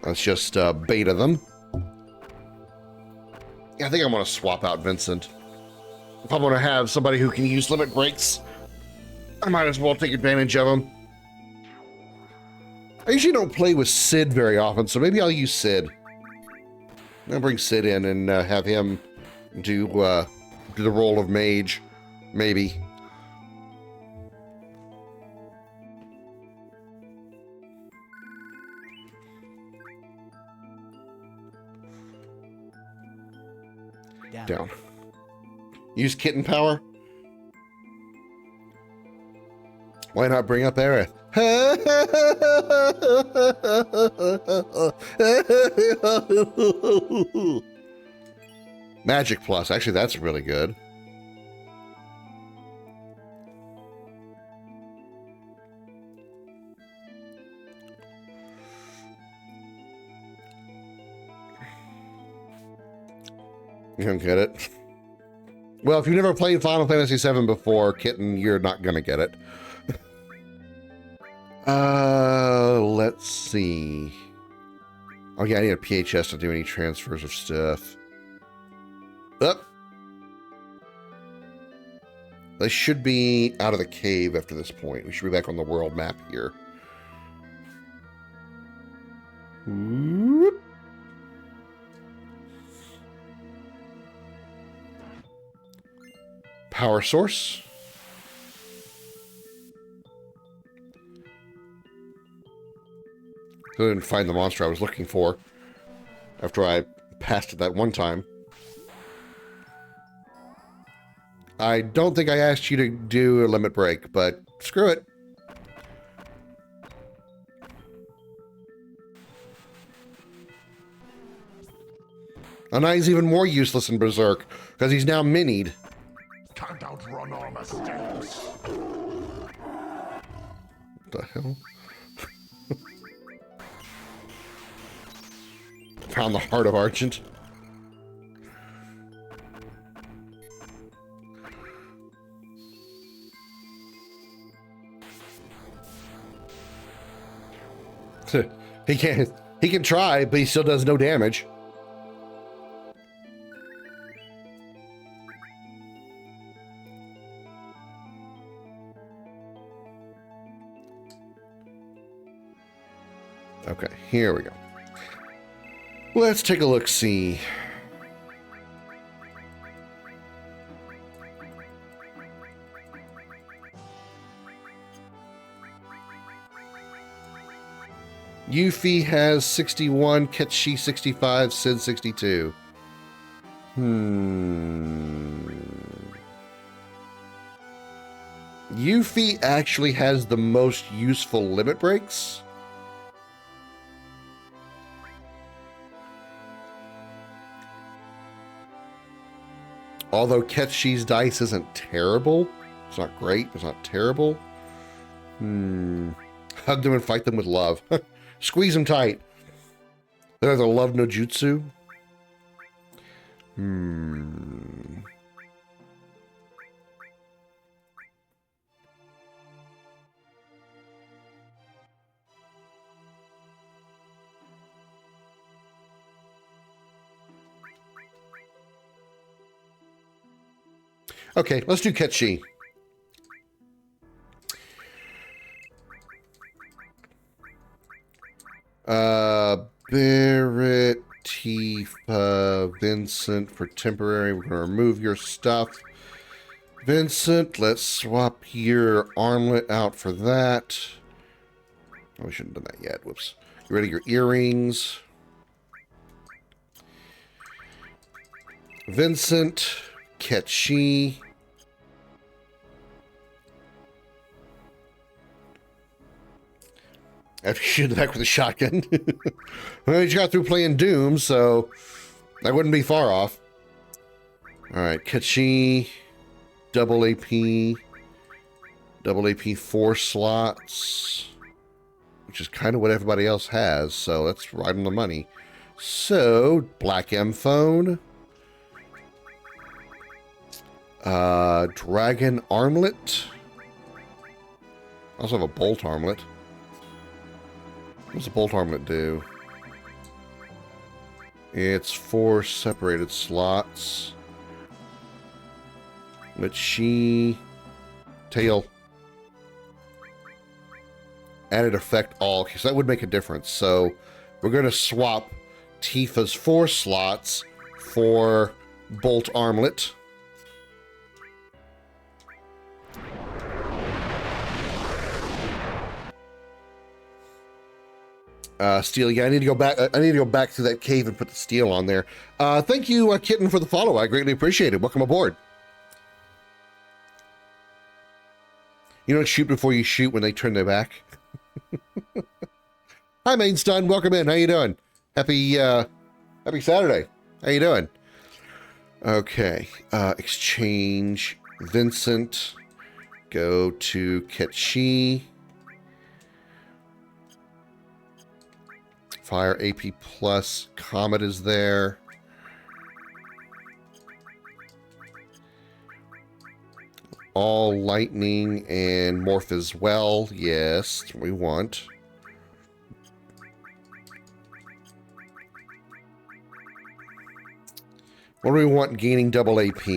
Let's just beta them. Yeah, I think I'm going to swap out Vincent. If I'm going to have somebody who can use limit breaks, I might as well take advantage of them. I usually don't play with Sid very often, so maybe I'll use Sid. I'll bring Sid in and have him do the role of mage, maybe. Down. Use kitten power? Why not bring up Aerith? Magic plus. Actually, that's really good. You don't get it? Well, if you've never played Final Fantasy VII before, Kitten, you're not gonna get it. Let's see. Oh yeah, I need a PHS to do any transfers of stuff. Up. They should be out of the cave after this point. We should be back on the world map here. Whoop. Power source. I didn't find the monster I was looking for after I passed it that one time. I don't think I asked you to do a limit break, but screw it. Oh, now he's even more useless in Berserk, because he's now minied. Can't outrun our mistakes. What the hell? Found the heart of Argent. He can try, but he still does no damage. Okay, here we go. Let's take a look-see. Yuffie has 61, Ketchi 65, Sid 62. Yuffie actually has the most useful limit breaks. Although Ketchi's dice isn't terrible. It's not great, it's not terrible. Hug them and fight them with love. Squeeze them tight. There's a love no jutsu. Okay, let's do Ketchi. Barrett, Tifa, Vincent for temporary. We're going to remove your stuff. Vincent, let's swap your armlet out for that. Oh, we shouldn't have done that yet. Whoops. Get rid of your earrings. Vincent, Ketchi. After you shoot back with a shotgun. Well, you got through playing Doom, so that wouldn't be far off. Alright, Ketchi, double AP 4 slots, which is kind of what everybody else has, so let's ride on the money. So, Black M phone. Dragon armlet. I also have a bolt armlet. What's a bolt armlet do? It's 4 separated slots. Let's see. Tail. Added effect all, because that would make a difference. So we're going to swap Tifa's 4 slots for bolt armlet. Steel, yeah, I need to go back. I need to go back to that cave and put the steel on there. Thank you, Kitten, for the follow. I greatly appreciate it. Welcome aboard. You don't shoot before you shoot when they turn their back. Hi, Mainstun. Welcome in. How you doing? Happy Saturday. How you doing? Okay. Exchange Vincent. Go to Ketchi. Fire AP plus. Comet is there. All lightning and morph as well. Yes, we want. What do we want gaining double AP?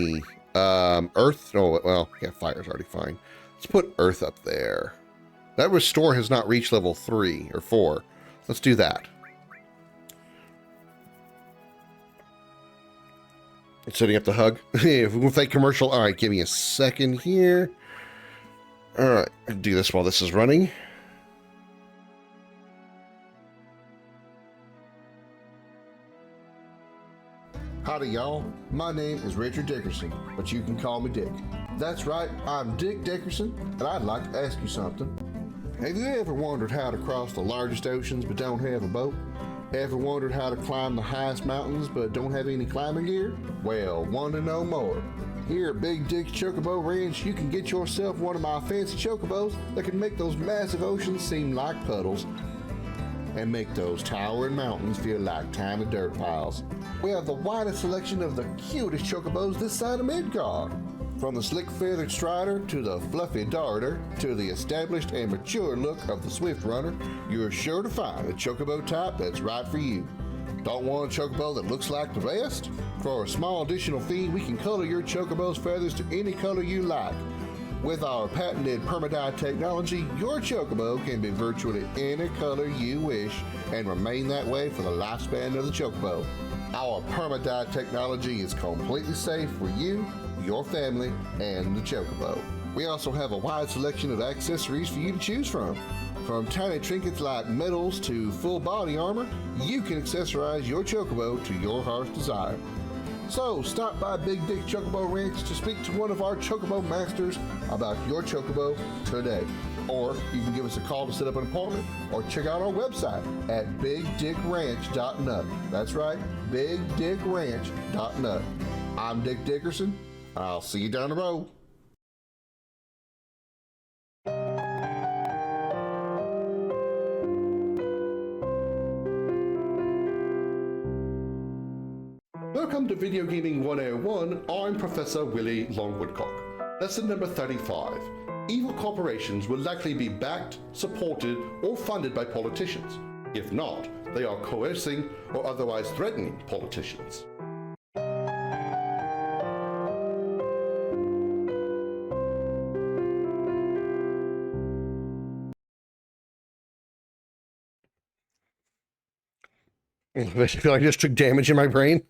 Earth? Oh, well, yeah, fire's already fine. Let's put Earth up there. That restore has not reached level 3 or 4. Let's do that. Setting up the hug. If we fake commercial. All right, give me a second here. All right, I'll do this while this is running. Howdy, y'all. My name is Richard Dickerson, but you can call me Dick. That's right, I'm Dick Dickerson, and I'd like to ask you something. Have you ever wondered how to cross the largest oceans but don't have a boat? Ever wondered how to climb the highest mountains but don't have any climbing gear? Well, want to know more? Here at Big Dick's Chocobo Ranch, you can get yourself one of my fancy chocobos that can make those massive oceans seem like puddles and make those towering mountains feel like tiny dirt piles. We have the widest selection of the cutest chocobos this side of Midgard. From the slick feathered strider to the fluffy darter to the established and mature look of the swift runner, you're sure to find a chocobo type that's right for you. Don't want a chocobo that looks like the rest? For a small additional fee, we can color your chocobo's feathers to any color you like. With our patented permadye technology, your chocobo can be virtually any color you wish and remain that way for the lifespan of the chocobo. Our permadye technology is completely safe for you, your family, and the chocobo. We also have a wide selection of accessories for you to choose from. From tiny trinkets like medals to full body armor, you can accessorize your chocobo to your heart's desire. So stop by Big Dick Chocobo Ranch to speak to one of our chocobo masters about your chocobo today. Or you can give us a call to set up an appointment or check out our website at bigdickranch.nut. That's right, bigdickranch.nut. I'm Dick Dickerson. I'll see you down the road. Welcome to Video Gaming 101. I'm Professor Willie Longwoodcock. Lesson number 35. Evil corporations will likely be backed, supported, or funded by politicians. If not, they are coercing or otherwise threatening politicians. I feel like I just took damage in my brain.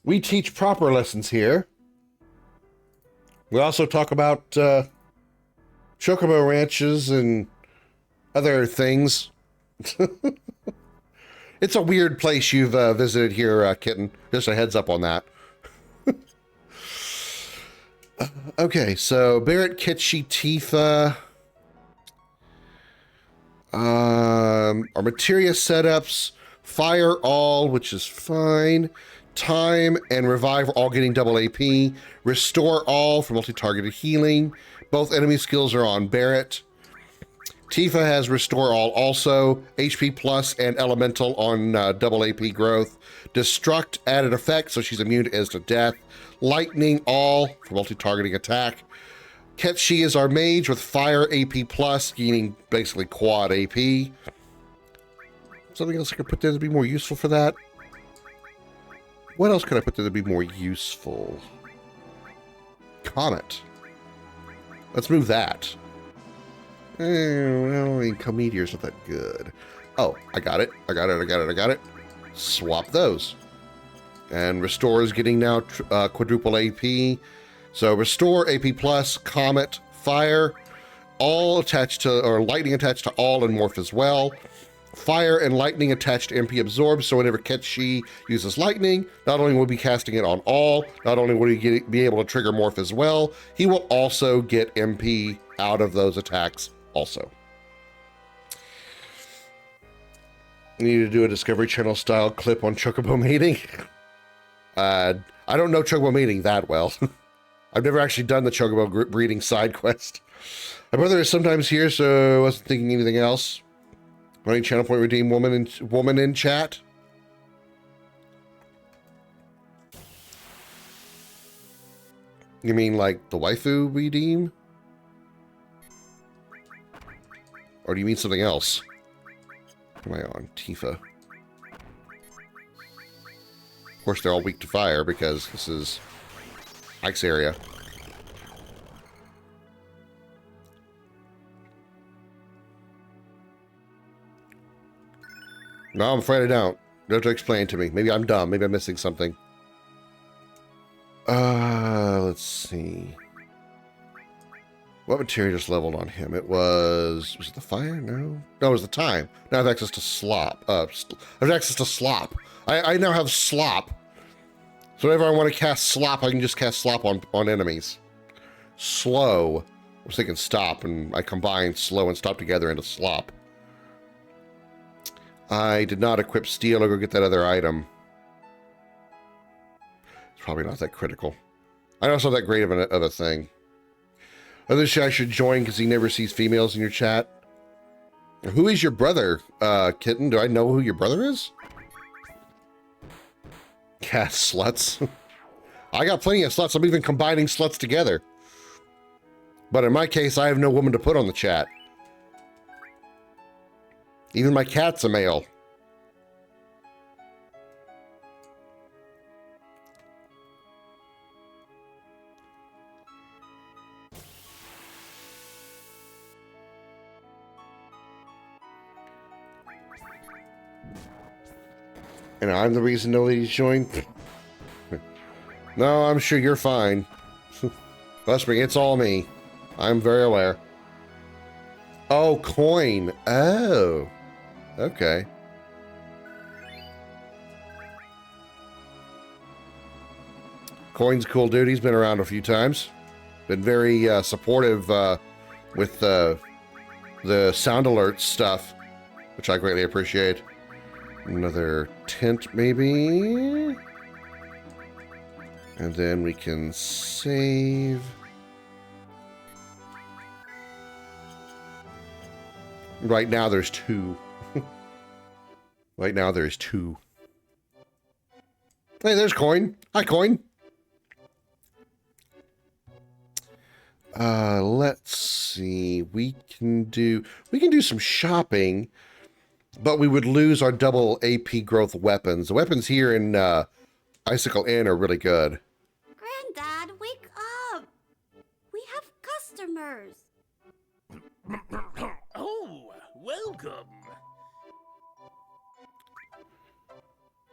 We teach proper lessons here. We also talk about chocobo ranches and other things. It's a weird place you've visited here, Kitten. Just a heads up on that. Okay, so Barrett, Kitschy, Tifa. Our materia setups, fire all, which is fine. Time and revive are all getting double AP. Restore all for multi-targeted healing. Both enemy skills are on Barrett. Tifa has restore all also. HP plus and elemental on double AP growth. Destruct added effect, so she's immune to instant death. Lightning all for multi-targeting attack. Ketchi is our mage with fire AP plus, gaining basically quad AP. Something else I could put there to be more useful for that? What else could I put there to be more useful? Comet. Let's move that. Well, I mean, Cometeor's not that good. Oh, I got it. I got it. Swap those. And Restore is getting now quadruple AP. So Restore, AP plus, Comet, Fire, all attached to, or Lightning attached to all and Morph as well. Fire and Lightning attached to MP Absorb, so whenever Ketchi uses Lightning, not only will he be casting it on all, not only will he be able to trigger Morph as well, he will also get MP out of those attacks also. I need to do a Discovery Channel style clip on Chocobo mating. I don't know Chocobo mating that well. I've never actually done the Chocobo breeding side quest. My brother is sometimes here, so I wasn't thinking anything else. Running channel point redeem woman in chat. You mean like the waifu redeem? Or do you mean something else? What am I on? Tifa. Of course, they're all weak to fire because this is Ike's area. No, I'm afraid I don't. You have to explain to me. Maybe I'm dumb. Maybe I'm missing something. Let's see. What material just leveled on him? It was it the fire? No. No, it was the time. Now I have access to slop. I have access to slop. I now have slop. So whenever I want to cast slop, I can just cast slop on enemies. Slow. I was thinking stop, and I combined slow and stop together into slop. I did not equip steel. I'll go get that other item. It's probably not that critical. I know it's not that great of a thing. Other guy should join because he never sees females in your chat. Who is your brother, Kitten? Do I know who your brother is? Cat sluts. I got plenty of sluts. I'm even combining sluts together. But in my case, I have no woman to put on the chat. Even my cat's a male. And I'm the reason no ladies joined? No, I'm sure you're fine. Trust me, it's all me. I'm very aware. Oh, coin. Oh. Okay. Coin's a cool dude. He's been around a few times. Been very supportive with the sound alerts stuff, which I greatly appreciate. Another tent, maybe? And then we can save. Right now there's 2. Right now there's 2. Hey, there's Coin. Hi, Coin. Let's see. We can do some shopping, but we would lose our double AP growth weapons. The weapons here in Icicle Inn are really good. Granddad, wake up! We have customers. Oh, welcome.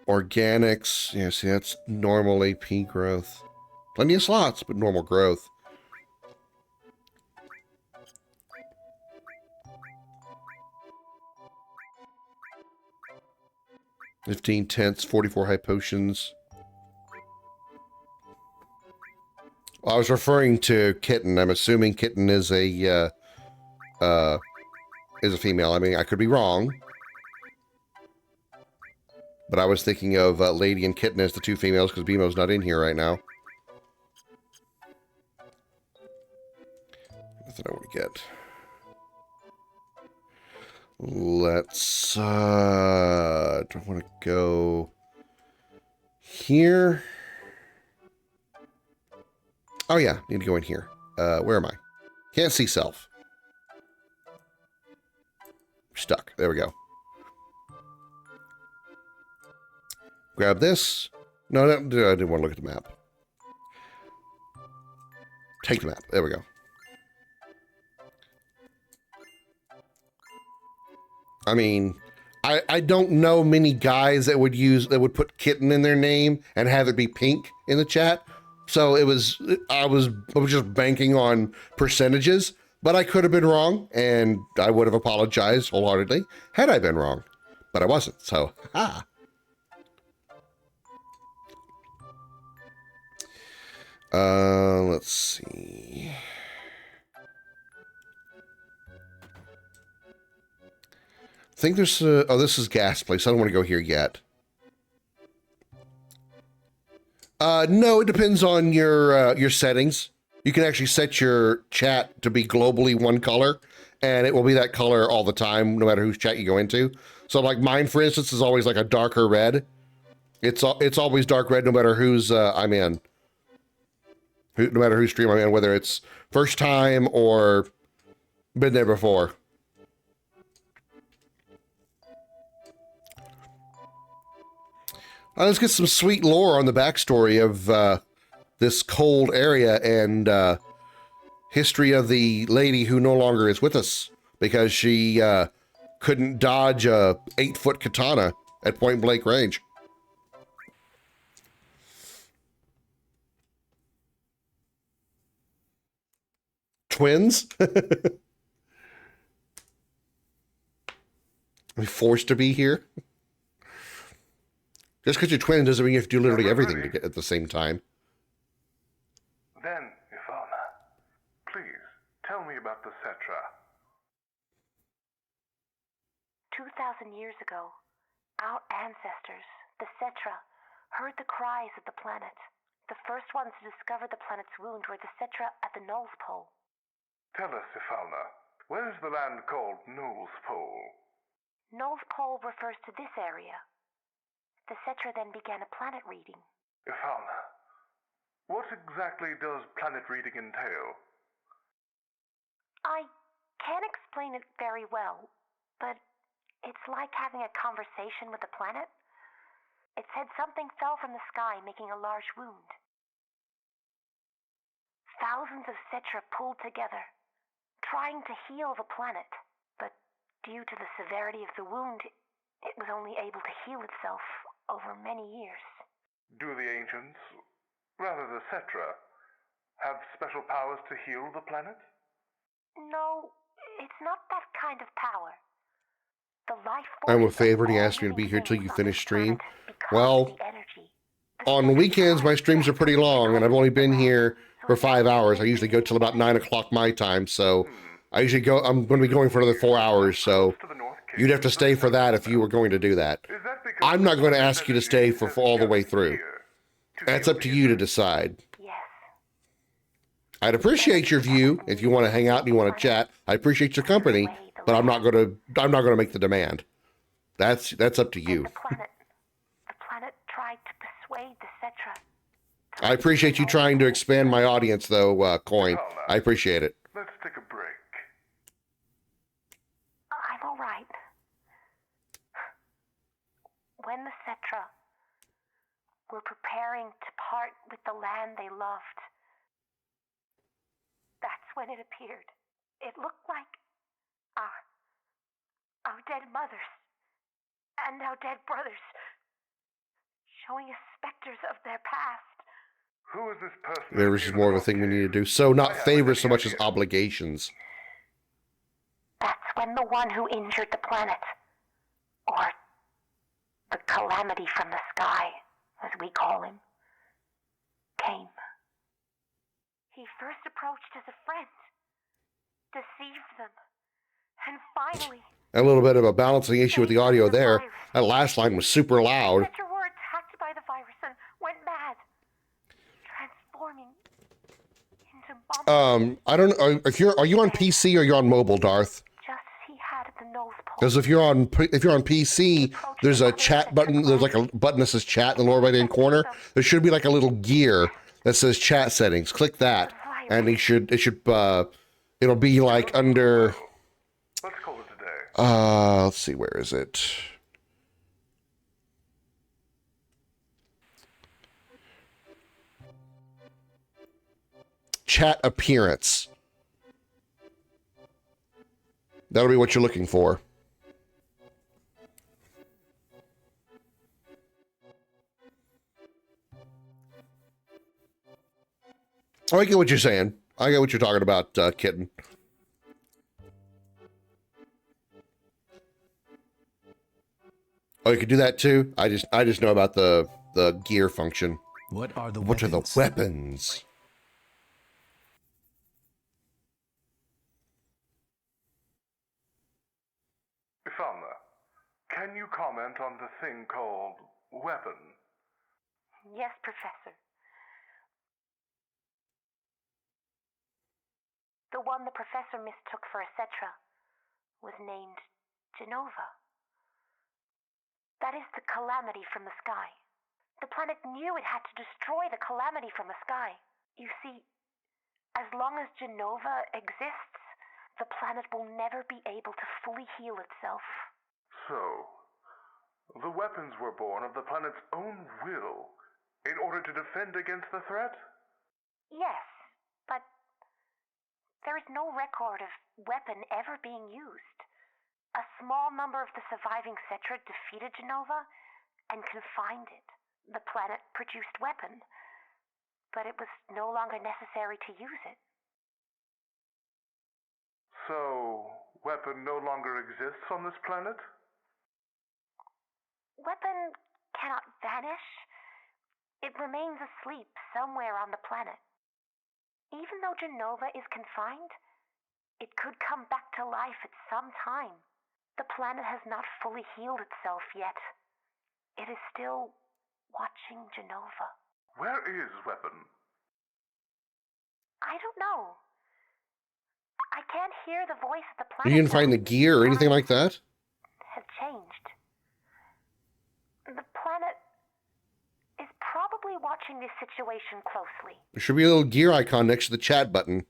Organics. Yeah, see, that's normal AP growth. Plenty of slots, but normal growth. $15 tents, 44 high potions. Well, I was referring to Kitten. I'm assuming Kitten is a female. I mean, I could be wrong. But I was thinking of Lady and Kitten as the 2 females because BMO's not in here right now. Nothing I want to get. Let's, do I want to go here? Oh yeah, need to go in here. Where am I? Can't see self. Stuck. There we go. Grab this. No, I didn't want to look at the map. Take the map. There we go. I mean, I don't know many guys that would put Kitten in their name and have it be pink in the chat. So I was just banking on percentages, but I could have been wrong, and I would have apologized wholeheartedly had I been wrong, but I wasn't. So, let's see. I think there's oh, this is gas place. I don't want to go here yet. No, it depends on your settings. You can actually set your chat to be globally one color, and it will be that color all the time, no matter whose chat you go into. So, like mine, for instance, is always like a darker red. It's always dark red, no matter who's I'm in. No matter whose stream I'm in, whether it's first time or been there before. Let's get some sweet lore on the backstory of this cold area and history of the lady who no longer is with us because she couldn't dodge a 8-foot katana at point blank range. Twins? Are we forced to be here? Just because you're twins doesn't mean you have to do literally everything to get at the same time. Then, Ifana, please Tell me about the Cetra. 2,000 years ago, our ancestors, the Cetra, heard the cries of the planet. The first ones to discover the planet's wound were the Cetra at the North Pole. Tell us, Ifalna, where is the land called North Pole? North Pole refers to this area. The Cetra then began a planet reading. Ifalna, what exactly does planet reading entail? I can't explain it very well, but it's like having a conversation with the planet. It said something fell from the sky, making a large wound. Thousands of Cetra pulled together, trying to heal the planet, but due to the severity of the wound, it was only able to heal itself over many years. Do the ancients, rather the Cetra, have special powers to heal the planet? No, it's not that kind of power. The life I'm a force favorite. He of all asked me to be living here till things you on finish this stream. planet becomes Well, the energy. on weekends, my streams are pretty long, and I've only been here for 5 hours. I usually go till about 9 o'clock my time, so I usually go. I'm going to be going for another 4 hours, so you'd have to stay for that if you were going to do that. I'm not going to ask you to stay for all the way through. That's up to you to decide. I'd appreciate your view if you want to hang out and you want to chat. I appreciate your company, but I'm not going to make the demand. That's up to you. The planet tried to persuade the Cetra. I appreciate you trying to expand my audience, though, Coin. I appreciate it. Let's take a break. I'm all right. When the Cetra were preparing to part with the land they loved, that's when it appeared. It looked like our dead mothers and our dead brothers, showing us specters of their past. Who is this person? There was just more of a thing we need to do. So not favors so much as obligations. That's when the one who injured the planet, or the calamity from the sky, as we call him, came. He first approached as a friend, deceived them, and finally... A little bit of a balancing issue with the audio there. That last line was super loud. Cetra were attacked by the virus and went mad, transforming into I don't know. Are you on PC or you're on mobile, Darth? just as he had at the North Pole. Because if you're on PC, there's a chat button. There's like a button that says chat in the lower right hand corner. There should be like a little gear that says chat settings. Click that, and it'll be like under. Let's call it today. Let's see, where is it? Chat appearance. That'll be what you're looking for. Oh, I get what you're saying. I get what you're talking about, Kitten. Oh, you can do that too? I just know about the gear function. What are the What weapons? are the weapons? Ifalna, can you comment on the thing called weapon? Yes, Professor. The one the Professor mistook for a Cetra was named Genova. That is the calamity from the sky. The planet knew it had to destroy the calamity from the sky. You see, as long as Genova exists, the planet will never be able to fully heal itself. So, the weapons were born of the planet's own will in order to defend against the threat? Yes, but there is no record of weapon ever being used. A small number of the surviving Cetra defeated Genova and confined it. The planet produced weapon, but it was no longer necessary to use it. So, weapon no longer exists on this planet? Weapon cannot vanish. It remains asleep somewhere on the planet. Even though Genova is confined, It could come back to life at some time. The planet has not fully healed itself yet. It is still watching Genova. Where is Weapon? I don't know. I can't hear the voice of the You planet. didn't find the gear or anything like that? Have changed. The planet is probably watching this situation closely. There should be a little gear icon next to the chat button.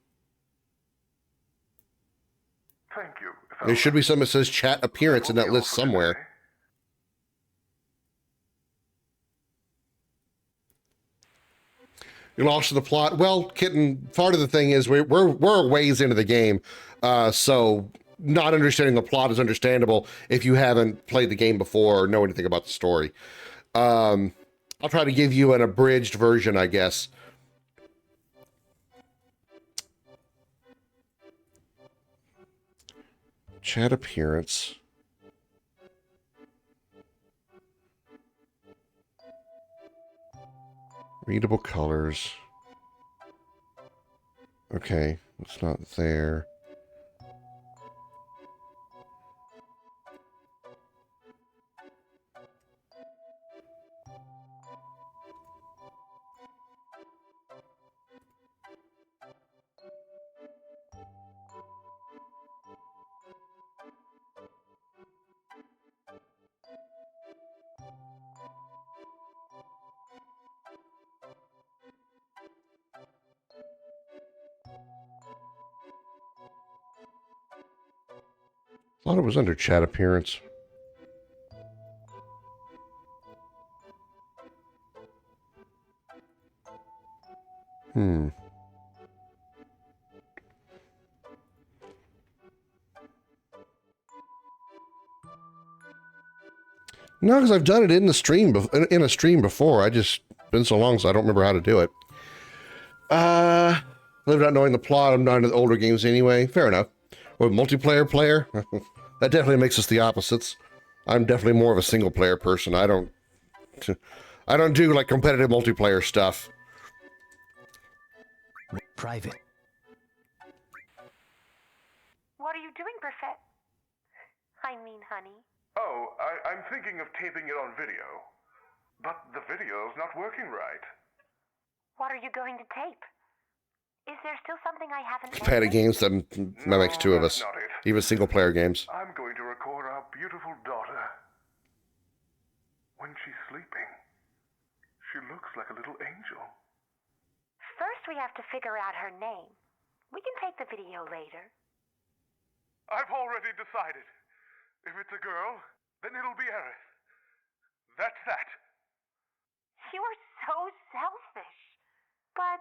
Thank you. There should be something that says chat appearance in that list somewhere. You lost the plot. Well, Kitten, part of the thing is we're ways into the game, so not understanding the plot is understandable if you haven't played the game before or know anything about the story. I'll try to give you an abridged version, I guess. Chat appearance. Readable colors. Okay, it's not there. I thought it was under chat appearance. No, because I've done it in the stream in a stream before. I just been so long, so I don't remember how to do it. Live not knowing the plot. I'm not into the older games anyway. Fair enough. With multiplayer player, that definitely makes us the opposites. I'm definitely more of a single player person. I don't do like competitive multiplayer stuff. Private. What are you doing, Perfect? I mean, honey. Oh, I'm thinking of taping it on video. But the video's not working right. What are you going to tape? Is there still something I haven't Competitive games that makes two of us. That's not it. Even single player games. I'm going to record our beautiful daughter. When she's sleeping, she looks like a little angel. First, we have to figure out her name. We can take the video later. I've already decided. If it's a girl, then it'll be Aerith. That's that. You are so selfish. But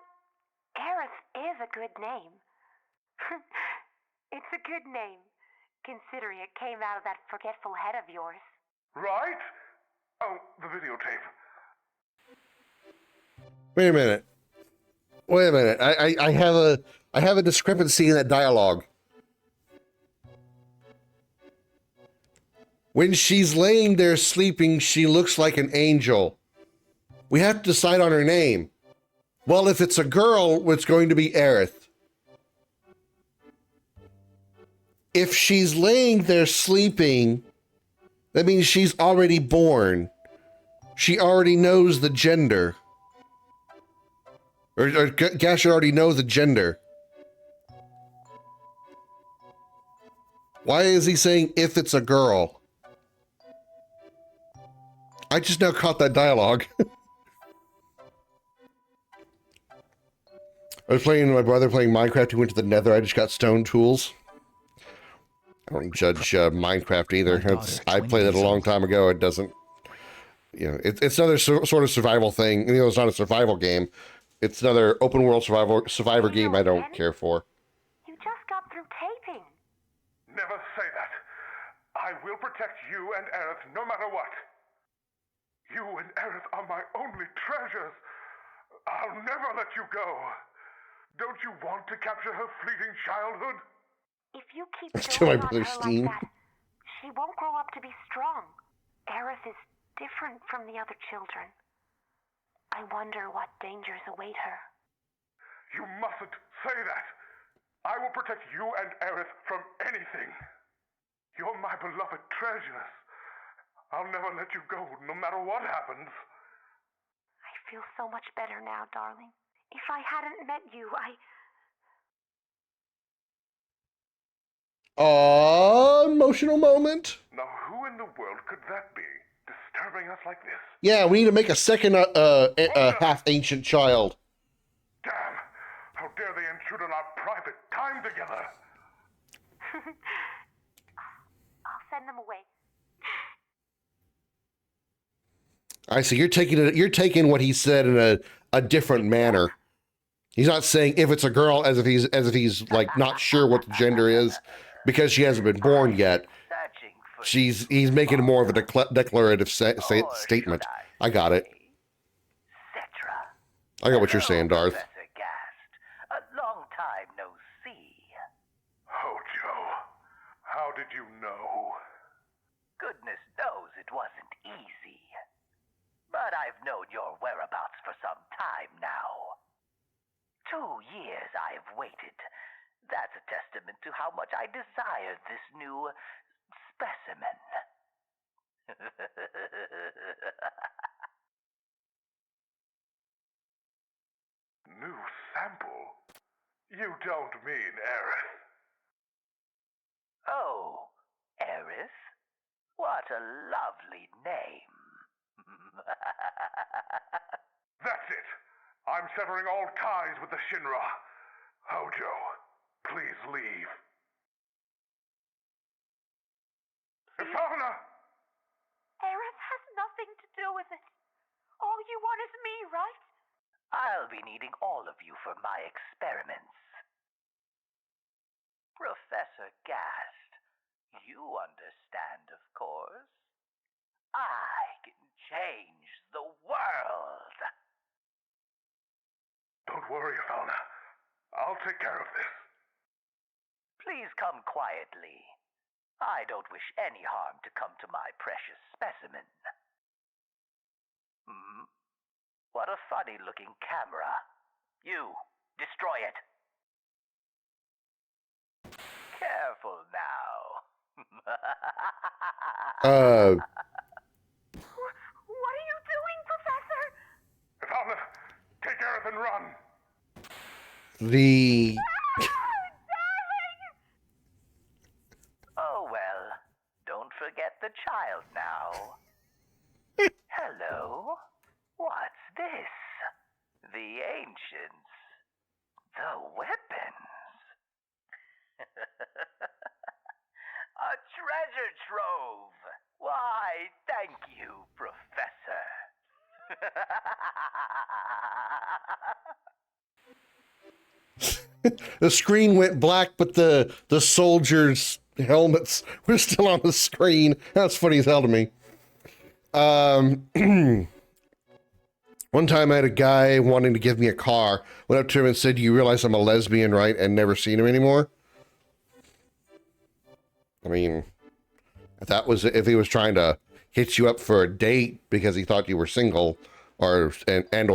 Aerith is a good name. It's a good name, considering it came out of that forgetful head of yours. Right? Oh, the videotape. Wait a minute. Wait a minute. I have a discrepancy in that dialogue. When she's laying there sleeping, she looks like an angel. We have to decide on her name. Well, if it's a girl, it's going to be Aerith. If she's laying there sleeping, that means she's already born. She already knows the gender. Or Gash already knows the gender. Why is he saying if it's a girl? I just now caught that dialogue. I was playing with my brother playing Minecraft. He went to the Nether. I just got stone tools. I don't judge Minecraft either. I played it a long time ago. It doesn't, you know, it's another sort of survival thing. You know, it's not a survival game. It's another open world survivor game I don't care for. You just got through taping. Never say that. I will protect you and Aerith no matter what. You and Aerith are my only treasures. I'll never let you go. Don't you want to capture her fleeting childhood? If you keep To my building on brother her Steam. like that, she won't grow up to be strong. Aerith is different from the other children. I wonder what dangers await her. You mustn't say that. I will protect you and Aerith from anything. You're my beloved treasures. I'll never let you go, no matter what happens. I feel so much better now, darling. If I hadn't met you, Emotional moment. Now, who in the world could that be, disturbing us like this? Yeah, we need to make a second half-ancient child. Damn! How dare they intrude on our private time together? I'll send them away. I see. You're taking what he said in a different manner. He's not saying if it's a girl as if he's like not sure what the gender is because she hasn't been born yet. He's making more of a declarative statement. I got it. I got what you're saying, Darth. A long time no see. Hojo, how did you know? Goodness knows it wasn't easy. But I've known your whereabouts for some time now. 2 years I've waited. That's a testament to how much I desired this new specimen. New sample? You don't mean Aerith. Oh, Eris? What a lovely name. That's it. I'm severing all ties with the Shinra. Hojo, please leave. Ifalna! Aerith has nothing to do with it. All you want is me, right? I'll be needing all of you for my experiments. Professor Gast, you understand, of course. I can change the world. Don't worry, Ifalna. I'll take care of this. Please come quietly. I don't wish any harm to come to my precious specimen. What a funny-looking camera. You, destroy it. Careful now. What are you doing, Professor? Ifalna, take Aerith and run. The... Oh well, don't forget the child now. Hello? What's this? The ancients. The weapons. A treasure trove. Why, thank you, Professor. The screen went black, but the soldiers' helmets were still on the screen. That's funny as hell to me. One time I had a guy wanting to give me a car. Went up to him and said, "You realize I'm a lesbian, right?" And never seen him anymore. I mean, if he was trying to hit you up for a date because he thought you were single or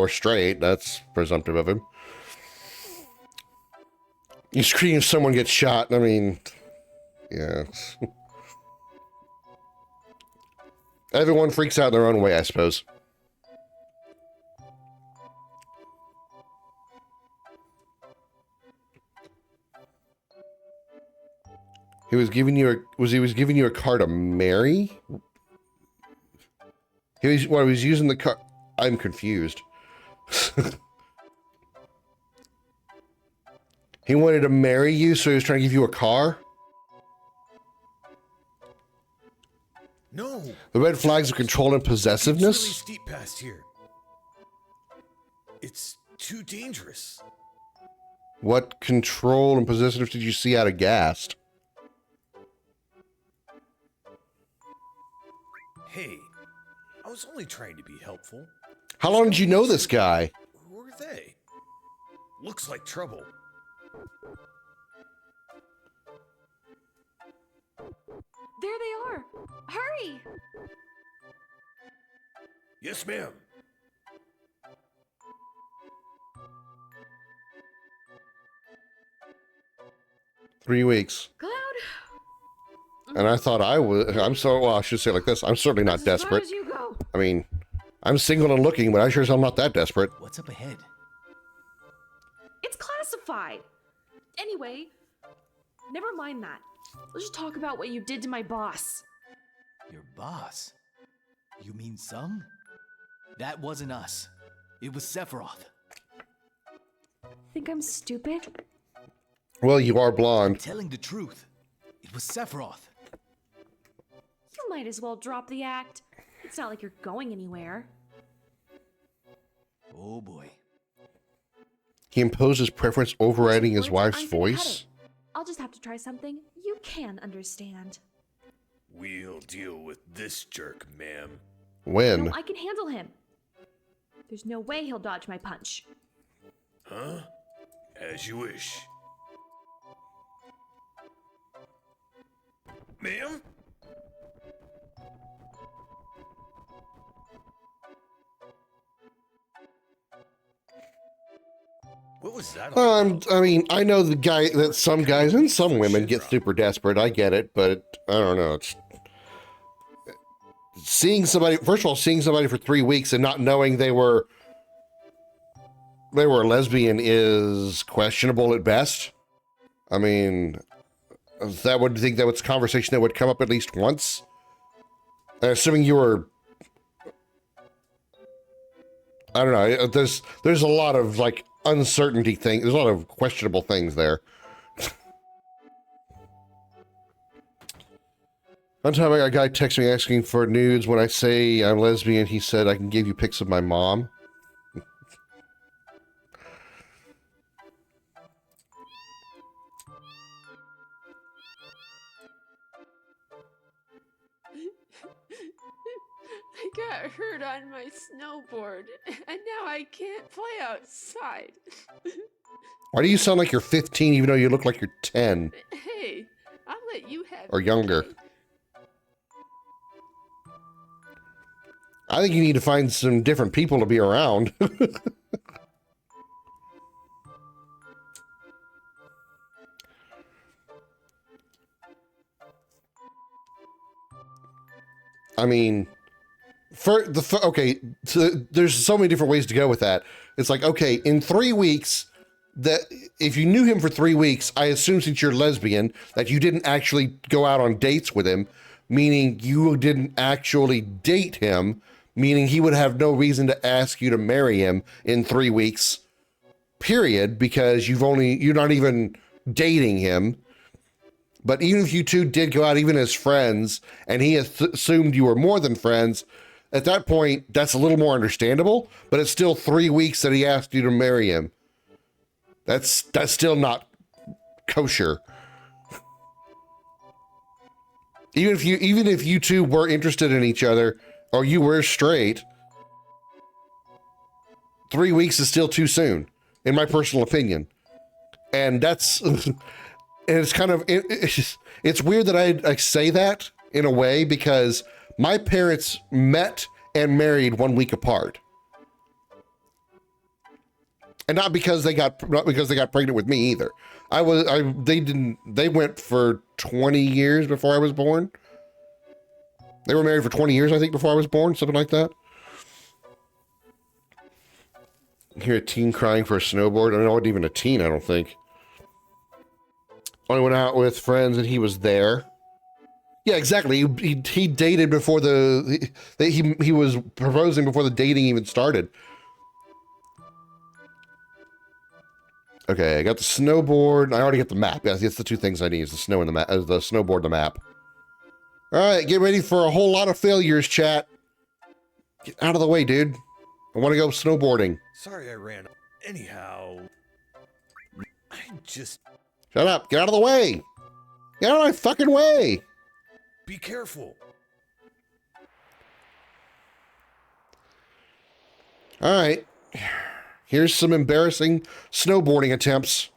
straight, that's presumptive of him. You scream, someone gets shot. I mean, yeah. Everyone freaks out in their own way, I suppose. He was giving you a car to marry? He was using the car. I'm confused. He wanted to marry you, so he was trying to give you a car? No. The red flags of control and possessiveness? It's really steep past here. It's too dangerous. What control and possessiveness did you see out of Gast? Hey, I was only trying to be helpful. How long did you know this guy? Who are they? Looks like trouble. There they are! Hurry! Yes, ma'am. 3 weeks. Cloud? And I thought well, I should say it like this. I'm certainly not That's as far desperate. as you go. I mean, I'm single and looking, but I sure as hell not that desperate. What's up ahead? It's classified. Anyway, never mind that. Let's just talk about what you did to my boss. Your boss? You mean Sung? That wasn't us. It was Sephiroth. Think I'm stupid? Well, you are blonde. Telling the truth. It was Sephiroth. You might as well drop the act. It's not like you're going anywhere. Oh boy. He imposes preference overriding his wife's voice. I'll just have to try something you can understand. We'll deal with this jerk, ma'am. When? No, I can handle him. There's no way he'll dodge my punch. Huh? As you wish. Ma'am? What was that? I mean, I know the guy that some guys and some women get super desperate. I get it, but I don't know. It's seeing somebody. First of all, seeing somebody for 3 weeks and not knowing they were a lesbian is questionable at best. I mean, that would think that was a conversation that would come up at least once. Assuming you were, I don't know. There's a lot of like uncertainty thing. There's a lot of questionable things there. One time I got a guy text me asking for nudes. When I say I'm lesbian, he said I can give you pics of my mom. I got hurt on my snowboard, and now I can't play outside. Why do you sound like you're 15 even though you look like you're 10? Hey, I'll let you have Or younger. I think you need to find some different people to be around. I mean, okay, so there's so many different ways to go with that. It's like, okay, in 3 weeks, that if you knew him for 3 weeks, I assume since you're lesbian, that you didn't actually go out on dates with him, meaning you didn't actually date him, meaning he would have no reason to ask you to marry him in 3 weeks, period, because you're not even dating him. But even if you two did go out, even as friends, and he assumed you were more than friends, at that point, that's a little more understandable, but it's still 3 weeks that he asked you to marry him. That's still not kosher. Even if you two were interested in each other, or you were straight, 3 weeks is still too soon, in my personal opinion. And that's... And it's kind of, it's weird that I say that in a way because my parents met and married 1 week apart. And not because they got pregnant with me either. They went for 20 years before I was born. They were married for 20 years, I think, before I was born, something like that. I hear a teen crying for a snowboard. I wasn't even a teen, I don't think. I went out with friends and he was there. Yeah, exactly. He dated before he was proposing before the dating even started. Okay, I got the snowboard. I already got the map. Yeah, it's the two things I need: is the snow and the map, the snowboard, the map. All right, get ready for a whole lot of failures, chat. Get out of the way, dude. I want to go snowboarding. Sorry I ran. Anyhow, I just... Shut up. Get out of the way. Get out of my fucking way. Be careful. All right. Here's some embarrassing snowboarding attempts.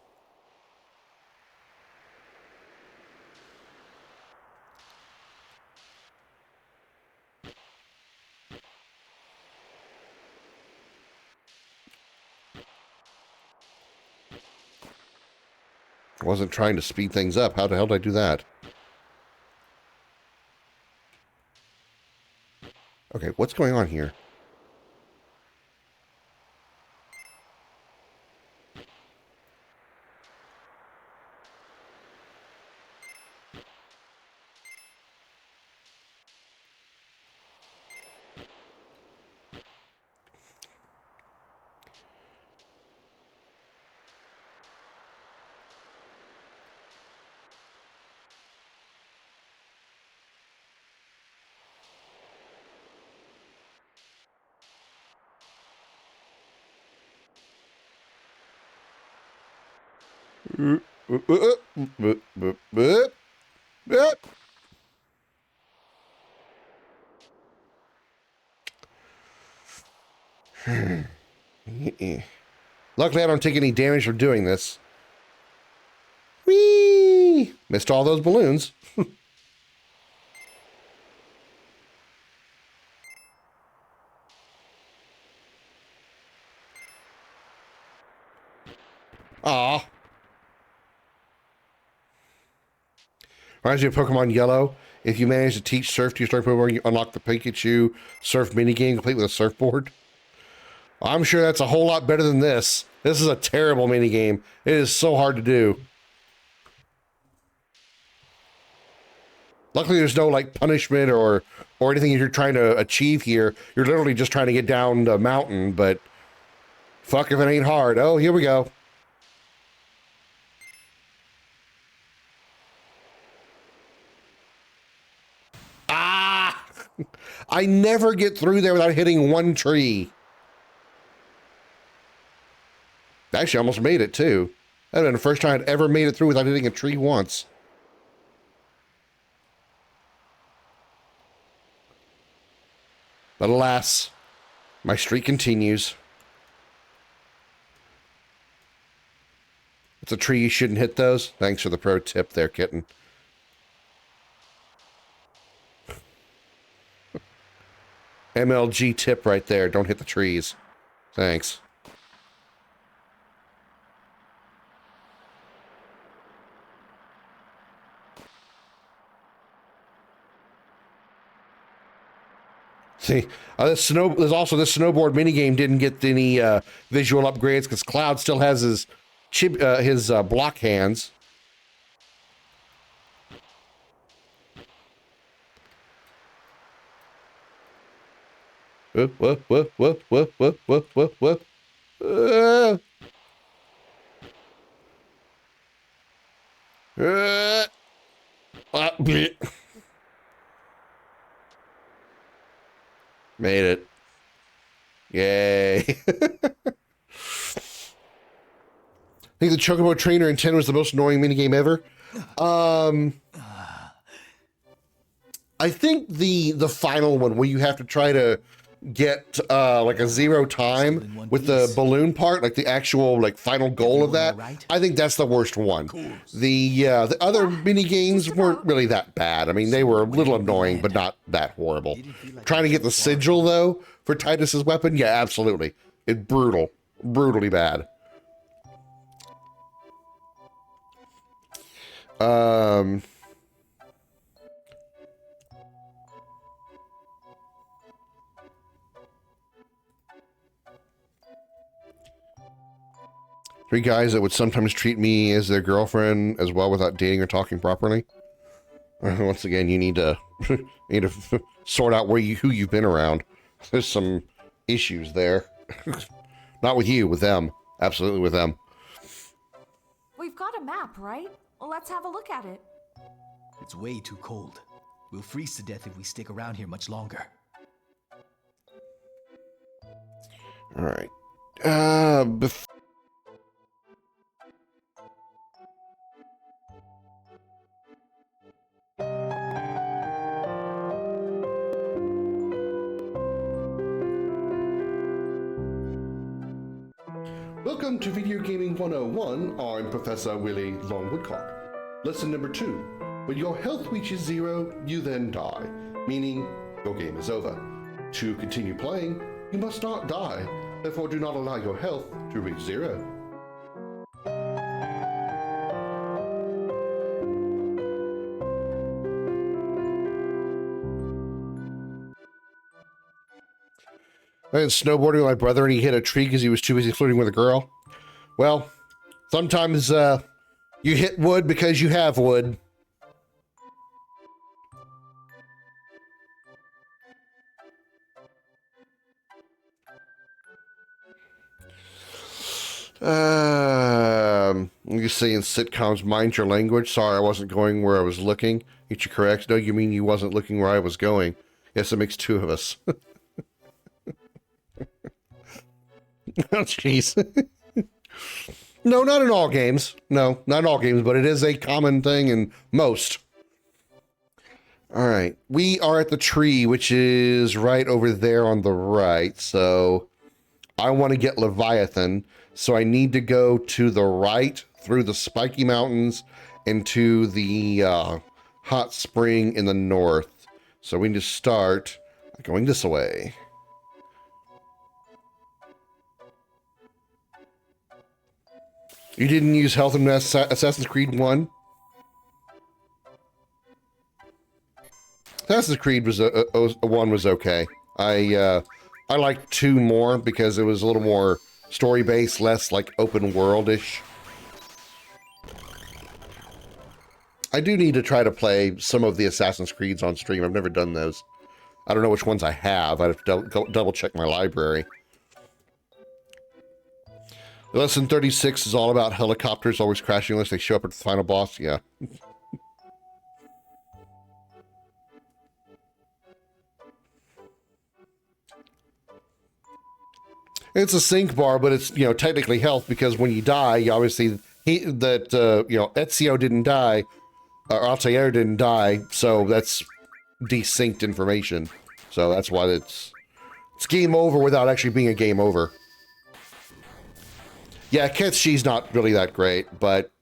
I wasn't trying to speed things up. How the hell did I do that? Okay, what's going on here? Luckily, I don't take any damage from doing this. Whee! Missed all those balloons. Aw. Reminds me of Pokemon Yellow. If you manage to teach surf to your starting Pokemon, you unlock the Pikachu surf minigame complete with a surfboard. I'm sure that's a whole lot better than this. This is a terrible minigame. It is so hard to do. Luckily, there's no like punishment or anything you're trying to achieve here. You're literally just trying to get down the mountain, but fuck if it ain't hard. Oh, here we go. Ah! I never get through there without hitting one tree. Actually, I almost made it too. That'd been the first time I'd ever made it through without hitting a tree once. But alas, my streak continues. It's a tree, you shouldn't hit those. Thanks for the pro tip there, kitten. MLG tip right there. Don't hit the trees. Thanks. See, there's also this snowboard minigame didn't get any visual upgrades because Cloud still has his block hands. Whoop, whoop, whoop, whoop, whoop, whoop, whoop, whoop, whoop. Made it. Yay. I think the Chocobo Trainer in 10 was the most annoying minigame ever. I think the final one where you have to try to get like a 0 time with the balloon part, like the actual like final goal of that. I think that's the worst one. The other mini games weren't really that bad. I mean, they were a little annoying, but not that horrible. Trying to get the sigil though for Titus's weapon, yeah, absolutely. It's brutally bad. Three guys that would sometimes treat me as their girlfriend as well without dating or talking properly. Once again, you need to sort out who you've been around. There's some issues there. Not with you, with them. Absolutely with them. We've got a map, right? Let's have a look at it. It's way too cold. We'll freeze to death if we stick around here much longer. All right. Welcome to Video Gaming 101. I'm Professor Willie Longwoodcock. Lesson number 2. When your health reaches 0, you then die, meaning your game is over. To continue playing, you must not die, therefore do not allow your health to reach 0. I went snowboarding with my brother and he hit a tree because he was too busy flirting with a girl. Well, sometimes you hit wood because you have wood. You're saying sitcoms mind your language. Sorry, I wasn't going where I was looking. Get you correct. No, you mean you wasn't looking where I was going. Yes, it makes two of us. Oh, jeez. No, not in all games. No, not in all games, but it is a common thing in most. All right. We are at the tree, which is right over there on the right. So I want to get Leviathan. So I need to go to the right through the spiky mountains and to the hot spring in the north. So we need to start going this way. You didn't use health in Assassin's Creed 1? Assassin's Creed was 1 was okay. I liked 2 more because it was a little more story-based, less like open world-ish. I do need to try to play some of the Assassin's Creeds on stream. I've never done those. I don't know which ones I have. I'd have to double check my library. Lesson 36 is all about helicopters always crashing unless they show up at the final boss. Yeah. It's a sync bar, but it's, you know, technically health because when you die, you obviously, Ezio didn't die, or Altair didn't die, so that's desynced information. So that's why it's game over without actually being a game over. Yeah, Ketshi's not really that great, but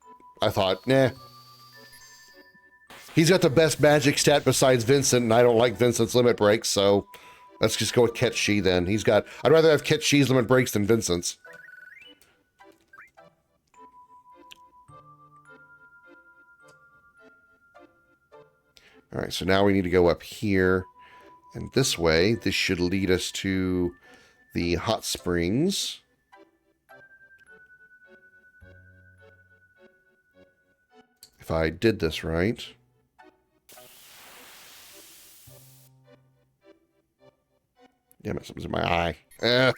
I thought, nah. He's got the best magic stat besides Vincent, and I don't like Vincent's limit breaks, so let's just go with Ketshi then. I'd rather have Ketshi's limit breaks than Vincent's. All right, so now we need to go up here. And this way, this should lead us to the hot springs. If I did this right. Damn it, something's in my eye. Crap.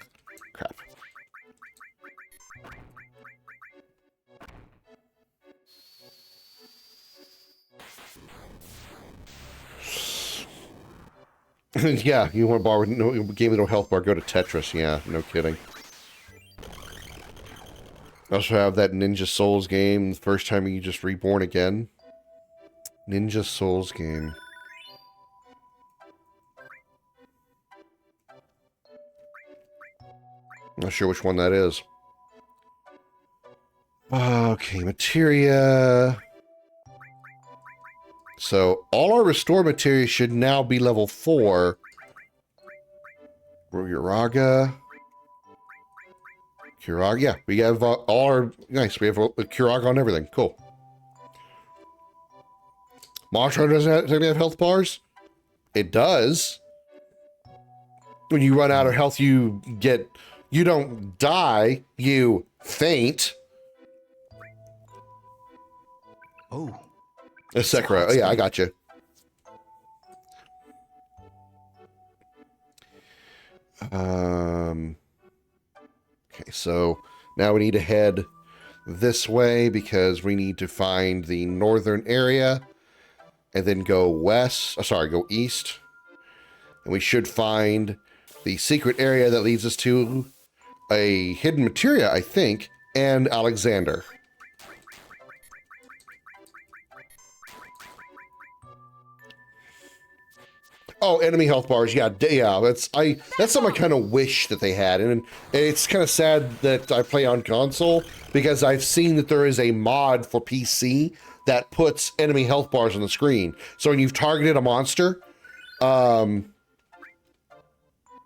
Yeah, you want a bar with no game with no health bar, go to Tetris. Yeah, no kidding. I also have that Ninja Souls game, the first time you just reborn again. Ninja Souls game. Not sure which one that is. Okay, materia. So, all our restore materia should now be level 4. Ruraga. Kiraga, yeah, we have all our... Nice, we have Kiraga on everything. Cool. Monster Hunter doesn't have health bars? It does. When you run out of health, you don't die, you faint. Oh. Sekiro. Oh, yeah, I got you. Okay, so now we need to head this way because we need to find the northern area and then go west. Oh, sorry, go east. And we should find the secret area that leads us to a hidden materia, I think, and Alexander. Oh, enemy health bars. Yeah, that's something I kind of wish that they had, and it's kind of sad that I play on console because I've seen that there is a mod for PC that puts enemy health bars on the screen. So when you've targeted a monster, like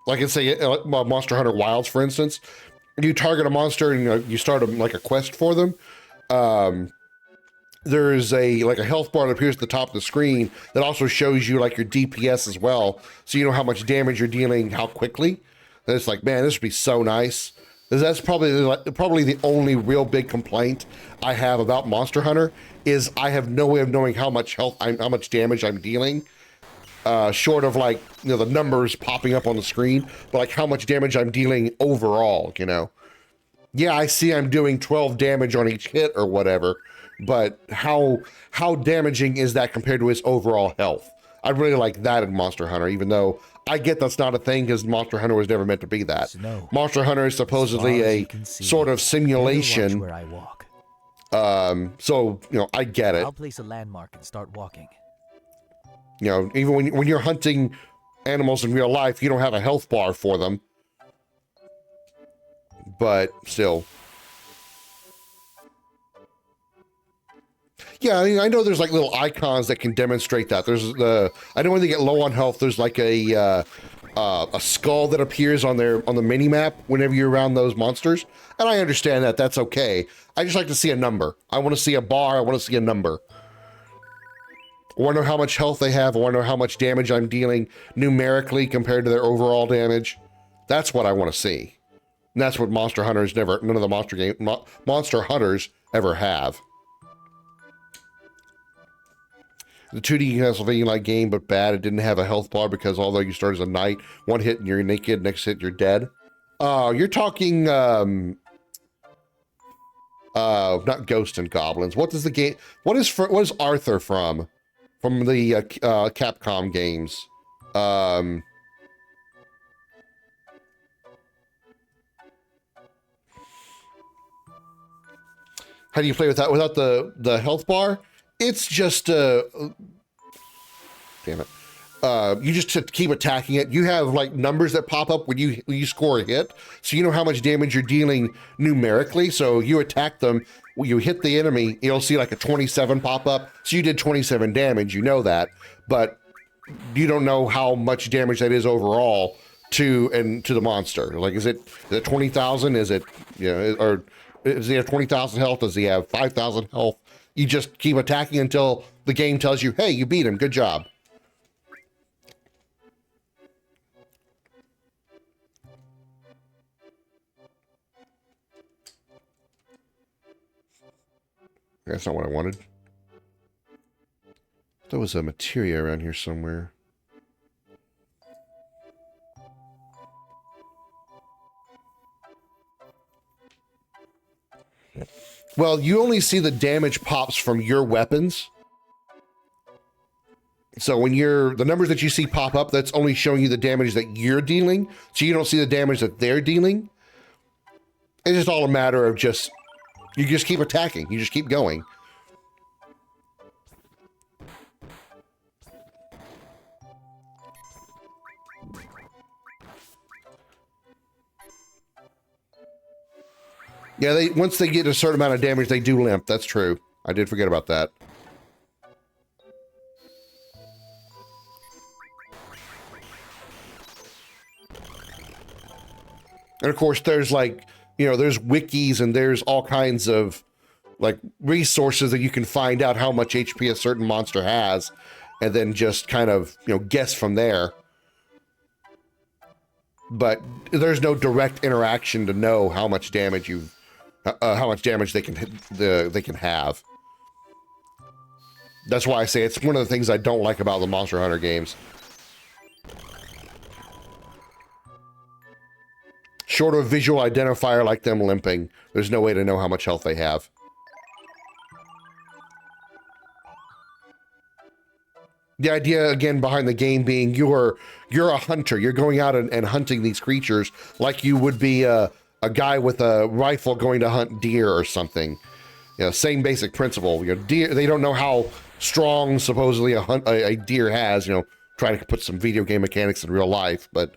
in say Monster Hunter Wilds, for instance, you target a monster and you start like a quest for them. There's a health bar that appears at the top of the screen that also shows you like your DPS as well, so you know how much damage you're dealing, how quickly. And it's like, man, this would be so nice. That's probably the only real big complaint I have about Monster Hunter is I have no way of knowing how much how much damage I'm dealing. Short of like, the numbers popping up on the screen, but like how much damage I'm dealing overall, Yeah, I see I'm doing 12 damage on each hit or whatever, but how damaging is that compared to his overall health? I really like that in Monster Hunter, even though I get that's not a thing because Monster Hunter was never meant to be that. Snow. Monster Hunter is supposedly a sort of simulation. Where I walk. So, I get it. I'll place a landmark and start walking. Even when you're hunting animals in real life, you don't have a health bar for them. But still. Yeah, I know there's like little icons that can demonstrate that. I know when they get low on health, there's like a skull that appears on the mini map whenever you're around those monsters, and I understand that. That's okay. I just like to see a number. I want to see a bar. I want to see a number. I want to know how much health they have. I want to know how much damage I'm dealing numerically compared to their overall damage. That's what I want to see. And that's what Monster Hunters none of the Monster Hunters ever have. The 2D Castlevania-like game, but bad. It didn't have a health bar because although you start as a knight, one hit and you're naked, next hit you're dead. You're talking, not Ghosts and Goblins. What does the game? What is Arthur from? From the Capcom games. How do you play with that without the health bar? It's just damn it. You just keep attacking it. You have like numbers that pop up when you score a hit, so you know how much damage you're dealing numerically. So you attack them, when you hit the enemy, you'll see like a 27 pop up. So you did 27 damage, you know that, but you don't know how much damage that is overall to the monster. Like, is it 20,000? Is it, or does he have 20,000 health? Does he have 5,000 health? You just keep attacking until the game tells you, hey, you beat him, good job. That's not what I wanted. There was a materia around here somewhere. Well, you only see the damage pops from your weapons. So when the numbers that you see pop up, that's only showing you the damage that you're dealing. So you don't see the damage that they're dealing. It's just all a matter of you just keep attacking. You just keep going. Yeah, once they get a certain amount of damage, they do limp. That's true. I did forget about that. And of course, there's there's wikis and there's all kinds of like resources that you can find out how much HP a certain monster has, and then just kind of, guess from there. But there's no direct interaction to know how much damage they can have. That's why I say it's one of the things I don't like about the Monster Hunter games. Short of a visual identifier like them limping, there's no way to know how much health they have. The idea, again, behind the game being you're a hunter. You're going out and hunting these creatures like you would be a guy with a rifle going to hunt deer or something. Same basic principle. Deer, they don't know how strong supposedly a deer has, trying to put some video game mechanics in real life, but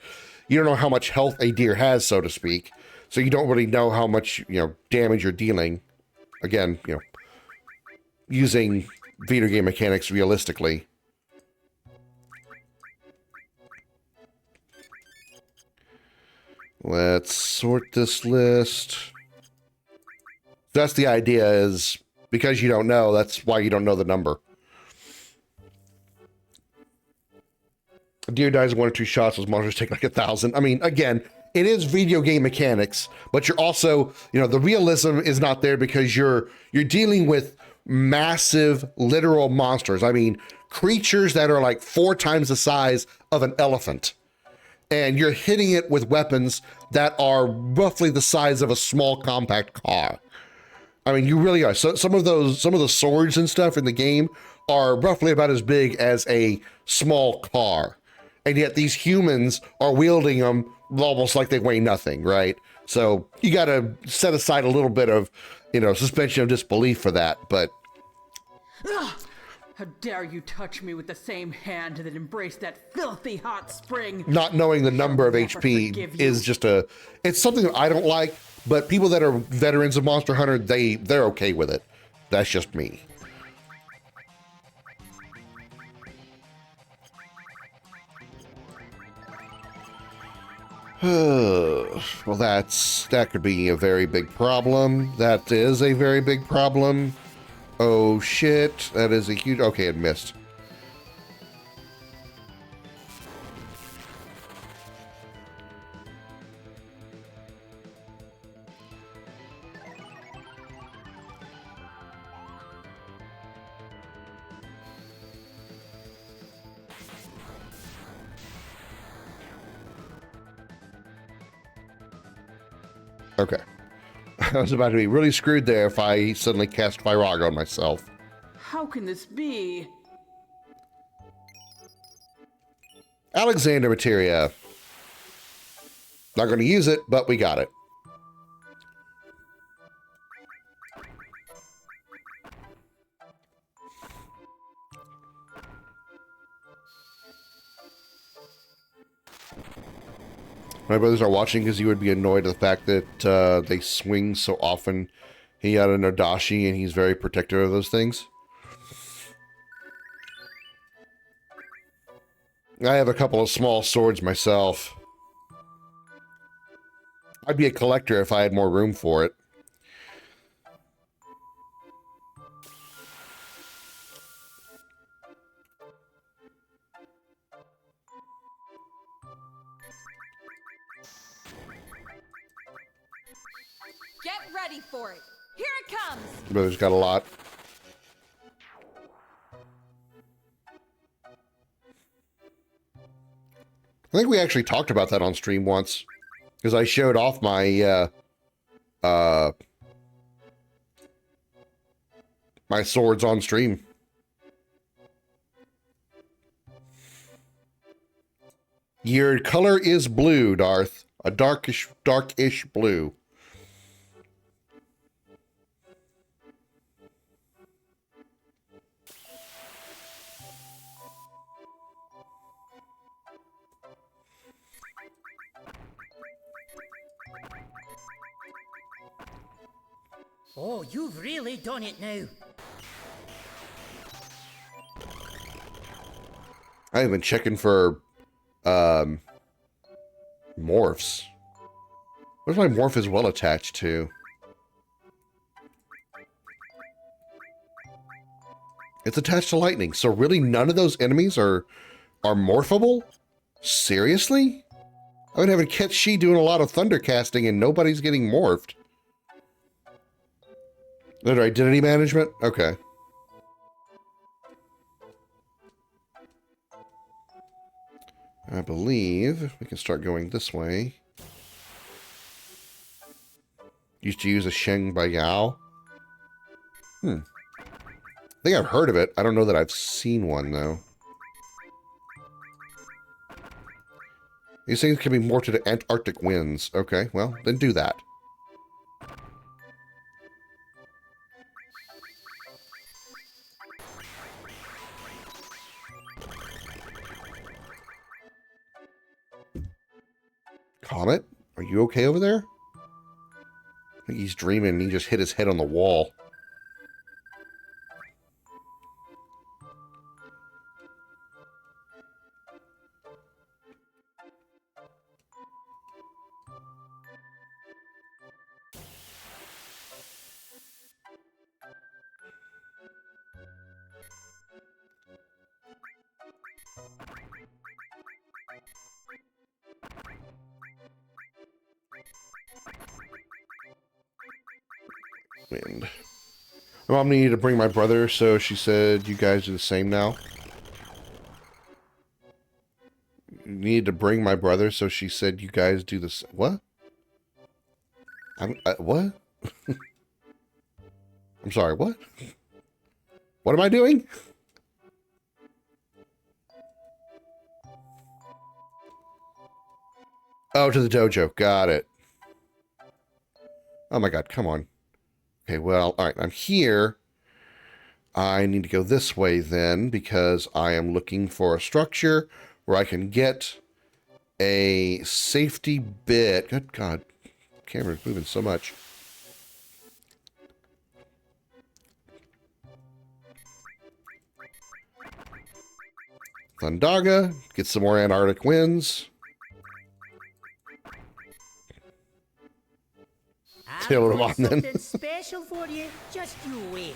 you don't know how much health a deer has, so to speak. So you don't really know how much, damage you're dealing. Again, using video game mechanics realistically. Let's sort this list. That's the idea, is because you don't know, that's why you don't know the number. A deer dies in 1 or 2 shots, those monsters take like 1,000. I mean, again, it is video game mechanics, but you're also, you know, the realism is not there because you're dealing with massive literal monsters. I mean, creatures that are like 4 times the size of an elephant. And you're hitting it with weapons that are roughly the size of a small compact car. I mean, you really are. So some of the swords and stuff in the game are roughly about as big as a small car. And yet these humans are wielding them almost like they weigh nothing, right? So you got to set aside a little bit of, you know, suspension of disbelief for that. But Ugh! How dare you touch me with the same hand that embraced that filthy hot spring? not knowing the number of HP is just it's something that I don't like, but people that are veterans of Monster Hunter, they're okay with it. That's just me. Well, that could be a very big problem. That is a very big problem. Oh shit, that is a huge, okay, it missed. Okay. I was about to be really screwed there if I suddenly cast Firaga on myself. How can this be? Alexander Materia. Not going to use it, but we got it. My brothers are watching because you would be annoyed at the fact that they swing so often. He got a Nodashi and he's very protective of those things. I have a couple of small swords myself. I'd be a collector if I had more room for it. Get ready for it. Here it comes. Brother's got a lot. I think we actually talked about that on stream once, because I showed off my my swords on stream. Your color is blue, Darth. A darkish blue. Oh, you've really done it now. I've been checking for morphs. Where's my morph is well attached to? It's attached to lightning, so really none of those enemies are morphable? Seriously? I've been having Ketshi doing a lot of thunder casting and nobody's getting morphed. Under identity management? Okay. I believe we can start going this way. Used to use a Sheng by Yao. I think I've heard of it. I don't know that I've seen one, though. These things can be more to the Antarctic winds. Okay, well, then do that. Comet, are you okay over there? I think he's dreaming and he just hit his head on the wall. Wind. My mom needed to bring my brother, so she said you guys do the same now. You needed to bring my brother, so she said you guys do this. What? What? I'm sorry, what? What am I doing? Oh, to the dojo. Got it. Oh my god, come on. Okay, well, alright, I'm here. I need to go this way then, because I am looking for a structure where I can get a safety bit. Good god. Camera's moving so much. Thundaga. Get some more Antarctic winds. Tail him on then. Something special for you. Just you wait.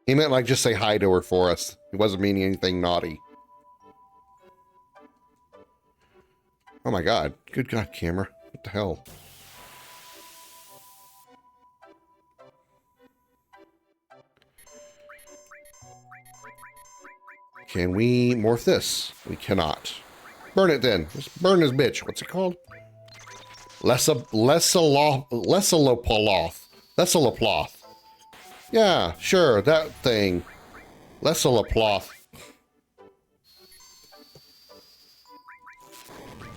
He meant like just say hi to her for us. He wasn't meaning anything naughty. Oh my god. Good god, camera. What the hell? Can we morph this? We cannot. Burn it then. Just burn this bitch. What's it called? Lessalopoloth. Yeah, sure, that thing. Lessaloploth.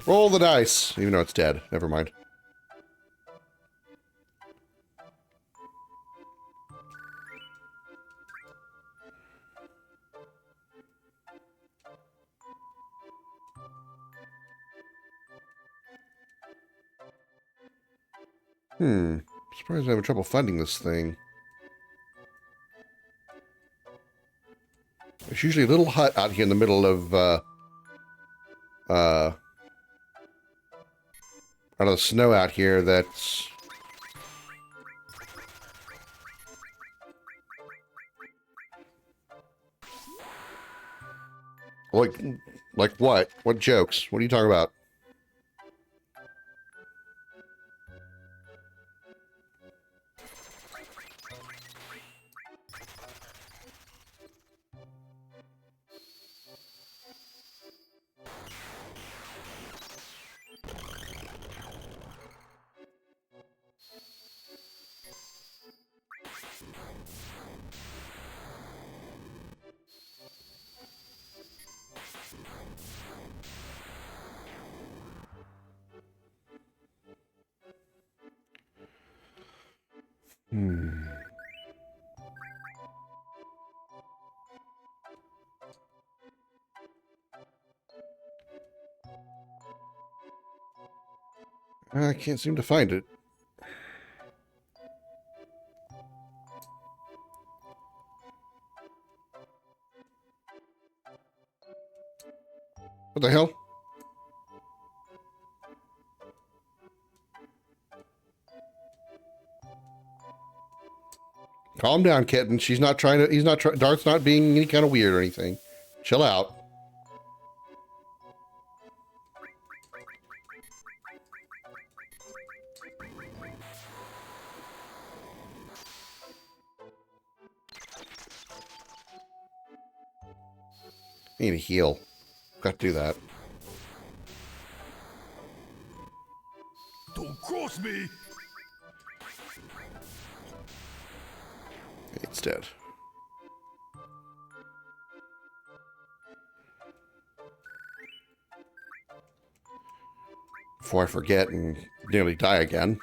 Roll the dice, even though it's dead. Never mind. Surprised I'm having trouble finding this thing. There's usually a little hut out here in the middle of, out of the snow out here that's... Like what? What jokes? What are you talking about? I can't seem to find it. What the hell? Calm down, kitten. She's not trying to... He's not trying... Darth's not being any kind of weird or anything. Chill out. I need to heal. Got to do that. Don't cross me! It's dead. Before I forget and nearly die again.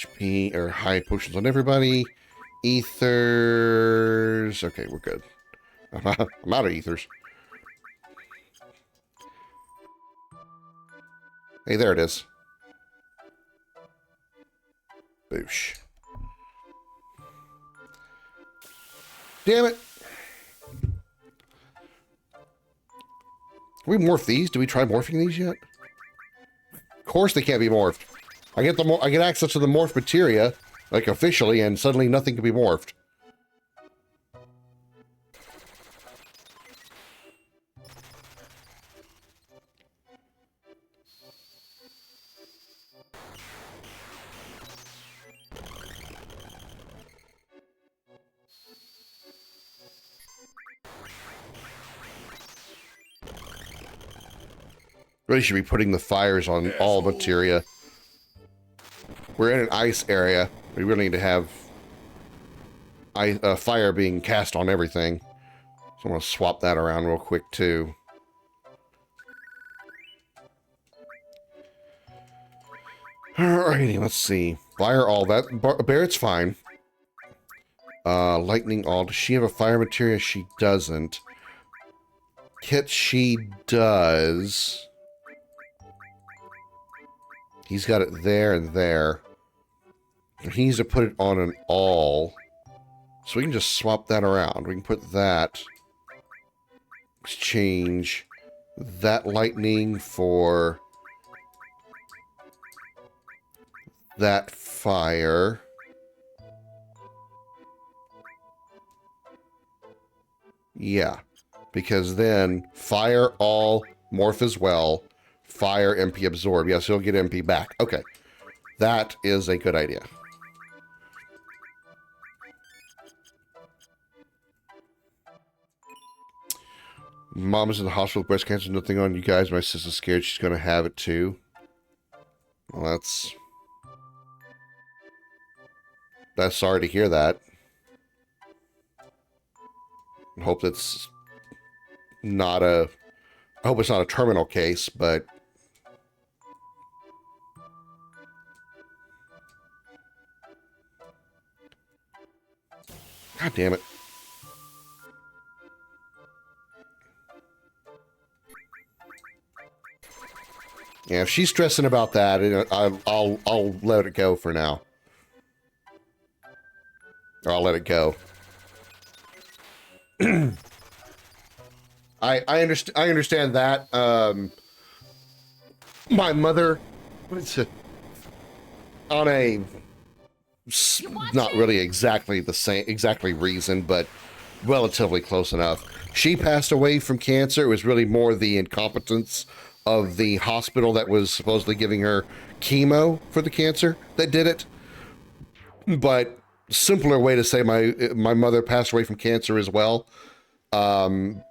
HP, or high potions on everybody. Ethers. Okay, we're good. I'm out of ethers. Hey, there it is. Boosh. Damn it. Can we morph these? Do we try morphing these yet? Of course they can't be morphed. I get access to the morph materia, like officially, and suddenly nothing can be morphed. Really should be putting the fires on all materia. We're in an ice area. We really need to have fire being cast on everything. So I'm going to swap that around real quick, too. Alrighty, let's see. Fire all that. Barrett's fine. Lightning all. Does she have a fire materia? She doesn't. Kit, she does. He's got it there and there. He needs to put it on an all. So we can just swap that around. We can put that. Exchange that lightning for that fire. Yeah. Because then fire all, morph as well. Fire MP absorb. Yes, he'll get MP back. Okay. That is a good idea. Mom is in the hospital with breast cancer. Nothing on you guys. My sister's scared she's going to have it too. Well, that's sorry to hear that. I hope it's not a terminal case, but God damn it. Yeah, if she's stressing about that, I'll let it go for now. Or I'll let it go. I understand that. My mother, on a not really exactly the same reason, but relatively close enough. She passed away from cancer. It was really more the incompetence of the hospital that was supposedly giving her chemo for the cancer that did it. But simpler way to say my mother passed away from cancer as well. And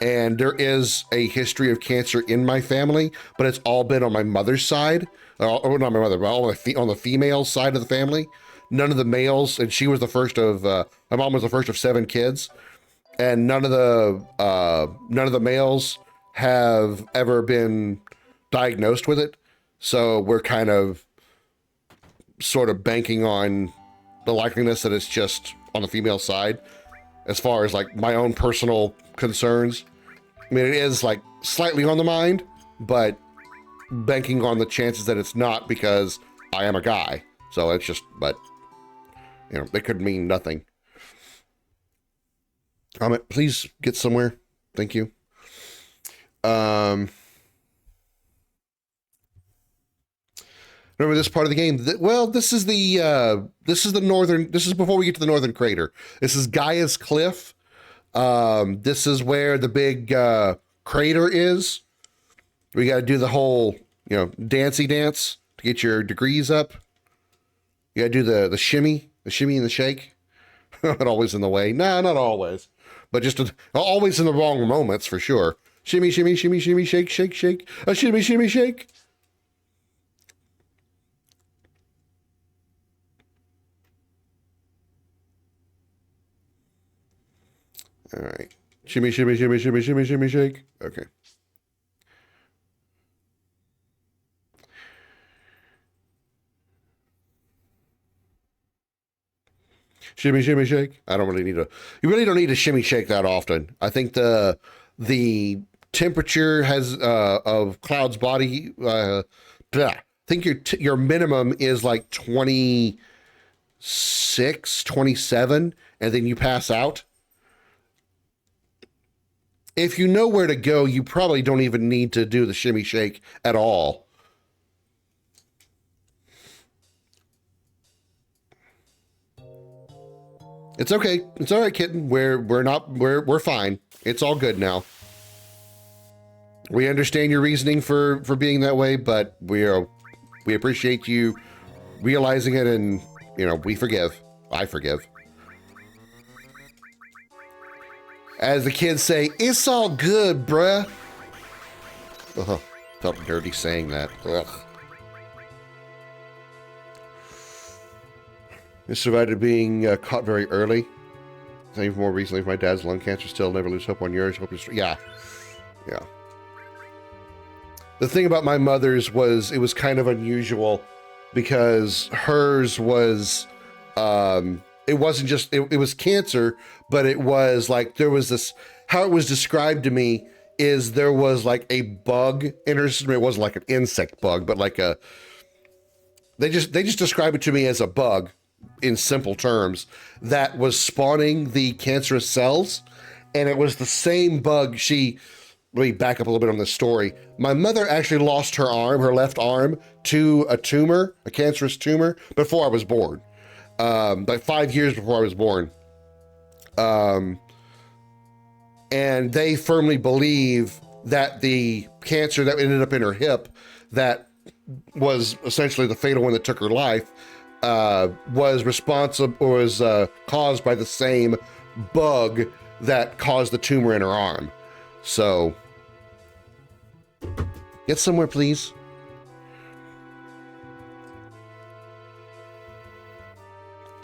there is a history of cancer in my family, but it's all been on my mother's side. Or not my mother, but all on the female side of the family. None of the males, and she was the first of, my mom was the first of 7 kids, and none of the males have ever been diagnosed with it. So we're kind of sort of banking on the likeliness that it's just on the female side as far as like my own personal concerns. I mean, it is like slightly on the mind, but banking on the chances that it's not because I am a guy. So it's just, but you know, it could mean nothing. Please get somewhere. Thank you. Remember this part of the game? Well, this is the northern, this is before we get to the northern crater. This is Gaia's Cliff. This is where the big crater is. We got to do the whole, you know, dancey dance to get your degrees up. You got to do the shimmy and the shake. Not always in the way. Nah, not always. But just always in the wrong moments for sure. Shimmy, shimmy, shimmy, shimmy, shake, shake, shake. A shimmy, shimmy, shake. All right. Shimmy, shimmy, shimmy, shimmy, shimmy, shimmy, shake. Okay. Shimmy, shimmy, shake. I don't really need to. You really don't need to shimmy shake that often. I think the temperature has of Cloud's body. I think your minimum is like 26, 27, and then you pass out. If you know where to go, you probably don't even need to do the shimmy shake at all. It's okay. It's all right, kitten. We're fine. It's all good now. We understand your reasoning for being that way, but we appreciate you realizing it, and we forgive. I forgive. As the kids say, it's all good, bruh. Ugh, felt dirty saying that. Ugh. I survived being caught very early. Even more recently, my dad's lung cancer. Still never lose hope on yours. Hope is, yeah. The thing about my mother's was it was kind of unusual because hers was, it wasn't just, it was cancer, but it was like, there was this, how it was described to me is there was like a bug in her system. It wasn't like an insect bug, but like they just described it to me as a bug in simple terms that was spawning the cancerous cells. And it was the same bug. Let me back up a little bit on this story. My mother actually lost her arm, her left arm, to a tumor, a cancerous tumor, before I was born. Like 5 years before I was born. And they firmly believe that the cancer that ended up in her hip, that was essentially the fatal one that took her life, was caused by the same bug that caused the tumor in her arm. So, get somewhere, please.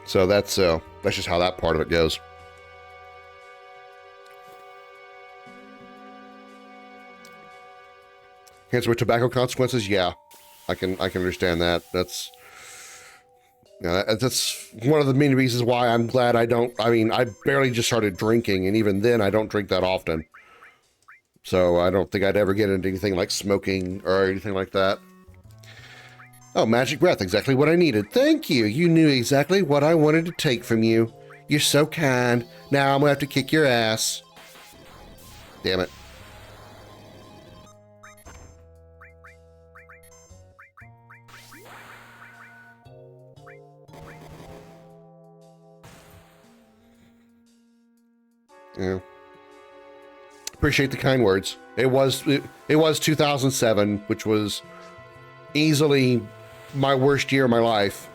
So that's just how that part of it goes. Cancer with tobacco consequences? Yeah, I can understand that. That's one of the main reasons why I'm glad I barely just started drinking, and even then I don't drink that often. So I don't think I'd ever get into anything like smoking or anything like that. Oh, magic breath, exactly what I needed. Thank you. You knew exactly what I wanted to take from you. You're so kind. Now I'm gonna have to kick your ass. Damn it. Yeah. Appreciate the kind words. It was 2007, which was easily my worst year of my life,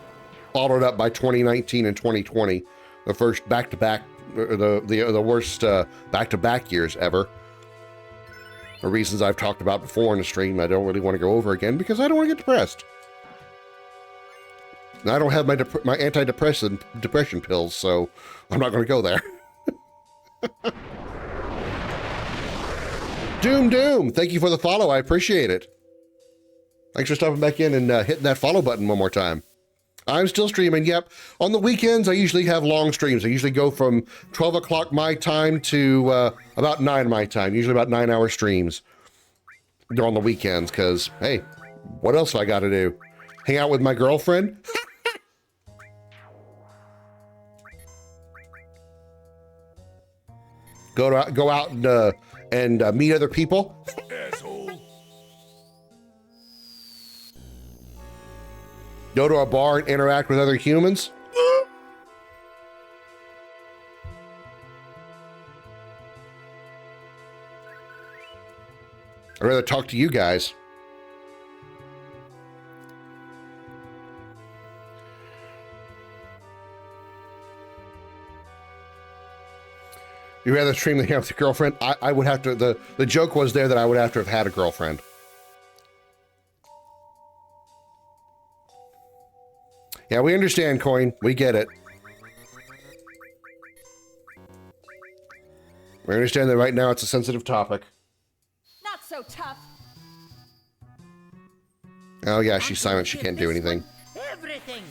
followed up by 2019 and 2020, the first back-to-back, the worst back-to-back years ever. For reasons I've talked about before in the stream, I don't really want to go over again because I don't want to get depressed. And I don't have my depression pills, so I'm not going to go there. Doom, thank you for the follow. I appreciate it. Thanks for stopping back in and hitting that follow button one more time. I'm still streaming, yep. On the weekends, I usually have long streams. I usually go from 12 o'clock my time to about 9 my time, usually about 9-hour streams. They're on the weekends because, hey, what else have I got to do? Hang out with my girlfriend? Go out and meet other people? Asshole. Go to a bar and interact with other humans? I'd rather talk to you guys. You rather stream than have with your girlfriend? I would have to, the joke was there that I would have to have had a girlfriend. Yeah, we understand, Coin. We get it. We understand that right now it's a sensitive topic. Not so tough. Oh yeah, she's silent. She can't do anything. Everything.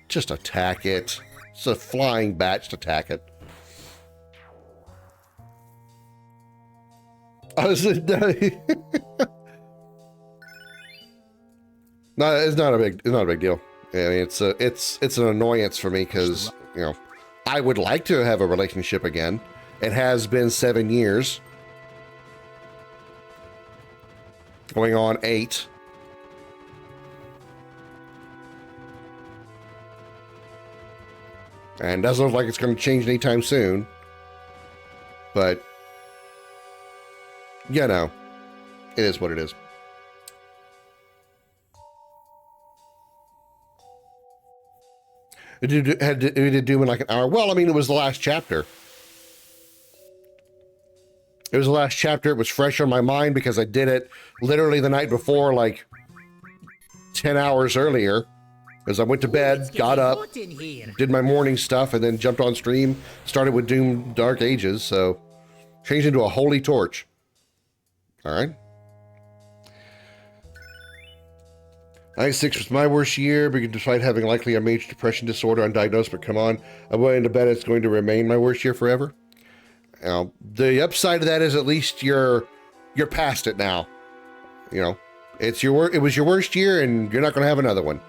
Just attack it. It's a flying bat. Just attack it. No, it's not a big deal. I mean, it's an annoyance for me because, you know, I would like to have a relationship again. It has been 7 years. Going on 8. And doesn't look like it's going to change anytime soon. But, you know, it is what it is. We did do in like an hour. Well, I mean, it was the last chapter. It was the last chapter. It was fresh on my mind because I did it literally the night before, like 10 hours earlier. As I went to bed, got up, did my morning stuff, and then jumped on stream, started with Doom Dark Ages, so changed into a holy torch. All right. 96 was my worst year, because despite having likely a major depression disorder undiagnosed, but come on, I'm willing to bet it's going to remain my worst year forever. Now, the upside of that is at least you're past it now. You know, it was your worst year, and you're not going to have another one.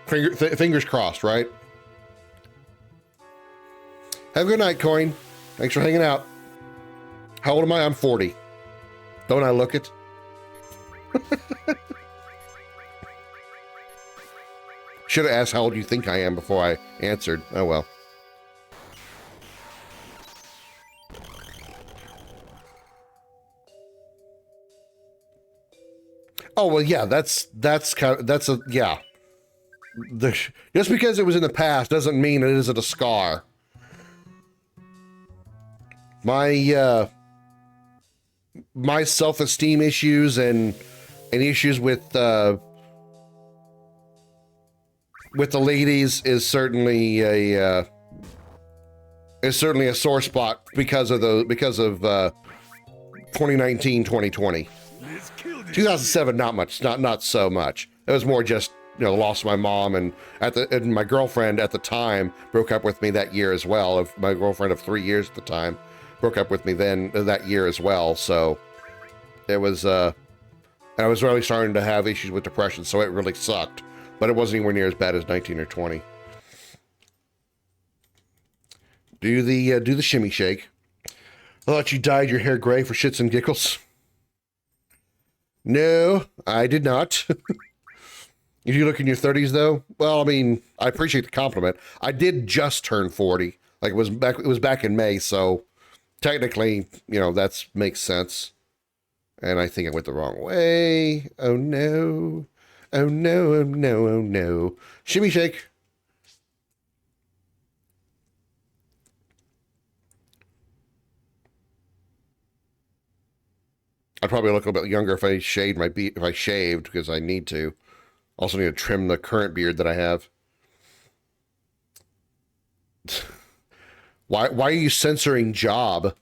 Fingers crossed, right? Have a good night, Coin. Thanks for hanging out. How old am I? I'm 40. Don't I look it? Should have asked how old you think I am before I answered. Oh well. Oh well, yeah. That's a yeah. Just because it was in the past doesn't mean it isn't a scar. My self-esteem issues and issues with the ladies is certainly a sore spot because of 2019, 2020. 2007, not much, not so much. It was more just, you know, the loss of my mom, and my girlfriend at the time broke up with me that year as well. My girlfriend of 3 years at the time broke up with me then that year as well. So it was, and I was really starting to have issues with depression, so it really sucked. But it wasn't anywhere near as bad as 19 or 20. Do the shimmy shake. I thought you dyed your hair gray for shits and giggles. No, I did not. If you look in your 30s, though, well, I mean, I appreciate the compliment. I did just turn 40. Like it was back in May, so technically, you know, that makes sense. And I think I went the wrong way. Oh no. Oh no, oh no, oh no. Shimmy shake. I'd probably look a little bit younger if I shaved because I need to. Also need to trim the current beard that I have. Why are you censoring Job?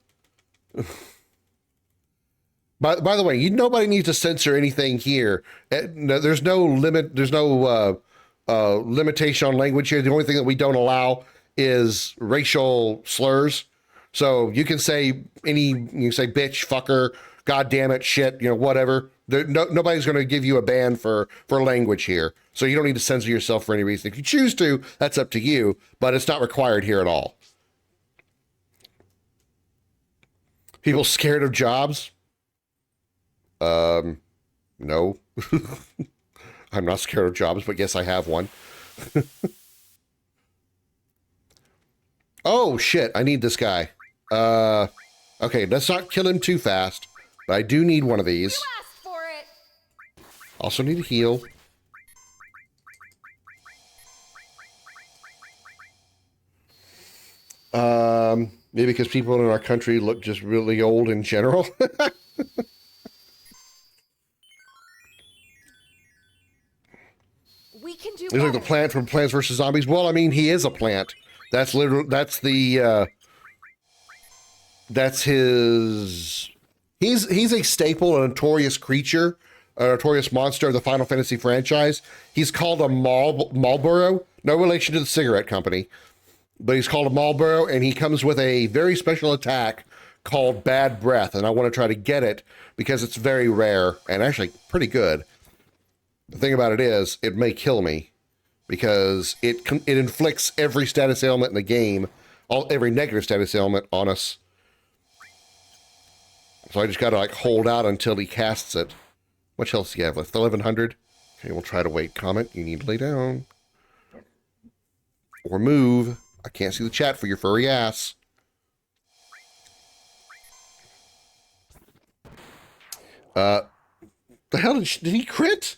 By the way, nobody needs to censor anything here. There's no limit. There's no limitation on language here. The only thing that we don't allow is racial slurs. So you can say you can say bitch, fucker, god damn it, shit, you know, whatever. Nobody's going to give you a ban for language here. So you don't need to censor yourself for any reason. If you choose to, that's up to you, but it's not required here at all. People scared of jobs? No. I'm not scared of jobs, but yes, I have one. Oh, shit, I need this guy. Okay, let's not kill him too fast, but I do need one of these. You asked for it. Also need a heal. Maybe because people in our country look just really old in general. We can do He's like the plant from Plants vs. Zombies. Well, I mean, he is a plant. That's literally, that's his, he's a staple, a notorious creature, a notorious monster of the Final Fantasy franchise. He's called a Marlboro, no relation to the cigarette company, but he's called a Marlboro, and he comes with a very special attack called Bad Breath, and I want to try to get it because it's very rare and actually pretty good. The thing about it is, it may kill me because it inflicts every status ailment in the game, every negative status ailment on us. So I just got to like hold out until he casts it. What else do you have left? 1100? Okay, we'll try to wait. Comment, you need to lay down. or move. I can't see the chat for your furry ass. The hell did he crit?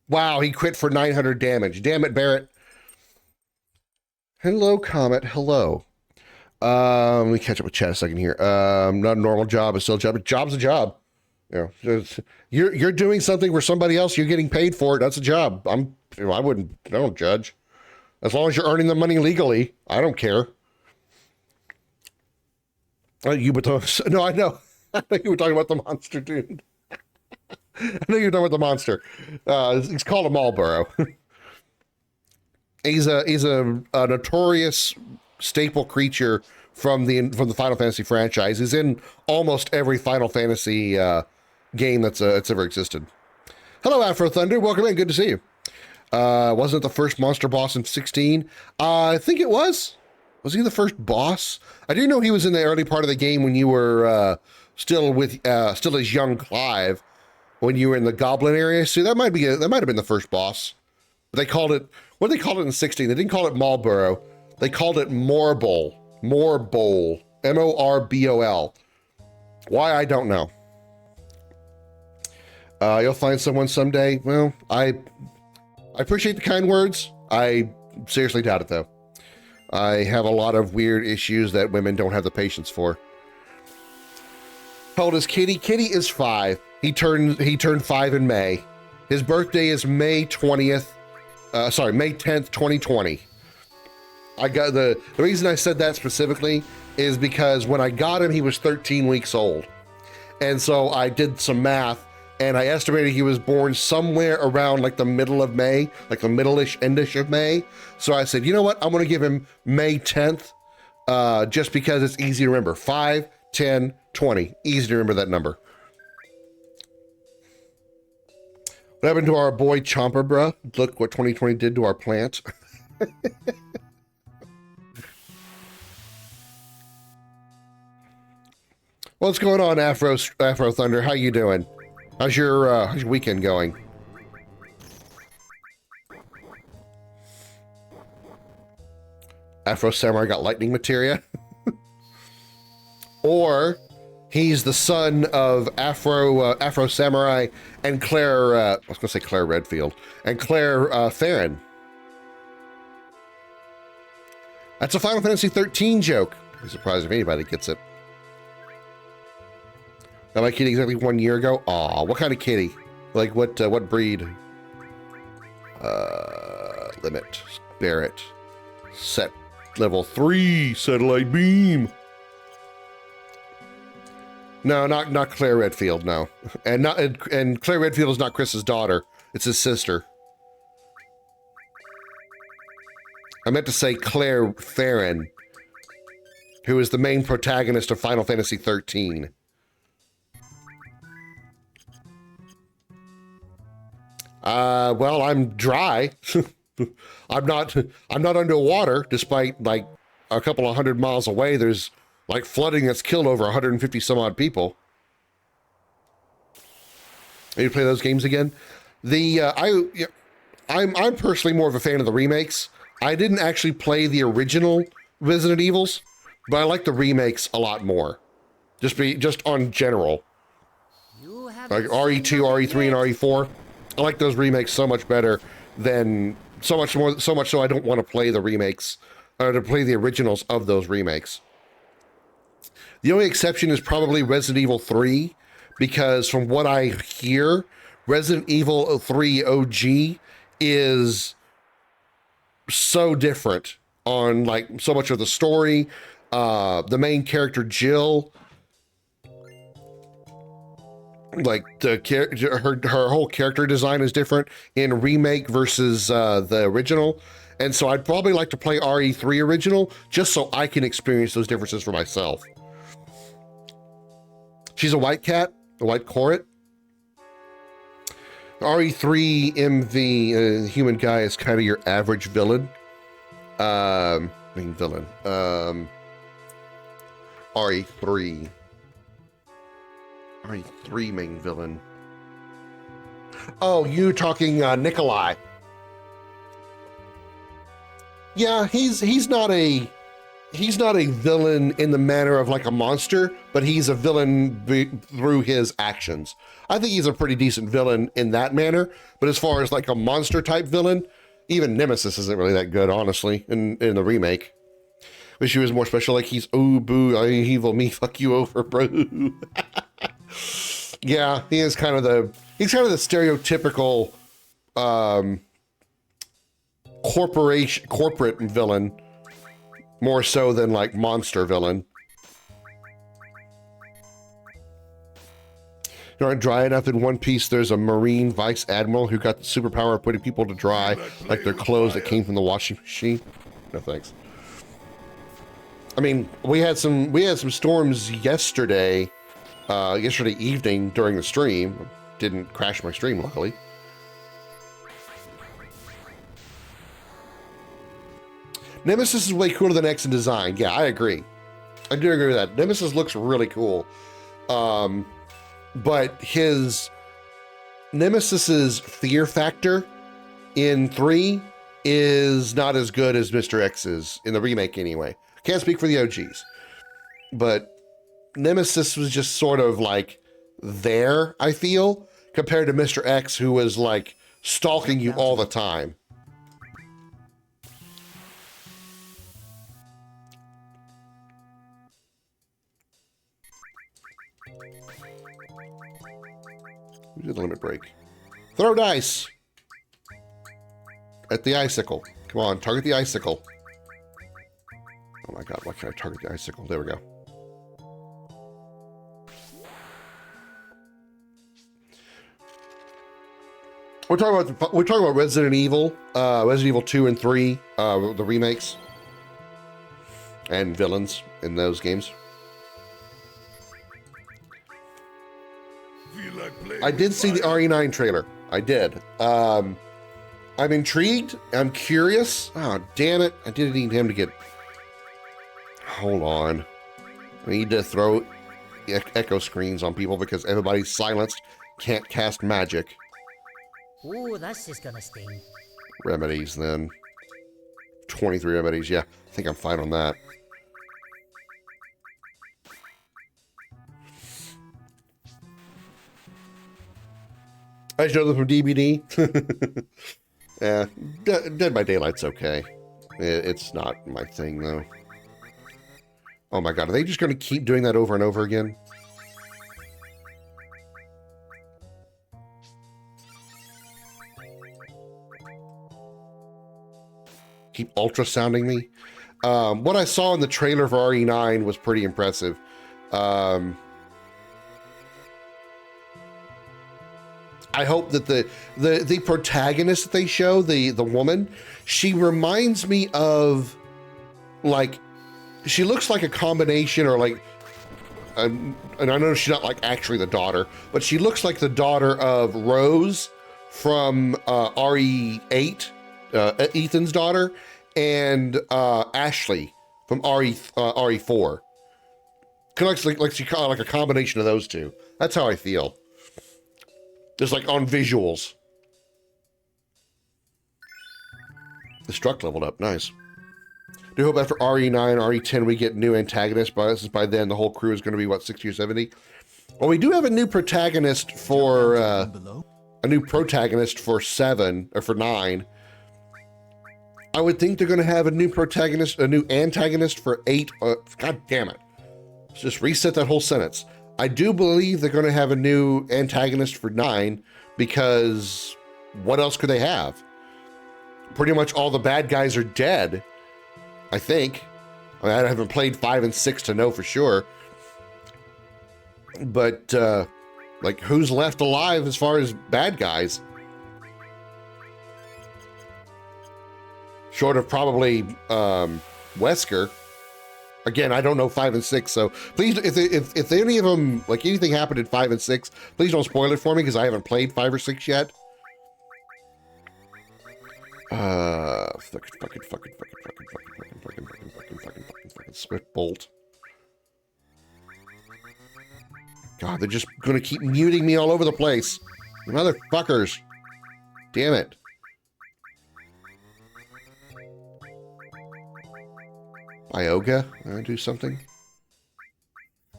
Wow, he crit for 900 damage. Damn it, Barrett. Hello, Comet. Hello. Let me catch up with chat a second here. Not a normal job, it's still a job. A job's a job. You know, you're doing something for somebody else. You're getting paid for it. That's a job. I don't judge. As long as you're earning the money legally, I don't care. No, I know. I think you were talking about the monster, dude. I know you're talking about the monster. He's called a Marlboro. He's a notorious staple creature from the Final Fantasy franchise. He's in almost every Final Fantasy game that's ever existed. Hello, Afro Thunder. Welcome in. Good to see you. Wasn't it the first monster boss in 16? I think it was. Was he the first boss? I do know he was in the early part of the game when you were still as young Clive, when you were in the Goblin area. So that might have been the first boss. But they called it, what did they call it in 16? They didn't call it Marlboro. They called it Morbol. Morbol. Morbol. Why, I don't know. You'll find someone someday. Well, I appreciate the kind words. I seriously doubt it, though. I have a lot of weird issues that women don't have the patience for. How old is Kitty? Kitty is 5. He turned 5 in May. His birthday is May 10th, 2020. I got the reason I said that specifically is because when I got him, he was 13 weeks old. And so I did some math and I estimated he was born somewhere around like the middle of May, like the middle-ish, endish of May. So I said, you know what? I'm going to give him May 10th, just because it's easy to remember. 5, 10, 20. Easy to remember that number. What happened to our boy Chomper, bruh? Look what 2020 did to our plant. What's going on, Afro Thunder? How you doing? How's your weekend going? Afro Samurai got lightning materia? Or he's the son of Afro Samurai and Claire, I was gonna say Claire Redfield, and Claire Theron. That's a Final Fantasy 13 joke. I'm surprised if anybody gets it. Got my kitty exactly 1 year ago. Aw, what kind of kitty? Like what breed? Limit. Barrett. Set. Level 3. Satellite beam. No, not Claire Redfield, no. And Claire Redfield is not Chris's daughter. It's his sister. I meant to say Claire Theron, who is the main protagonist of Final Fantasy 13. Well, I'm dry. I'm not underwater, despite like a couple of 100 miles away. There's like flooding that's killed over 150 some odd people. You play those games again? I'm personally more of a fan of the remakes. I didn't actually play the original Resident Evils, but I like the remakes a lot more. Just on general. Like RE2, RE3, and RE4. I like those remakes so much better than so much so I don't want to play the remakes or to play the originals of those remakes. The only exception is probably Resident Evil 3, because from what I hear, Resident Evil 3 OG is so different on like so much of the story. The main character Jill, like her whole character design is different in remake versus the original, and so I'd probably like to play RE3 original just so I can experience those differences for myself. She's a white cat, a white Corrit. RE3 MV human guy is kind of your average villain. Main villain. RE3 main villain. Oh, you talking Nikolai? Yeah, he's not a villain in the manner of like a monster, but he's a villain through his actions. I think he's a pretty decent villain in that manner, but as far as like a monster type villain, even Nemesis isn't really that good, honestly, in the remake. Wish he was more special, like he's, oh, boo, I evil me, fuck you over, bro. Yeah, he's kind of the stereotypical corporate villain, more so than like monster villain. You know, drying up in One Piece, there's a Marine Vice Admiral who got the superpower of putting people to dry like their clothes that came from the washing machine. No thanks. I mean, we had some storms yesterday evening during the stream. Didn't crash my stream, luckily. Nemesis is way cooler than X in design. Yeah, I agree. I do agree with that. Nemesis looks really cool. But Nemesis's fear factor in 3 is not as good as Mr. X's, in the remake anyway. Can't speak for the OGs. But Nemesis was just sort of like there, I feel, compared to Mr. X, who was like stalking you all the time. We did a limit break. Throw dice at the icicle. Come on, target the icicle. Oh my god, why can't I target the icicle? There we go. We're talking about Resident Evil 2 and 3, the remakes, and villains in those games. I did see the RE9 trailer. I did. I'm intrigued. I'm curious. Oh, damn it. I didn't need him to get... Hold on. I need to throw echo screens on people because everybody's silenced. Can't cast magic. Ooh, that's just gonna sting. Remedies, then. 23 remedies. Yeah, I think I'm fine on that. I show them from DVD. Yeah, Dead by Daylight's okay. It's not my thing, though. Oh my god, are they just going to keep doing that over and over again? Keep ultrasounding me? What I saw in the trailer for RE9 was pretty impressive. I hope that the protagonist that they show, the woman, she reminds me of, like, she looks like a combination, or like, and I know she's not like actually the daughter, but she looks like the daughter of Rose from RE8, Ethan's daughter, and Ashley from RE4. Kind of like she call like a combination of those two. That's how I feel. Just like on visuals. The Struck leveled up, nice. Do hope after RE9, RE10 we get new antagonists, but since by then the whole crew is going to be, what, 60 or 70? Well, we do have a new protagonist for, seven, or for 9. I would think they're going to have a new antagonist for 8. God damn it. Let's just reset that whole sentence. I do believe they're going to have a new antagonist for 9, because what else could they have? Pretty much all the bad guys are dead, I think. I mean, I haven't played 5 and 6 to know for sure. But, like, who's left alive as far as bad guys? Short of probably Wesker. Again, I don't know 5 and 6, so please, if any of them, like anything happened in 5 and 6, please don't spoil it for me because I haven't played 5 or 6 yet. Fucking Swift Bolt. God, they're just gonna keep muting me all over the place. You motherfuckers. Damn it. Ioga? Do something?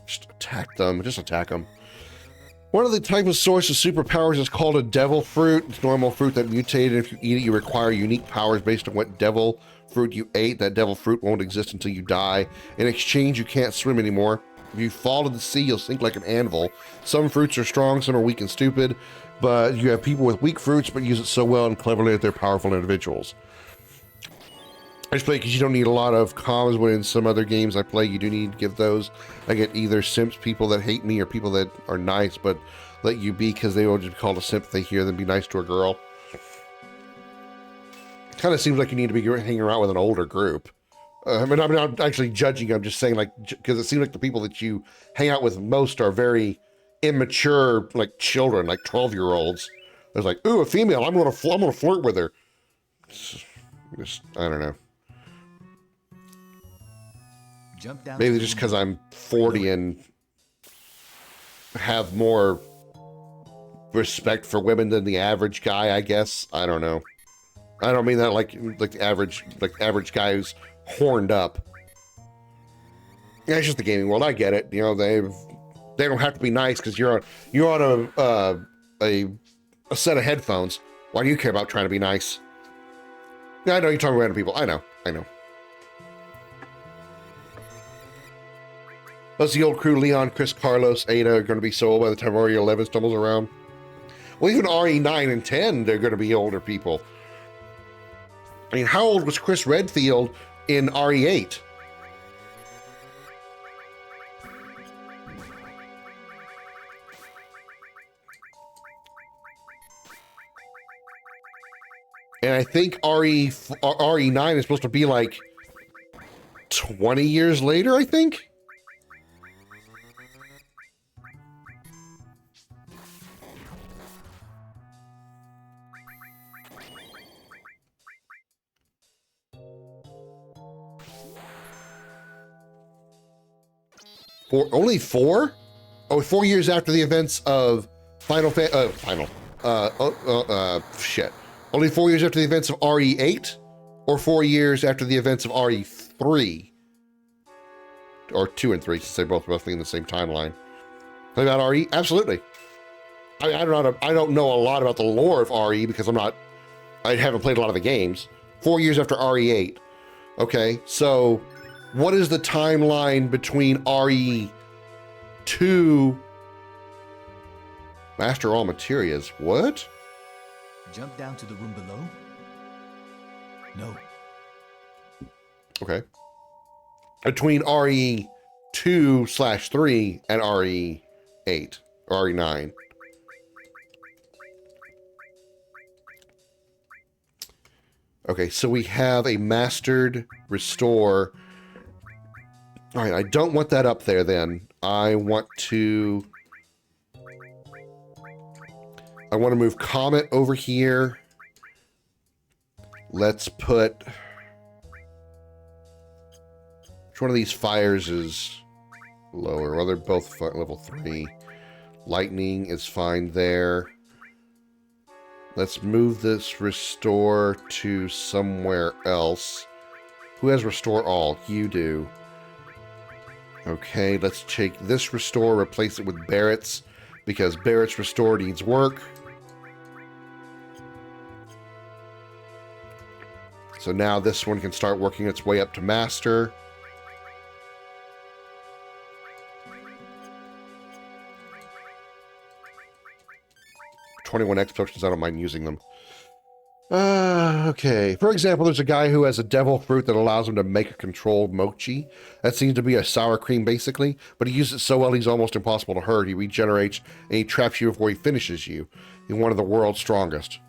Just attack them. Just attack them. One of the type of source of superpowers is called a devil fruit. It's a normal fruit that mutated. If you eat it, you require unique powers based on what devil fruit you ate. That devil fruit won't exist until you die. In exchange, you can't swim anymore. If you fall to the sea, you'll sink like an anvil. Some fruits are strong, some are weak and stupid, but you have people with weak fruits but use it so well and cleverly that they're powerful individuals. I just play because you don't need a lot of comms, when in some other games I play, you do need to give those. I get either simps, people that hate me, or people that are nice but let you be because they will just be called a simp if they hear them be nice to a girl. Kind of seems like you need to be hanging around with an older group. I'm not actually judging, I'm just saying, like, because it seems like the people that you hang out with most are very immature, like children, like 12-year-olds. It's like, ooh, a female, I'm gonna flirt with her. Just, I don't know. Jump down. Maybe just because I'm 40 and have more respect for women than the average guy, I guess. I don't know. I don't mean that like the average guy who's horned up. Yeah, it's just the gaming world. I get it. You know, they don't have to be nice because you're on a set of headphones. Why do you care about trying to be nice? Yeah, I know you're talking to random people. I know. Plus the old crew, Leon, Chris, Carlos, Ada, are going to be so old by the time RE11 stumbles around. Well, even RE9 and 10, they're going to be older people. I mean, how old was Chris Redfield in RE8? And I think RE9 is supposed to be like 20 years later, I think? Only 4? Oh, 4 years after the events of shit. Only 4 years after the events of RE8? Or 4 years after the events of RE3? Or 2 and 3, since they're both roughly in the same timeline. Play about RE? Absolutely. I don't know a lot about the lore of RE because I haven't played a lot of the games. 4 years after RE8. Okay, so what is the timeline between RE2, Master All Materias? What? Jump down to the room below? No. Okay. Between RE2/3 and RE8 or RE9. Okay, so we have a mastered restore. All right, I don't want that up there then. I want to move Comet over here. Let's put... Which one of these fires is lower? Well, they're both level 3. Lightning is fine there. Let's move this restore to somewhere else. Who has restore all? You do. Okay, let's take this restore, replace it with Barrett's, because Barrett's restore needs work. So now this one can start working its way up to master. "21 X potions, I don't mind using them." Okay. For example, there's a guy who has a devil fruit that allows him to make a controlled mochi. That seems to be a sour cream, basically, but he uses it so well he's almost impossible to hurt. He regenerates, and he traps you before he finishes you. He's one of the world's strongest.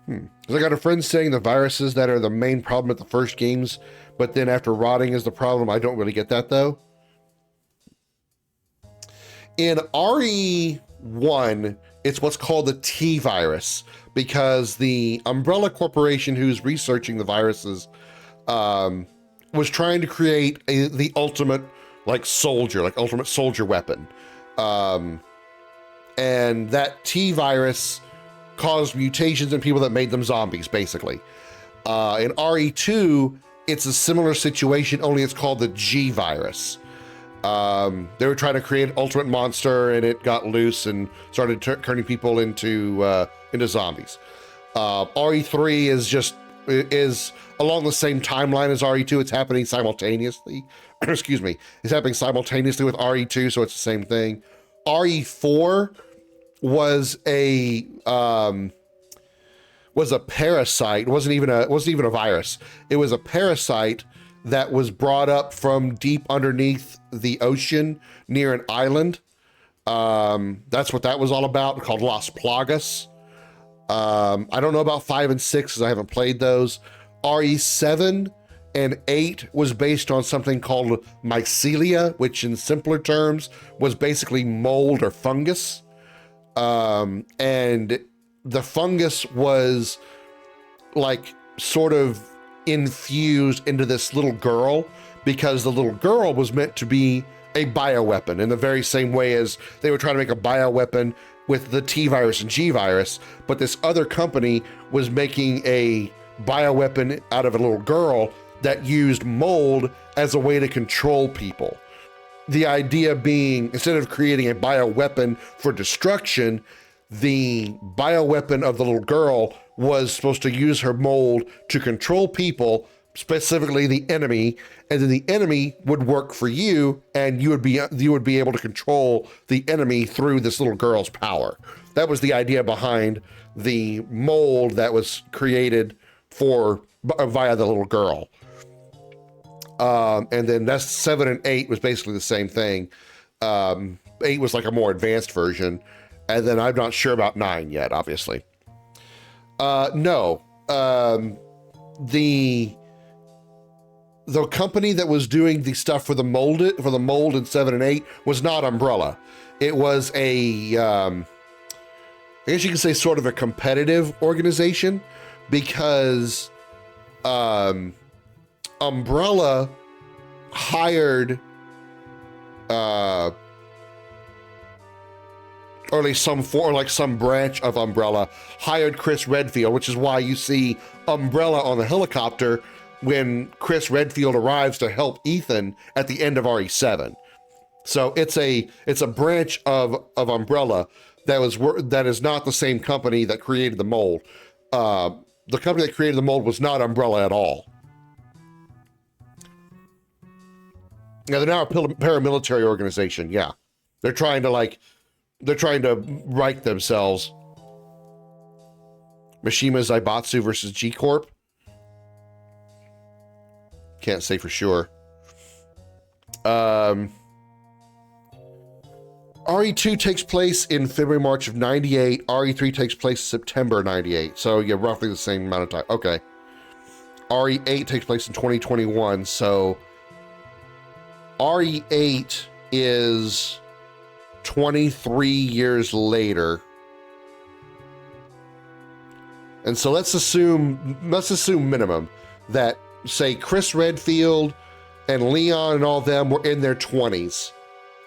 Because I got a friend saying the viruses that are the main problem at the first games, but then after rotting is the problem. I don't really get that, though. In RE1, it's what's called the T virus, because the Umbrella Corporation who's researching the viruses was trying to create the ultimate, ultimate soldier weapon. and that T virus caused mutations in people that made them zombies, basically. In RE2, it's a similar situation, only it's called the G virus. They were trying to create an ultimate monster, and it got loose and started turning people into zombies. RE3 is along the same timeline as RE2. It's happening simultaneously. Excuse me. It's happening simultaneously with RE2, so it's the same thing. RE4 was a parasite. It wasn't even a virus. It was a parasite that was brought up from deep underneath the ocean near an island. That's what that was all about, called Las Plagas. I don't know about 5 and 6 because I haven't played those. RE7 and 8 was based on something called mycelia, which in simpler terms was basically mold or fungus. And the fungus was like sort of infused into this little girl because the little girl was meant to be a bioweapon in the very same way as they were trying to make a bioweapon with the T virus and G virus, but this other company was making a bioweapon out of a little girl that used mold as a way to control people. The idea being, instead of creating a bioweapon for destruction, the bioweapon of the little girl was supposed to use her mold to control people, specifically the enemy, and then the enemy would work for you, and you would be able to control the enemy through this little girl's power. That was the idea behind the mold that was created via the little girl. And then that's 7 and 8 was basically the same thing. 8 was like a more advanced version, and then I'm not sure about 9 yet, obviously. No. The company that was doing the stuff for the mold in 7 and 8 was not Umbrella. It was I guess you could say sort of a competitive organization, because Umbrella hired or at least some branch of Umbrella hired Chris Redfield, which is why you see Umbrella on the helicopter when Chris Redfield arrives to help Ethan at the end of RE7. So it's a branch of Umbrella that is not the same company that created the mold. The company that created the mold was not Umbrella at all. Now they're now a paramilitary organization. Yeah, they're trying to right themselves. Mishima Zaibatsu versus G Corp. Can't say for sure. RE2 takes place in February, March of 98. RE3 takes place September 98. So yeah, roughly the same amount of time. Okay. RE8 takes place in 2021. So RE8 is 23 years later. And so let's assume minimum that, say, Chris Redfield and Leon and all them were in their 20s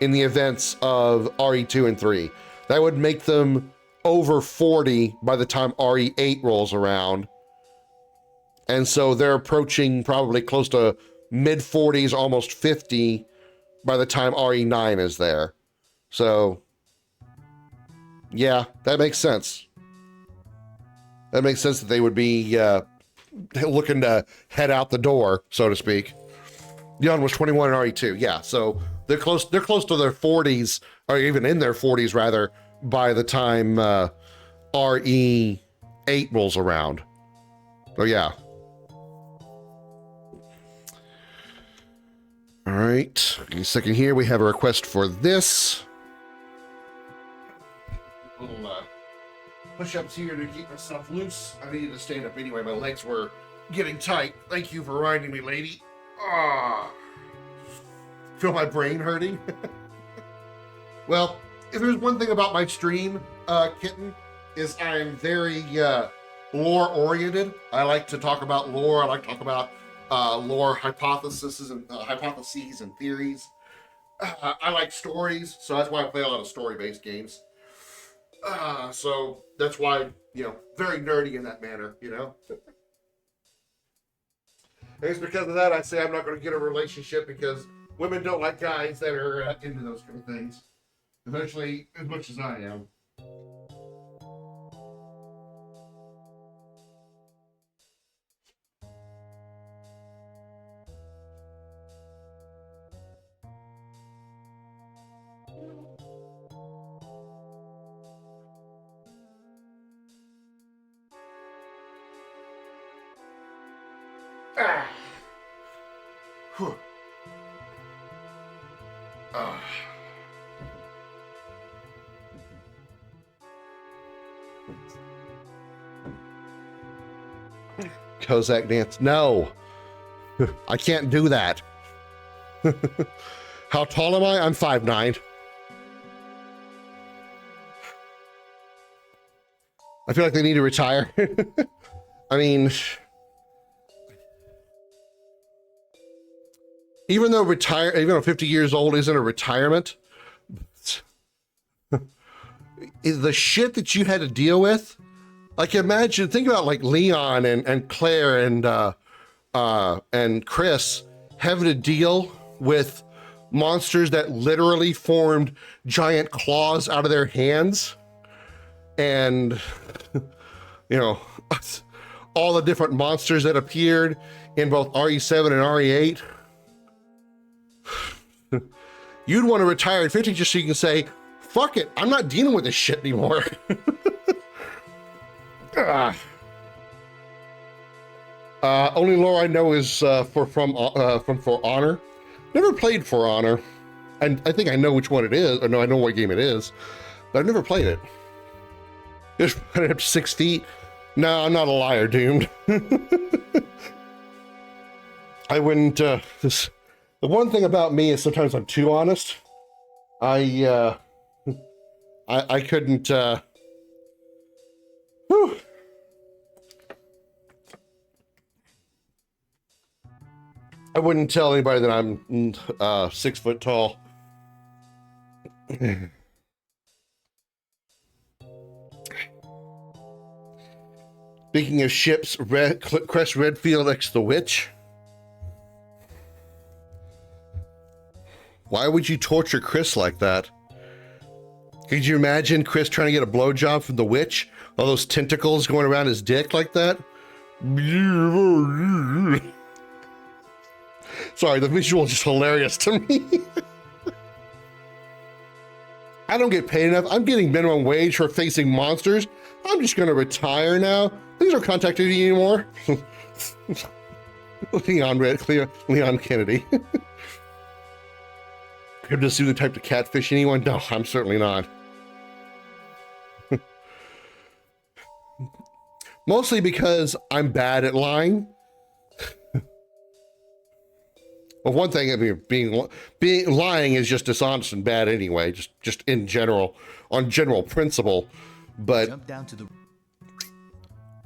in the events of RE2 and 3. That would make them over 40 by the time RE8 rolls around. And so they're approaching probably close to mid-40s, almost 50 by the time RE9 is there. So, yeah, that makes sense. That makes sense that they would be looking to head out the door, so to speak. Leon was 21 in RE2, yeah. So they're close to their 40s, or even in their 40s rather, by the time RE8 rolls around. Oh yeah. All right, give me a second here. We have a request for this. Little push-ups here to keep myself loose. I needed to stand up anyway. My legs were getting tight. Thank you for reminding me, lady. Ah, feel my brain hurting. Well, if there's one thing about my stream, Kitten, is I'm very lore-oriented. I like to talk about lore. I like to talk about lore hypotheses and theories. I like stories, so that's why I play a lot of story-based games. So that's why, very nerdy in that manner, And it's because of that I say I'm not going to get a relationship because women don't like guys that are into those kind of things. Eventually, as much as I am. Whew. Kozak dance. No, I can't do that. How tall am I? I'm 5'9". I feel like they need to retire. I mean, even though 50 years old isn't a retirement, the shit that you had to deal with, like think about like Leon and Claire and Chris having to deal with monsters that literally formed giant claws out of their hands, and all the different monsters that appeared in both RE7 and RE8. You'd want to retire at 50 just so you can say, fuck it, I'm not dealing with this shit anymore. Only lore I know is from For Honor. Never played For Honor, and I think I know which one it is. Or no, I know what game it is, but I've never played it. Just put it up to 6 feet. No, I'm not a liar, Doomed. I wouldn't. The one thing about me is sometimes I'm too honest. I couldn't. Whew. I wouldn't tell anybody that I'm 6 foot tall. Speaking of ships, Crest Redfield X the Witch. Why would you torture Chris like that? Could you imagine Chris trying to get a blowjob from the witch? All those tentacles going around his dick like that? Sorry, the visual is just hilarious to me. I don't get paid enough. I'm getting minimum wage for facing monsters. I'm just going to retire now. Please don't contact me anymore. Leon Kennedy. Could just do the type to catfish anyone? No, I'm certainly not. Mostly because I'm bad at lying. Well, one thing, I mean, lying is just dishonest and bad anyway, just in general, on general principle. But Jump down to the...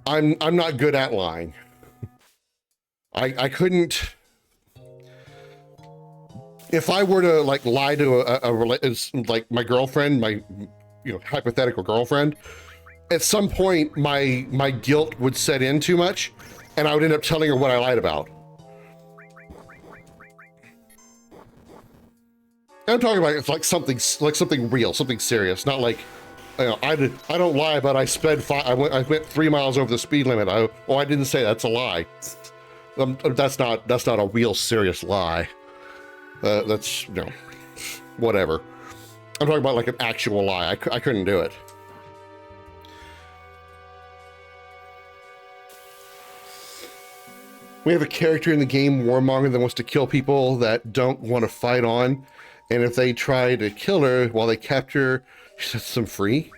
I'm not good at lying. I couldn't. If I were to like lie to like my girlfriend, my hypothetical girlfriend, at some point my guilt would set in too much, and I would end up telling her what I lied about. I'm talking about it's like something real, something serious, not like, I don't lie, but I went 3 miles over the speed limit. I didn't say that's a lie. That's not a real serious lie. That's whatever. I'm talking about like an actual lie. I couldn't do it. We have a character in the game, Warmonger, that wants to kill people that don't want to fight on. And if they try to kill her while they capture, she sets them free.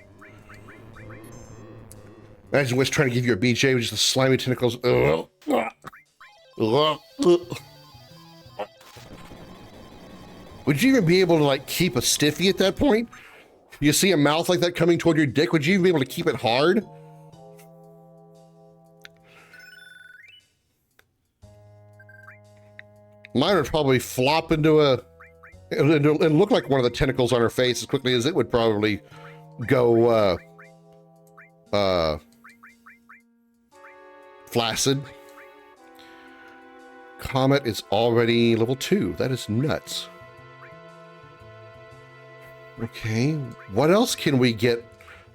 Imagine what's trying to give you a BJ with just the slimy tentacles. Would you even be able to like keep a stiffy at that point? You see a mouth like that coming toward your dick, would you even be able to keep it hard? Mine would probably flop into and look like one of the tentacles on her face as quickly as it would probably go Flaccid. Comet is already level 2. That is nuts. Okay, what else can we get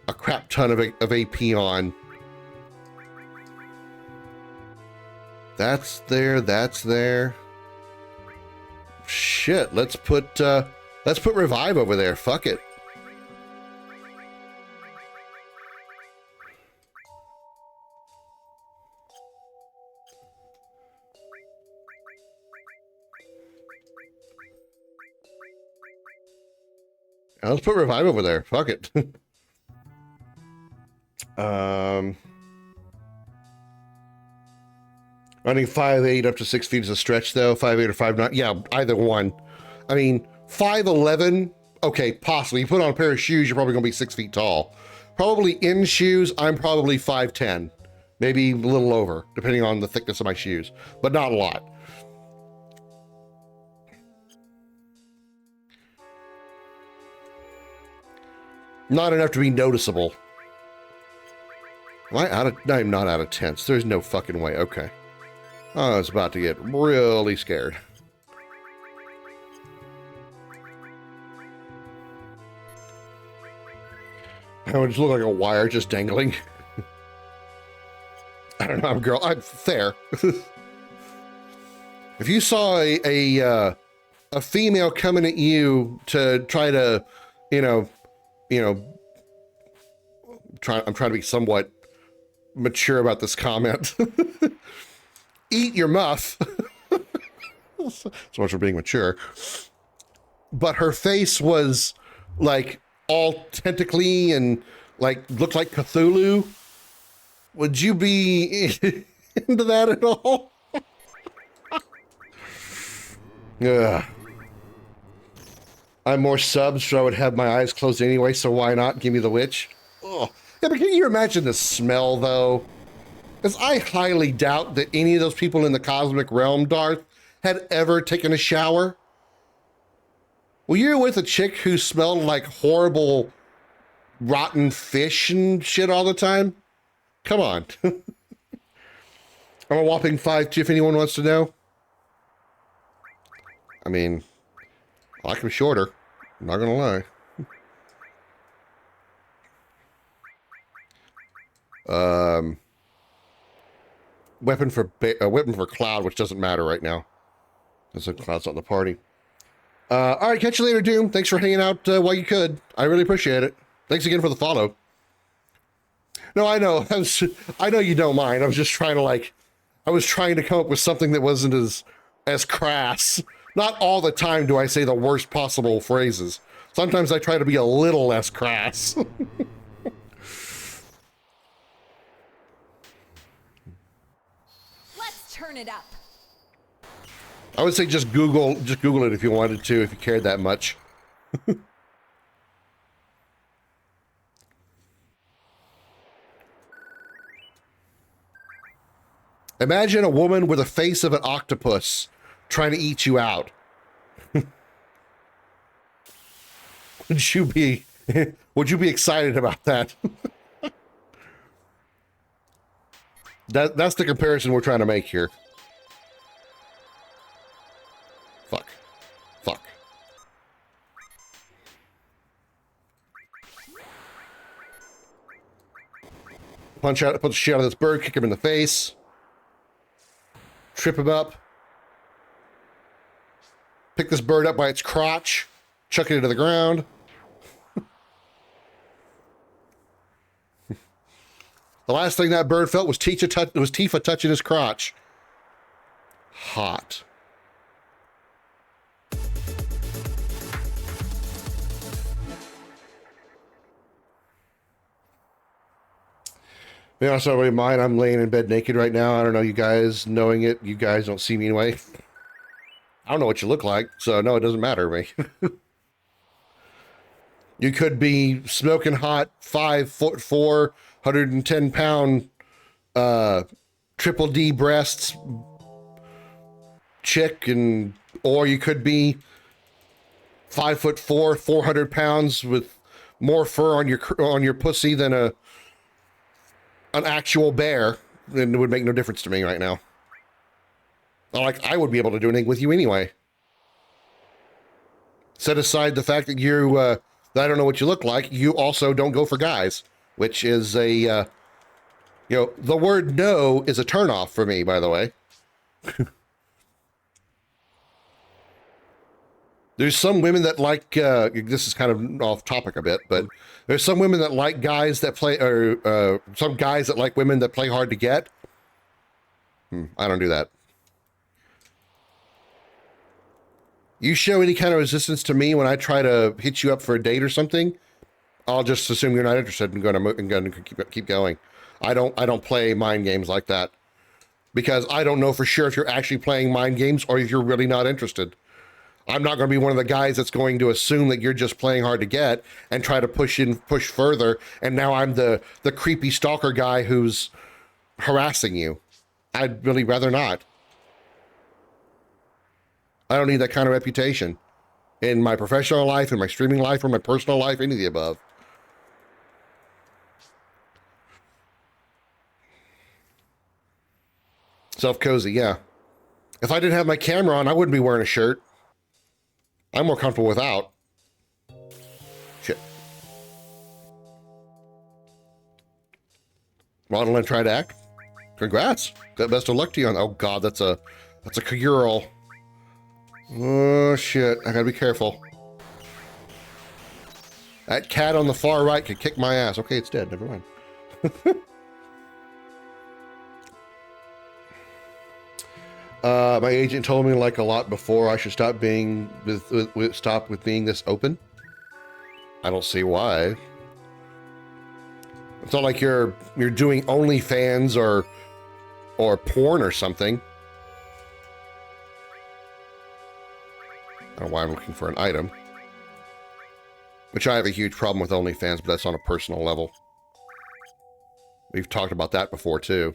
a crap ton of AP on? That's there, that's there. Shit, let's put Revive over there. Fuck it. Let's put Revive over there. Fuck it. Running 5'8" up to 6 feet is a stretch, though. 5'8" or 5'9". Yeah, either one. I mean, 5'11", okay, possibly. You put on a pair of shoes, you're probably going to be 6 feet tall. Probably in shoes, I'm probably 5'10". Maybe a little over, depending on the thickness of my shoes. But not a lot. Not enough to be noticeable. Am I out of... I'm not out of tents. There's no fucking way. Okay. I was about to get really scared. I would just look like a wire just dangling. I don't know, I'm fair. If you saw a female coming at you to try to, I'm trying to be somewhat mature about this comment. Eat your muff. So much for being mature. But her face was like all tentacly and like looked like Cthulhu. Would you be into that at all? Ugh. I'm more subs, so I would have my eyes closed anyway, so why not? Give me the witch. Oh. Yeah, but can you imagine the smell, though? Because I highly doubt that any of those people in the cosmic realm, Darth, had ever taken a shower. Well, you're with a chick who smelled like horrible, rotten fish and shit all the time? Come on. I'm a whopping 5'2", if anyone wants to know. I mean, I like him shorter. I'm not gonna lie. Weapon for Cloud, which doesn't matter right now. Because Cloud's not in the party. All right, catch you later, Doom. Thanks for hanging out while you could. I really appreciate it. Thanks again for the follow. No, I know. I know you don't mind. I was just trying to I was trying to come up with something that wasn't as crass. Not all the time do I say the worst possible phrases. Sometimes I try to be a little less crass. Let's turn it up. I would say just Google it if you wanted to, if you cared that much. Imagine a woman with a face of an octopus trying to eat you out. Would you be excited about that? That's the comparison we're trying to make here. Fuck. Punch the shit out of this bird, kick him in the face. Trip him up. Pick this bird up by its crotch. Chuck it into the ground. The last thing that bird felt was Tifa touching his crotch. Hot. You know, so mine, I'm laying in bed naked right now. I don't know you guys knowing it. You guys don't see me anyway. I don't know what you look like, so no, it doesn't matter to me. You could be smoking hot, 5'4", 110-pound, triple D breasts chick, or you could be 5'4", 400 pounds with more fur on your pussy than a an actual bear, then it would make no difference to me right now. Like, I would be able to do anything with you anyway. Set aside the fact that you, that I don't know what you look like, you also don't go for guys, which is a, you know, the word no is a turnoff for me, by the way. There's some women that like, this is kind of off topic a bit, but there's some women that like guys that play, or some guys that like women that play hard to get. I don't do that. You show any kind of resistance to me when I try to hit you up for a date or something, I'll just assume you're not interested and going to keep going. I don't play mind games like that because I don't know for sure if you're actually playing mind games or if you're really not interested. I'm not going to be one of the guys that's going to assume that you're just playing hard to get and try to push further. And now I'm the creepy stalker guy who's harassing you. I'd really rather not. I don't need that kind of reputation in my professional life, in my streaming life, or my personal life, any of the above. Self-cozy, yeah. If I didn't have my camera on, I wouldn't be wearing a shirt. I'm more comfortable without. Shit. Model and try to act. Congrats. Best of luck to you on. Oh God, that's a girl. Oh shit, I gotta be careful. That cat on the far right could kick my ass. Okay, it's dead, never mind. My agent told me like a lot before I should stop being stop with being this open. I don't see why. It's not like you're doing OnlyFans or porn or something. I don't know why I'm looking for an item. Which I have a huge problem with OnlyFans, but that's on a personal level. We've talked about that before too.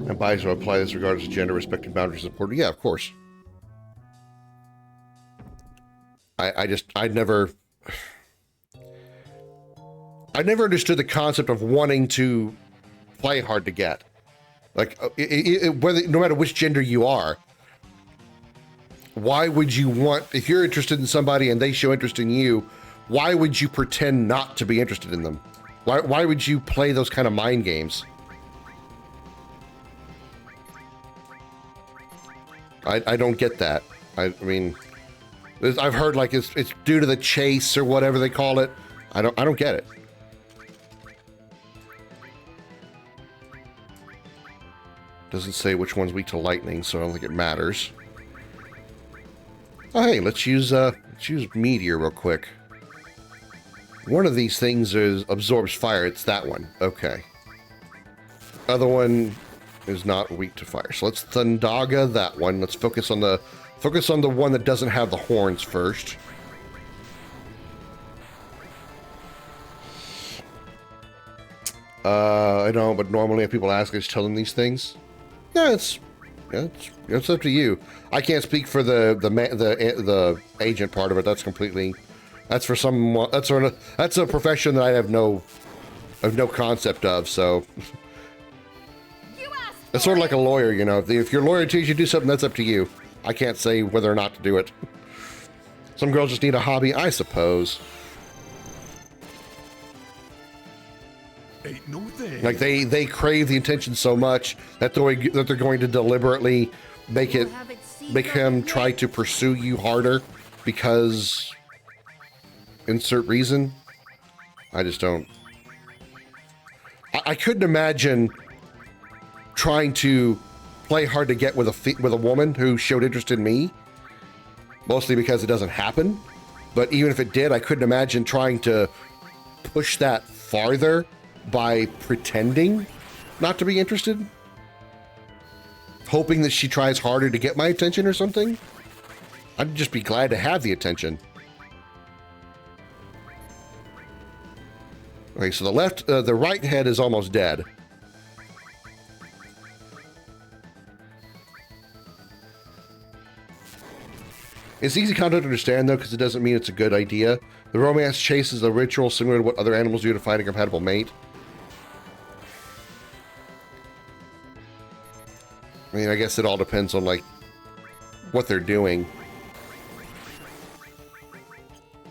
And bias will apply this regardless of gender, respecting boundaries is important. Yeah, of course. I'd never understood the concept of wanting to play hard to get. Like, no matter which gender you are, why would you want, if you're interested in somebody and they show interest in you, why would you pretend not to be interested in them? Why would you play those kind of mind games? I don't get that. I mean, I've heard like it's due to the chase or whatever they call it. I don't get it. Doesn't say which one's weak to lightning, so I don't think it matters. Oh hey, let's use meteor real quick. One of these things absorbs fire. It's that one. Okay. Other one is not weak to fire. So let's Thundaga that one. Let's focus on the one that doesn't have the horns first. I know, but normally if people ask, I just tell them these things. Yeah, it's up to you. I can't speak for the agent part of it. That's for someone. That's a profession that I have no concept of. So. It's sort of like a lawyer, you know. If your lawyer tells you to do something, that's up to you. I can't say whether or not to do it. Some girls just need a hobby, I suppose. Ain't no thing. Like they crave the attention so much that they're going to deliberately make him try to pursue you harder because insert reason. I just don't. I couldn't imagine trying to play hard to get with a woman who showed interest in me, mostly because it doesn't happen. But even if it did, I couldn't imagine trying to push that farther by pretending not to be interested, hoping that she tries harder to get my attention or something. I'd just be glad to have the attention. Okay, so the right head is almost dead. It's easy content to understand, though, because it doesn't mean it's a good idea. The romance chase is a ritual similar to what other animals do to find a compatible mate. I mean, I guess it all depends on, like, what they're doing.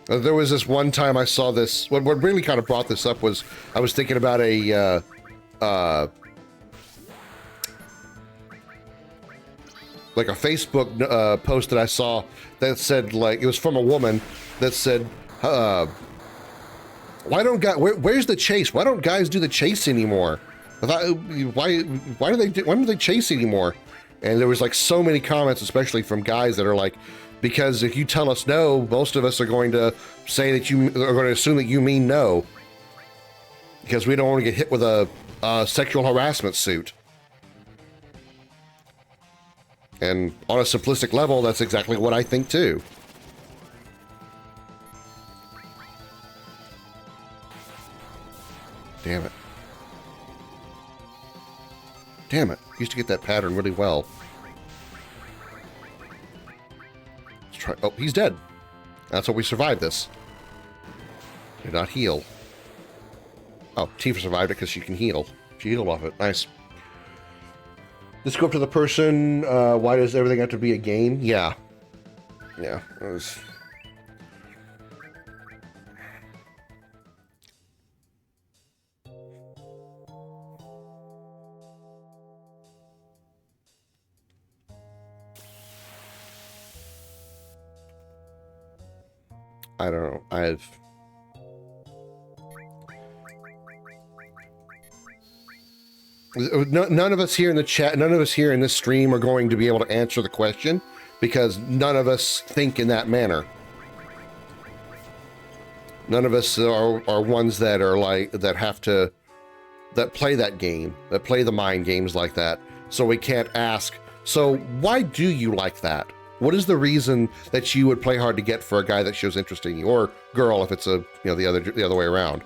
There was this one time I saw this. What really kind of brought this up was I was thinking about a like a Facebook post that I saw that said, like, it was from a woman that said, why don't guys, where's the chase? Why don't guys do the chase anymore? I thought, why don't they chase anymore? And there was like so many comments, especially from guys that are like, because if you tell us no, most of us are going to say that you are going to assume that you mean no, because we don't want to get hit with a sexual harassment suit. And on a simplistic level, that's exactly what I think too. Damn it. Damn it. Used to get that pattern really well. Let's try. Oh, he's dead. That's how we survived this. Did not heal. Oh, Tifa survived it because she can heal. She healed off it. Nice. Let's go up to the person. Why does everything have to be a game? Yeah. Yeah. It was... I don't know. None of us here in the chat, none of us here in this stream are going to be able to answer the question because none of us think in that manner. None of us are ones that are like, that play that game, that play the mind games like that. So we can't ask, so why do you like that? What is the reason that you would play hard to get for a guy that shows interest in you, or girl if it's the other way around?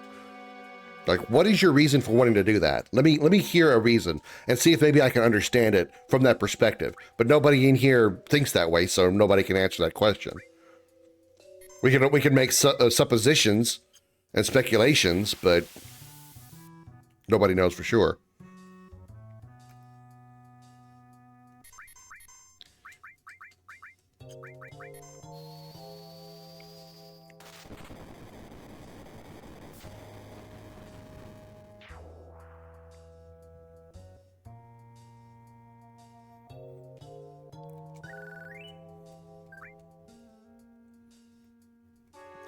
Like, what is your reason for wanting to do that? Let me hear a reason and see if maybe I can understand it from that perspective. But nobody in here thinks that way, so nobody can answer that question. We can make suppositions and speculations, but nobody knows for sure.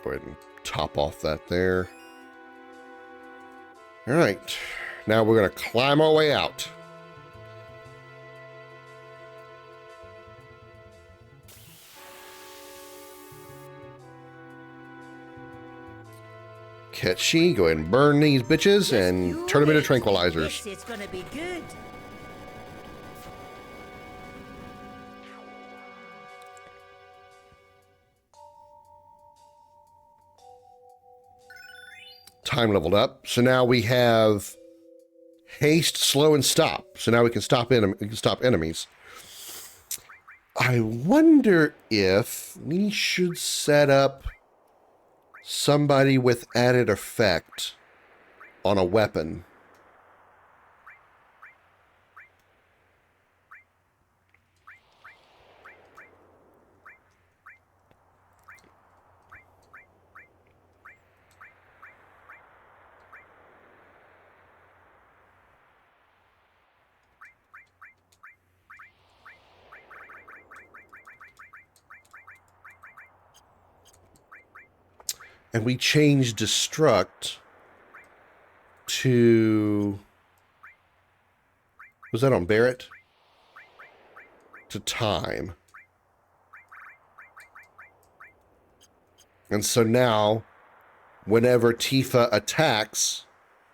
Go ahead and top off that there. All right, now we're going to climb our way out. Ketchy, go ahead and burn these bitches and turn them into tranquilizers. It's gonna be good. Time leveled up, so now we have haste, slow, and stop. So now we can stop enemies. I wonder if we should set up somebody with added effect on a weapon. And we changed destruct to, was that on Barrett? To time. And so now, whenever Tifa attacks,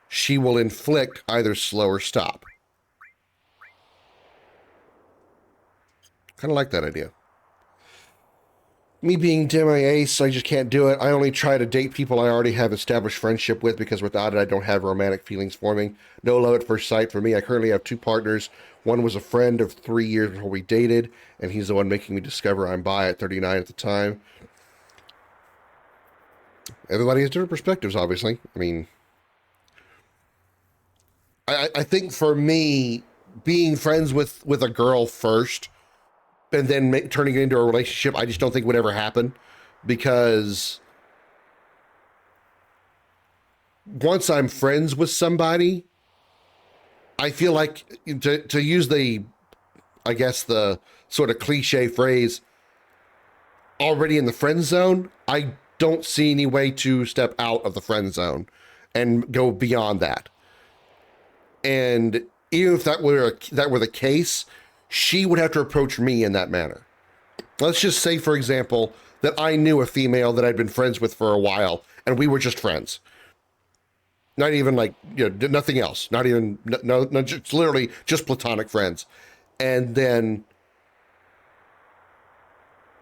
she will inflict either slow or stop. Kind of like that idea. Me being demi-ace, I just can't do it. I only try to date people I already have established friendship with because without it, I don't have romantic feelings forming. No love at first sight for me. I currently have 2 partners. One was a friend of 3 years before we dated, and he's the one making me discover I'm bi at 39 at the time. Everybody has different perspectives, obviously. I mean, I think for me, being friends with a girl first and then turning it into a relationship, I just don't think would ever happen, because once I'm friends with somebody, I feel like, to use the, I guess, the sort of cliche phrase, already in the friend zone, I don't see any way to step out of the friend zone and go beyond that. And even if that were the case, she would have to approach me in that manner. Let's just say, for example, that I knew a female that I'd been friends with for a while, and we were just friends. Not even like, nothing else. Not even, no, just literally just platonic friends. And then,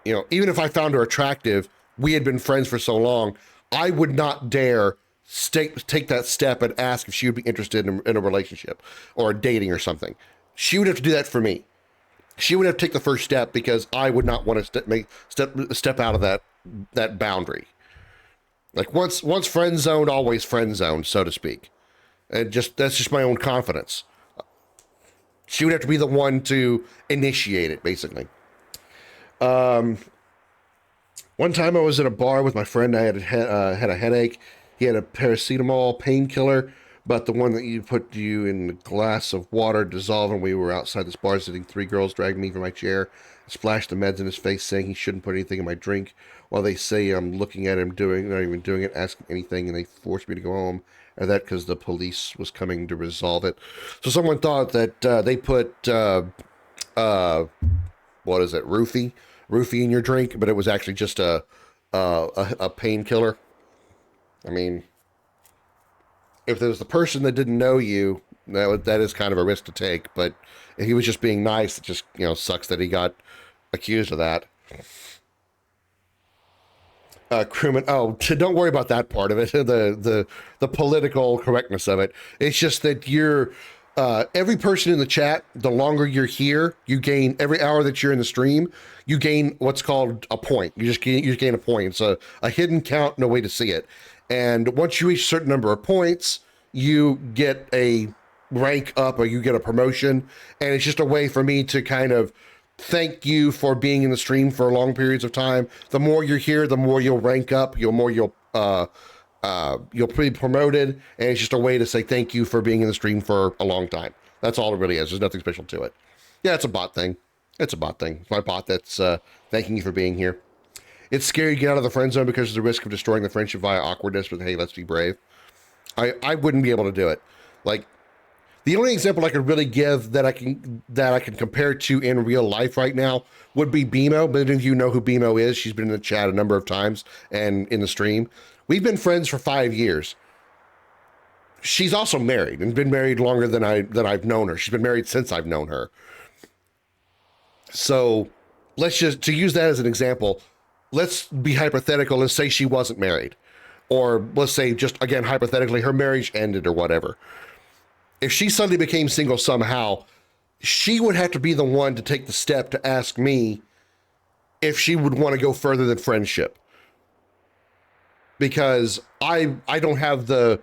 even if I found her attractive, we had been friends for so long, I would not dare take that step and ask if she would be interested in a relationship or dating or something. She would have to do that for me. She would have to take the first step, because I would not want to step out of that boundary. Like once friend zoned, always friend zoned, so to speak. And that's just my own confidence. She would have to be the one to initiate it, basically. One time I was at a bar with my friend. I had a headache. He had a paracetamol painkiller, but the one that you put in a glass of water dissolved, and we were outside this bar sitting. 3 girls dragged me from my chair, splashed the meds in his face, saying he shouldn't put anything in my drink, while they say I'm looking at him not even doing it, asking anything, and they forced me to go home. And that because the police was coming to resolve it. So someone thought that they put, what is it, roofie in your drink, but it was actually just a painkiller. I mean, if there was the person that didn't know you, that is kind of a risk to take. But if he was just being nice, it just sucks that he got accused of that. Krim, don't worry about that part of it. The political correctness of it. It's just that you're every person in the chat. The longer you're here, you gain every hour that you're in the stream. You gain what's called a point. You just gain a point. It's a hidden count, no way to see it. And once you reach a certain number of points, you get a rank up or you get a promotion. And it's just a way for me to kind of thank you for being in the stream for long periods of time. The more you're here, the more you'll rank up. You'll be promoted. And it's just a way to say thank you for being in the stream for a long time. That's all it really is. There's nothing special to it. Yeah, it's a bot thing. It's my bot that's thanking you for being here. It's scary to get out of the friend zone because of the risk of destroying the friendship via awkwardness, but hey, let's be brave. I wouldn't be able to do it. Like, the only example I could really give that I can compare to in real life right now would be BMO. Many of you know who BMO is. She's been in the chat a number of times and in the stream. We've been friends for 5 years. She's also married and been married longer than I've known her. She's been married since I've known her. So to use that as an example, let's be hypothetical and say she wasn't married. Or let's say, just again, hypothetically, her marriage ended or whatever. If she suddenly became single somehow, she would have to be the one to take the step to ask me if she would want to go further than friendship. Because I don't have I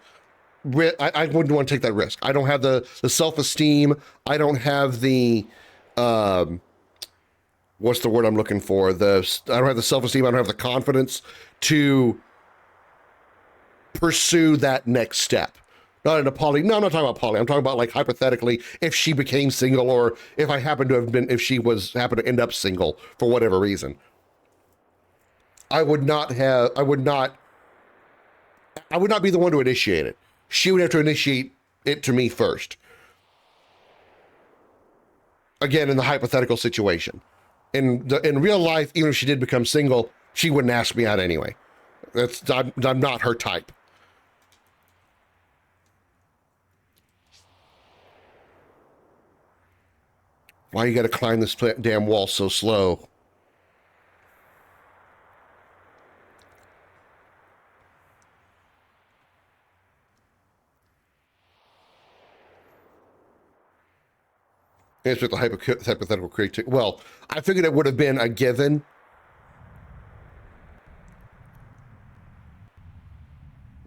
wouldn't want to take that risk. I don't have the self-esteem. I don't have the, what's the word I'm looking for? I don't have the self-esteem. I don't have the confidence to pursue that next step. Not in a poly. No, I'm not talking about poly. I'm talking about, like, hypothetically, if she became single, or if I happened to have been, if she happened to end up single for whatever reason. I would not be the one to initiate it. She would have to initiate it to me first. Again, in the hypothetical situation. In real life, even if she did become single, she wouldn't ask me out anyway. I'm not her type. Why you gotta climb this damn wall so slow? Answer the hypothetical critic. Well, I figured it would have been a given.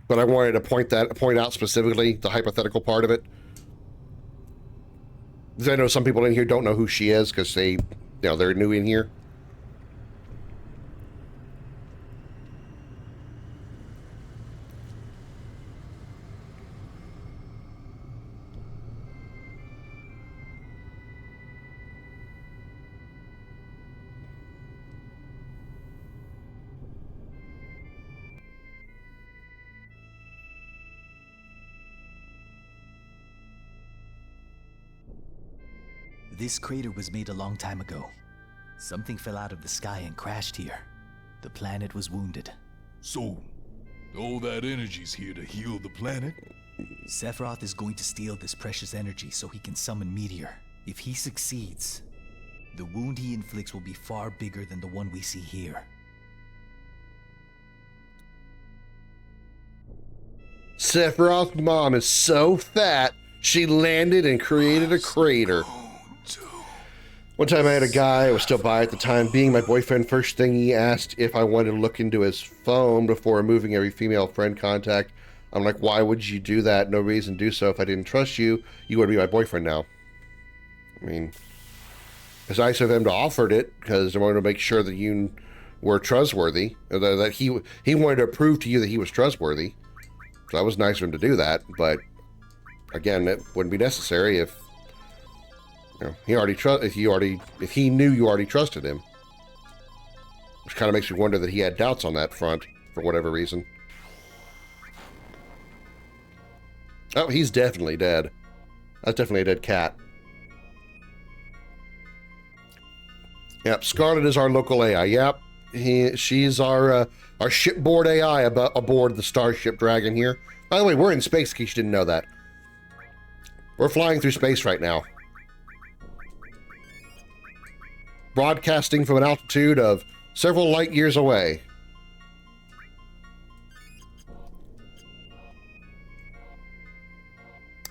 But I wanted to point out specifically the hypothetical part of it. Because I know some people in here don't know who she is because they're new in here. This crater was made a long time ago. Something fell out of the sky and crashed here. The planet was wounded. So, all that energy's here to heal the planet? Sephiroth is going to steal this precious energy so he can summon Meteor. If he succeeds, the wound he inflicts will be far bigger than the one we see here. Sephiroth's mom is so fat, she landed and created a crater. One time I had a guy I was still by at the time, being my boyfriend. First thing he asked if I wanted to look into his phone before removing every female friend contact. I'm like, why would you do that? No reason to do so. If I didn't trust you, you would be my boyfriend now. I mean, it's nice of him to offer it because I wanted to make sure that you were trustworthy, that he wanted to prove to you that he was trustworthy. So that was nice of him to do that, but again, it wouldn't be necessary if if he knew you already trusted him. Which kind of makes me wonder that he had doubts on that front for whatever reason. Oh, he's definitely dead. That's definitely a dead cat. Yep, Scarlet is our local AI. Yep, she's our shipboard AI aboard the Starship Dragon here. By the way, we're in space, in case you didn't know that. We're flying through space right now. Broadcasting from an altitude of several light years away.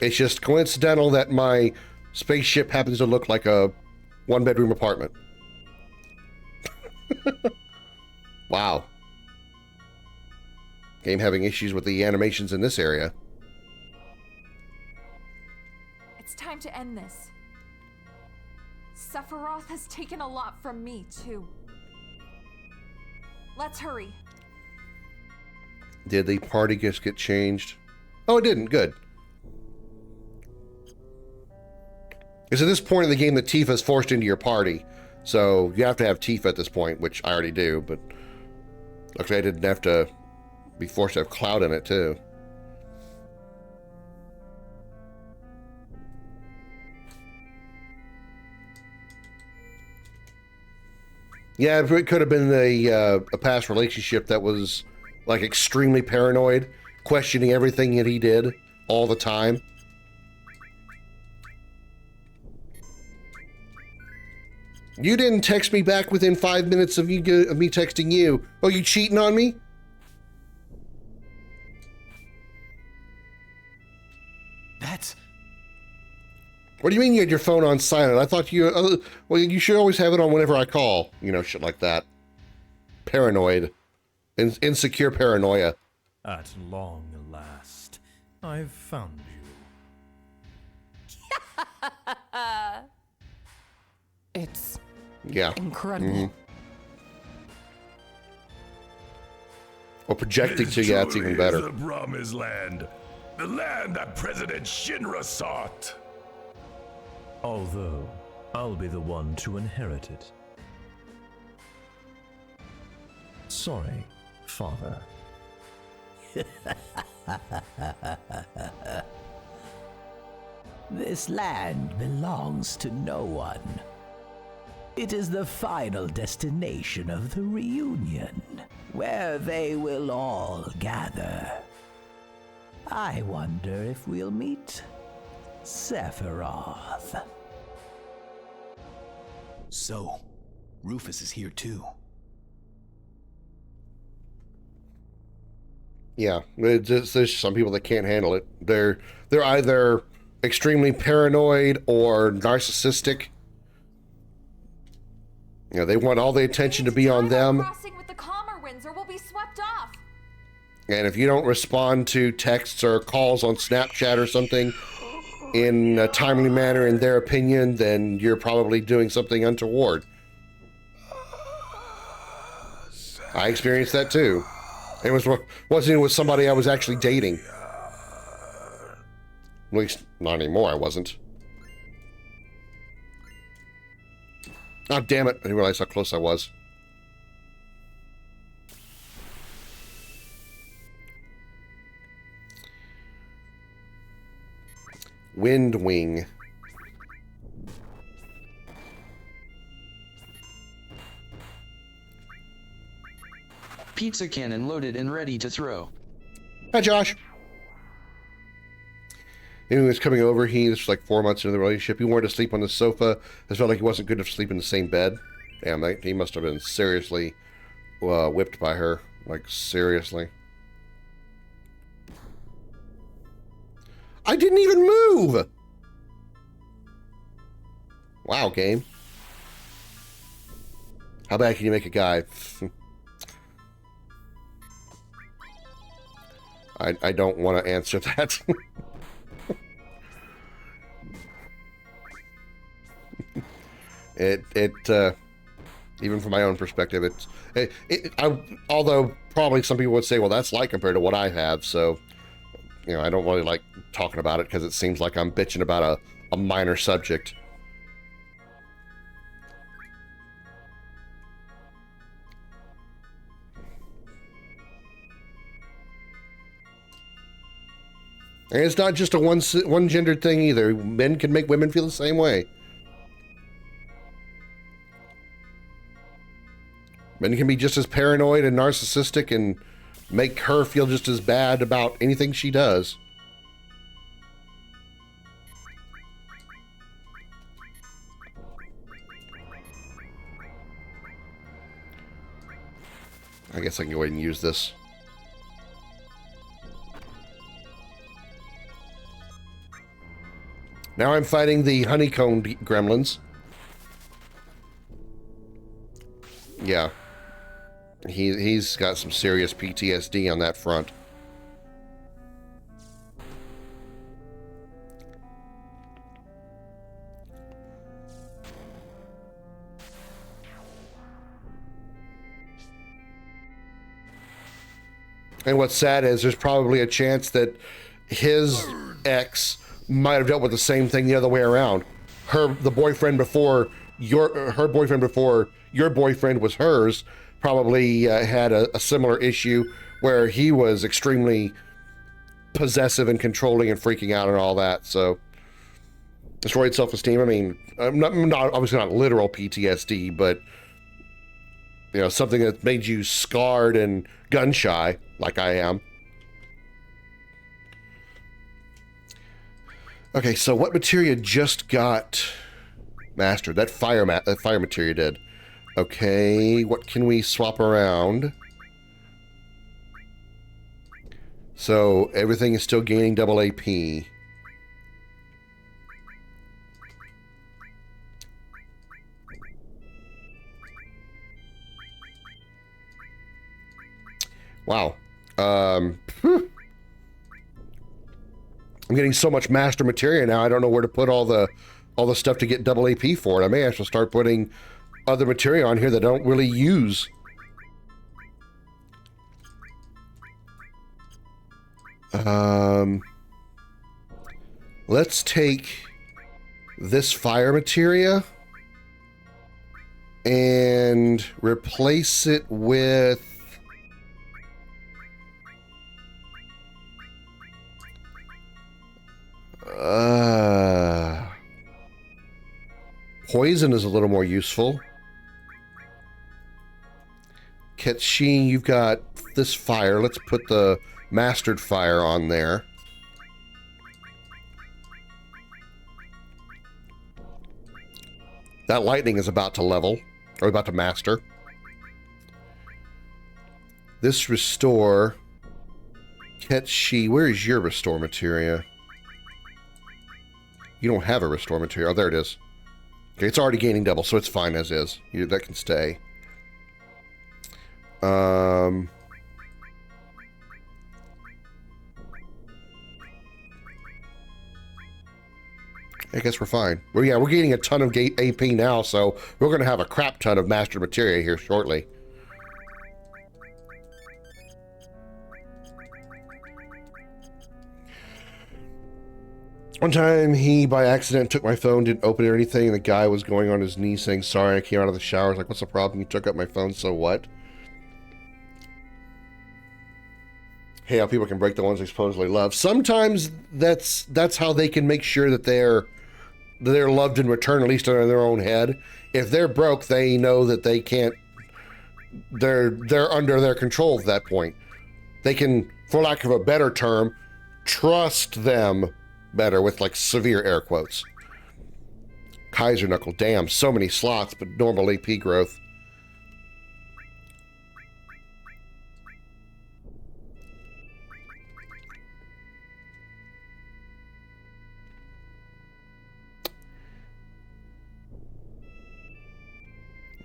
It's just coincidental that my spaceship happens to look like a one-bedroom apartment. Wow. Game having issues with the animations in this area. It's time to end this. Sephiroth has taken a lot from me, too. Let's hurry. Did the party just get changed? Oh, it didn't. Good. Because at this point in the game, the Tifa is forced into your party. So you have to have Tifa at this point, which I already do, but luckily I didn't have to be forced to have Cloud in it, too. Yeah, it could have been a past relationship that was, like, extremely paranoid, questioning everything that he did all the time. You didn't text me back within 5 minutes of me texting you. Oh, you cheating on me? That's... What do you mean you had your phone on silent? I thought you... well, you should always have it on whenever I call. You know, shit like that. Paranoid. Insecure paranoia. At long last, I've found you. It's... yeah. incredible. Mm-hmm. Well, projecting to you, that's even better. The promised land. The land that President Shinra sought. Although, I'll be the one to inherit it. Sorry, Father. This land belongs to no one. It is the final destination of the reunion, where they will all gather. I wonder if we'll meet Sephiroth. So, Rufus is here too. Yeah, there's some people that can't handle it. They're either extremely paranoid or narcissistic. You know, they want all the attention to be on them. Crossing with the calmer winds or we'll be swept off. And if you don't respond to texts or calls on Snapchat or something in a timely manner, in their opinion, then you're probably doing something untoward. I experienced that too. It wasn't even with somebody I was actually dating. At least not anymore, I wasn't. Oh, damn it. I didn't realize how close I was. Wind Wing. Pizza cannon loaded and ready to throw. Hi, Josh. He was coming over. This was like 4 months into the relationship. He wanted to sleep on the sofa. I felt like he wasn't good enough to sleep in the same bed. Damn, he must have been seriously whipped by her. Like, seriously. I didn't even move! Wow, game. How bad can you make a guy? I don't want to answer that. Even from my own perspective, although probably some people would say, well, that's light compared to what I have, so, you know, I don't really like talking about it because it seems like I'm bitching about a minor subject. And it's not just a one-gendered thing either. Men can make women feel the same way. Men can be just as paranoid and narcissistic and make her feel just as bad about anything she does. I guess I can go ahead and use this. Now I'm fighting the honeycombed gremlins. Yeah. He's got some serious PTSD on that front. And what's sad is there's probably a chance that his ex might have dealt with the same thing the other way around. Her boyfriend before your boyfriend was hers probably had a similar issue where he was extremely possessive and controlling and freaking out and all that. So destroyed self-esteem. I mean, not obviously not literal PTSD, but you know, something that made you scarred and gun shy like I am. Okay, so what materia just got mastered? That fire materia did. Okay, what can we swap around? So everything is still gaining double AP. Wow. I'm getting so much master materia now, I don't know where to put all the stuff to get double AP for it. I may have to start putting other materia on here that I don't really use. Let's take this fire materia and replace it with poison is a little more useful. Ketshi, you've got this fire. Let's put the mastered fire on there. That lightning is about to level, or about to master. This restore. Ketshi, where is your restore materia? You don't have a restore material. Oh, there it is. Okay, it's already gaining double, so it's fine as is. That can stay. I guess we're fine. Well, yeah, we're gaining a ton of AP now, so we're going to have a crap ton of mastered materia here shortly. One time, he, by accident, took my phone, didn't open it or anything, and the guy was going on his knees saying, sorry, I came out of the shower. I was like, what's the problem? You took up my phone, so what? Hey, how people can break the ones they supposedly love. Sometimes that's how they can make sure that they're loved in return, at least in their own head. If they're broke, they know that they can't, they're under their control at that point. They can, for lack of a better term, trust them better, with like severe air quotes. Kaiser Knuckle, damn, so many slots, but normal AP growth.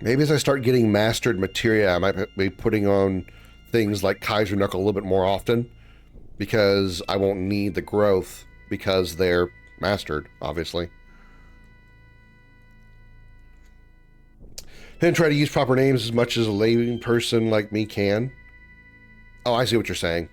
Maybe as I start getting mastered materia, I might be putting on things like Kaiser Knuckle a little bit more often, because I won't need the growth because they're mastered, obviously. Then try to use proper names as much as a layman person like me can. Oh, I see what you're saying.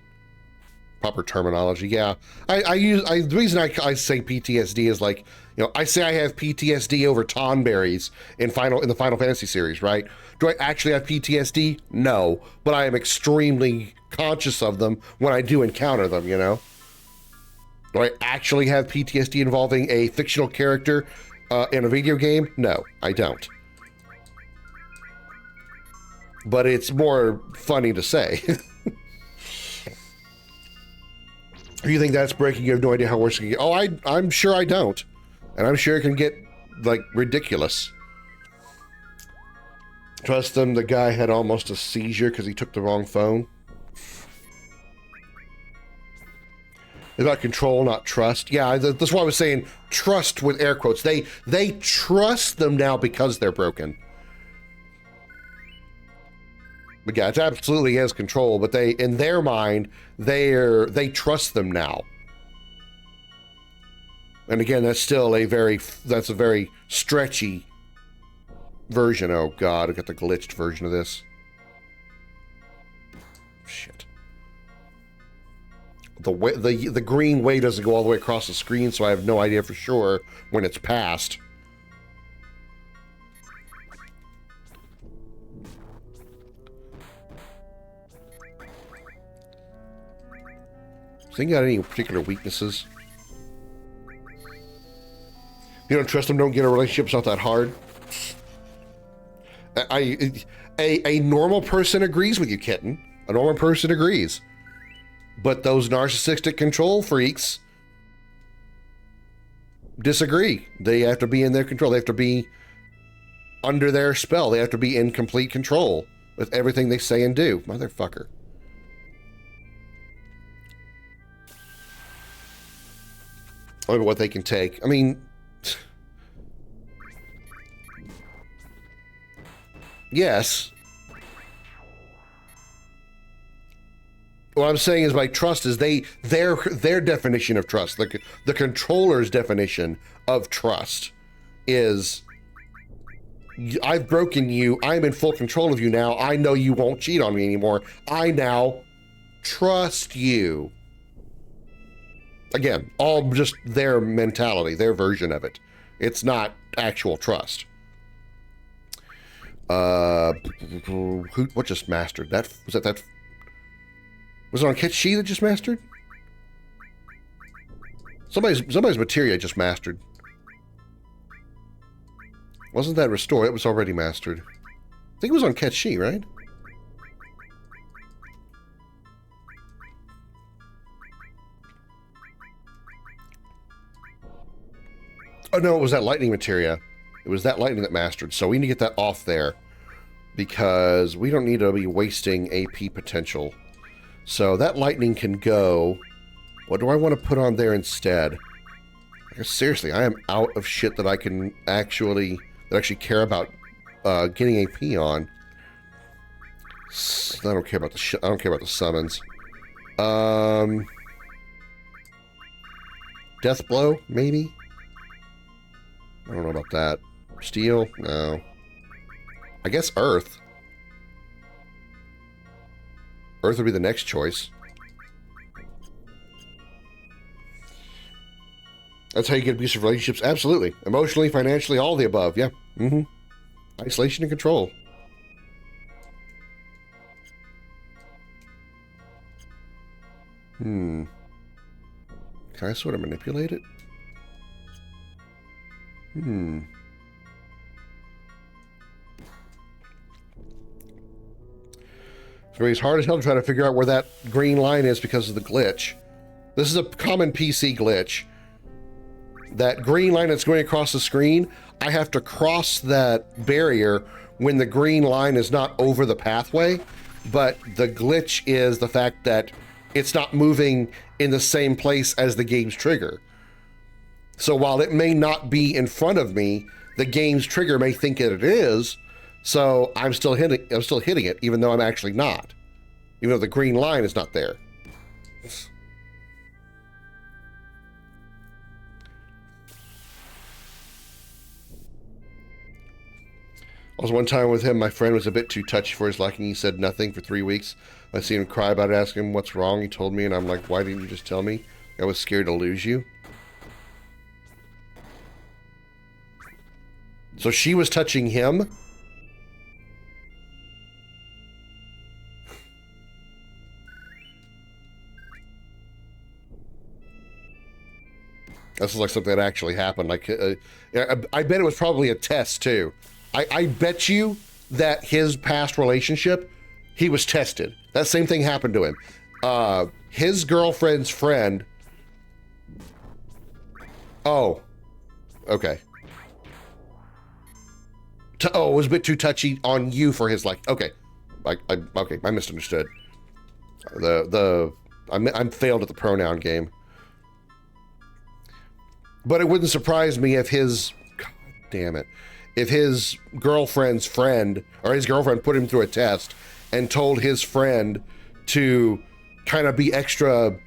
Proper terminology, yeah. The reason I say PTSD is like, you know, I say I have PTSD over Tonberries in the Final Fantasy series, right? Do I actually have PTSD? No, but I am extremely conscious of them when I do encounter them, you know? Do I actually have PTSD involving a fictional character in a video game? No, I don't. But it's more funny to say. If you think that's breaking, you have no idea how worse it can get. Oh, I'm sure I don't. And I'm sure it can get, like, ridiculous. Trust them, the guy had almost a seizure because he took the wrong phone. It's about control, not trust. Yeah, that's why I was saying trust with air quotes. They trust them now because they're broken. But yeah, it absolutely has control, but they, in their mind, they trust them now. And again, that's still a very stretchy version. Oh God, I got the glitched version of this. Shit. The green way doesn't go all the way across the screen, so I have no idea for sure when it's passed. Does he got any particular weaknesses? You don't trust them, don't get a relationship, it's not that hard. A normal person agrees with you, Kitten. A normal person agrees. But those narcissistic control freaks disagree. They have to be in their control. They have to be under their spell. They have to be in complete control with everything they say and do. Motherfucker. I wonder what they can take. I mean, yes. What I'm saying is by trust is their definition of trust, the controller's definition of trust is, I've broken you, I'm in full control of you now, I know you won't cheat on me anymore, I now trust you. Again, all just their mentality, their version of it. It's not actual trust. What just mastered? Was it on Ketchi that just mastered? Somebody's materia just mastered. Wasn't that restore? It was already mastered. I think it was on Ketchi, right? Oh no, it was that lightning materia. It was that lightning that mastered, so we need to get that off there because we don't need to be wasting AP potential. So that lightning can go. What do I want to put on there instead? Seriously, I am out of shit that I can actually care about getting AP on. I don't care about the I don't care about the summons. Death Blow, maybe? I don't know about that. Steel? No. I guess Earth. Earth would be the next choice. That's how you get abusive relationships? Absolutely. Emotionally, financially, all of the above. Yeah. Mm-hmm. Isolation and control. Can I sort of manipulate it? So it's hard as hell to try to figure out where that green line is because of the glitch. This is a common PC glitch. That green line that's going across the screen, I have to cross that barrier when the green line is not over the pathway, but the glitch is the fact that it's not moving in the same place as the game's trigger. So while it may not be in front of me, the game's trigger may think that it is, so I'm still hitting it, even though I'm actually not. Even though the green line is not there. Also, one time with him, my friend was a bit too touchy for his liking. He said nothing for 3 weeks. I seen him cry about it, asking him what's wrong. He told me, and I'm like, why didn't you just tell me? I was scared to lose you. So she was touching him? This is like something that actually happened. Like, I bet it was probably a test, too. I bet you that his past relationship, he was tested. That same thing happened to him. His girlfriend's friend... Oh. Okay. It was a bit too touchy on you for his, like... Okay. Okay, I misunderstood. I'm failed at the pronoun game. But it wouldn't surprise me if his... God damn it. If his girlfriend's friend, or his girlfriend put him through a test and told his friend to kind of be extra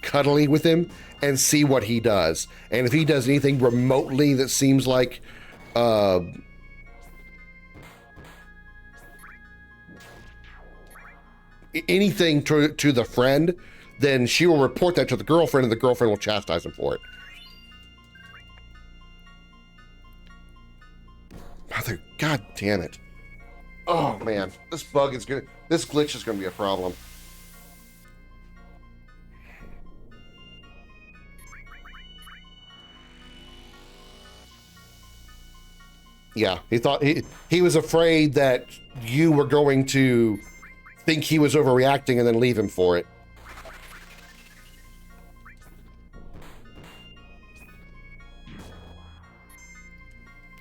cuddly with him and see what he does. And if he does anything remotely that seems like anything to the friend, then she will report that to the girlfriend and the girlfriend will chastise him for it. Mother, God damn it. Oh man, this glitch is gonna be a problem. Yeah, he was afraid that you were going to think he was overreacting and then leave him for it.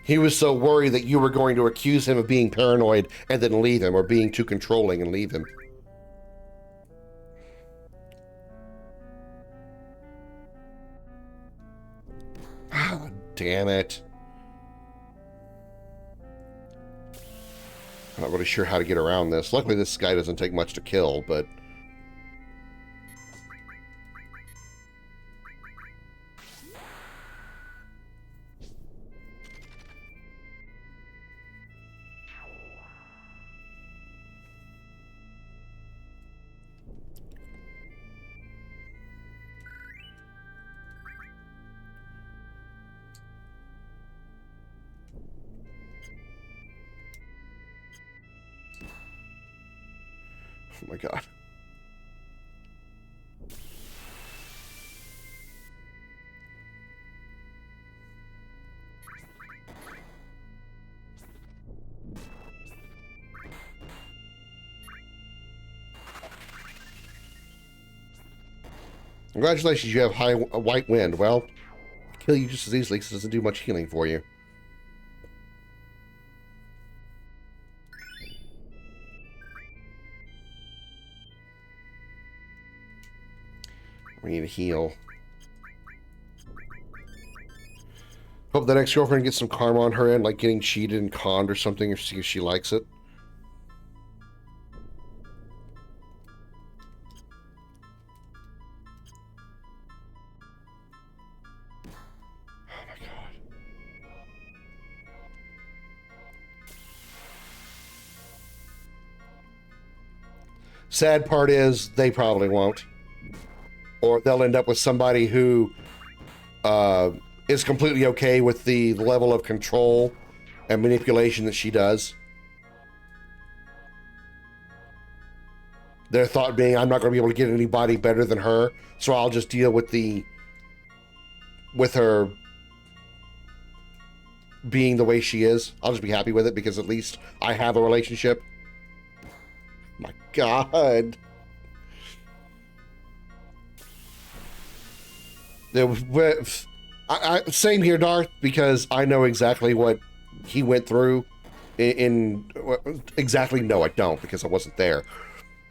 He was so worried that you were going to accuse him of being paranoid and then leave him, or being too controlling and leave him. Ah, damn it. I'm not really sure how to get around this. Luckily, this guy doesn't take much to kill, but... Oh my God. Congratulations, you have high white wind. Well, kill you just as easily because it doesn't do much healing for you. We need to heal. Hope the next girlfriend gets some karma on her end, like getting cheated and conned or something, or see if she likes it. Sad part is they probably won't. Or they'll end up with somebody who is completely okay with the level of control and manipulation that she does. Their thought being, I'm not going to be able to get anybody better than her, so I'll just deal with her being the way she is. I'll just be happy with it because at least I have a relationship. My God. Same here, Darth, because I know exactly what he went through. Exactly, no, I don't, because I wasn't there.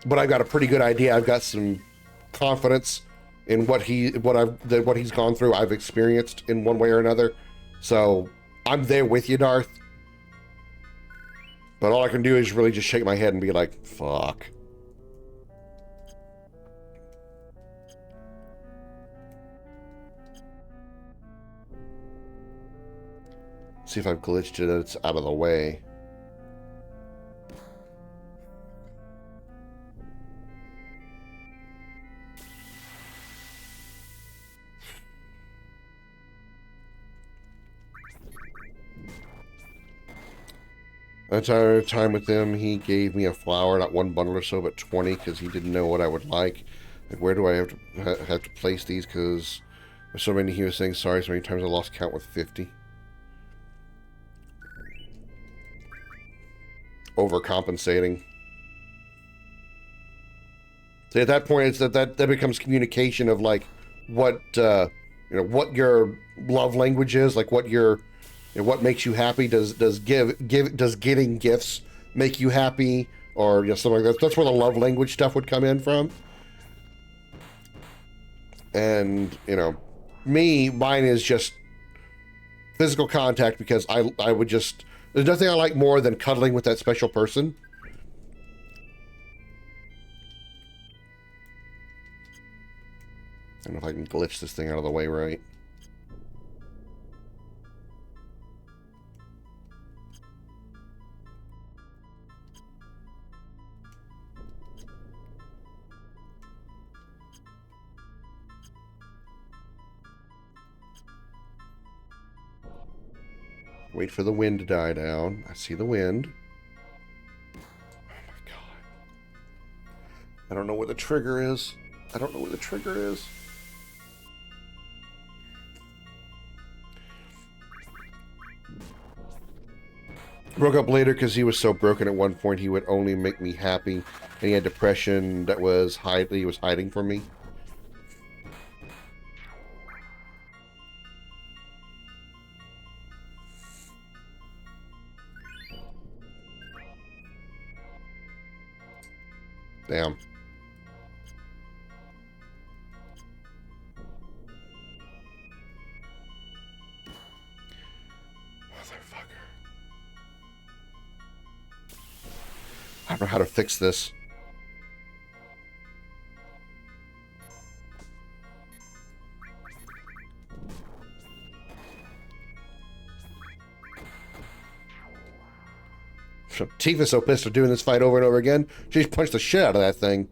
But I've got a pretty good idea. I've got some confidence in what he's gone through. I've experienced in one way or another. So I'm there with you, Darth. But all I can do is really just shake my head and be like, fuck. See if I've glitched it, it's out of the way. That time with him, he gave me a flower, not one bundle or so, but 20, because he didn't know what I would like. Like, where do I have to place these? Because there's so many. He was saying sorry so many times I lost count with 50. Overcompensating. See, at that point, it's that becomes communication of like what what your love language is, like what your what makes you happy. Does getting gifts make you happy, or something like that? That's where the love language stuff would come in from. And mine is just physical contact, because I would just, there's nothing I like more than cuddling with that special person. I don't know if I can glitch this thing out of the way right. Wait for the wind to die down. I see the wind. Oh my God. I don't know where the trigger is. I don't know where the trigger is. Broke up later because he was so broken at one point he would only make me happy. And he had depression that he was hiding from me. Damn. Motherfucker. I don't know how to fix this. Tifa's so pissed for doing this fight over and over again. She's punched the shit out of that thing.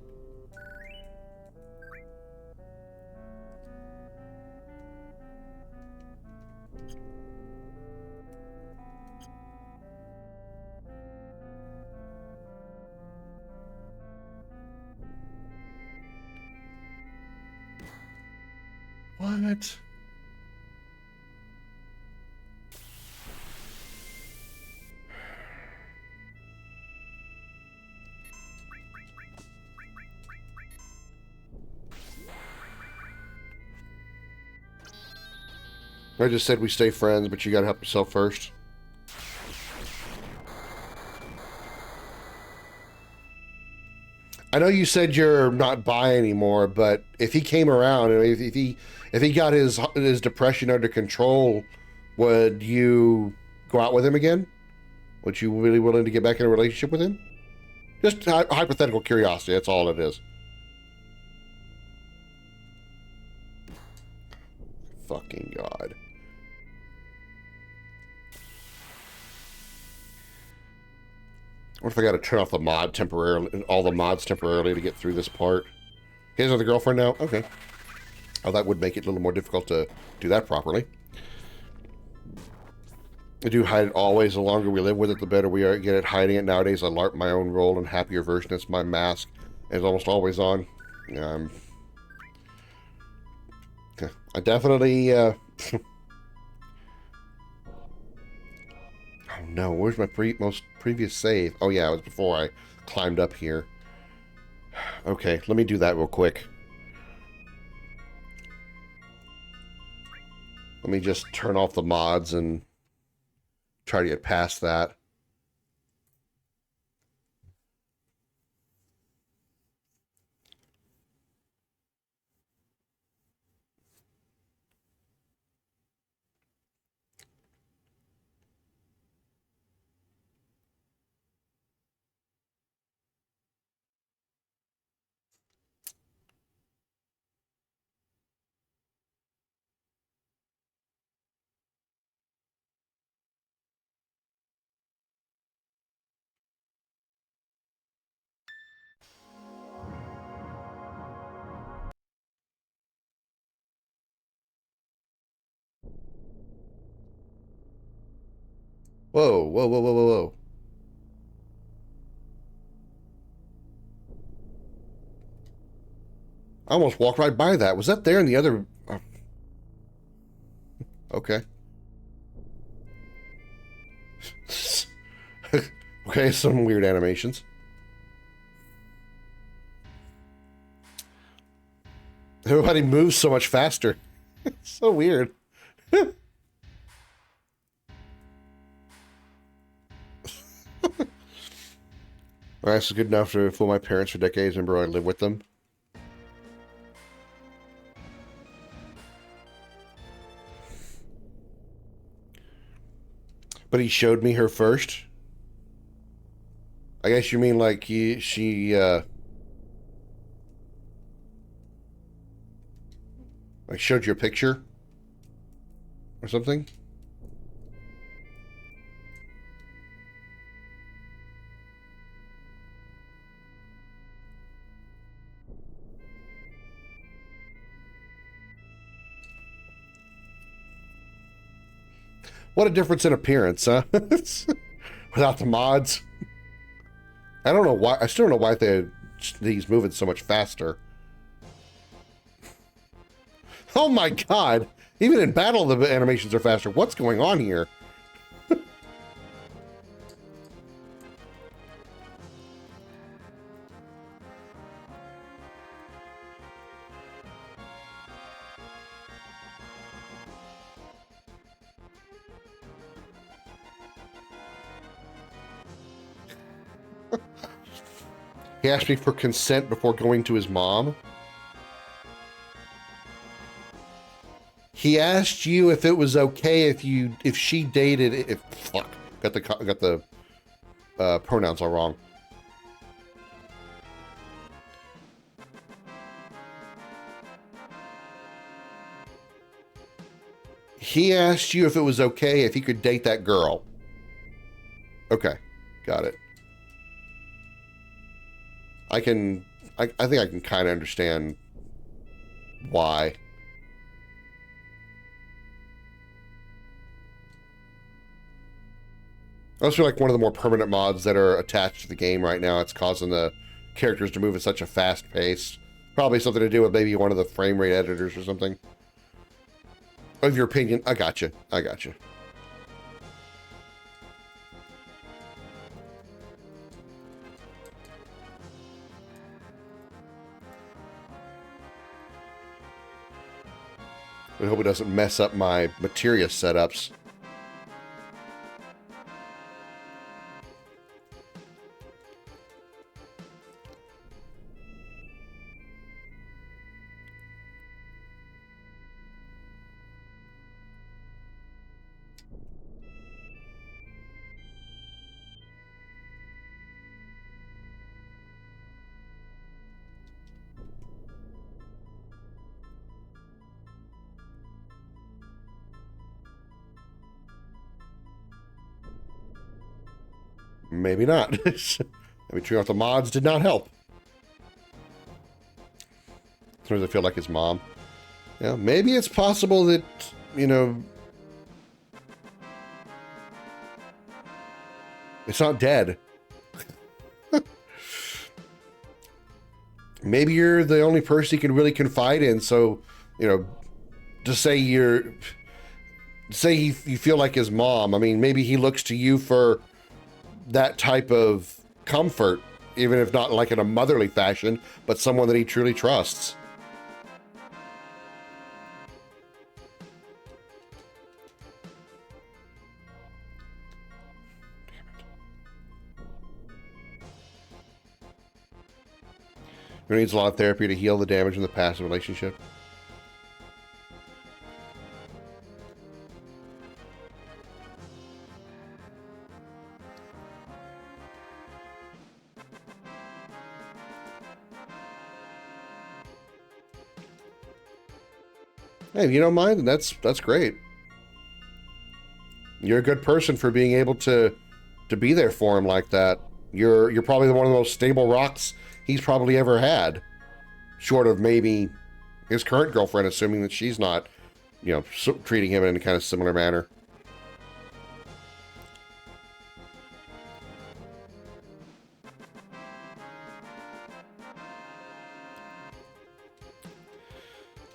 What? I just said we stay friends, but you gotta help yourself first. I know you said you're not bi anymore, but if he came around and if he got his depression under control, Would you go out with him again? Would you really willing to get back in a relationship with him? Just hypothetical curiosity, that's all it is. Fucking God. What if I gotta turn off the mod temporarily, all the mods temporarily to get through this part? He has another girlfriend now? Okay. Oh, that would make it a little more difficult to do that properly. I do hide it always. The longer we live with it, the better we are get at hiding it. Nowadays, I LARP my own role and happier version. It's my mask. It's almost always on. I definitely... oh no, where's my most previous save? Oh yeah, it was before I climbed up here. Okay, let me do that real quick. Let me just turn off the mods and try to get past that. Whoa, whoa, whoa, whoa, whoa, whoa. I almost walked right by that. Was that there in the other... Oh. Okay. Okay, some weird animations. Everybody moves so much faster. It's so weird. Alright, so good enough to fool my parents for decades. Remember, I lived with them. But he showed me her first. I guess you mean like she like showed you a picture or something? What a difference in appearance, huh? Without the mods. I don't know why. I still don't know why he's moving so much faster. Oh my God! Even in battle, the animations are faster. What's going on here? He asked me for consent before going to his mom. He asked you if it was okay if she dated fuck, got the pronouns all wrong. He asked you if it was okay if he could date that girl. Okay, got it. I think I can kind of understand why. Those feel like one of the more permanent mods that are attached to the game right now. It's causing the characters to move at such a fast pace. Probably something to do with maybe one of the frame rate editors or something. Of your opinion, I gotcha. I gotcha. I hope it doesn't mess up my materia setups. Maybe not. I mean, turning off the mods did not help. Sometimes I feel like his mom. Yeah, maybe it's possible that, you know, it's not dead. Maybe you're the only person he can really confide in. So, you know, to say you feel like his mom. I mean, maybe he looks to you for that type of comfort, even if not like in a motherly fashion, but someone that he truly trusts. Who needs a lot of therapy to heal the damage in the past relationship? Hey, if you don't mind, then that's great. You're a good person for being able to be there for him like that. You're probably one of the most stable rocks he's probably ever had, short of maybe his current girlfriend, assuming that she's not, you know, treating him in a kind of similar manner.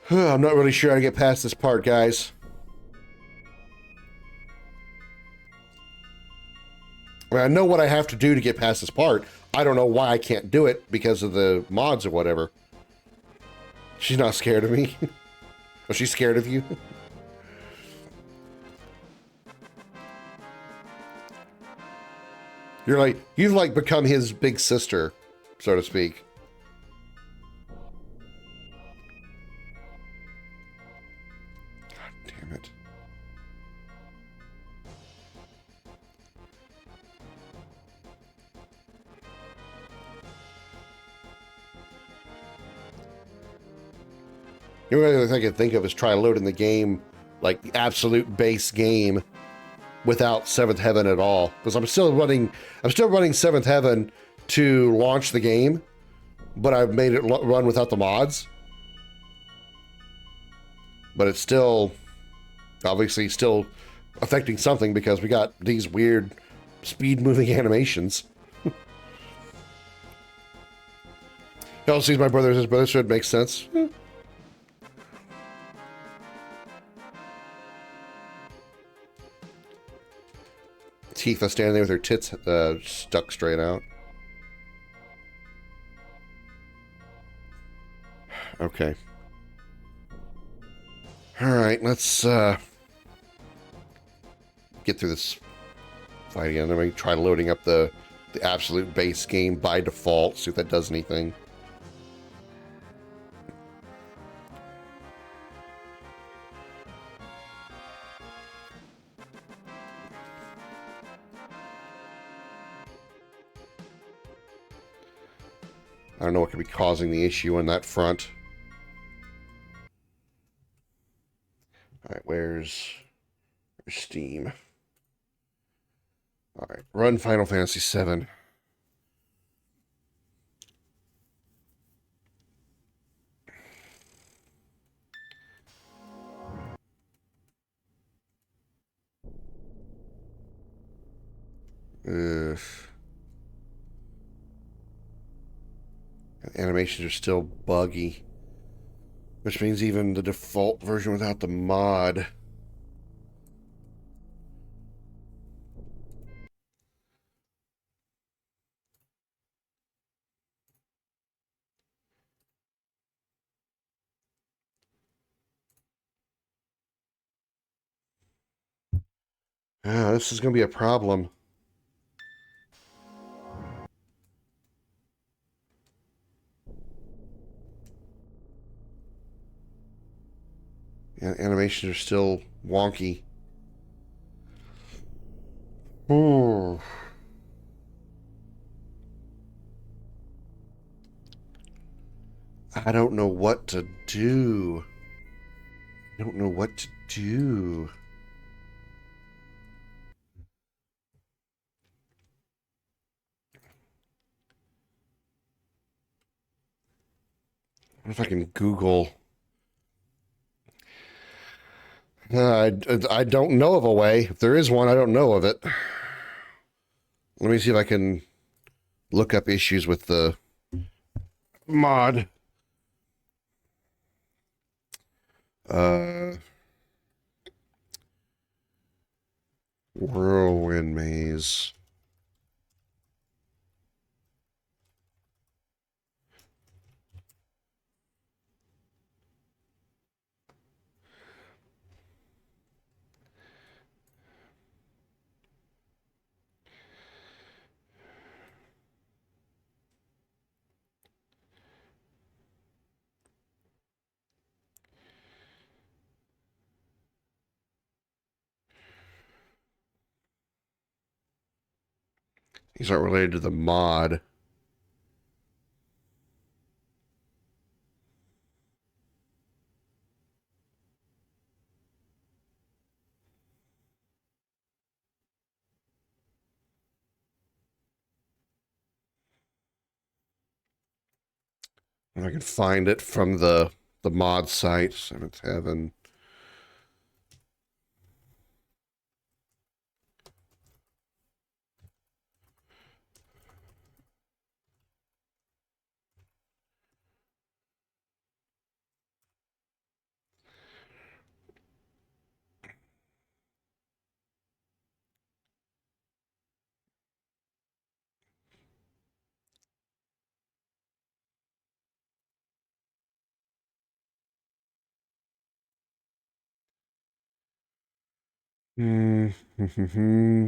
I'm not really sure how to get past this part, guys. I mean, I know what I have to do to get past this part. I don't know why I can't do it because of the mods or whatever. She's not scared of me. Or she's scared of you. You've like become his big sister, so to speak. God damn it. The only other thing I can think of is try loading the game, like the absolute base game, without Seventh Heaven at all. Because I'm still running Seventh Heaven to launch the game, but I've made it run without the mods. But it's still, obviously, still affecting something because we got these weird speed-moving animations. He also sees my brother as his brother, so it makes sense. Tifa standing there with her tits stuck straight out. Okay. Alright, let's get through this fight again. Let me try loading up the absolute base game by default, see if that does anything. I don't know what could be causing the issue on that front. Alright, where's Steam? Alright, run Final Fantasy VII. Ugh. Animations are still buggy, which means even the default version without the mod. This is going to be a problem. Animations are still wonky. Ooh. I don't know what to do. I don't know what to do. if I can Google. I don't know of a way. If there is one, I don't know of it. Let me see if I can look up issues with the mod. Whirlwind Maze. These aren't related to the mod. If I can find it from the mod site, Seventh Heaven. Mm-hmm.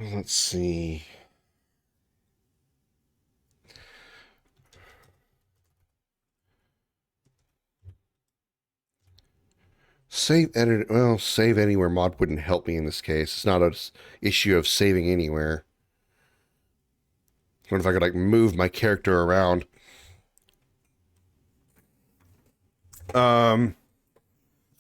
Let's see. Save edit. Well, save anywhere mod wouldn't help me in this case. It's not an issue of saving anywhere. What if I could like move my character around?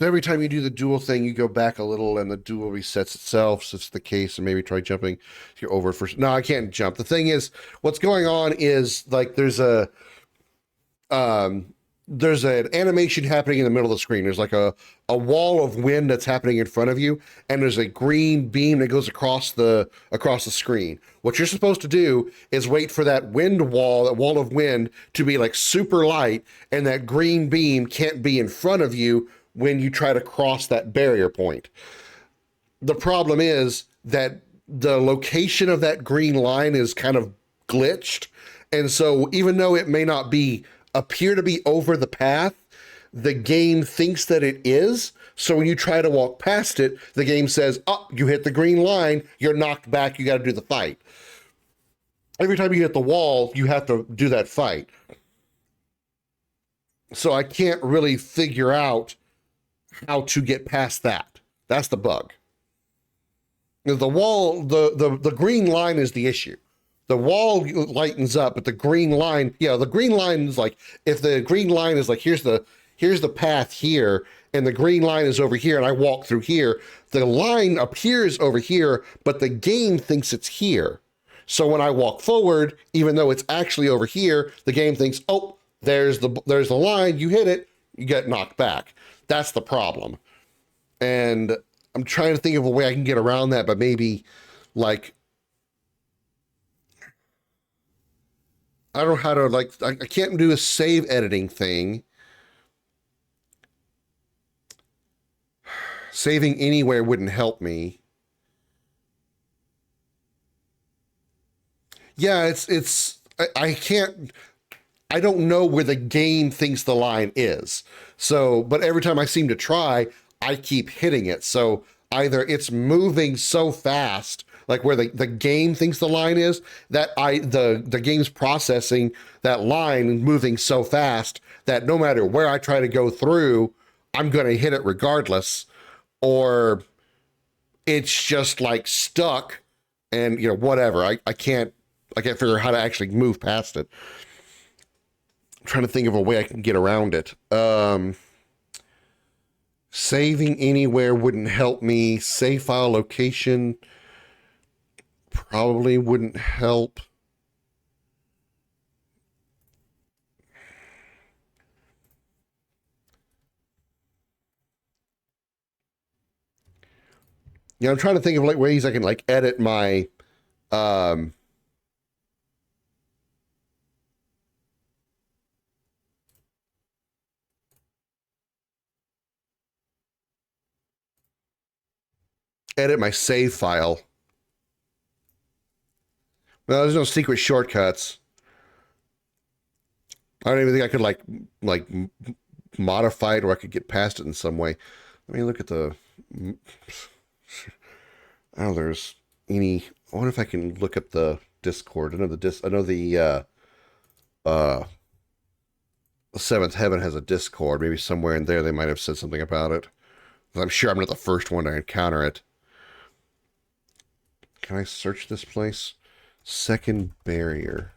Every time you do the duel thing, you go back a little and the duel resets itself. So if it's the case, and maybe try jumping. You're over first. No, I can't jump. The thing is, what's going on is like there's an animation happening in the middle of the screen. There's like a wall of wind that's happening in front of you, and there's a green beam that goes across the screen. What you're supposed to do is wait for that wall of wind to be like super light, and that green beam can't be in front of you when you try to cross that barrier point. The problem is that the location of that green line is kind of glitched, and so even though it may not appear to be over the path, the game thinks that it is. So when you try to walk past it, the game says, oh, you hit the green line, you're knocked back, you got to do the fight. Every time you hit the wall, you have to do that fight. So I can't really figure out how to get past that. That's the bug. The wall, the green line is the issue. The wall lightens up, but the green line, the green line is like, if the green line is like, here's the path here, and the green line is over here, and I walk through here, the line appears over here, but the game thinks it's here. So when I walk forward, even though it's actually over here, the game thinks, oh, there's the line, you hit it, you get knocked back. That's the problem. And I'm trying to think of a way I can get around that, but maybe like I don't know how to like I can't do a save editing thing. Saving anywhere wouldn't help me. Yeah, I can't I don't know where the game thinks the line is. So, but every time I seem to try, I keep hitting it. So either it's moving so fast, like where the game thinks the line is, that the game's processing that line moving so fast that no matter where I try to go through, I'm gonna hit it regardless, or it's just like stuck and whatever. I can't figure out how to actually move past it. I'm trying to think of a way I can get around it. Saving anywhere wouldn't help me. Save file location probably wouldn't help. Yeah, I'm trying to think of like ways I can like edit my edit my save file. No, there's no secret shortcuts. I don't even think I could like modify it, or I could get past it in some way. Let me look at the. I don't know. There's any. I wonder if I can look up the Discord. I know the Seventh Heaven has a Discord. Maybe somewhere in there they might have said something about it. I'm sure I'm not the first one to encounter it. Can I search this place? Second barrier.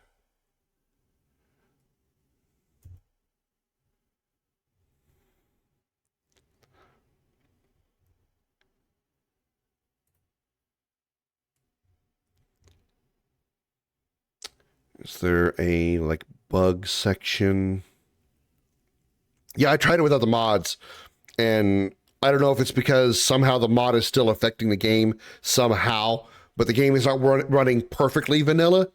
Is there a like bug section? Yeah, I tried it without the mods, and I don't know if it's because somehow the mod is still affecting the game somehow, but the game is not running perfectly vanilla.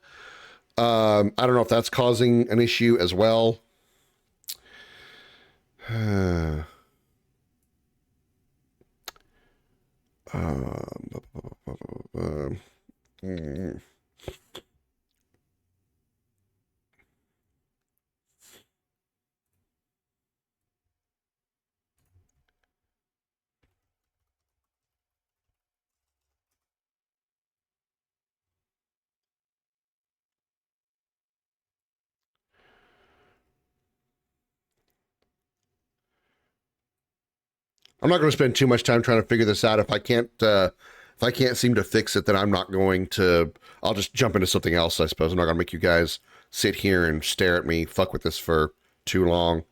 I don't know if that's causing an issue as well. Mm. I'm not going to spend too much time trying to figure this out. If I can't seem to fix it, then I'm not going to. I'll just jump into something else. I suppose I'm not going to make you guys sit here and stare at me, fuck with this for too long.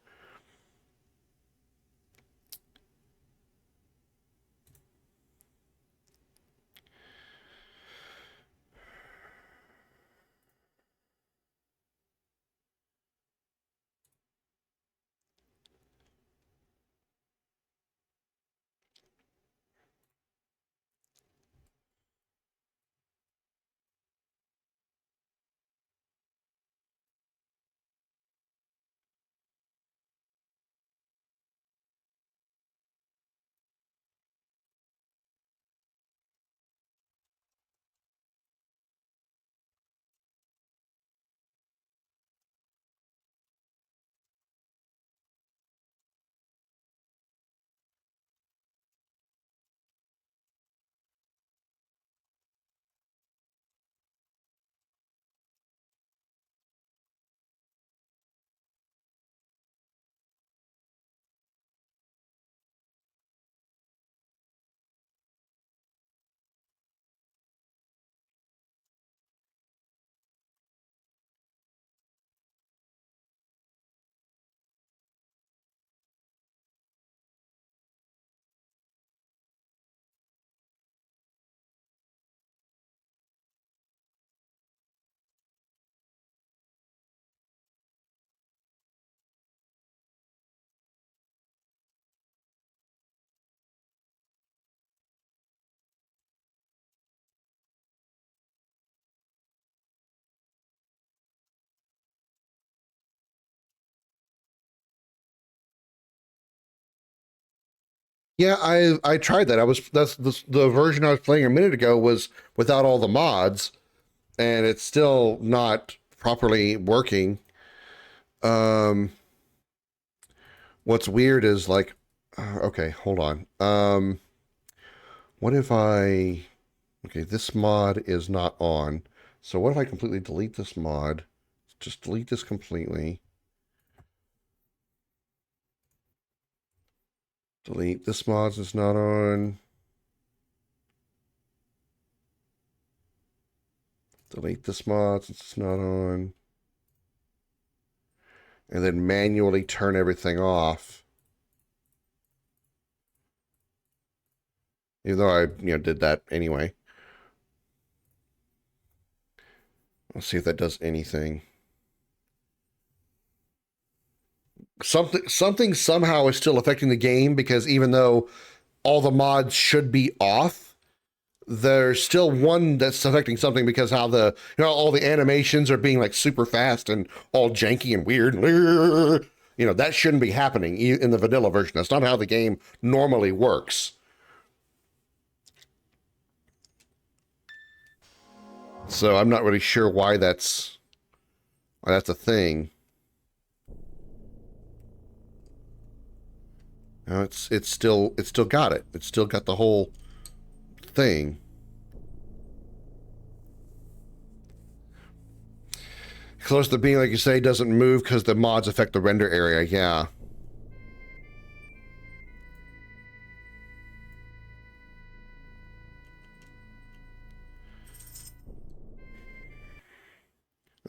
Yeah, I tried that. That's the version I was playing a minute ago was without all the mods, and it's still not properly working. What's weird is like, okay, hold on. What if okay, this mod is not on. So what if I completely delete this mod? Just delete this completely. Delete this mod is not on. Delete this mod since it's not on. And then manually turn everything off. Even though I, did that anyway. Let's see if that does anything. Something somehow is still affecting the game because even though all the mods should be off, there's still one that's affecting something because how all the animations are being like super fast and all janky and weird. That shouldn't be happening in the vanilla version. That's not how the game normally works. So I'm not really sure why that's a thing. No, it's still got it. It's still got the whole thing. Close to being, like you say, doesn't move because the mods affect the render area. Yeah.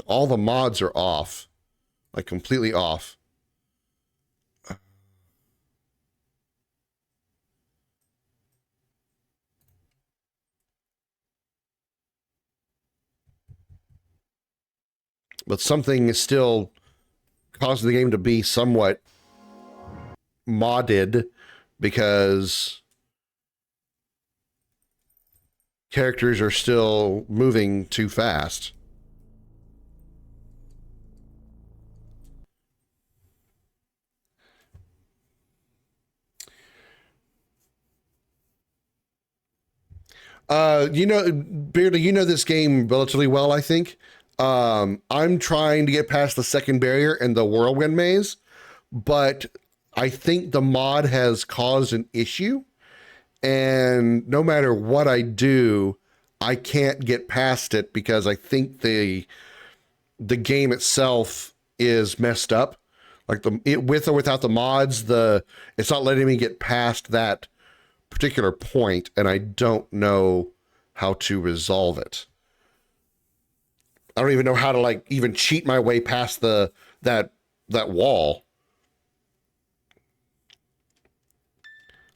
All the mods are off, like completely off. But something is still causing the game to be somewhat modded because characters are still moving too fast. Beardy, you know this game relatively well, I think. I'm trying to get past the second barrier and the whirlwind maze, but I think the mod has caused an issue, and no matter what I do, I can't get past it because I think the game itself is messed up. Like with or without the mods, it's not letting me get past that particular point, and I don't know how to resolve it. I don't even know how to even cheat my way past that wall.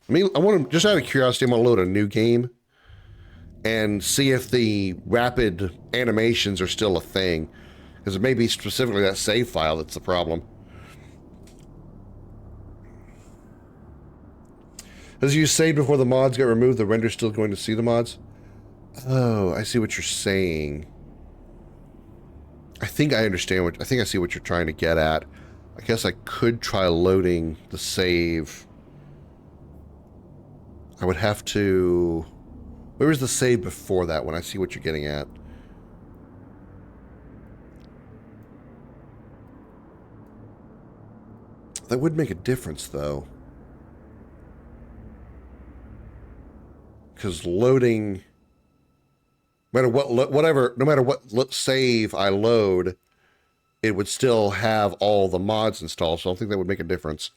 I want to, just out of curiosity, I'm gonna load a new game and see if the rapid animations are still a thing, because it may be specifically that save file that's the problem. As you saved before the mods get removed, the render's still going to see the mods? Oh, I see what you're saying. I think I understand I think I see what you're trying to get at. I guess I could try loading the save. I would have to... Where was the save before that one? I see what you're getting at. That would make a difference, though. Because loading... No matter what save I load, it would still have all the mods installed, so I don't think that would make a difference.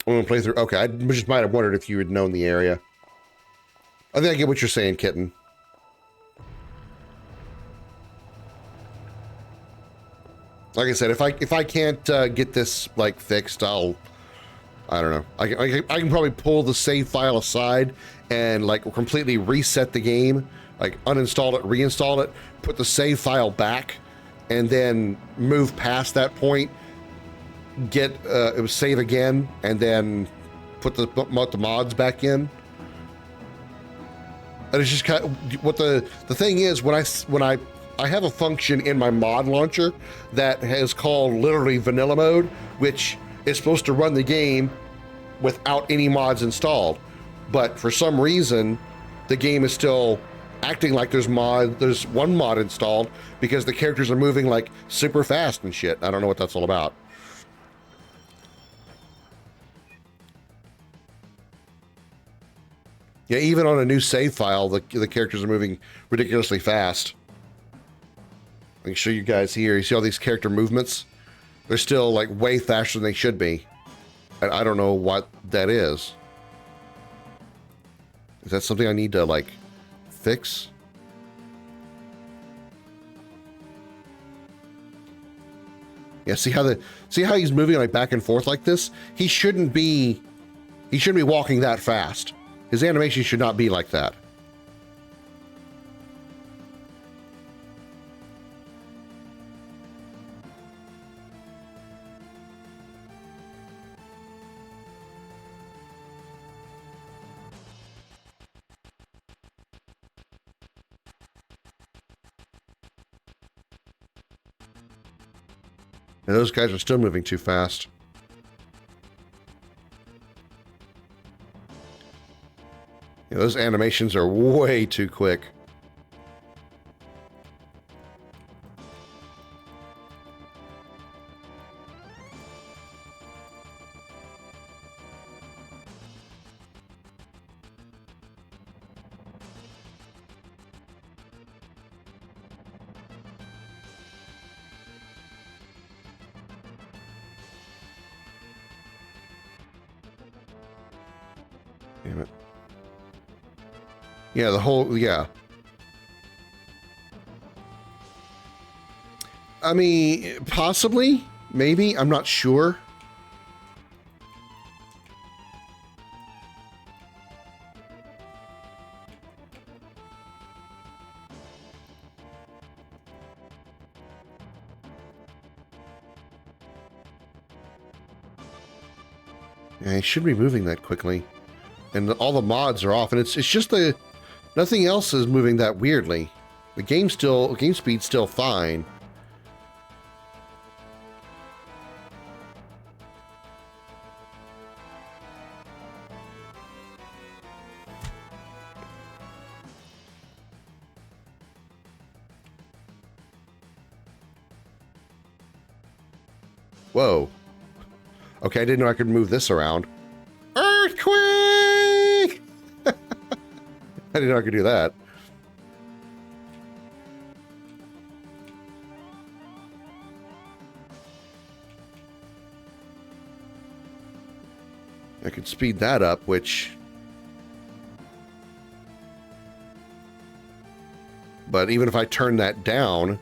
I'm gonna play through. Okay, I just might have wondered if you had known the area. I think I get what you're saying, Kitten. Like I said, if I can't get this fixed, I don't know. I can probably pull the save file aside and completely reset the game, uninstall it, reinstall it, put the save file back, and then move past that point. It was save again, and then put the mods back in. And it's just kind of, what the thing is, when I have a function in my mod launcher that is called literally vanilla mode, which is supposed to run the game without any mods installed. But for some reason, the game is still acting like there's one mod installed because the characters are moving like super fast and shit. I don't know what that's all about. Yeah, even on a new save file, the characters are moving ridiculously fast. I can show you guys here. You see all these character movements? They're still like way faster than they should be. And I don't know what that is. Is that something I need to like fix? Yeah, see how he's moving like back and forth like this? He shouldn't be walking that fast. His animation should not be like that. And those guys are still moving too fast. Yeah, those animations are way too quick. Damn it. Yeah, yeah. I mean, possibly, maybe, I'm not sure. Yeah, he should be moving that quickly. And all the mods are off, and it's just nothing else is moving that weirdly. The game speed's still fine. Whoa. Okay, I didn't know I could move this around. Earthquake! I didn't know I could do that. I could speed that up, which... But even if I turn that down...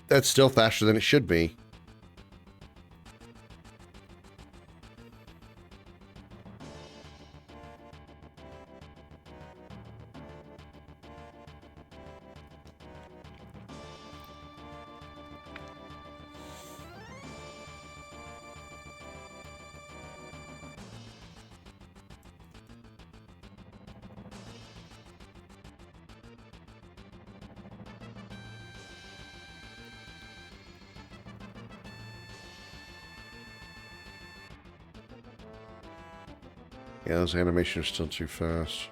That's still faster than it should be. Yeah, those animations are still too fast.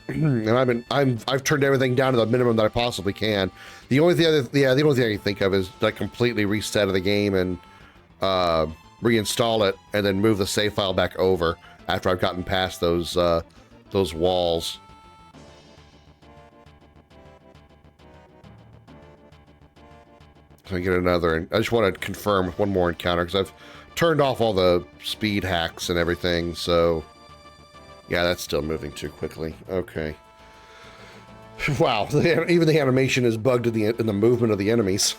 And I've turned everything down to the minimum that I possibly can. The only thing I can think of is like completely reset of the game and reinstall it, and then move the save file back over after I've gotten past those walls. So I get another, and I just want to confirm with one more encounter because I've turned off all the speed hacks and everything, so yeah, that's still moving too quickly. Okay. Wow, even the animation is bugged in the movement of the enemies.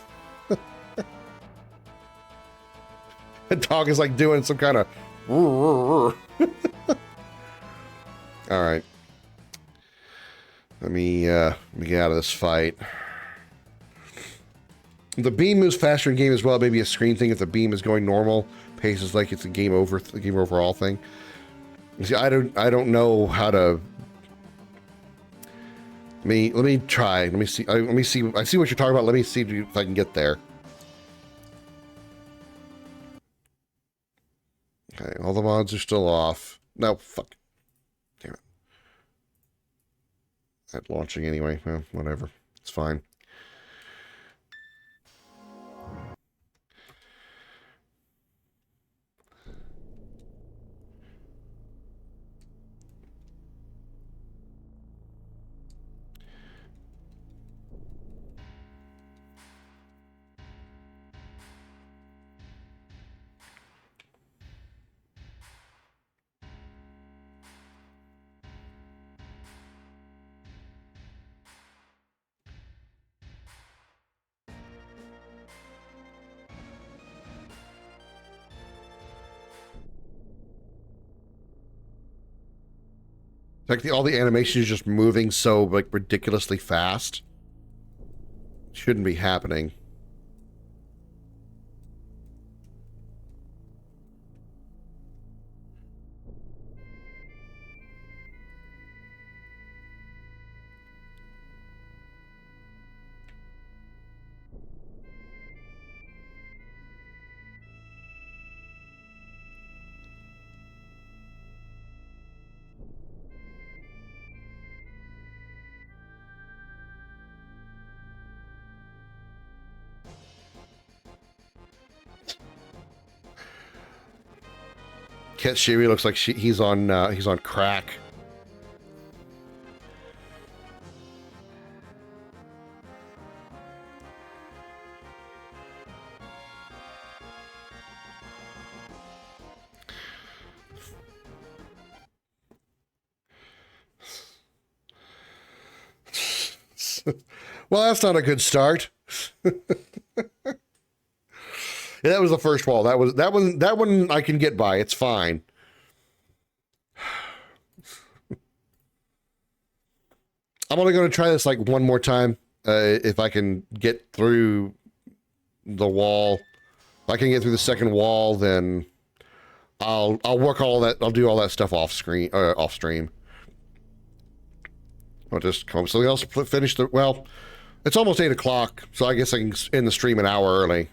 The dog is like doing some kind of... All right. Let me get out of this fight. The beam moves faster in game as well. Maybe a screen thing if the beam is going normal. Pace is like it's a game overall thing. See, I don't know how to. Let me try. Let me see. Let me see. I see what you're talking about. Let me see if I can get there. Okay, all the mods are still off. No, fuck. Damn it. That's launching anyway. Well, whatever. It's fine. Like all the animation is just moving so like ridiculously fast. Shouldn't be happening. Ketshiri looks like he's on crack. Well, that's not a good start. Yeah, that was the first wall. That one I can get by. It's fine. I'm only going to try this like one more time. If I can get through the wall, if I can get through the second wall, then I'll work all that. I'll do all that stuff off screen, off stream. I'll just come. Something else. Finish the. Well, it's almost 8 o'clock, so I guess I can end the stream an hour early.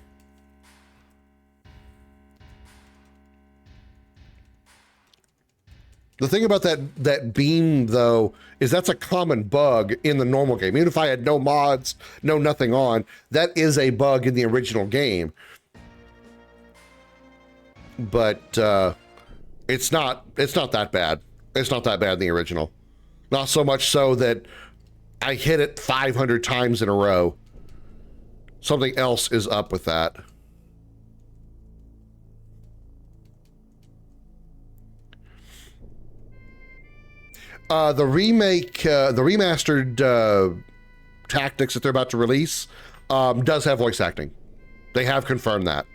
The thing about that beam, though, is that's a common bug in the normal game. Even if I had no mods, no nothing on, that is a bug in the original game. But it's not that bad. It's not that bad in the original. Not so much so that I hit it 500 times in a row. Something else is up with that. The remake, the remastered tactics that they're about to release does have voice acting. They have confirmed that.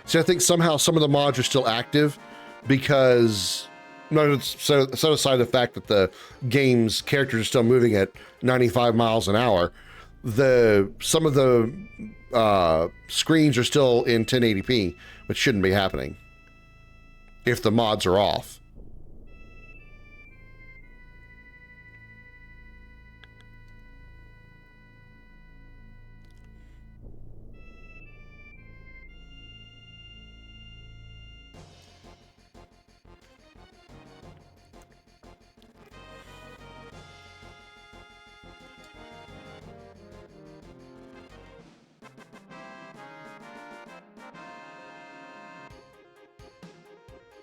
See, I think somehow some of the mods are still active because, no, set aside the fact that the game's characters are still moving at 95 miles an hour, some of the screens are still in 1080p, which shouldn't be happening if the mods are off.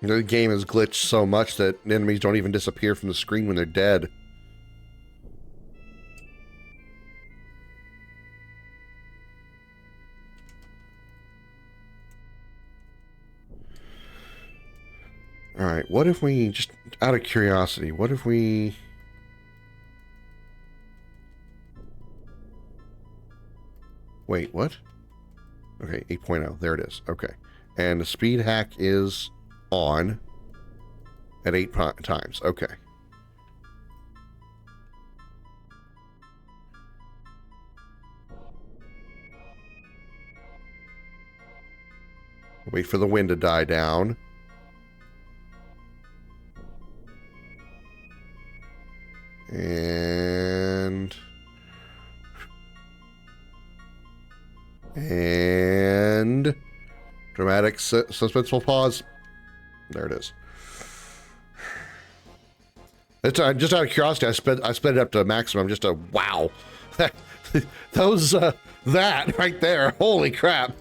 The game is glitched so much that enemies don't even disappear from the screen when they're dead. All right, what if we, just out of curiosity, what if we... Wait, what? Okay, 8.0, there it is. Okay. And the speed hack is on at 8 times. Okay. Wait for the wind to die down. And dramatic suspenseful pause. There it is. It's just out of curiosity. I sped it up to maximum. Just a wow. Those that right there. Holy crap!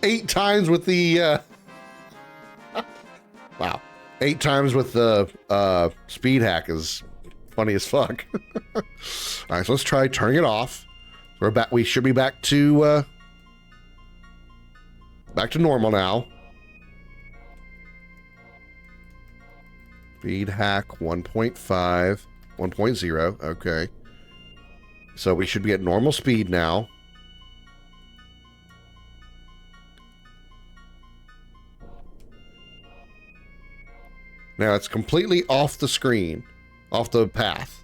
8 times with the wow. 8 times with the speed hack is funny as fuck. All right, so let's try turning it off. We're back. We should be back to normal now. Speed hack 1.5, 1.0. Okay. So we should be at normal speed now. Now it's completely off the screen, off the path.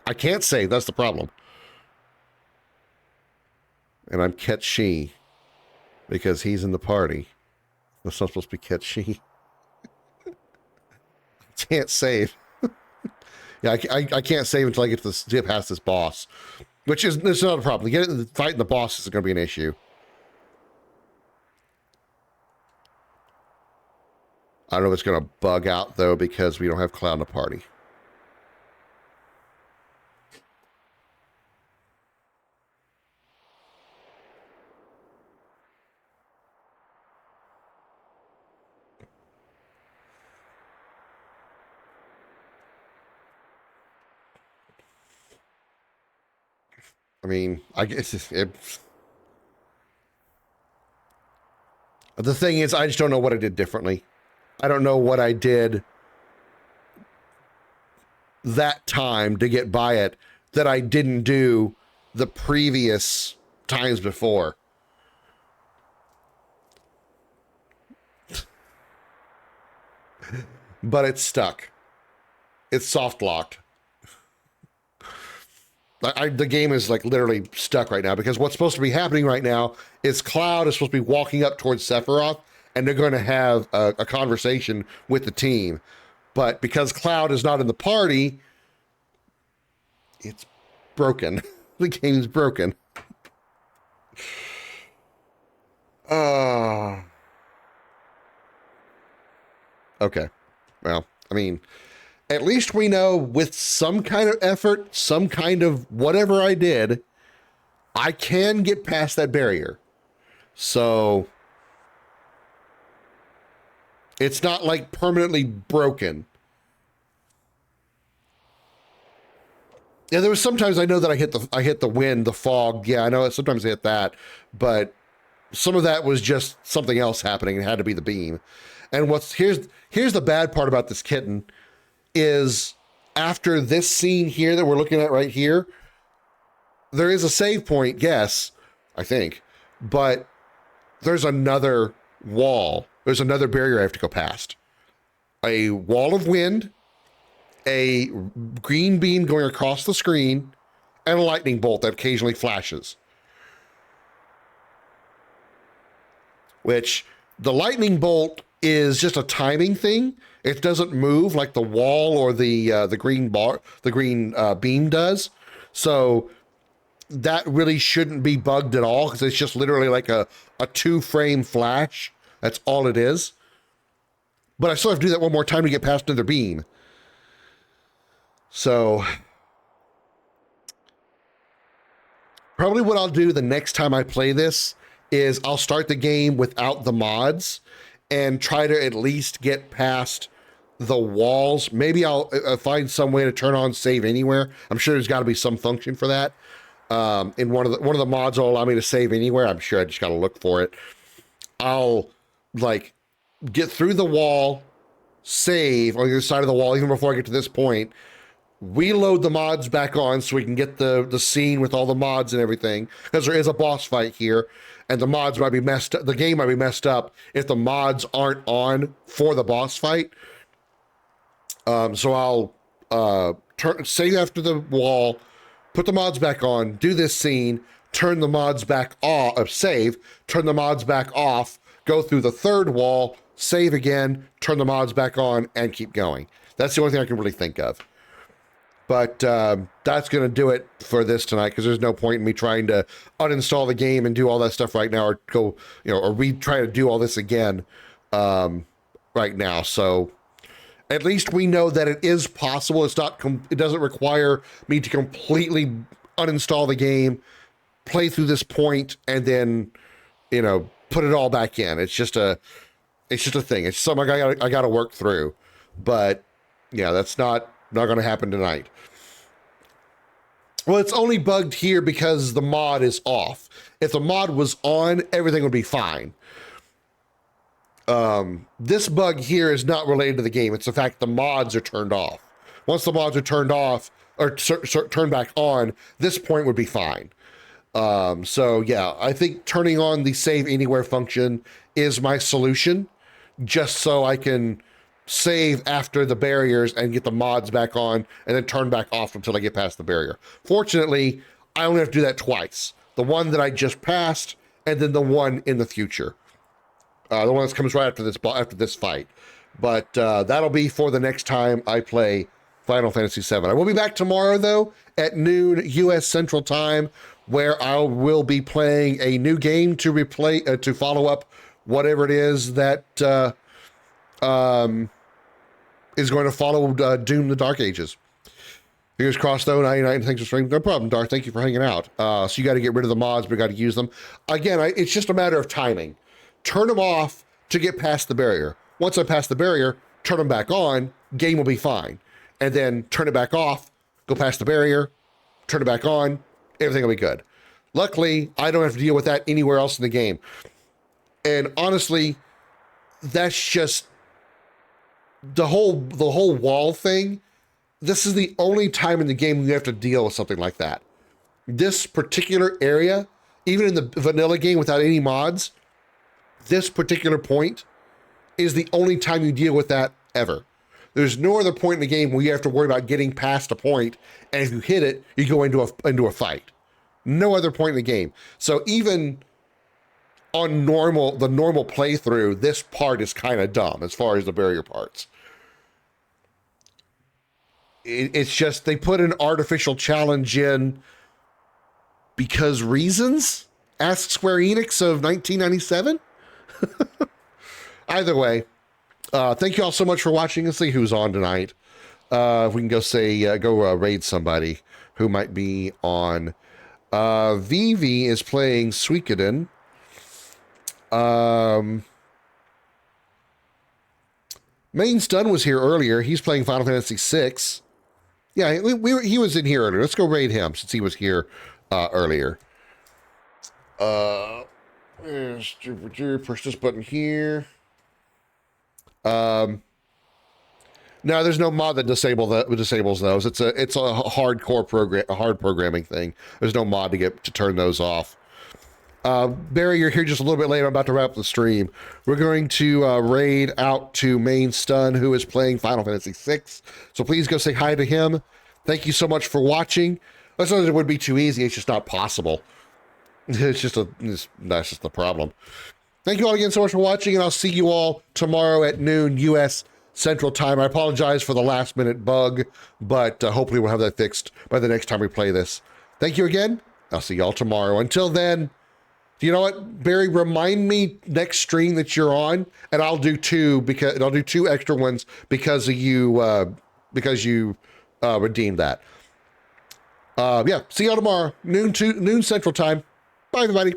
I can't save, that's the problem. And I'm Ketchi because he's in the party. That's not supposed to be Ketchi. Can't save. Yeah, I can't save until I get past this boss, which is it's not a problem. Fighting the boss is going to be an issue. I don't know if it's going to bug out though because we don't have Cloud in the party. I mean, I guess the thing is, I just don't know what I did differently. I don't know what I did that time to get by it that I didn't do the previous times before. But it's stuck. It's soft locked. The game is like literally stuck right now because what's supposed to be happening right now is Cloud is supposed to be walking up towards Sephiroth and they're going to have a conversation with the team. But because Cloud is not in the party, it's broken. The game's broken. Okay. Well, I mean, at least we know with some kind of effort, some kind of whatever I did, I can get past that barrier. So it's not like permanently broken. Yeah, there was sometimes I know that I hit the wind, the fog. Yeah, I know sometimes I hit that, but some of that was just something else happening. It had to be the beam. And here's the bad part about this kitten is after this scene here that we're looking at right here, there is a save point, yes, I think, but there's another wall. There's another barrier I have to go past. A wall of wind, a green beam going across the screen, and a lightning bolt that occasionally flashes. Which the lightning bolt is just a timing thing. It doesn't move like the wall or the green beam does. So that really shouldn't be bugged at all because it's just literally like a 2-frame flash. That's all it is. but I still have to do that one more time to get past another beam. So probably what I'll do the next time I play this is I'll start the game without the mods and try to at least get past the walls. Maybe I'll find some way to turn on save anywhere. I'm sure there's got to be some function for that. In one of the mods will allow me to save anywhere. I'm sure I just got to look for it. I'll like get through the wall, save on the other side of the wall even before I get to this point, reload the mods back on so we can get the scene with all the mods and everything, because there is a boss fight here and the mods might be messed up. The game might be messed up if the mods aren't on for the boss fight. So I'll save after the wall, put the mods back on, do this scene, turn the mods back off, save, turn the mods back off, go through the third wall, save again, turn the mods back on, and keep going. That's the only thing I can really think of. But that's going to do it for this tonight, because there's no point in me trying to uninstall the game and do all that stuff right now, or go, or try to do all this again right now. So at least we know that it is possible. It's not. It doesn't require me to completely uninstall the game, play through this point, and then, put it all back in. It's just a thing. It's something I got to work through. But yeah, that's not going to happen tonight. Well, it's only bugged here because the mod is off. If the mod was on, everything would be fine. This bug here is not related to the game. It's the fact the mods are turned off. Once the mods are turned off or turned back on, this point would be fine. So yeah, I think turning on the save anywhere function is my solution, just so I can save after the barriers and get the mods back on and then turn back off until I get past the barrier. Fortunately, I only have to do that twice. The one that I just passed and then the one in the future. The one that comes right after this fight. But that'll be for the next time I play Final Fantasy VII. I will be back tomorrow, though, at noon U.S. Central Time, where I will be playing a new game to follow up whatever it is that is going to follow Doom: The Dark Ages. Fingers crossed, though. 99, thanks for streaming. No problem, Darth. Thank you for hanging out. So you got to get rid of the mods, but you got to use them. Again, it's just a matter of timing. Turn them off to get past the barrier. Once I pass the barrier, turn them back on, game will be fine. And then turn it back off, go past the barrier, turn it back on, everything will be good. Luckily, I don't have to deal with that anywhere else in the game. And honestly, that's just the whole wall thing. This is the only time in the game you have to deal with something like that. This particular area, even in the vanilla game without any mods, this particular point is the only time you deal with that ever. There's no other point in the game where you have to worry about getting past a point, and if you hit it, you go into a fight. No other point in the game. So even on the normal playthrough, this part is kind of dumb as far as the barrier parts. It's just they put an artificial challenge in because reasons? Ask Square Enix of 1997? Either way, thank you all so much for watching. Let's see who's on tonight. If we can go raid somebody who might be on. VII is playing Suikoden. Main Stun was here earlier. He's playing Final Fantasy VI. Yeah, he was in here earlier. Let's go raid him since he was here earlier. Push this button here. No, there's no mod that disables those. It's a hardcore hard programming thing. There's no mod to turn those off. Barry, you're here just a little bit late. I'm about to wrap up the stream. We're going to raid out to Main Stun, who is playing Final Fantasy VI. So please go say hi to him. Thank you so much for watching. That's not that it would be too easy. It's just not possible. That's just the problem. Thank you all again so much for watching, and I'll see you all tomorrow at noon U.S. Central Time. I apologize for the last minute bug, but hopefully we'll have that fixed by the next time we play this. Thank you again. I'll see you all tomorrow. Until then, You know what, Barry? Remind me next stream that you're on, and I'll do two extra ones because of you. Because you redeemed that. Yeah. See y'all tomorrow, noon Central Time. Bye, everybody.